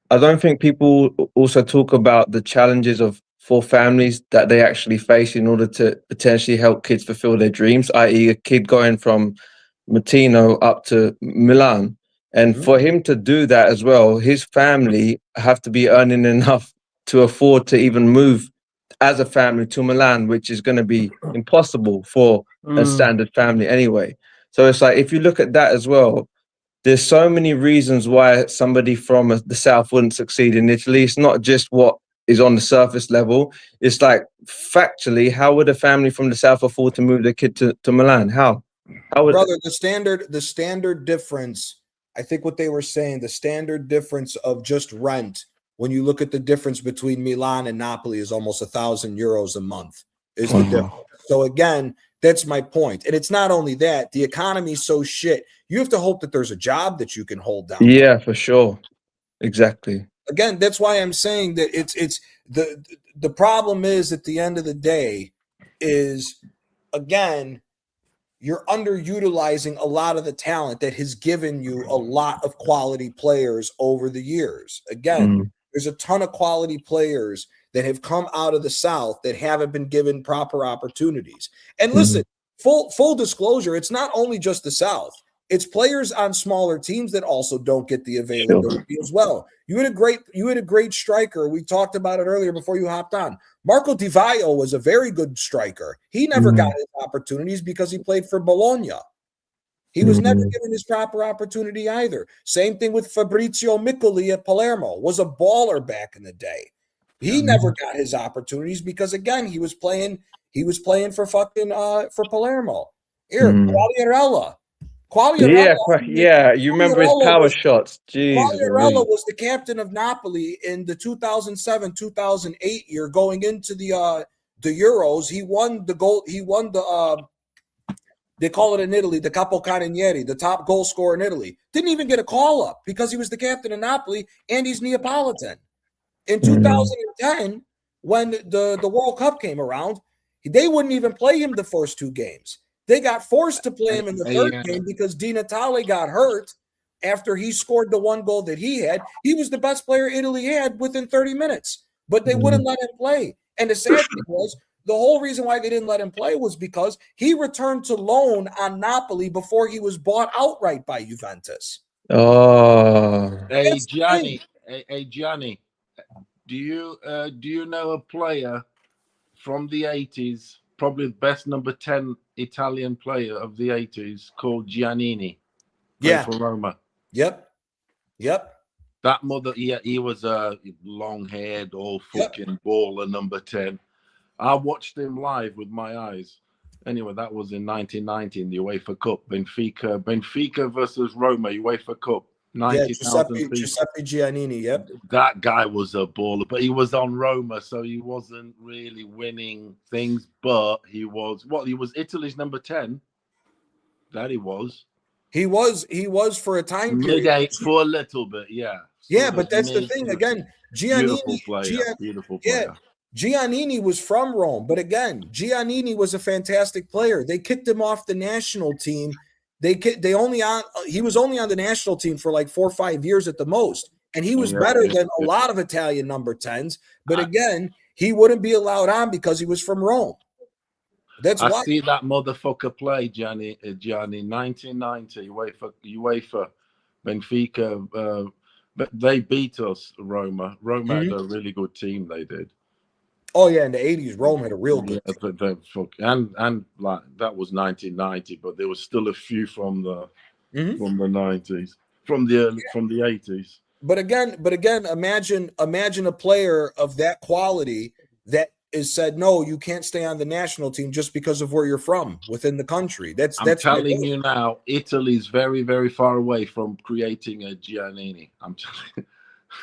I don't think people also talk about the challenges for families that they actually face in order to potentially help kids fulfill their dreams, i.e. a kid going from Martino up to Milan. And for him to do that as well, his family have to be earning enough to afford to even move as a family to Milan, which is going to be impossible for a standard family anyway. So it's like, if you look at that as well, there's so many reasons why somebody from the south wouldn't succeed in Italy. It's not just what is on the surface level. It's like, factually, how would a family from the south afford to move their kid to Milan? How would Brother, the standard difference, I think what they were saying, the standard difference of just rent, when you look at the difference between Milan and Napoli, is almost €1,000 a month is the difference. So again, that's my point. And it's not only that, the economy is so shit. You have to hope that there's a job that you can hold down. Yeah, for sure. Exactly. Again, that's why I'm saying that it's the problem is, at the end of the day, is, again, you're underutilizing a lot of the talent that has given you a lot of quality players over the years. Again, there's a ton of quality players that have come out of the South that haven't been given proper opportunities. And listen, full disclosure, it's not only just the South. It's players on smaller teams that also don't get the availability as well. You had a great striker. We talked about it earlier before you hopped on. Marco Di Vaio was a very good striker. He never got his opportunities because he played for Bologna. He was never given his proper opportunity either. Same thing with Fabrizio Miccoli at Palermo. Was a baller back in the day. He never got his opportunities because, again, he was playing for fucking for Palermo. Here, Quagliarella. Yeah. You remember his power shots. Jeez. Quagliarella was the captain of Napoli in the 2007-2008 year, going into the Euros. He won the goal. He won the they call it in Italy the Capocannoniere, the top goal scorer in Italy. Didn't even get a call up because he was the captain of Napoli and he's Neapolitan. In 2010, when the World Cup came around, they wouldn't even play him the first two games. They got forced to play him in the third game because Di Natale got hurt after he scored the one goal that he had. He was the best player Italy had within 30 minutes, but they wouldn't let him play. And the sad thing was, the whole reason why they didn't let him play was because he returned to loan on Napoli before he was bought outright by Juventus. Hey Gianni, do you know a player from the 80s, probably the best number 10 Italian player of the 80s, called Giannini? Yeah, from Roma. Yep. That mother, he was a long-haired, all fucking baller number 10. I watched him live with my eyes. Anyway, that was in 1990 in the UEFA Cup. Benfica versus Roma, UEFA Cup. 90,000 people. Giuseppe Giannini, yep. That guy was a baller, but he was on Roma, so he wasn't really winning things, but he was Italy's number 10. That he was. He was for a time period. Mid-8 for a little bit, yeah. Yeah, but that's the thing. Again, Giannini, beautiful player. Giannini was from Rome, but again, Giannini was a fantastic player. They kicked him off the national team. He was only on the national team for like 4 or 5 years at the most, and he was better than a lot of Italian number 10s. But again, he wouldn't be allowed on because he was from Rome. That's why. I see that motherfucker play, Gianni, 1990, UEFA, Benfica. But they beat us, Roma. Roma had a really good team. They did. Oh yeah, in the 80s, Rome had a real good team. And like that was 1990, but there was still a few from the 90s, from the 80s. But again, imagine a player of that quality that is said, no, you can't stay on the national team just because of where you're from within the country. That's telling you now, Italy's very, very far away from creating a Giannini. I'm telling you.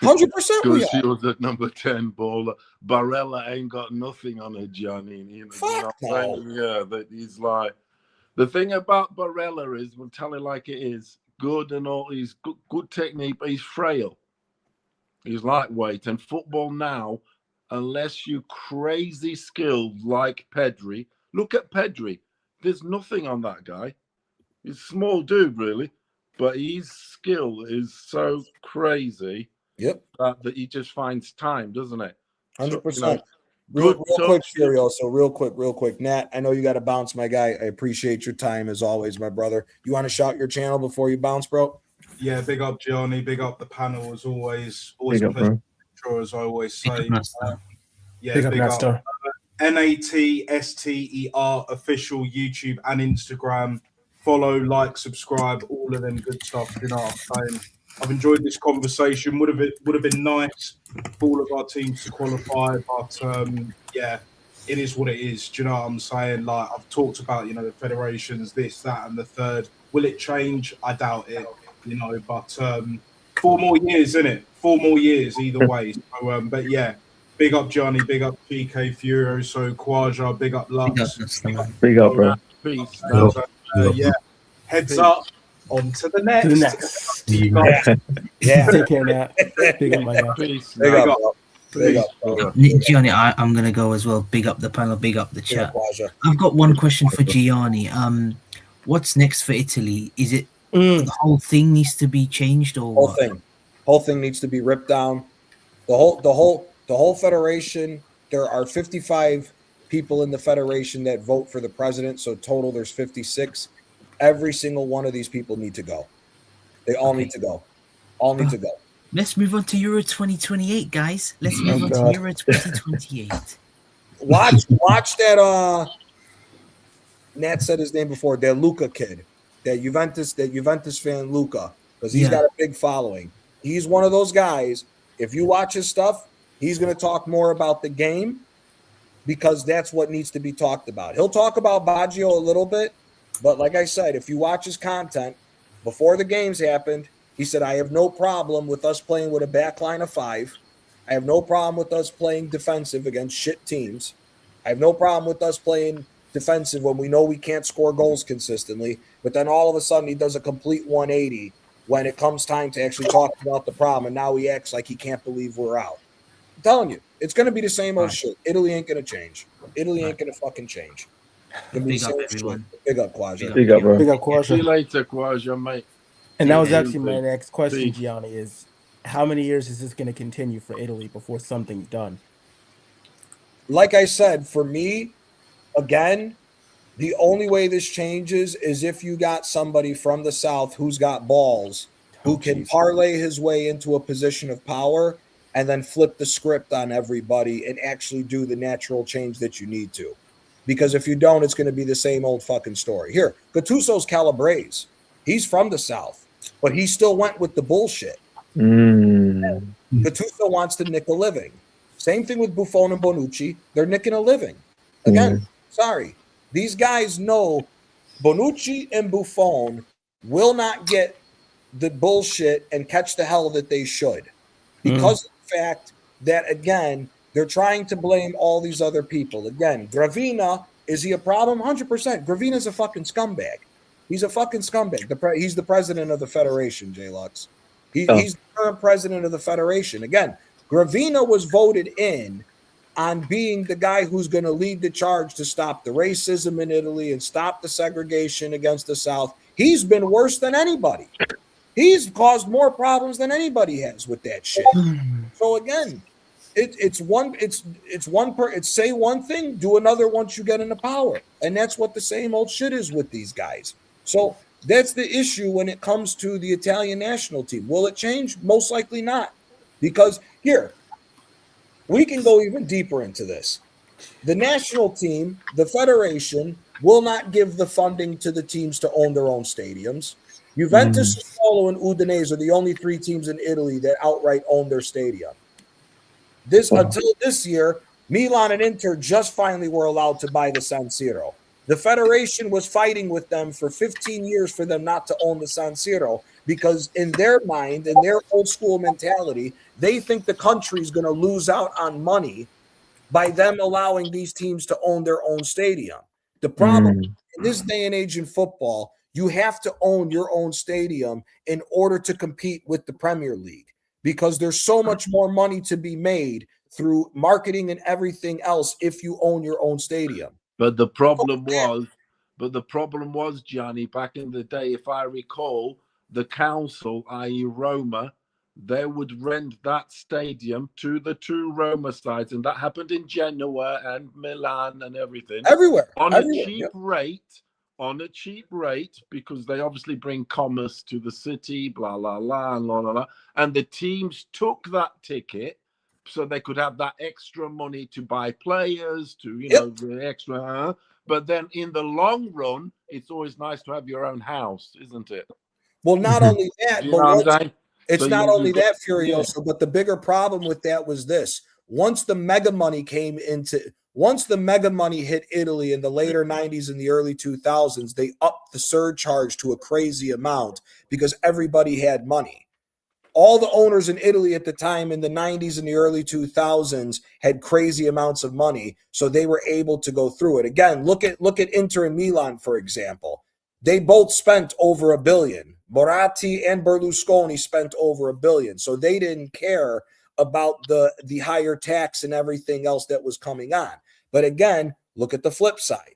100%. Because he was at number 10 baller. Barella ain't got nothing on a Giannini. Fuck no. Yeah, that he's like The thing about Barella is, we'll tell it like it is, good and all. He's good technique, but he's frail. He's lightweight. And football now, unless you crazy skilled like Pedri, look at Pedri. There's nothing on that guy. He's a small dude, really, but his skill is so crazy. Yep. That he just finds time, doesn't it? 100%. Real quick, Furio. So real quick. Nat, I know you got to bounce, my guy. I appreciate your time as always, my brother. You want to shout your channel before you bounce, bro? Yeah, big up Gianni, big up the panel as always. Big up, pleasure, as I always say. Yeah, big up NATSTER official YouTube and Instagram. Follow, like, subscribe, all of them good stuff. You know what I'm saying? I've enjoyed this conversation. Would have been nice for all of our teams to qualify, but yeah, it is what it is. Do you know what I'm saying? Like, I've talked about, the federations, this, that, and the third. Will it change? I doubt it. But 4 more years, innit? 4 more years either way. So, but yeah, big up Johnny, big up GK Furio, so Quaja, big up Lux. Big up, bro. Peace. Yeah, heads up. On to the next. Yeah. Take care, Nat. Big up, my guy. Peace. Big up, bro. Gianni, I'm gonna go as well. Big up the panel, big up the chat. I've got one question for Gianni. What's next for Italy? Is it the whole thing needs to be changed, or whole thing needs to be ripped down? The whole federation. There are 55 people in the federation that vote for the president. So total, there's 56. Every single one of these people need to go. They all need to go. All need to go. Let's move on to Euro 2028, guys. Let's move on to Euro 2028. Watch that. Nat said his name before. That Luca kid, that Juventus fan Luca, because he's got a big following. He's one of those guys. If you watch his stuff, he's going to talk more about the game because that's what needs to be talked about. He'll talk about Baggio a little bit. But like I said, if you watch his content, before the games happened, he said, I have no problem with us playing with a back line of 5. I have no problem with us playing defensive against shit teams. I have no problem with us playing defensive when we know we can't score goals consistently. But then all of a sudden he does a complete 180 when it comes time to actually talk about the problem. And now he acts like he can't believe we're out. I'm telling you, it's going to be the same old shit. Italy ain't going to change. Italy ain't going to fucking change. Big up, everyone. Big up, Quaja. Big up, bro. Big up, Quaja. See you later, Quaja, mate. And that was actually my next question, Peace. Gianni, is how many years is this going to continue for Italy before something's done? Like I said, for me, again, the only way this changes is if you got somebody from the South who's got balls, who can parlay his way into a position of power and then flip the script on everybody and actually do the natural change that you need to. Because if you don't, it's going to be the same old fucking story. Here, Gattuso's Calabrese. He's from the South, but he still went with the bullshit. Gattuso wants to nick a living. Same thing with Buffon and Bonucci. They're nicking a living. Again, sorry. These guys know Bonucci and Buffon will not get the bullshit and catch the hell that they should. Because of the fact that, again, they're trying to blame all these other people. Again, Gravina, is he a problem? 100%. Gravina's a fucking scumbag. He's a fucking scumbag. He's the president of the federation, J-Lux. He's the current president of the federation. Again, Gravina was voted in on being the guy who's going to lead the charge to stop the racism in Italy and stop the segregation against the South. He's been worse than anybody. He's caused more problems than anybody has with that shit. So again, it's say one thing, do another once you get into power. And that's what the same old shit is with these guys. So that's the issue when it comes to the Italian national team. Will it change? Most likely not. Because here, we can go even deeper into this. The national team, the federation, will not give the funding to the teams to own their own stadiums. Juventus, Sassuolo, and Udinese are the only 3 teams in Italy that outright own their stadium. Until this year, Milan and Inter just finally were allowed to buy the San Siro. The federation was fighting with them for 15 years for them not to own the San Siro because in their mind, in their old school mentality, they think the country is going to lose out on money by them allowing these teams to own their own stadium. The problem in this day and age in football, you have to own your own stadium in order to compete with the Premier League, because there's so much more money to be made through marketing and everything else if you own your own stadium. But the problem was, Johnny, back in the day, if I recall, the council, i.e. Roma, they would rent that stadium to the two Roma sides, and that happened in Genoa and Milan and everything. Everywhere. On a cheap rate, because they obviously bring commerce to the city, blah, blah, blah, and blah, blah, blah. And the teams took that ticket so they could have that extra money to buy players, to, you know, the extra. But then in the long run, it's always nice to have your own house, isn't it? Well, not only that, You know what I'm saying? it's So not you only get- that, Furioso, but the bigger problem with that was this. Once the mega money hit Italy in the later 90s and the early 2000s, they upped the surcharge to a crazy amount because everybody had money. All the owners in Italy at the time in the 90s and the early 2000s had crazy amounts of money, so they were able to go through it. Again, look at Inter and Milan, for example. They both spent over $1 billion. Moratti and Berlusconi spent over $1 billion, so they didn't care about the higher tax and everything else that was coming on. But again, look at the flip side.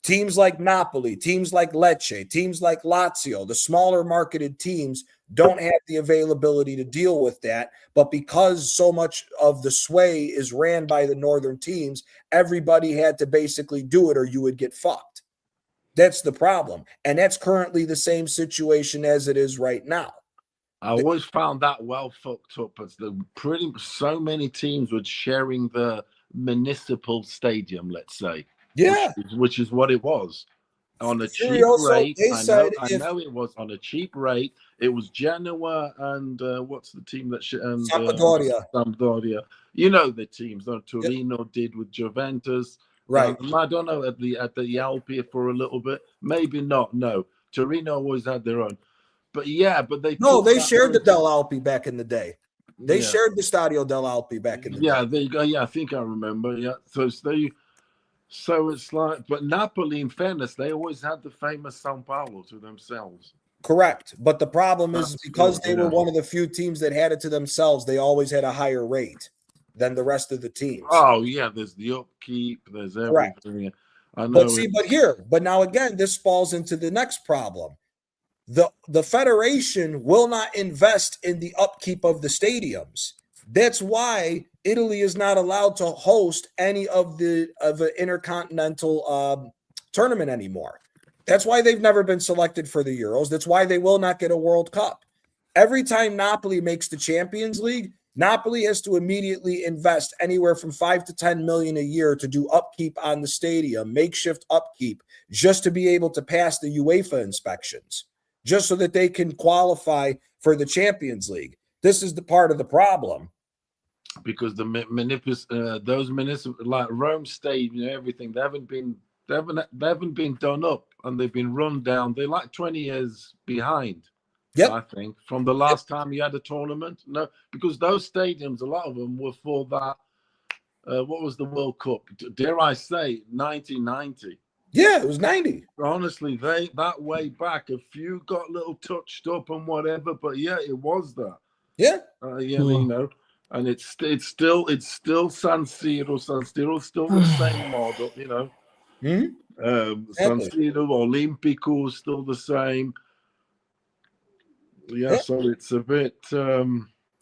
Teams like Napoli, teams like Lecce, teams like Lazio, the smaller marketed teams don't have the availability to deal with that. But because so much of the sway is ran by the northern teams, everybody had to basically do it or you would get fucked. That's the problem. And that's currently the same situation as it is right now. I always found that well fucked up, as so many teams were sharing the municipal stadium, let's say. Yeah. Which is what it was. On a cheap rate. I know it was on a cheap rate. It was Genoa and what's the team that Sampdoria. You know the teams that Torino did with Juventus. Right. I don't know at the Alpi for a little bit. Maybe not. No. Torino always had their own. But yeah, they shared the Del Alpi back in the day. They shared the Stadio Del Alpi back in the day. Yeah, there you go. Yeah, I think I remember. Yeah. So it's like, but Napoli, in fairness, they always had the famous Sao Paulo to themselves. Correct. But the problem is because they were one of the few teams that had it to themselves, they always had a higher rate than the rest of the teams. Oh, yeah. There's the upkeep. There's everything. I know. But now again, this falls into the next problem. The federation will not invest in the upkeep of the stadiums. That's why Italy is not allowed to host any of an intercontinental tournament anymore. That's why they've never been selected for the Euros. That's why they will not get a World Cup. Every time Napoli makes the Champions League, Napoli has to immediately invest anywhere from 5 to 10 million a year to do upkeep on the stadium, makeshift upkeep, just to be able to pass the UEFA inspections, just so that they can qualify for the Champions League. This is the part of the problem. Because those municipal, like Rome Stadium, everything, they haven't been done up, and they've been run down. They're like 20 years behind. I think from the last time you had a tournament. No, because those stadiums, a lot of them were for that. What was the World Cup? Dare I say, 1990? Yeah, it was 90. Honestly, that way back, a few got a little touched up and whatever, but yeah, it was that. Yeah. You know, and it's still San Siro. San Siro's still the same model, you know. San Siro, Olimpico is still the same. Yeah, so it's a bit.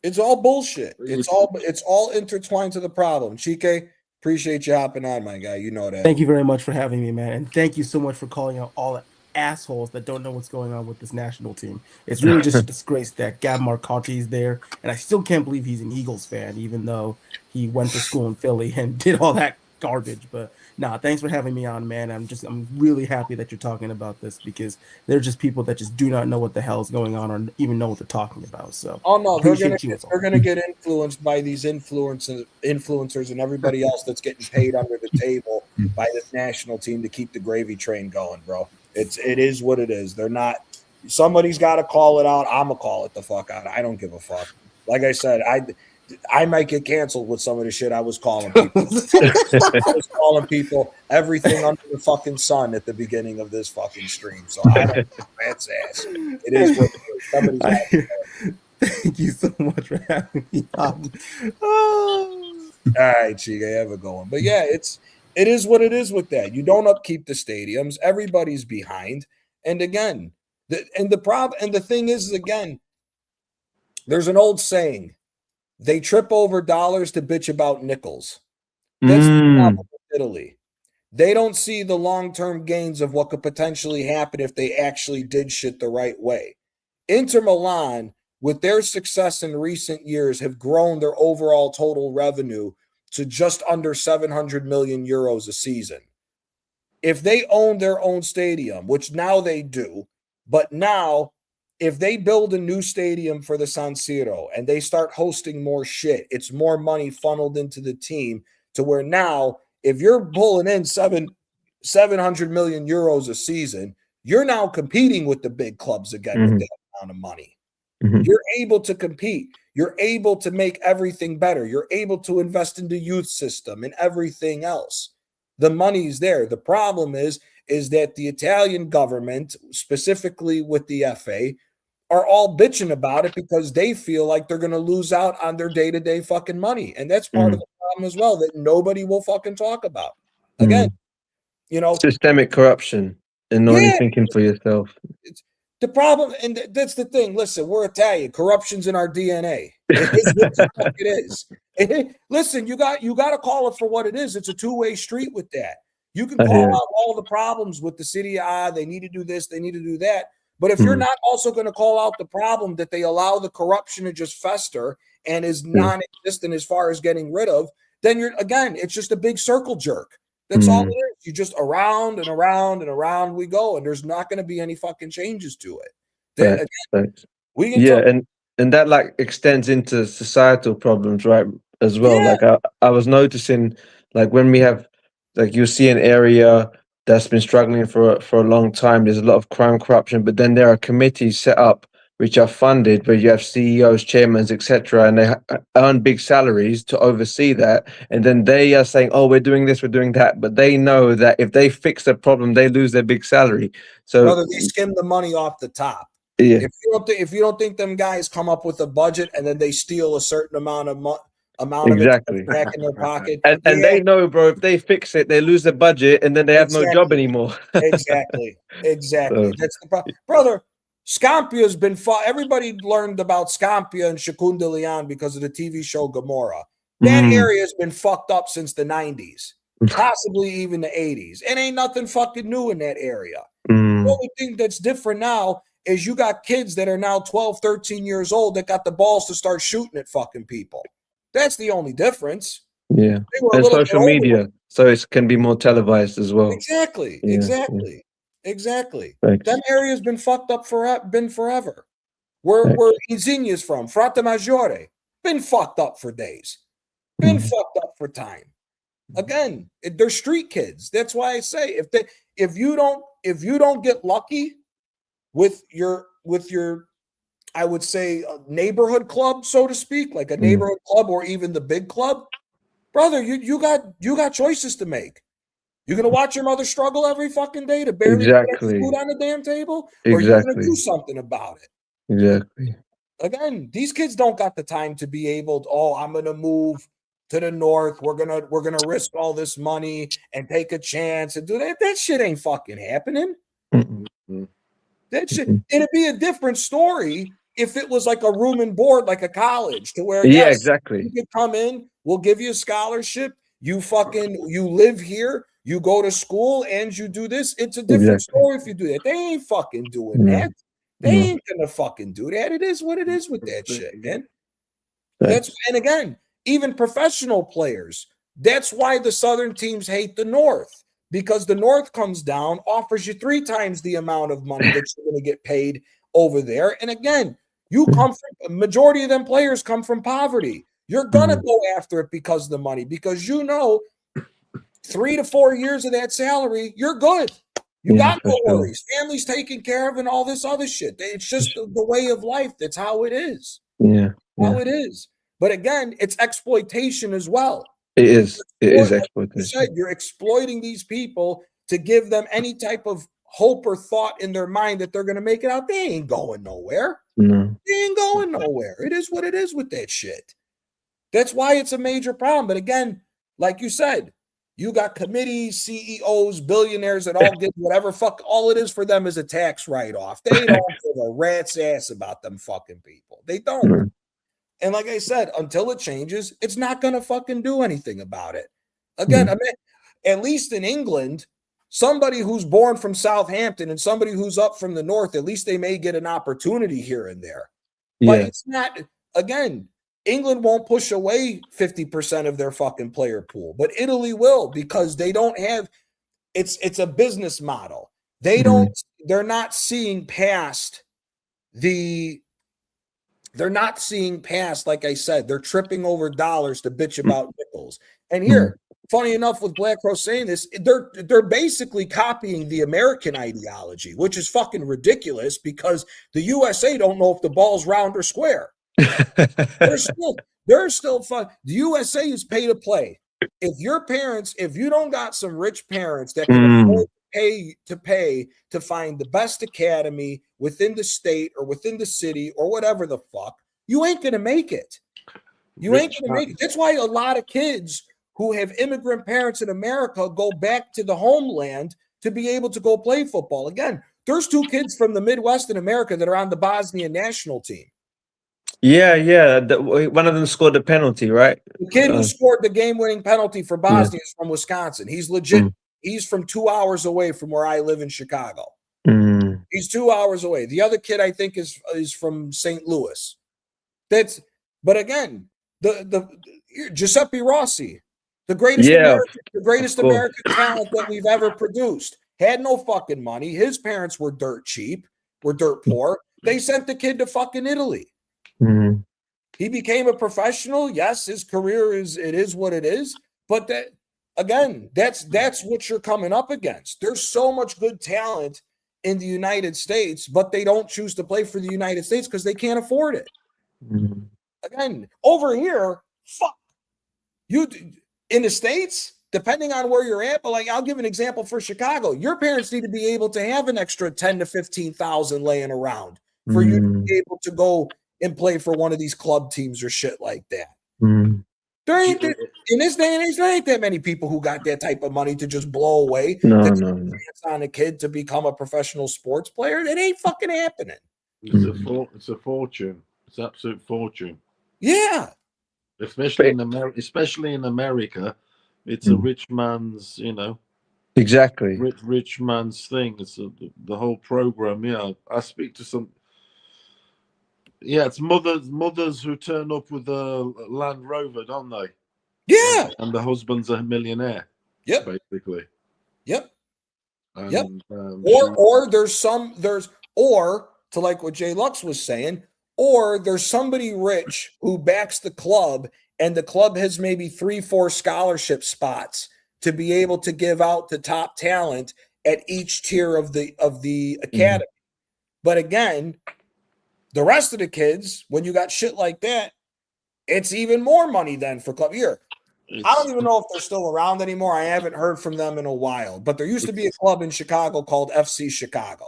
It's all bullshit. It's all intertwined to the problem. Chike, appreciate you hopping on, my guy. You know that. Thank you very much for having me, man, and thank you so much for calling out all the assholes that don't know what's going on with this national team. It's really just a disgrace that Gab Marcotti is there, and I still can't believe he's an Eagles fan, even though he went to school in Philly and did all that garbage. But thanks for having me on, man. I'm really happy that you're talking about this, because they're just people that just do not know what the hell is going on or even know what they're talking about. So they're gonna get influenced by these influencers and everybody else that's getting paid under the table by this national team to keep the gravy train going, bro. It is what it is. They're not. Somebody's got to call it out. I'm gonna call it the fuck out. I don't give a fuck. Like I said, I might get canceled with some of the shit I was calling people. I was calling people everything under the fucking sun at the beginning of this fucking stream. So I don't know. That's ass. It is what it is. Somebody's got to. Thank you so much for having me on. All right, Chiga, have a going. But yeah, it is what it is with that. You don't upkeep the stadiums. Everybody's behind. And again, the thing is, again, there's an old saying. They trip over dollars to bitch about nickels. That's the problem with Italy. They don't see the long-term gains of what could potentially happen if they actually did shit the right way. Inter Milan, with their success in recent years, have grown their overall total revenue to just under 700 million euros a season. If they own their own stadium, which now they do, but now if they build a new stadium for the San Siro and they start hosting more shit, it's more money funneled into the team to where now, if you're pulling in 700 million euros a season, you're now competing with the big clubs again with that amount of money. You're able to compete. You're able to make everything better. You're able to invest in the youth system and everything else. The money's there. The problem is that the Italian government, specifically with the FA, are all bitching about it because they feel like they're going to lose out on their day-to-day fucking money. And that's part of the problem as well that nobody will fucking talk about. Again, you know, systemic corruption and only thinking for yourself. It's the problem, and that's the thing. Listen, we're Italian. Corruption's in our DNA. It is. Listen, you got to call it for what it is. It's a two-way street with that. You can call out all the problems with the city. They need to do this, they need to do that. But if you're not also going to call out the problem that they allow the corruption to just fester and is non-existent as far as getting rid of, then it's just a big circle jerk. That's all it is. You just around and around and around we go, and there's not going to be any fucking changes to it. We can and that like extends into societal problems, right? As well. Like I was noticing, like when we have, like you see an area that's been struggling for a long time. There's a lot of crime, corruption, but then there are committees set up which are funded, where you have CEOs, chairmen, etc., and they earn big salaries to oversee that. And then they are saying, "Oh, we're doing this, we're doing that," but they know that if they fix the problem, they lose their big salary. So, brother, they skim the money off the top. Yeah. If you don't think them guys come up with a budget and then they steal a certain amount of exactly it back in their pocket, and they know, bro, if they fix it, they lose the budget, and then they have no job anymore. Exactly. So, That's the problem, brother. Scampia's been fought. Everybody learned about Scampia and Shakundalian because of the TV show Gomorrah. That area has been fucked up since the 90s, possibly even the 80s. And ain't nothing fucking new in that area. The only thing that's different now is you got kids that are now 12, 13 years old that got the balls to start shooting at fucking people. That's the only difference. Yeah. And social media, so it can be more televised as well. Exactly. Exactly. Thanks. That area's been fucked up forever. Where Insignia's from, Frate Maggiore, been fucked up for days. Been fucked up for time. Again, they're street kids. That's why I say if you don't get lucky with your I would say a neighborhood club, so to speak, like a neighborhood club or even the big club, brother, you got choices to make. You're gonna watch your mother struggle every fucking day to barely get food on the damn table, or you're gonna do something about it. Exactly. Again, these kids don't got the time to be able to, I'm gonna move to the north. We're gonna risk all this money and take a chance and do that. That shit ain't fucking happening. That shit, it'd be a different story if it was like a room and board, like a college, to where exactly, you could come in, we'll give you a scholarship, you live here, you go to school, and you do this. It's a different story if you do that. They ain't fucking doing that. They ain't gonna fucking do that. It is what it is with that shit, man. And again, even professional players. That's why the Southern teams hate the North, because the North comes down, offers you 3 times the amount of money that you're going to get paid over there. And again, a majority of them players come from poverty. You're going to go after it because of the money, because 3 to 4 years of that salary, you're good. You got no worries. Family's taken care of and all this other shit. It's just the way of life. That's how it is. Yeah. How it is. But again, it's exploitation as well. It is. It is Like you exploitation. said, you're exploiting these people to give them any type of hope or thought in their mind that they're going to make it out. They ain't going nowhere. No. They ain't going nowhere. It is what it is with that shit. That's why it's a major problem. But again, like you said, you got committees, CEOs, billionaires that all get whatever fuck. All it is for them is a tax write-off. They don't give a rat's ass about them fucking people. They don't. Mm-hmm. And like I said, until it changes, it's not going to fucking do anything about it. Again, I mean, at least in England, somebody who's born from Southampton and somebody who's up from the north, at least they may get an opportunity here and there. But it's not, again, England won't push away 50% of their fucking player pool, but Italy will, because they don't have, it's a business model. They're not seeing past like I said, they're tripping over dollars to bitch about nickels. And here, funny enough, with Black Rose saying this, they're basically copying the American ideology, which is fucking ridiculous because the USA don't know if the ball's round or square. They're still fun. The USA is pay to play. If you don't got some rich parents that can afford to pay to find the best academy within the state or within the city or whatever the fuck, you ain't gonna make it. You ain't gonna make it. That's why a lot of kids who have immigrant parents in America go back to the homeland to be able to go play football. Again, there's 2 kids from the Midwest in America that are on the Bosnian national team. Yeah. One of them scored the penalty, right? The kid who scored the game-winning penalty for Bosnia is from Wisconsin. He's legit. He's from 2 hours away from where I live in Chicago. He's 2 hours away. The other kid, I think, is from St. Louis. But again, the Giuseppe Rossi, the greatest American talent that we've ever produced, had no fucking money. His parents were dirt cheap, were dirt poor. They sent the kid to fucking Italy. He became a professional. Yes, his career is what it is. But that's what you're coming up against. There's so much good talent in the United States, but they don't choose to play for the United States because they can't afford it. Again, over here, fuck you in the States, depending on where you're at. But like, I'll give an example for Chicago. Your parents need to be able to have an extra 10 to 15,000 laying around for you to be able to go and play for one of these club teams or shit like that. There ain't in this day and age, there ain't that many people who got that type of money to just blow away on a kid to become a professional sports player. That ain't fucking happening. It's a fortune. It's absolute fortune. Yeah. Especially in America, it's a rich man's, exactly rich man's thing. It's the whole program. Yeah, I speak to some. Yeah, it's mothers who turn up with a Land Rover, don't they? Yeah. And the husband's a millionaire. Yep. Basically. Yep. And, or to like what Jay Lux was saying, or there's somebody rich who backs the club, and the club has maybe 3-4 scholarship spots to be able to give out to top talent at each tier of the academy. But again, the rest of the kids, when you got shit like that, it's even more money then for club. Here, I don't even know if they're still around anymore. I haven't heard from them in a while. But there used to be a club in Chicago called FC Chicago.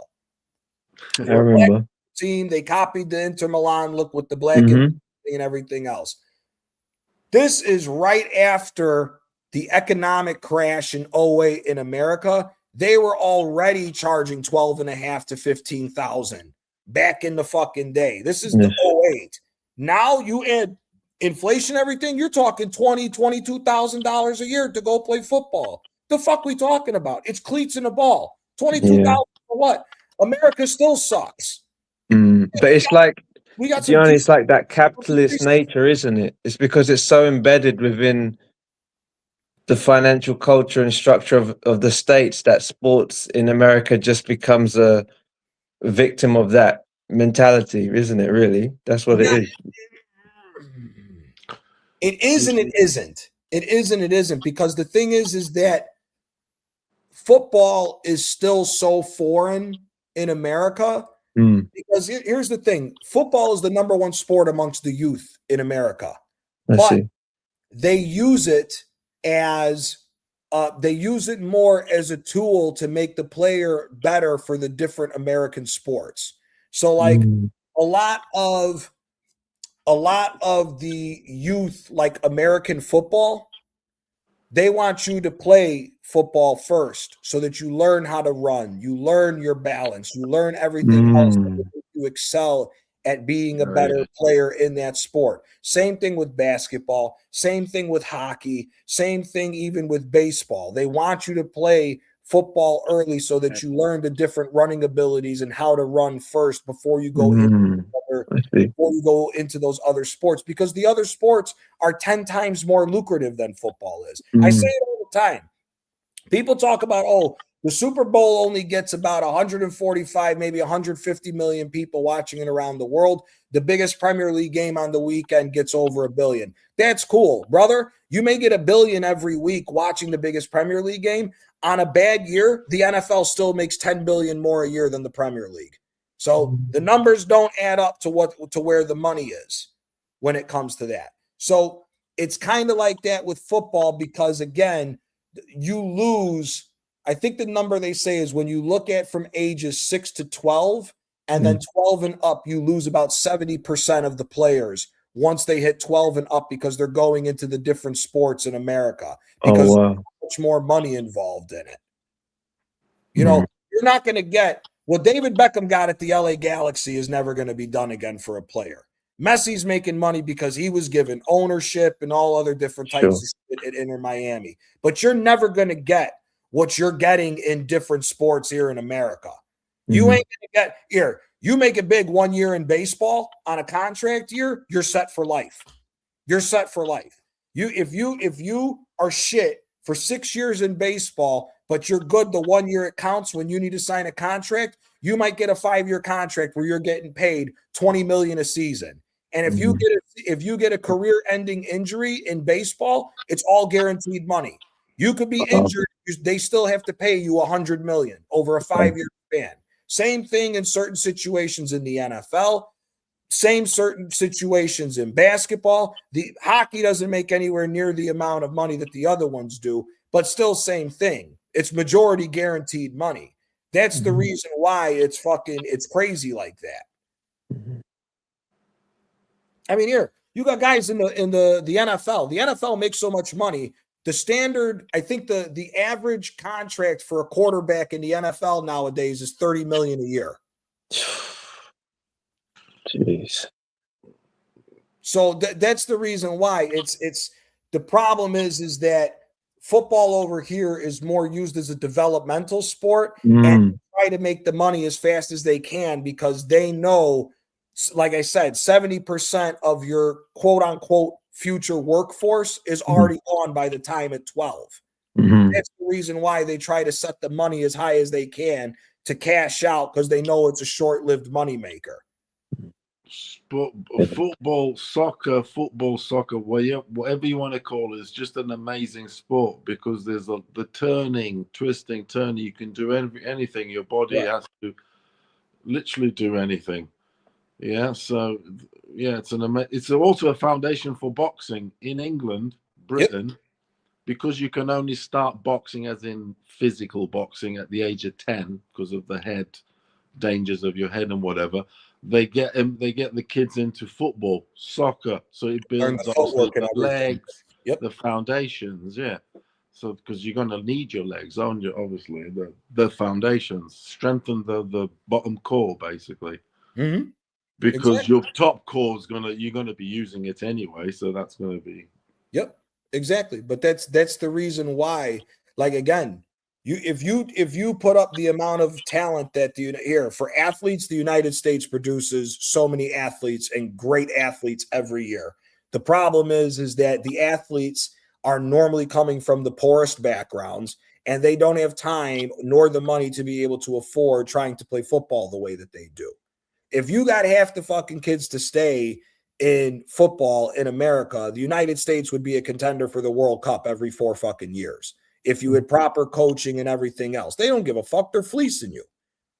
I remember. Team, they copied the Inter Milan look with the black and everything else. This is right after the economic crash in 2008 in America. They were already charging 12,500 to 15,000 back in the fucking day. This is the 2008. Now you add inflation, everything, you're talking $22,000 a year to go play football. The fuck we talking about? It's cleats and a ball. $22,000 for what? America still sucks. But it's like, it's like that capitalist nature, isn't it? It's because it's so embedded within the financial culture and structure of the states that sports in America just becomes a victim of that mentality, isn't it? Really, that's what it is. It is and it isn't. It is and it isn't, because the thing is that football is still so foreign in America. Because here's the thing: football is the #1 sport amongst the youth in America. but they use it as they use it more as a tool to make the player better for the different American sports. So like a lot of the youth, like American football, they want you to play football first so that you learn how to run, you learn your balance, you learn everything else to excel at being a better player in that sport. Same thing with basketball, same thing with hockey, same thing even with baseball. They want you to play football early so that you learn the different running abilities and how to run first before you go into those other sports, because the other sports are 10 times more lucrative than football is. I say it all the time. People talk about, oh, the Super Bowl only gets about 145, maybe 150 million people watching it around the world. The biggest Premier League game on the weekend gets over 1 billion. That's cool, brother. You may get 1 billion every week watching the biggest Premier League game. On a bad year, the NFL still makes 10 billion more a year than the Premier League. So the numbers don't add up to where the money is when it comes to that. So it's kind of like that with football, because again, you lose. I think the number they say is when you look at from ages 6 to 12 and then 12 and up, you lose about 70% of the players once they hit 12 and up, because they're going into the different sports in America because there's much more money involved in it. You know, you're not going to get what David Beckham got at the LA Galaxy is never going to be done again for a player. Messi's making money because he was given ownership and all other different types of shit at Inter Miami. But you're never going to get what you're getting in different sports here in America. You ain't going to get here. You make it big 1 year in baseball on a contract year, you're set for life. You're set for life. If you are shit for 6 years in baseball, but you're good the 1 year it counts when you need to sign a contract, you might get a 5-year contract where you're getting paid $20 million a season. And if you get a career-ending injury in baseball, it's all guaranteed money. You could be injured, they still have to pay you $100 million over a 5-year span. Same thing in certain situations in the NFL. Same certain situations in basketball. The hockey doesn't make anywhere near the amount of money that the other ones do, but still same thing. It's majority guaranteed money. That's the reason why it's crazy like that. I mean, here you got guys in the NFL. The NFL makes so much money. The standard, I think the average contract for a quarterback in the NFL nowadays is $30 million a year. Jeez. So that's the reason why it's the problem is that football over here is more used as a developmental sport and try to make the money as fast as they can, because they know, like I said, 70% of your quote unquote future workforce is already gone by the time at 12. That's the reason why they try to set the money as high as they can to cash out, because they know it's a short-lived moneymaker. Football, soccer, whatever you want to call it, is just an amazing sport, because there's the turning. You can do anything. Your body has to literally do anything. Yeah, so yeah, it's also a foundation for boxing in England, Britain, because you can only start boxing, as in physical boxing, at the age of 10 because of the head dangers of your head and whatever. They get the kids into football, soccer, so it builds also the legs, the foundations. Yeah, so because you're going to need your legs, aren't you? Obviously, the foundations strengthen the bottom core basically. Because your top core is you're gonna be using it anyway, so that's gonna be. Yep, exactly. But that's the reason why. Like again, if you put up the amount of talent that for athletes, the United States produces so many athletes and great athletes every year. The problem is that the athletes are normally coming from the poorest backgrounds, and they don't have time nor the money to be able to afford trying to play football the way that they do. If you got half the fucking kids to stay in football in America, the United States would be a contender for the World Cup every 4 fucking years. If you had proper coaching and everything else, they don't give a fuck. They're fleecing you.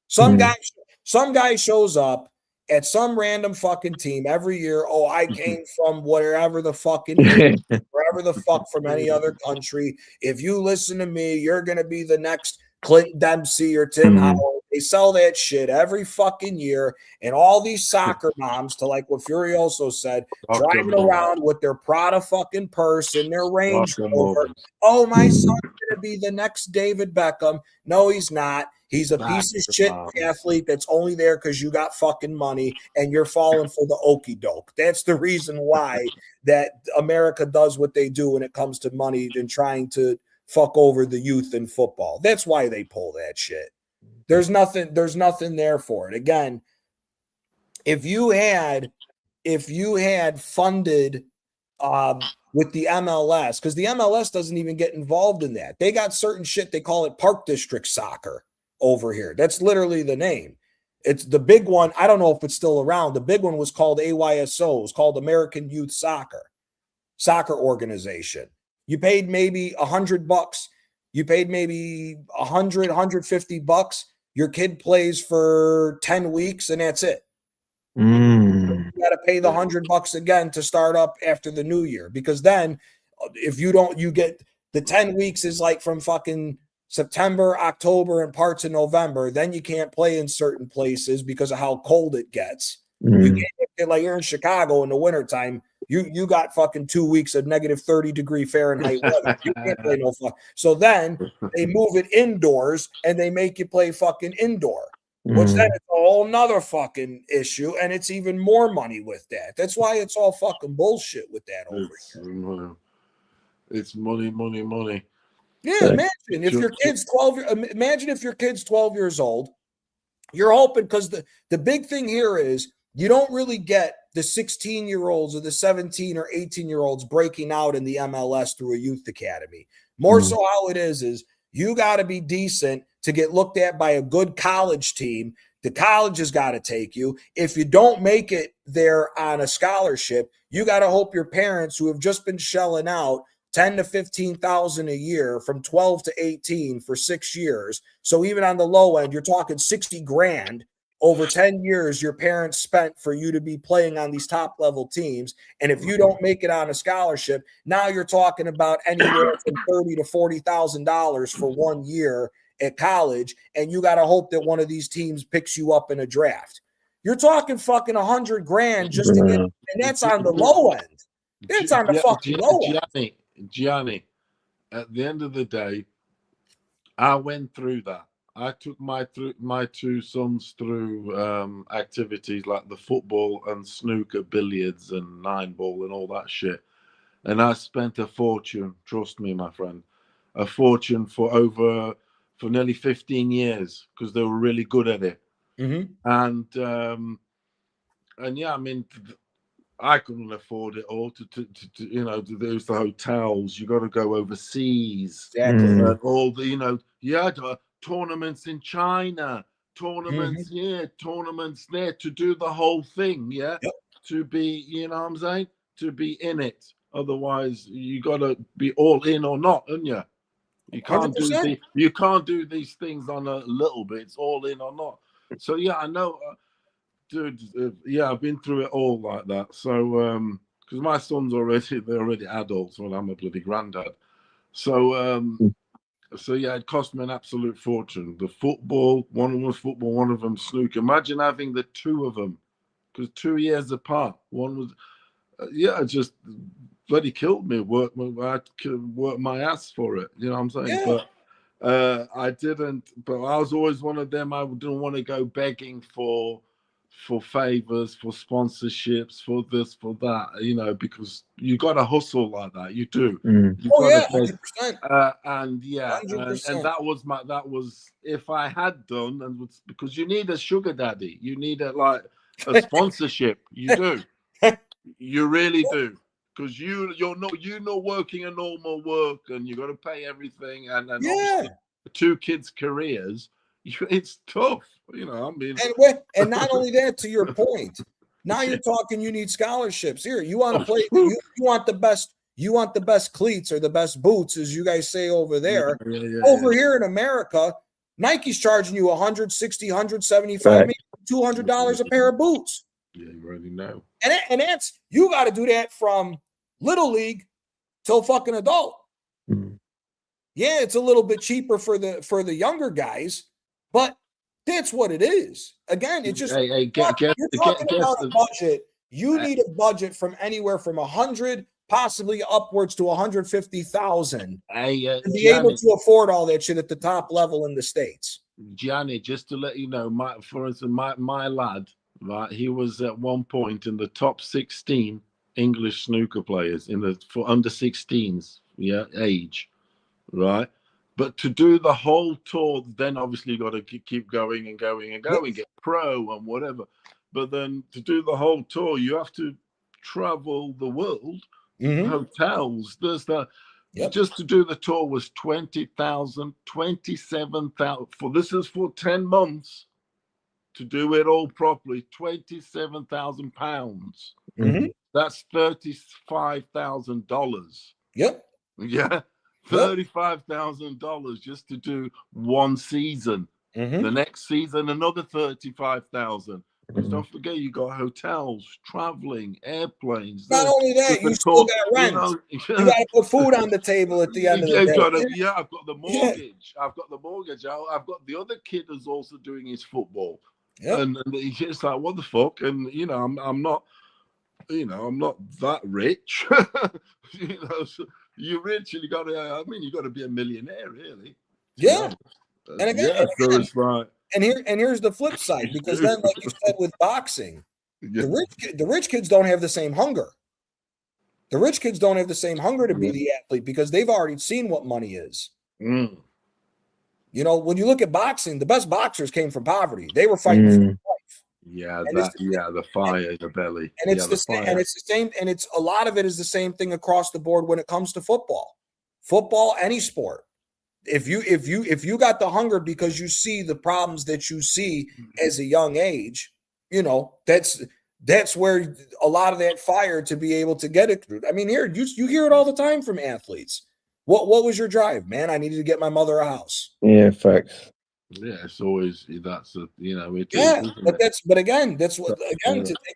Some guy shows up at some random fucking team every year. Oh, I came from wherever the fucking wherever the fuck from any other country. If you listen to me, you're gonna be the next Clint Dempsey or Tim Howard. They sell that shit every fucking year, and all these soccer moms, to like what Furioso said, driving around with their Prada fucking purse and their Range Rover. Oh, my son's gonna be the next David Beckham. No, he's not. He's a piece of shit athlete that's only there because you got fucking money and you're falling for the okie doke. That's the reason why that America does what they do when it comes to money and trying to fuck over the youth in football. That's why they pull that shit. There's nothing there for it. Again, if you had funded with the MLS, because the MLS doesn't even get involved in that. They got certain shit, they call it Park District Soccer over here. That's literally the name. It's the big one. I don't know if it's still around. The big one was called AYSO. It was called American Youth Soccer Organization. You paid maybe $100. You paid maybe $150. Your kid plays for 10 weeks and that's it. You got to pay the $100 again to start up after the new year, because then if you don't, you get the 10 weeks is like from fucking September, October, and parts of November. Then you can't play in certain places because of how cold it gets. You can't, like you're in Chicago in the wintertime. You got fucking 2 weeks of negative 30-degree Fahrenheit weather. You can't play no fuck. So then they move it indoors and they make you play fucking indoor, which then it's a whole nother fucking issue, and it's even more money with that. That's why it's all fucking bullshit with that over here. It's money. Yeah, imagine if your kid's 12. Imagine if your kid's 12 years old. You're hoping, because the big thing here is you don't really get the 16-year-olds or the 17 or 18-year-olds breaking out in the MLS through a youth academy. More so how it is you got to be decent to get looked at by a good college team. The college has got to take you. If you don't make it there on a scholarship, you got to hope your parents, who have just been shelling out 10 to 15,000 a year from 12 to 18 for 6 years. So even on the low end, you're talking 60 grand over 10 years your parents spent for you to be playing on these top level teams. And if you don't make it on a scholarship, now you're talking about anywhere from $30,000 to $40,000 for 1 year at college. And you got to hope that one of these teams picks you up in a draft. You're talking fucking 100 grand just to get, and that's on the low end. That's on the fucking low end. Gianni, at the end of the day, I went through that. I took my two sons through activities like the football and snooker, billiards and 9-ball and all that shit. And I spent a fortune, trust me, my friend, a fortune for nearly 15 years because they were really good at it. And yeah, I mean, I couldn't afford it all. There's the hotels. You got to go overseas. Exactly. All the, you had tournaments in China, tournaments here, tournaments there, to do the whole thing. Yeah, to be, you know what I'm saying, to be in it. Otherwise, you got to be all in or not, aren't you? You can't do these things on a little bit. It's all in or not. So yeah, I know. Dude, yeah, I've been through it all like that. So, because my son's they're already adults when I'm a bloody granddad. So, yeah, it cost me an absolute fortune. The football, one of them was football, one of them snooker. Imagine having the two of them, because 2 years apart. One was, it just bloody killed me. I had to work my ass for it. You know what I'm saying? Yeah. But I didn't. But I was always one of them. I didn't want to go begging for favors, for sponsorships, for this, for that, because you got to hustle like that. You do. Oh yeah, 100%. And yeah, and that was if I had done, and because you need a sugar daddy, you need a sponsorship. You do, you really do, because you're not working a normal work, and you got to pay everything, and obviously 2 kids' careers. It's tough, I mean, and not only that, to your point, now you're talking. You need scholarships here. You want to play. You want the best. You want the best cleats or the best boots, as you guys say over there. Over here in America, Nike's charging you $160, $175, maybe $200 a pair of boots. Yeah, you already know. And that's, you got to do that from little league till fucking adult. Mm. Yeah, it's a little bit cheaper for the younger guys, but that's what it is. Again, it's just you're talking about a budget. You need a budget from anywhere from 100, possibly upwards to 150,000 to be able to afford all that shit at the top level in the States. Gianni, just to let you know, for instance, my lad, right, he was at one point in the top 16 English snooker players for under 16s, age, right? But to do the whole tour, then obviously you got to keep going and going and going, get pro and whatever. But then to do the whole tour, you have to travel the world, hotels. There's the just to do the tour was 20,000, 27,000. This is for 10 months to do it all properly. 27,000 pounds. That's $35,000. Yep. Yeah. $35,000 just to do one season. The next season, another 35,000. Because don't forget, you got hotels, traveling, airplanes. Not only that, you still got rent. You got to put food on the table at the end of the day. I've got the mortgage. I've got the mortgage. I've got the other kid who's also doing his football. And he's just like, what the fuck? And I'm not that rich. So you're rich and you got to. You got to be a millionaire, really. Yeah. And again, so it's like. And here's the flip side, because then, like you said, with boxing, the rich kids don't have the same hunger. The rich kids don't have the same hunger to be the athlete because they've already seen what money is. When you look at boxing, the best boxers came from poverty. They were fighting for life. The fire, the belly, and it's the same. And it's the same. And it's a lot of it is the same thing across the board when it comes to football, any sport. If you got the hunger because you see the problems that you see as a young age, that's where a lot of that fire to be able to get it through. Here you hear it all the time from athletes. What was your drive, man? I needed to get my mother a house. Yeah, facts. Yeah, it's always that's to take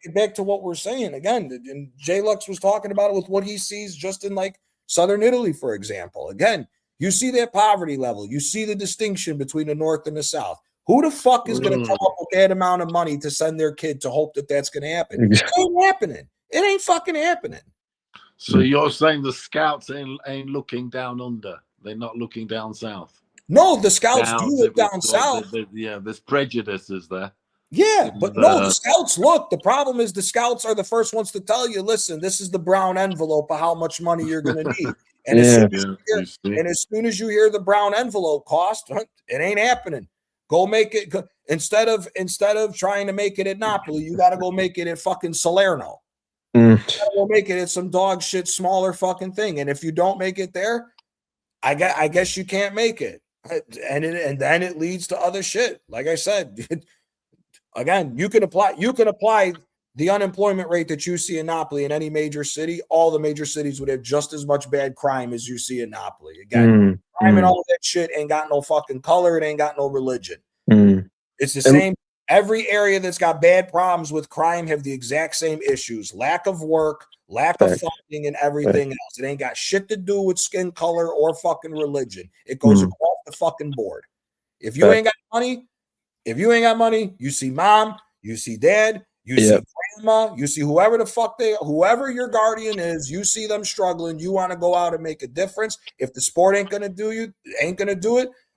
it back to what we're saying again. And J Lux was talking about it with what he sees just in like Southern Italy, for example. Again, you see that poverty level. You see the distinction between the North and the South. Who the fuck is going to come up with that amount of money to send their kid to hope that that's going to happen? It ain't happening. It ain't fucking happening. So you're saying the scouts ain't looking down under? They're not looking down south? No, the scouts do look down south. There's prejudices there. Yeah, but no, the scouts look. The problem is the scouts are the first ones to tell you, listen, this is the brown envelope of how much money you're going to need. And as soon as you hear the brown envelope cost, it ain't happening. Go make it instead of trying to make it at Napoli, you got to go make it at fucking Salerno. You got to go make it at some dog shit smaller fucking thing. And if you don't make it there, I guess you can't make it. And then it leads to other shit. Like I said, again, you can apply the unemployment rate that you see in Napoli in any major city. All the major cities would have just as much bad crime as you see in Napoli. Again, crime and all of that shit ain't got no fucking color. It ain't got no religion. It's the same. Every area that's got bad problems with crime have the exact same issues: lack of work, lack of funding, and everything else. It ain't got shit to do with skin color or fucking religion. It goes across the fucking board. If you ain't got money, you see mom, you see dad, you see grandma, you see whoever your guardian is, you see them struggling. You want to go out and make a difference. If the sport ain't gonna do it.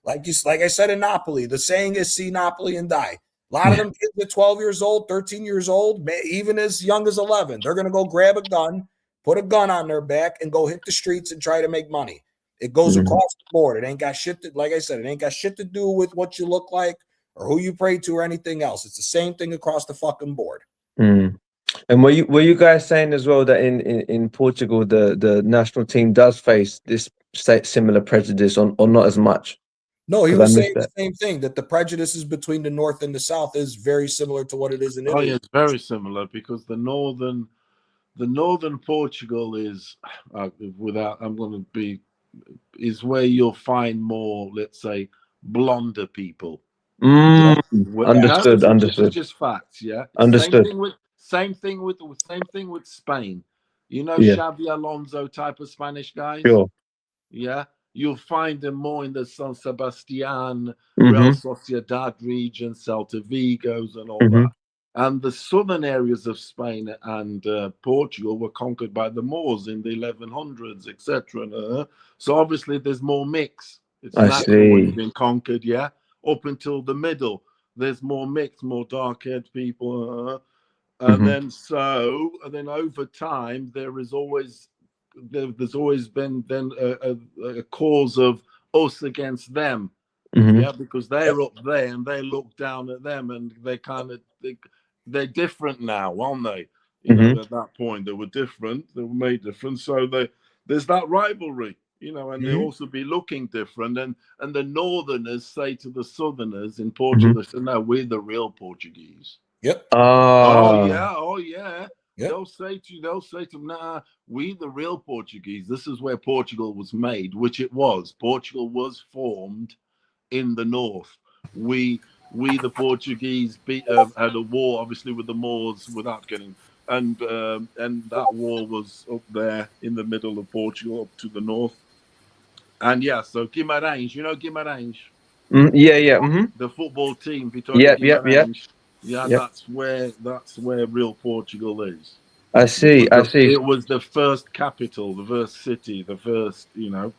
Like I said in Napoli, the saying is "See Napoli and die." A lot of them kids at 12 years old, 13 years old, even as young as 11, they're gonna go grab a gun, put a gun on their back, and go hit the streets and try to make money. It goes across the board. It ain't got shit to, like I said, it ain't got shit to do with what you look like or who you pray to or anything else. It's the same thing across the fucking board. And were you guys saying as well that in Portugal the national team does face this similar prejudice or not as much? No, he was saying the same thing, that the prejudices between the North and the South is very similar to what it is in Italy. Oh, yeah, it's very similar because the northern Portugal is is where you'll find more, let's say, blonder people. Understood. This Understood. is just facts. Yeah. Understood. Same thing with Spain. You know, Yeah. Xabi Alonso type of Spanish guys. Sure. Yeah. You'll find them more in the San Sebastian, Real Sociedad region, Celta Vigos, and all that. And the southern areas of Spain and Portugal were conquered by the Moors in the 1100s, etc. So obviously there's more mix. It's natural when you've been conquered, yeah. Up until the middle, there's more mix, more dark-haired people, and then over time there's always been then a cause of us against them, yeah, because they're up there and they look down at them, and they kind of they're different now, aren't they? You know, at that point they were different, they were made different, so there's that rivalry. You know, and they also be looking different, and the Northerners say to the Southerners in Portugal, they say, "No, we're the real Portuguese." Yep. Oh yeah. Yep. They'll say to them, "Nah, we the real Portuguese. This is where Portugal was made," which it was. Portugal was formed in the north. We the Portuguese had a war, obviously, with the Moors without getting. And that war was up there in the middle of Portugal, up to the north. And yeah, so Guimarães, you know Guimarães? The football team, Vitória Guimarães. Yeah, that's where real Portugal is. I see. It was the first capital, the first city, the first, you know.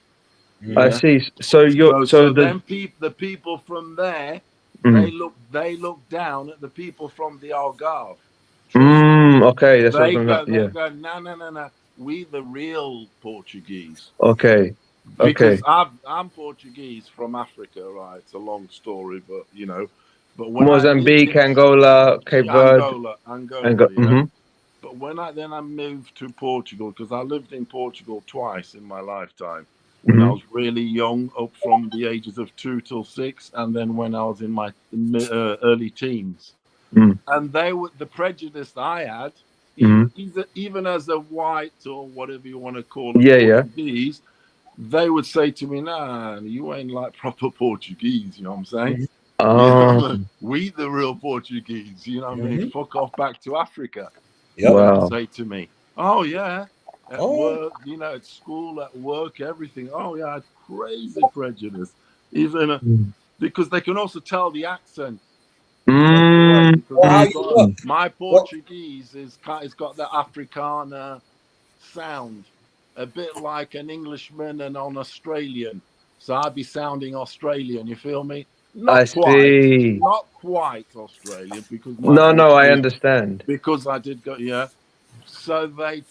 I see. So the people from there, they look down at the people from the Algarve. Okay, that's They what go, no. We the real Portuguese. Okay. Because I'm Portuguese from Africa, right? It's a long story, but you know. But when Mozambique, Angola, Cape Verde, Angola, yeah. But when I moved to Portugal, because I lived in Portugal twice in my lifetime. When I was really young, up from the ages of 2 till 6, and then when I was in my early teens. And they were the prejudice I had, even as a white or whatever you want to call it, Portuguese, they would say to me, "Nah, you ain't like proper Portuguese." You know what I'm saying? We the real Portuguese. You know what I mean? Fuck off back to Africa. They would say to me, "Oh yeah." At work, you know, at school, at work, everything. Oh yeah, it's crazy prejudice. Even because they can also tell the accent. My Portuguese it's got the Afrikaner sound, a bit like an Englishman and an Australian. So I'd be sounding Australian. You feel me? Not quite Australian, because I understand. Because I did go, yeah. So they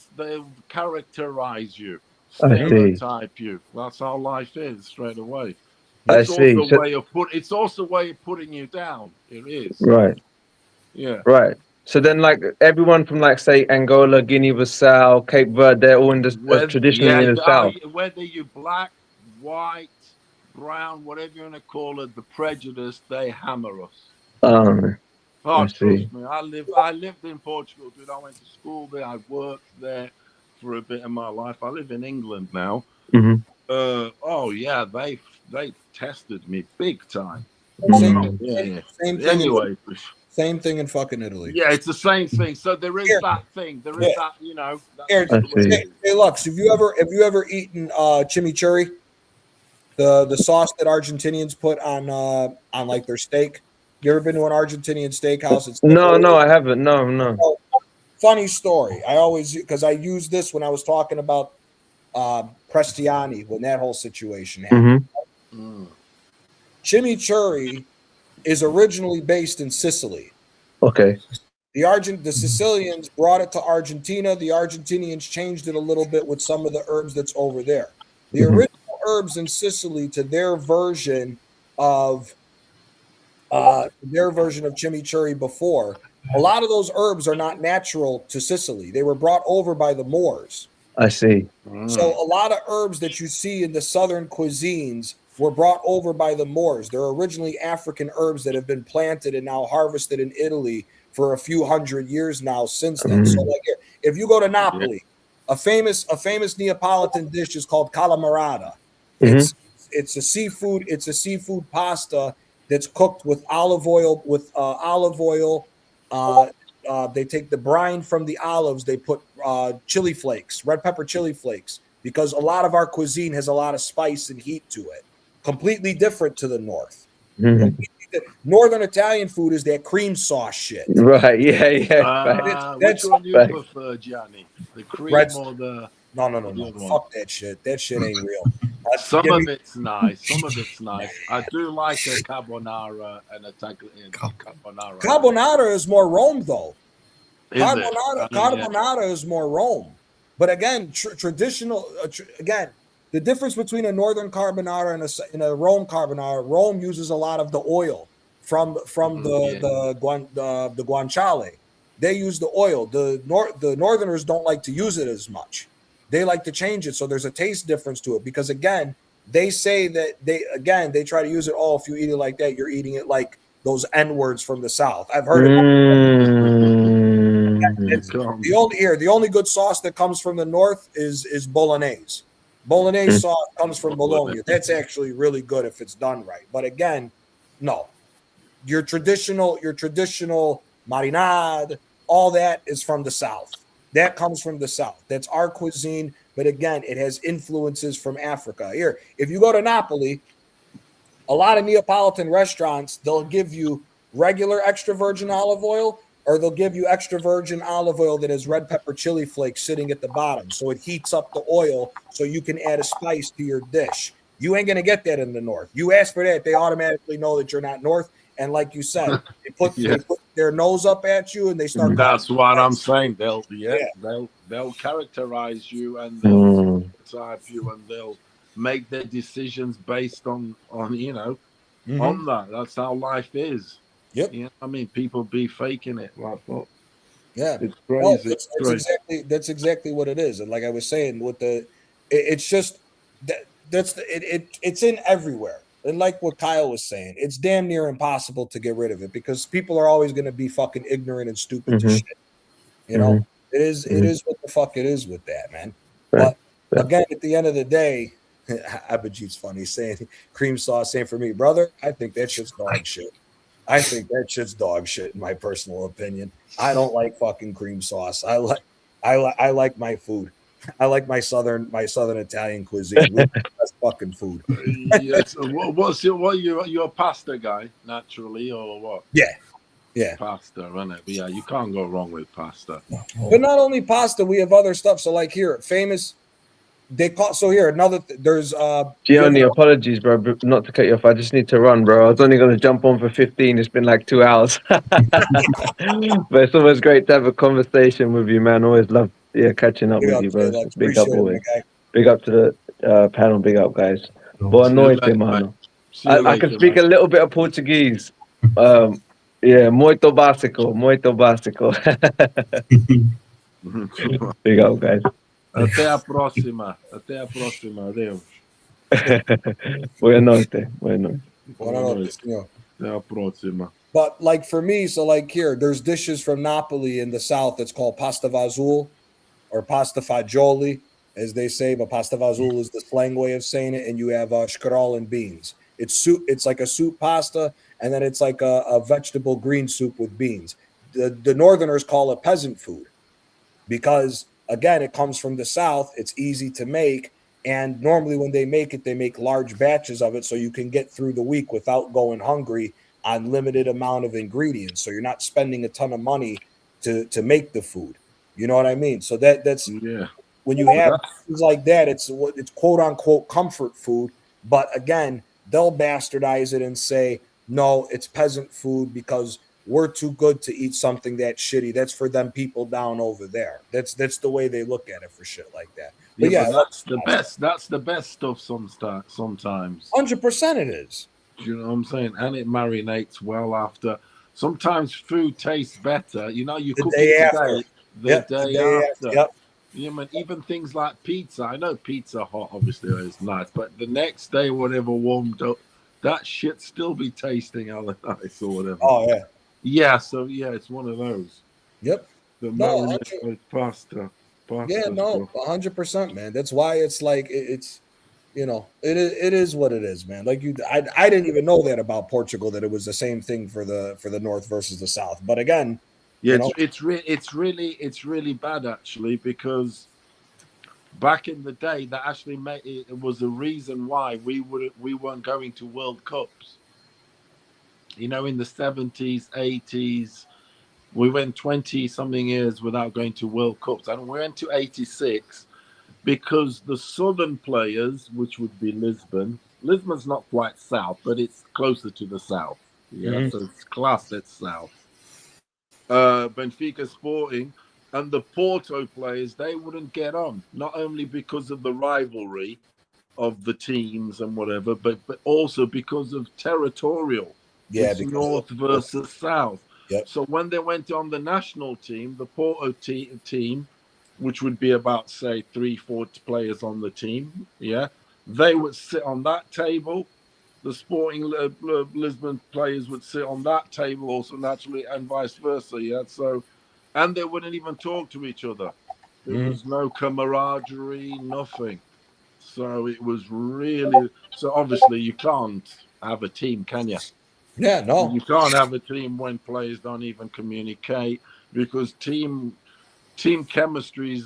characterize you, stereotype you. That's how life is straight away. It's also a way of putting you down. It is. Right. Yeah. Right. So then, like everyone from, like, say, Angola, Guinea-Bissau, Cape Verde, they're all in the traditionally in the south. Whether you're black, white, brown, whatever you want to call it, the prejudice, they hammer us. Trust me. I lived in Portugal, dude. I went to school there. I worked there for a bit of my life. I live in England now. Oh yeah, they tested me big time. Same thing. Anyway, same thing in fucking Italy. Yeah, it's the same thing. So there is that thing. There is that, you know. Hey, Lux, have you ever eaten chimichurri? The sauce that Argentinians put on like their steak. You ever been to an Argentinian steakhouse? No, I haven't. No. Funny story. I always, because I used this when I was talking about Prestiani, when that whole situation happened. Chimichurri is originally based in Sicily. Okay. The Sicilians brought it to Argentina. The Argentinians changed it a little bit with some of the herbs that's over there. The original herbs in Sicily to their version of chimichurri before, a lot of those herbs are not natural to Sicily. They were brought over by the Moors. I see. So a lot of herbs that you see in the southern cuisines were brought over by the Moors. They're originally African herbs that have been planted and now harvested in Italy for a few hundred years now since then. So like if you go to Napoli, a famous Neapolitan dish is called calamarata. It's a seafood pasta that's cooked with olive oil. They take the brine from the olives. They put chili flakes, red pepper chili flakes, because a lot of our cuisine has a lot of spice and heat to it. Completely different to the north. Northern Italian food is that cream sauce shit. Right? Yeah. Which one do you prefer, Gianni? The cream or the? No. Fuck that shit. That shit ain't real. Some of it's nice. Some of it's nice. I do like a carbonara and a carbonara. Carbonara is more Rome, though. Carbonara is more Rome. But again, traditional. Again, the difference between a northern carbonara and a Rome carbonara. Rome uses a lot of the oil from the guanciale. They use the oil. The northerners don't like to use it as much. They like to change it, so there's a taste difference to it. Because again, they say that they try to use it. Oh, if you eat it like that, you're eating it like those N words from the South. I've heard it. The only good sauce that comes from the North is bolognese. Bolognese sauce comes from Bologna. That's actually really good if it's done right. But again, no, your traditional marinade, all that is from the South. That comes from the South. That's our cuisine. But again, it has influences from Africa. Here, if you go to Napoli, a lot of Neapolitan restaurants, they'll give you regular extra virgin olive oil, or they'll give you extra virgin olive oil that has red pepper chili flakes sitting at the bottom. So it heats up the oil so you can add a spice to your dish. You ain't going to get that in the North. You ask for that, they automatically know that you're not North. And like you said, they put their nose up at you and they start. That's what I'm saying. They'll characterize you and they'll type you and they'll make their decisions based on on that. That's how life is. Yep. You know, I mean, people be faking it like that. Yeah, it's crazy. That's exactly what it is. And like I was saying, it's just it's in everywhere. And like what Kyle was saying, it's damn near impossible to get rid of it because people are always going to be fucking ignorant and stupid to shit. You know, it is what the fuck it is with that, man. But again, at the end of the day, Abhijit's funny saying cream sauce ain't for me, brother. I think that shit's dog shit. I think that shit's dog shit in my personal opinion. I don't like fucking cream sauce. I like my food. I like my southern Italian cuisine. That's fucking food. Yes. You're a pasta guy naturally, or what? Yeah. Pasta, isn't it? But yeah, you can't go wrong with pasta. But not only pasta, we have other stuff. So like here, famous. There's Gianni, apologies, bro, not to cut you off. I just need to run, bro. I was only going to jump on for 15. It's been like 2 hours. But it's always great to have a conversation with you, man. Always love catching up with you, bro. Big up, always. Big up to the panel. Big up, guys. Boa noite, mano. I can speak a little bit of Portuguese. Muito básico, muito básico. Big up, guys. Até a próxima. Adeus. Boa noite. Até a próxima. But like for me, so like here, there's dishes from Napoli in the south that's called pasta vazul or pasta fagioli, as they say, but pasta vazul is the slang way of saying it. And you have scroll and beans. It's soup. It's like a soup pasta, and then it's like a vegetable green soup with beans. The Northerners call it peasant food because, again, it comes from the South. It's easy to make. And normally when they make large batches of it so you can get through the week without going hungry on limited amount of ingredients. So you're not spending a ton of money to make the food. You know what I mean? So that's when you have things like that, it's quote unquote comfort food. But again, they'll bastardize it and say, no, it's peasant food because we're too good to eat something that shitty. That's for them people down over there. That's the way they look at it for shit like that. But but that's the best. That's the best stuff. Sometimes 100% it is. You know what I'm saying? And it marinates well after. Sometimes food tastes better. You know, you cook it today, the day after. Yep. You know, even things like pizza. I know pizza hot obviously is nice, but the next day, whatever warmed up, that shit still be tasting hella nice or whatever. Oh yeah. Yeah, so it's one of those. Yep. The marinade pasta. Yeah, no, 100%, man. That's why it's like it's you know, it is what it is, man. Like I didn't even know that about Portugal, that it was the same thing for the North versus the South. But again, Yeah, you know, it's really bad actually, because back in the day that actually made it was a reason why we weren't going to World Cups. You know, in the 70s, 80s, we went 20 something years without going to World Cups, and we went to 86 because the southern players, which would be Lisbon's not quite south, but it's closer to the south. Yeah, so it's classed as south. Benfica, Sporting, and the Porto players, they wouldn't get on, not only because of the rivalry of the teams and whatever, but also because of territorial. yeah, It's north versus south. Yep. So when they went on the national team, the Porto team, which would be about, say, 3-4 players on the team, yeah, they would sit on that table. The Sporting Lisbon players would sit on that table also, naturally, and vice versa, yeah. So, and they wouldn't even talk to each other. There was no camaraderie, nothing. So it was really, so obviously you can't have a team, can you? Yeah, no. You can't have a team when players don't even communicate, because team chemistry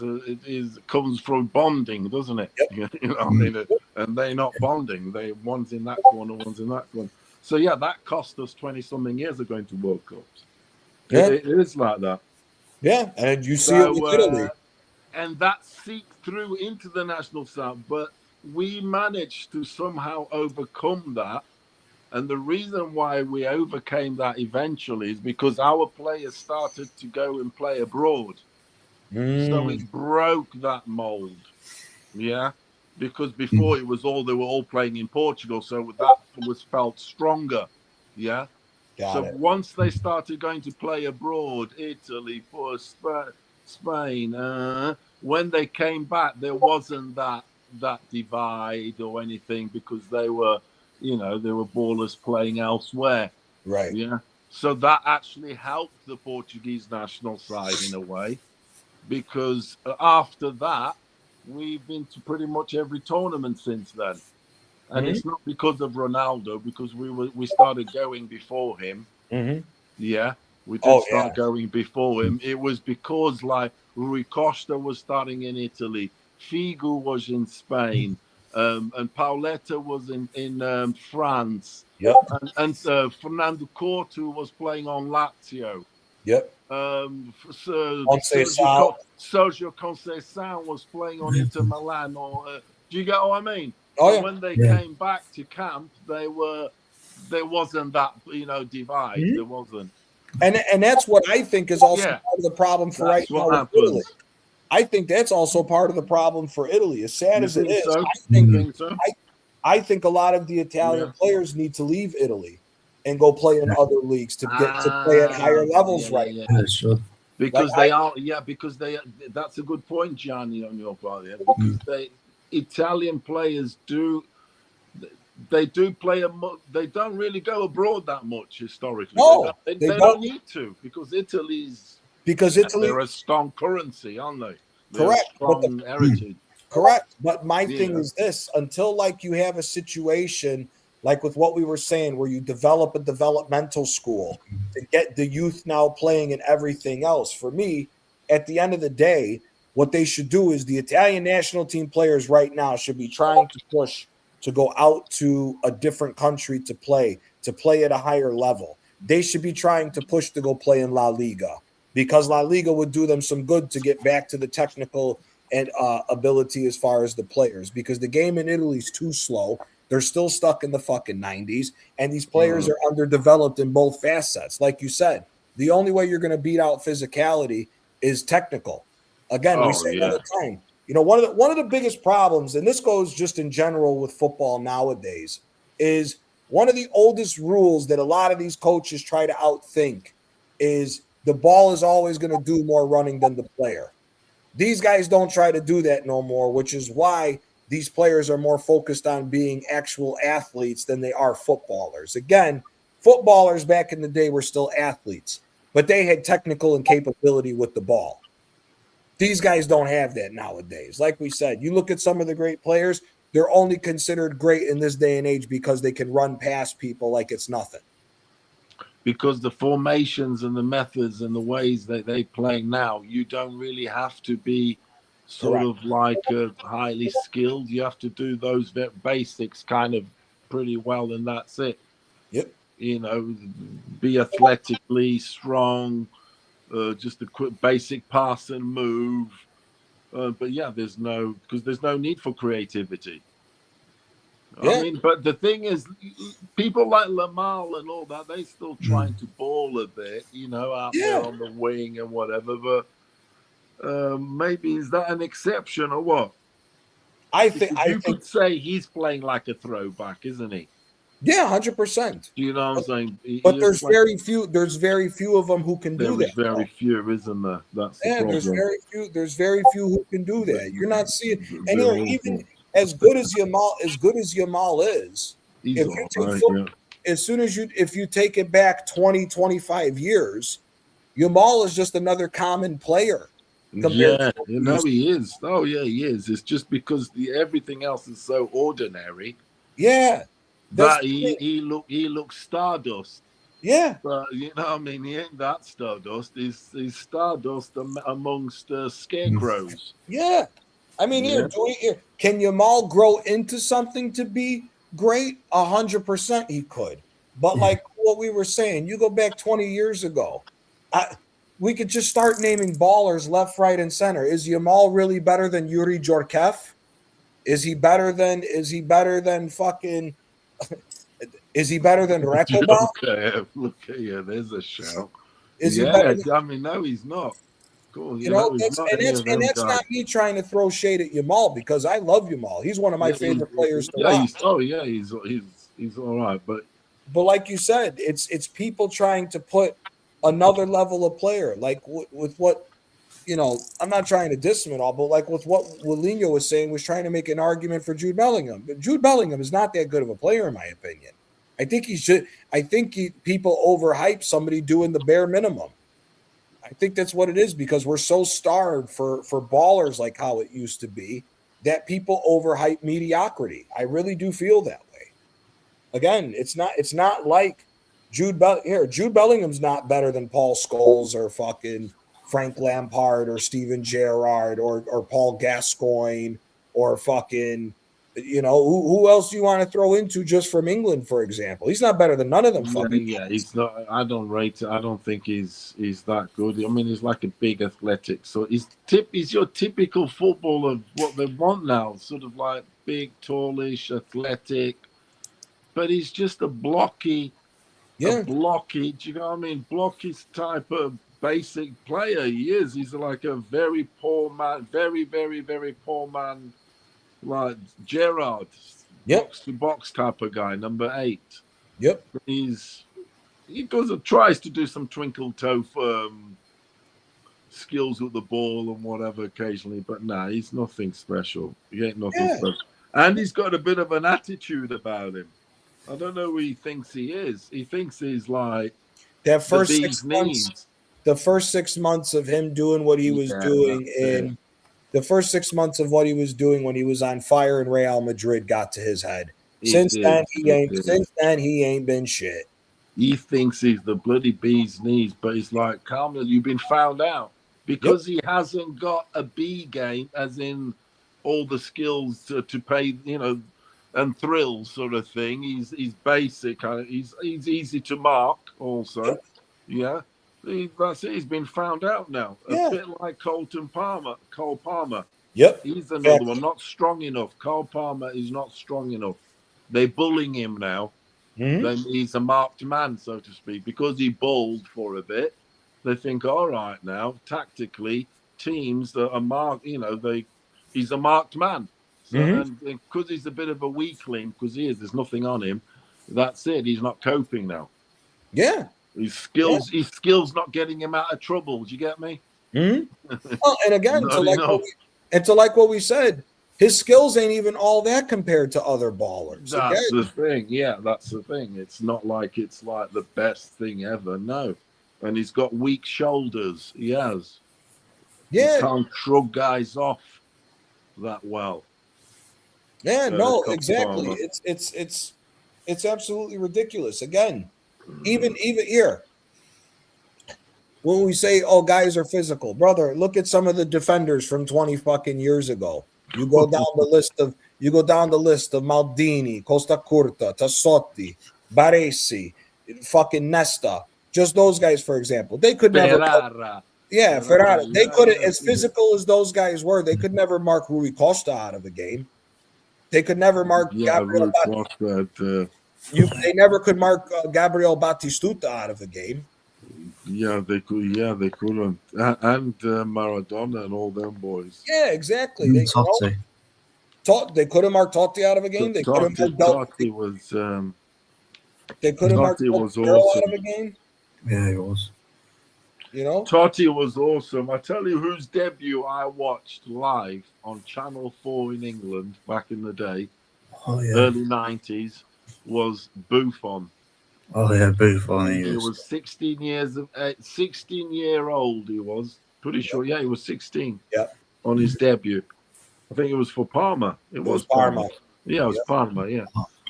comes from bonding, doesn't it? Yep. You know, I mean, and they're not bonding. One's in that corner, one's in that corner. So yeah, that cost us 20 something years of going to World Cups. Yeah. It is like that. Yeah, and you see it with Italy. And that seeped through into the national side, but we managed to somehow overcome that. And the reason why we overcame that eventually is because our players started to go and play abroad. So it broke that mold. Yeah. Because before they were all playing in Portugal. So that was felt stronger. Yeah. So once they started going to play abroad, Italy, for Spain, when they came back, there wasn't that divide or anything, because they were ballers playing elsewhere. Right. Yeah. So that actually helped the Portuguese national side in a way, because after that, we've been to pretty much every tournament since then. And it's not because of Ronaldo, because we started going before him. Yeah, we did start going before him. It was because like Rui Costa was starting in Italy, Figo was in Spain, and Pauletta was in France. Yep. And Fernando Couto was playing on Lazio. Yep. Sergio Conceição was playing on Inter Milan. Or do you get what I mean? Oh, so yeah. when they came back to camp, there wasn't that divide. There wasn't. And that's what I think is also part of the problem for right now with Italy. I think that's also part of the problem for Italy. As sad as it is, I think a lot of the Italian players need to leave Italy and go play in other leagues to get to play at higher levels now. Because that's a good point, Gianni, on your part. Yeah, because Italian players they don't really go abroad that much historically. No, they don't need to, because they're a strong currency, aren't they? Correct. Strong heritage. Correct. But my thing is this: until like you have a situation like with what we were saying, where you develop a developmental school to get the youth now playing and everything else. For me, at the end of the day, what they should do is the Italian national team players right now should be trying to push to go out to a different country to play at a higher level. They should be trying to push to go play in La Liga, because La Liga would do them some good to get back to the technical and ability as far as the players, because the game in Italy is too slow. They're still stuck in the fucking 90s, and these players are underdeveloped in both facets. Like you said, the only way you're going to beat out physicality is technical. Again, we say all the time, you know, one of the biggest problems, and this goes just in general with football nowadays, is one of the oldest rules that a lot of these coaches try to outthink is the ball is always going to do more running than the player. These guys don't try to do that no more, which is why these players are more focused on being actual athletes than they are footballers. Again, footballers back in the day were still athletes, but they had technical and capability with the ball. These guys don't have that nowadays. Like we said, you look at some of the great players, they're only considered great in this day and age because they can run past people like it's nothing. Because the formations and the methods and the ways that they play now, you don't really have to be sort Correct. of like highly skilled. You have to do those basics kind of pretty well, and that's it. Yep. You know, be athletically strong, just a quick basic pass and move. But yeah, there's no need for creativity. Yeah. I mean, but the thing is, people like Lamal and all that, they still trying to ball a bit, you know, out there on the wing and whatever. But maybe is that an exception or what? I think you could say he's playing like a throwback, isn't he? Yeah, 100%. You know what I'm saying? But there's very few. There's very few of them who can do that. There's very few, isn't there? That's the problem. There's very few. There's very few who can do that. You're not seeing, and even as good as Yamal is, if you take if you take it back 20, 25 years, Yamal is just another common player. Yeah, you know he is. Oh yeah, he is. It's just because everything else is so ordinary. Yeah. That he looks stardust. Yeah. But you know, I mean, he ain't that stardust. He's stardust amongst scarecrows. Yeah. I mean, can Yamal grow into something to be great? 100% he could. But like what we were saying, you go back 20 years ago, we could just start naming ballers left, right, and center. Is Yamal really better than Yuri Djorkaeff? Is he better than fucking? Is he better than Rekobal? Look at you. There's a shout. Is he better than, I mean, no, he's not. Cool. You know, that's not me trying to throw shade at Yamal because I love Yamal. He's one of my favorite players to watch. He's all right. But like you said, it's people trying to put another level of player, like with what, you know, I'm not trying to diss him at all, but like with what Willino was saying, was trying to make an argument for Jude Bellingham. But Jude Bellingham is not that good of a player, in my opinion. I think people overhype somebody doing the bare minimum. I think that's what it is because we're so starved for ballers like how it used to be that people overhype mediocrity. I really do feel that way. Again, it's not like Jude Bellingham's not better than Paul Scholes or fucking Frank Lampard or Steven Gerrard or Paul Gascoigne or fucking, you know, who else do you want to throw into just from England, for example? He's not better than none of them. Yeah, he's not. I don't rate it. I don't think he's that good. I mean, he's like a big athletic. So he's your typical football of what they want now, sort of like big, tallish, athletic. But he's just a blocky. Do you know what I mean? Blocky type of basic player. He is. He's like a very poor man, very, very, very poor man. Like Gerrard, box to box type of guy, number 8. Yep. He tries to do some twinkle toe skills with the ball and whatever occasionally, but nah, he's nothing special. He ain't nothing special. And he's got a bit of an attitude about him. I don't know who he thinks he is. He thinks he's like that first 6 months. The first 6 months of him doing what he was doing the first 6 months of what he was doing when he was on fire in Real Madrid got to his head. Since then, he ain't been shit. He thinks he's the bloody bee's knees, but he's like, calm down, you've been found out. Because he hasn't got a B game, as in all the skills to pay, you know, and thrill sort of thing. He's basic. He's easy to mark also. Yeah. That's it. He's been found out now. A bit like Cole Palmer. Yep. He's another one. Not strong enough. Cole Palmer is not strong enough. They're bullying him now. Then he's a marked man, so to speak, because he bowled for a bit. They think, all right, now tactically, teams that are marked, you know, he's a marked man. So, and because he's a bit of a weakling, because there's nothing on him. That's it. He's not coping now. Yeah. His skills not getting him out of trouble. Do you get me? Well, and again, to like what we said, his skills ain't even all that compared to other ballers. That's the thing. Yeah, that's the thing. It's not like it's like the best thing ever. No. And he's got weak shoulders. He has. Yeah. He can't shrug guys off that well. Yeah, no, Cup exactly. final. It's absolutely ridiculous. Again, even here, when we say, "Oh, guys are physical," brother, look at some of the defenders from 20 fucking years ago. You go down the list of Maldini, Costa Curta, Tassotti, Baresi, fucking Nesta. Just those guys, for example, they could never. Ferrara. Yeah, Ferrara. They couldn't, Yeah. as physical as those guys were, they could never mark Rui Costa out of a game. They could never mark Gabriel Rui Costa. They never could mark Gabriel Batistuta out of a game. Yeah, they could. Yeah, they couldn't. And Maradona and all them boys. Yeah, exactly. They couldn't mark Totti out of a game. They couldn't mark Totti was. They couldn't mark Totti was Del awesome. out of a game. Yeah, he was. You know, Totti was awesome. I tell you, whose debut I watched live on Channel 4 in England back in the day, early 90s, was Buffon. Oh yeah, Buffon. He was 16-year-old. He was pretty sure. Yeah, he was 16. Yeah. On his debut, I think it was for Parma. It was Parma. Yeah, it was Parma. Yeah.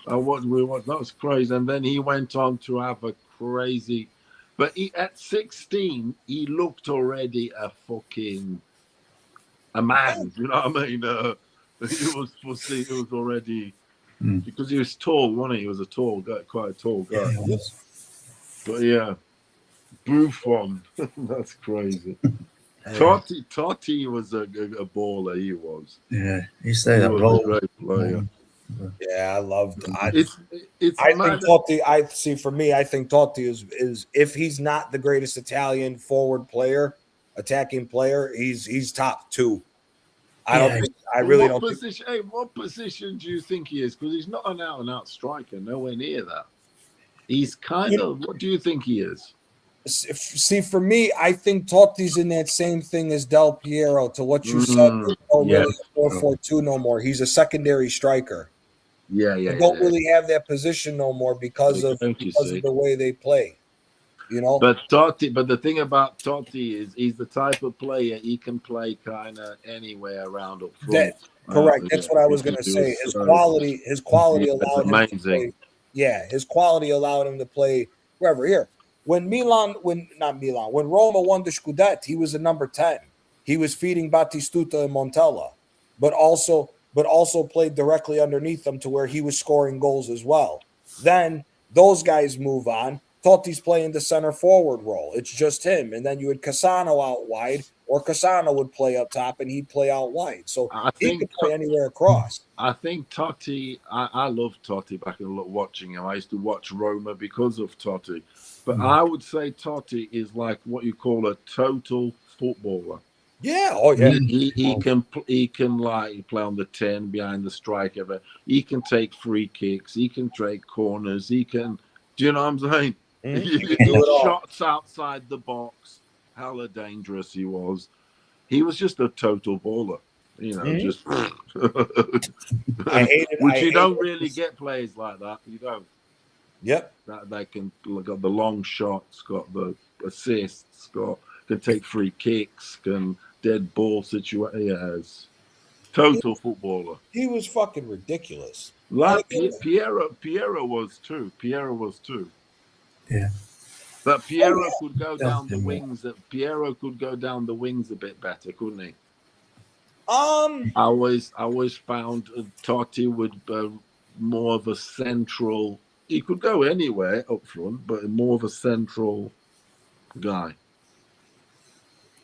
That was crazy. And then he went on to have a crazy. But at 16, he looked already a man. You know what I mean? He was already because he was tall, wasn't he? He was a tall guy, quite a tall guy. Yeah, he was. But yeah, Buffon. That's crazy. Totti was a baller. He was. Yeah, he stayed up a great player. Yeah, I loved. I think Totti. For me, I think Totti is if he's not the greatest Italian forward player, attacking player, he's top two. What position do you think he is? Because he's not an out-and-out striker. Nowhere near that. He's kind of. What do you think he is? See, for me, I think Totti's in that same thing as Del Piero. To what you said, really 4-4-2 no more. He's a secondary striker. Yeah. They don't really have that position no more because of the way they play. You know. But the thing about Totti is he's the type of player he can play kind of anywhere around up front. Correct. That's what I was going to say. His quality allowed him to play. Yeah, his quality allowed him to play wherever. Here, when Roma won the Scudetto, he was a number 10. He was feeding Batistuta and Montella, but also played directly underneath them to where he was scoring goals as well. Then those guys move on. Totti's playing the center forward role. It's just him. And then you had Cassano out wide, or Cassano would play up top and he'd play out wide. So he could play anywhere across. I think Totti, I love Totti back in watching him. I used to watch Roma because of Totti. But I would say Totti is like what you call a total footballer. Yeah. Oh, yeah. He can like play on the 10 behind the striker. He can take free kicks. He can take corners. He can. Do you know what I'm saying? He shots outside the box. Hella dangerous he was. He was just a total baller. You know, just. You don't really get players like that. You don't. Yep. That they can got the long shots, got the assists, can take free kicks, can dead ball situations. Total footballer. He was fucking ridiculous. Like Piero was too. Yeah. But Piero could go down the wings. Piero could go down the wings a bit better, couldn't he? I always found Totti would more of a central. He could go anywhere up front, but more of a central guy.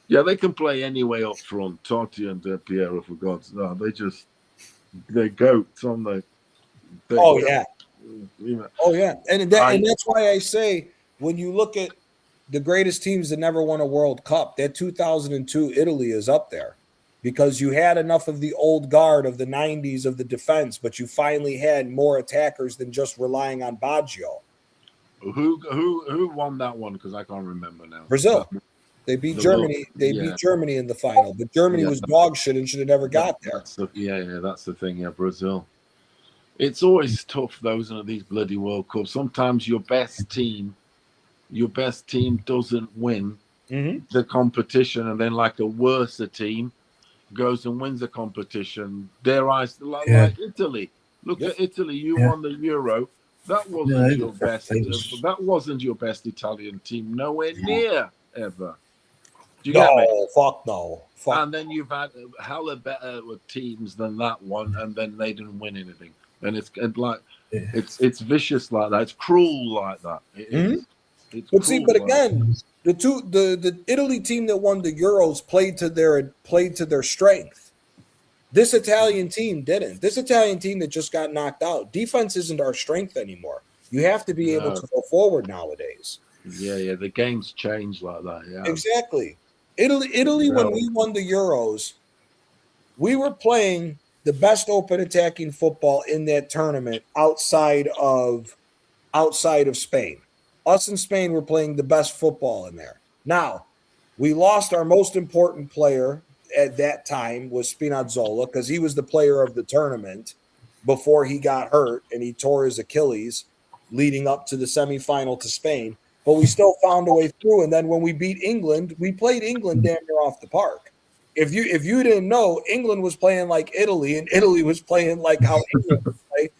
Yeah, they can play anyway up front. Totti and Piero, for God's sake, they're goats, aren't they? Yeah. And that's why I say when you look at the greatest teams that never won a World Cup, that 2002 Italy is up there because you had enough of the old guard of the 90s of the defense, but you finally had more attackers than just relying on Baggio. Who won that one? Because I can't remember now. Brazil. They beat Germany. Beat Germany in the final, but Germany was dog shit and should have never got there. That's the thing. Yeah, Brazil. It's always tough, those are these bloody World Cups. Sometimes your best team doesn't win the competition, and then like a worse team, goes and wins a competition, like Italy. Look at Italy. You won the Euro. That wasn't your best. That wasn't your best Italian team. Nowhere near ever. Do you get me? Fuck no. Fuck. And then you've had hella better teams than that one, and then they didn't win anything. And it's vicious like that. It's cruel like that. But see, but again, the Italy team that won the Euros played to their strength. This Italian team didn't. This Italian team that just got knocked out. Defense isn't our strength anymore. You have to be able to go forward nowadays. Yeah. The game's changed like that. Yeah, exactly. Italy, when we won the Euros, we were playing the best open attacking football in that tournament outside of Spain. Us and Spain were playing the best football in there. Now, we lost our most important player at that time was Spinazzola because he was the player of the tournament before he got hurt and he tore his Achilles leading up to the semifinal to Spain. But we still found a way through. And then when we beat England, we played England damn near off the park. If you didn't know, England was playing like Italy, and Italy was playing like how England would play.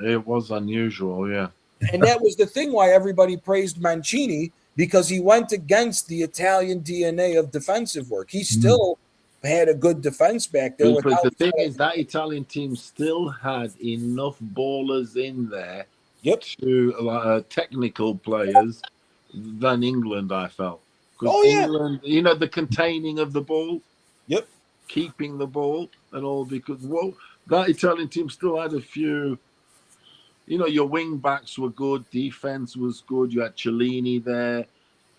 It was unusual, yeah. And that was the thing why everybody praised Mancini, because he went against the Italian DNA of defensive work. He still had a good defense back there. But the thing is, that Italian team still had enough ballers in there to technical players than England, I felt. Because England, the containing of the ball, keeping the ball and all, because that Italian team still had a few. Your wing backs were good, defense was good. You had Cellini there.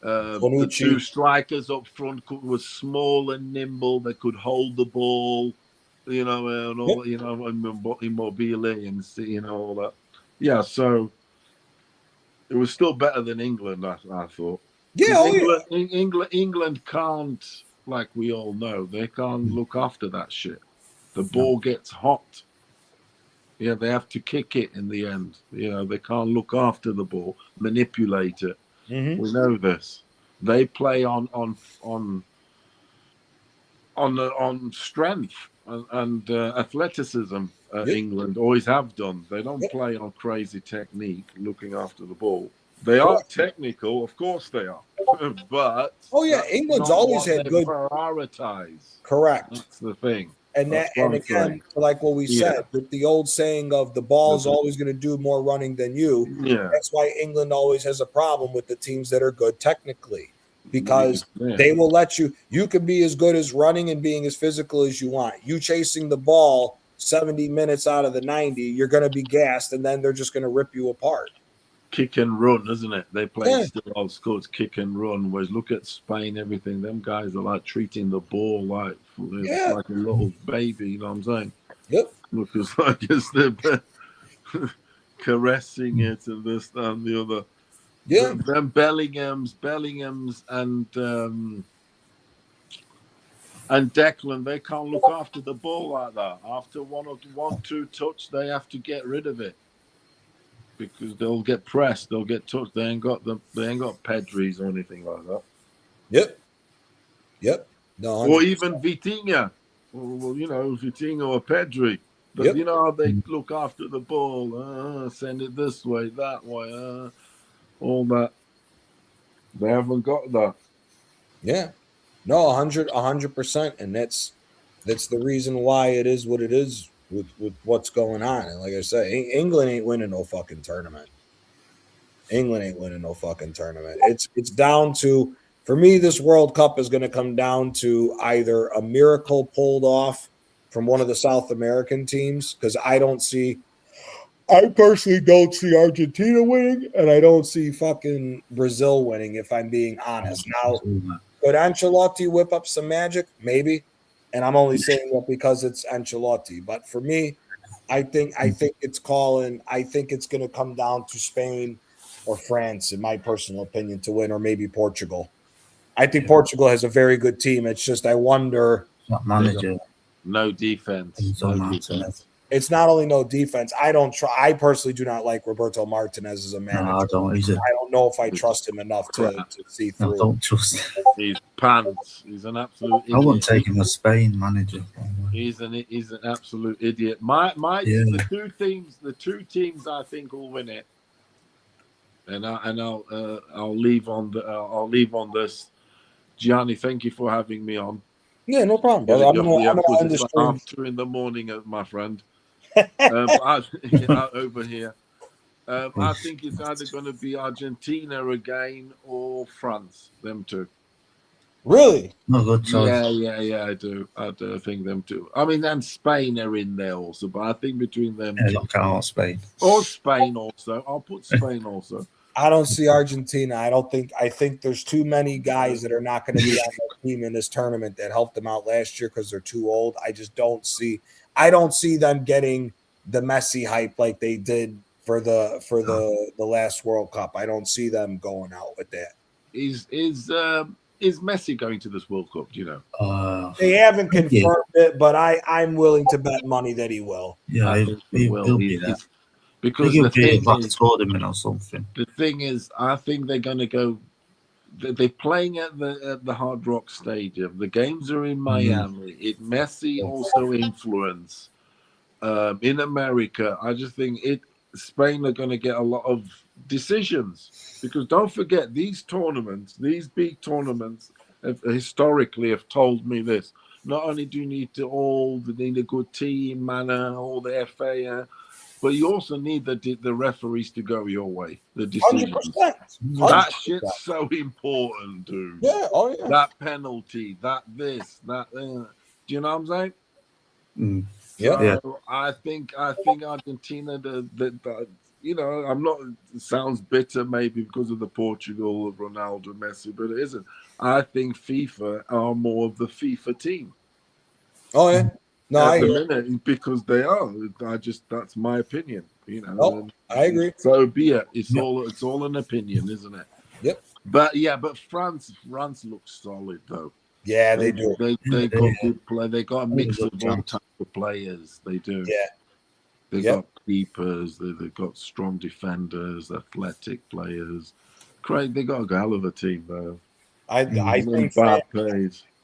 The two strikers up front were small and nimble. They could hold the ball, and all, Immobile and all that. Yeah, so it was still better than England, I thought. England can't, like we all know, they can't look after that shit. The ball gets hot. Yeah, they have to kick it in the end. They can't look after the ball, manipulate it. We know this. They play on strength and athleticism. England always have done. They don't play on crazy technique, looking after the ball. They are technical, of course they are. But England's always had good prioritize. Correct. That's the thing. And again, like what we said, with the old saying of the ball's always going to do more running than you. Yeah. That's why England always has a problem with the teams that are good technically, because they will let you can be as good as running and being as physical as you want. You chasing the ball 70 minutes out of the 90, you're going to be gassed, and then they're just going to rip you apart. Kick and run, isn't it? They play still old school. It's kick and run. Whereas look at Spain, everything. Them guys are like treating the ball like a little baby. You know what I'm saying? Yep. Because I guess they're caressing it and this and the other. Yeah. Then Bellingham's and Declan, they can't look after the ball like that. After one, two touch, they have to get rid of it. Because they'll get pressed, they'll get touched. They ain't got Pedris or anything like that. Yep. No. Or even Vitinha. Well, Vitinha or Pedri. But you know how they look after the ball. Send it this way, that way. All that. They haven't got that. Yeah. No, 100%, and that's the reason why it is what it is. With what's going on. And like I said, England ain't winning no fucking tournament. It's down to, for me, this World Cup is going to come down to either a miracle pulled off from one of the South American teams, because I personally don't see Argentina winning, and I don't see fucking Brazil winning, if I'm being honest. Now, could Ancelotti whip up some magic? Maybe. And I'm only saying that because it's Ancelotti. But for me, I think it's calling. I think it's going to come down to Spain or France, in my personal opinion, to win, or maybe Portugal. I think Portugal has a very good team. It's just I wonder. Not manager. No defense. it's not only no defense. I personally do not like Roberto Martinez as a manager. No, I don't. I don't know if I trust him enough to see through. I don't trust him. He's pants. He's an absolute idiot. I wouldn't take him as Spain manager. He's an absolute idiot. The two teams I think will win it, and I'll leave on this. Gianni, thank you for having me on. Yeah, no problem, brother. I'm gonna end the it's stream. half 2 a.m, my friend. Over here. I think it's either going to be Argentina again or France. Them two. Really? No good choice. Yeah. I do think them two. I mean, and Spain are in there also, but I think between them, Look out, Spain. Or Spain also. I'll put Spain also. I don't see Argentina. I think there's too many guys that are not going to be on the team in this tournament that helped them out last year because they're too old. I don't see them getting the Messi hype like they did for the last World Cup. I don't see them going out with that. Is Messi going to this World Cup? Do you know? They haven't confirmed it, but I'm willing to bet money that he will. Yeah, he'll be there. Because the thing is, I think they're going to go. They're playing at the Hard Rock Stadium. The games are in Miami. Messi also influence in America. I just think Spain are going to get a lot of decisions because don't forget these big tournaments historically have told me this. Not only do you need a good team, all the FA. But you also need the referees to go your way. The decisions. 100%. That shit's so important, dude. Yeah. Oh yeah. That penalty. That. Do you know what I'm saying? Yeah. So I think Argentina. I'm not. It sounds bitter maybe because of the Portugal of Ronaldo, Messi, but it isn't. I think FIFA are more of the FIFA team. Oh yeah. No, at the minute because they are. That's my opinion. I agree. So be it. It's all an opinion, isn't it? Yep. But France looks solid though. Yeah, they do. They got good play. They got a mix of all types of players. They do. Yeah. They got keepers. They've got strong defenders, athletic players. Craig, they got a hell of a team though.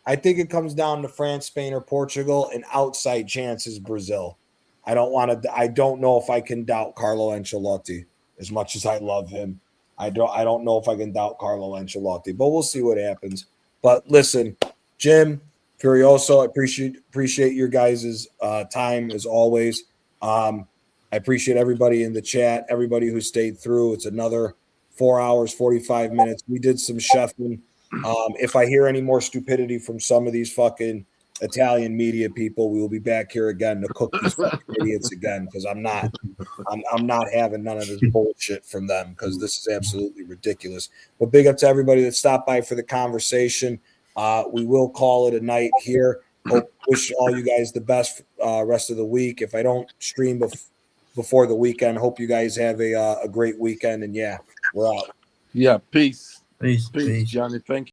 I think it comes down to France, Spain, or Portugal. An outside chance is Brazil. I don't know if I can doubt Carlo Ancelotti as much as I love him. I don't know if I can doubt Carlo Ancelotti, but we'll see what happens. But listen, Jim, Furioso, I appreciate your guys' time as always. I appreciate everybody in the chat, everybody who stayed through. It's another 4 hours, 45 minutes. We did some chefing. If I hear any more stupidity from some of these fucking Italian media people, we will be back here again to cook these fucking idiots again because I'm not having none of this bullshit from them because this is absolutely ridiculous. But big up to everybody that stopped by for the conversation. We will call it a night here. Wish all you guys the best rest of the week. If I don't stream before the weekend, hope you guys have a great weekend. And yeah, we're out. Yeah, peace. Peace, Johnny. Thank you.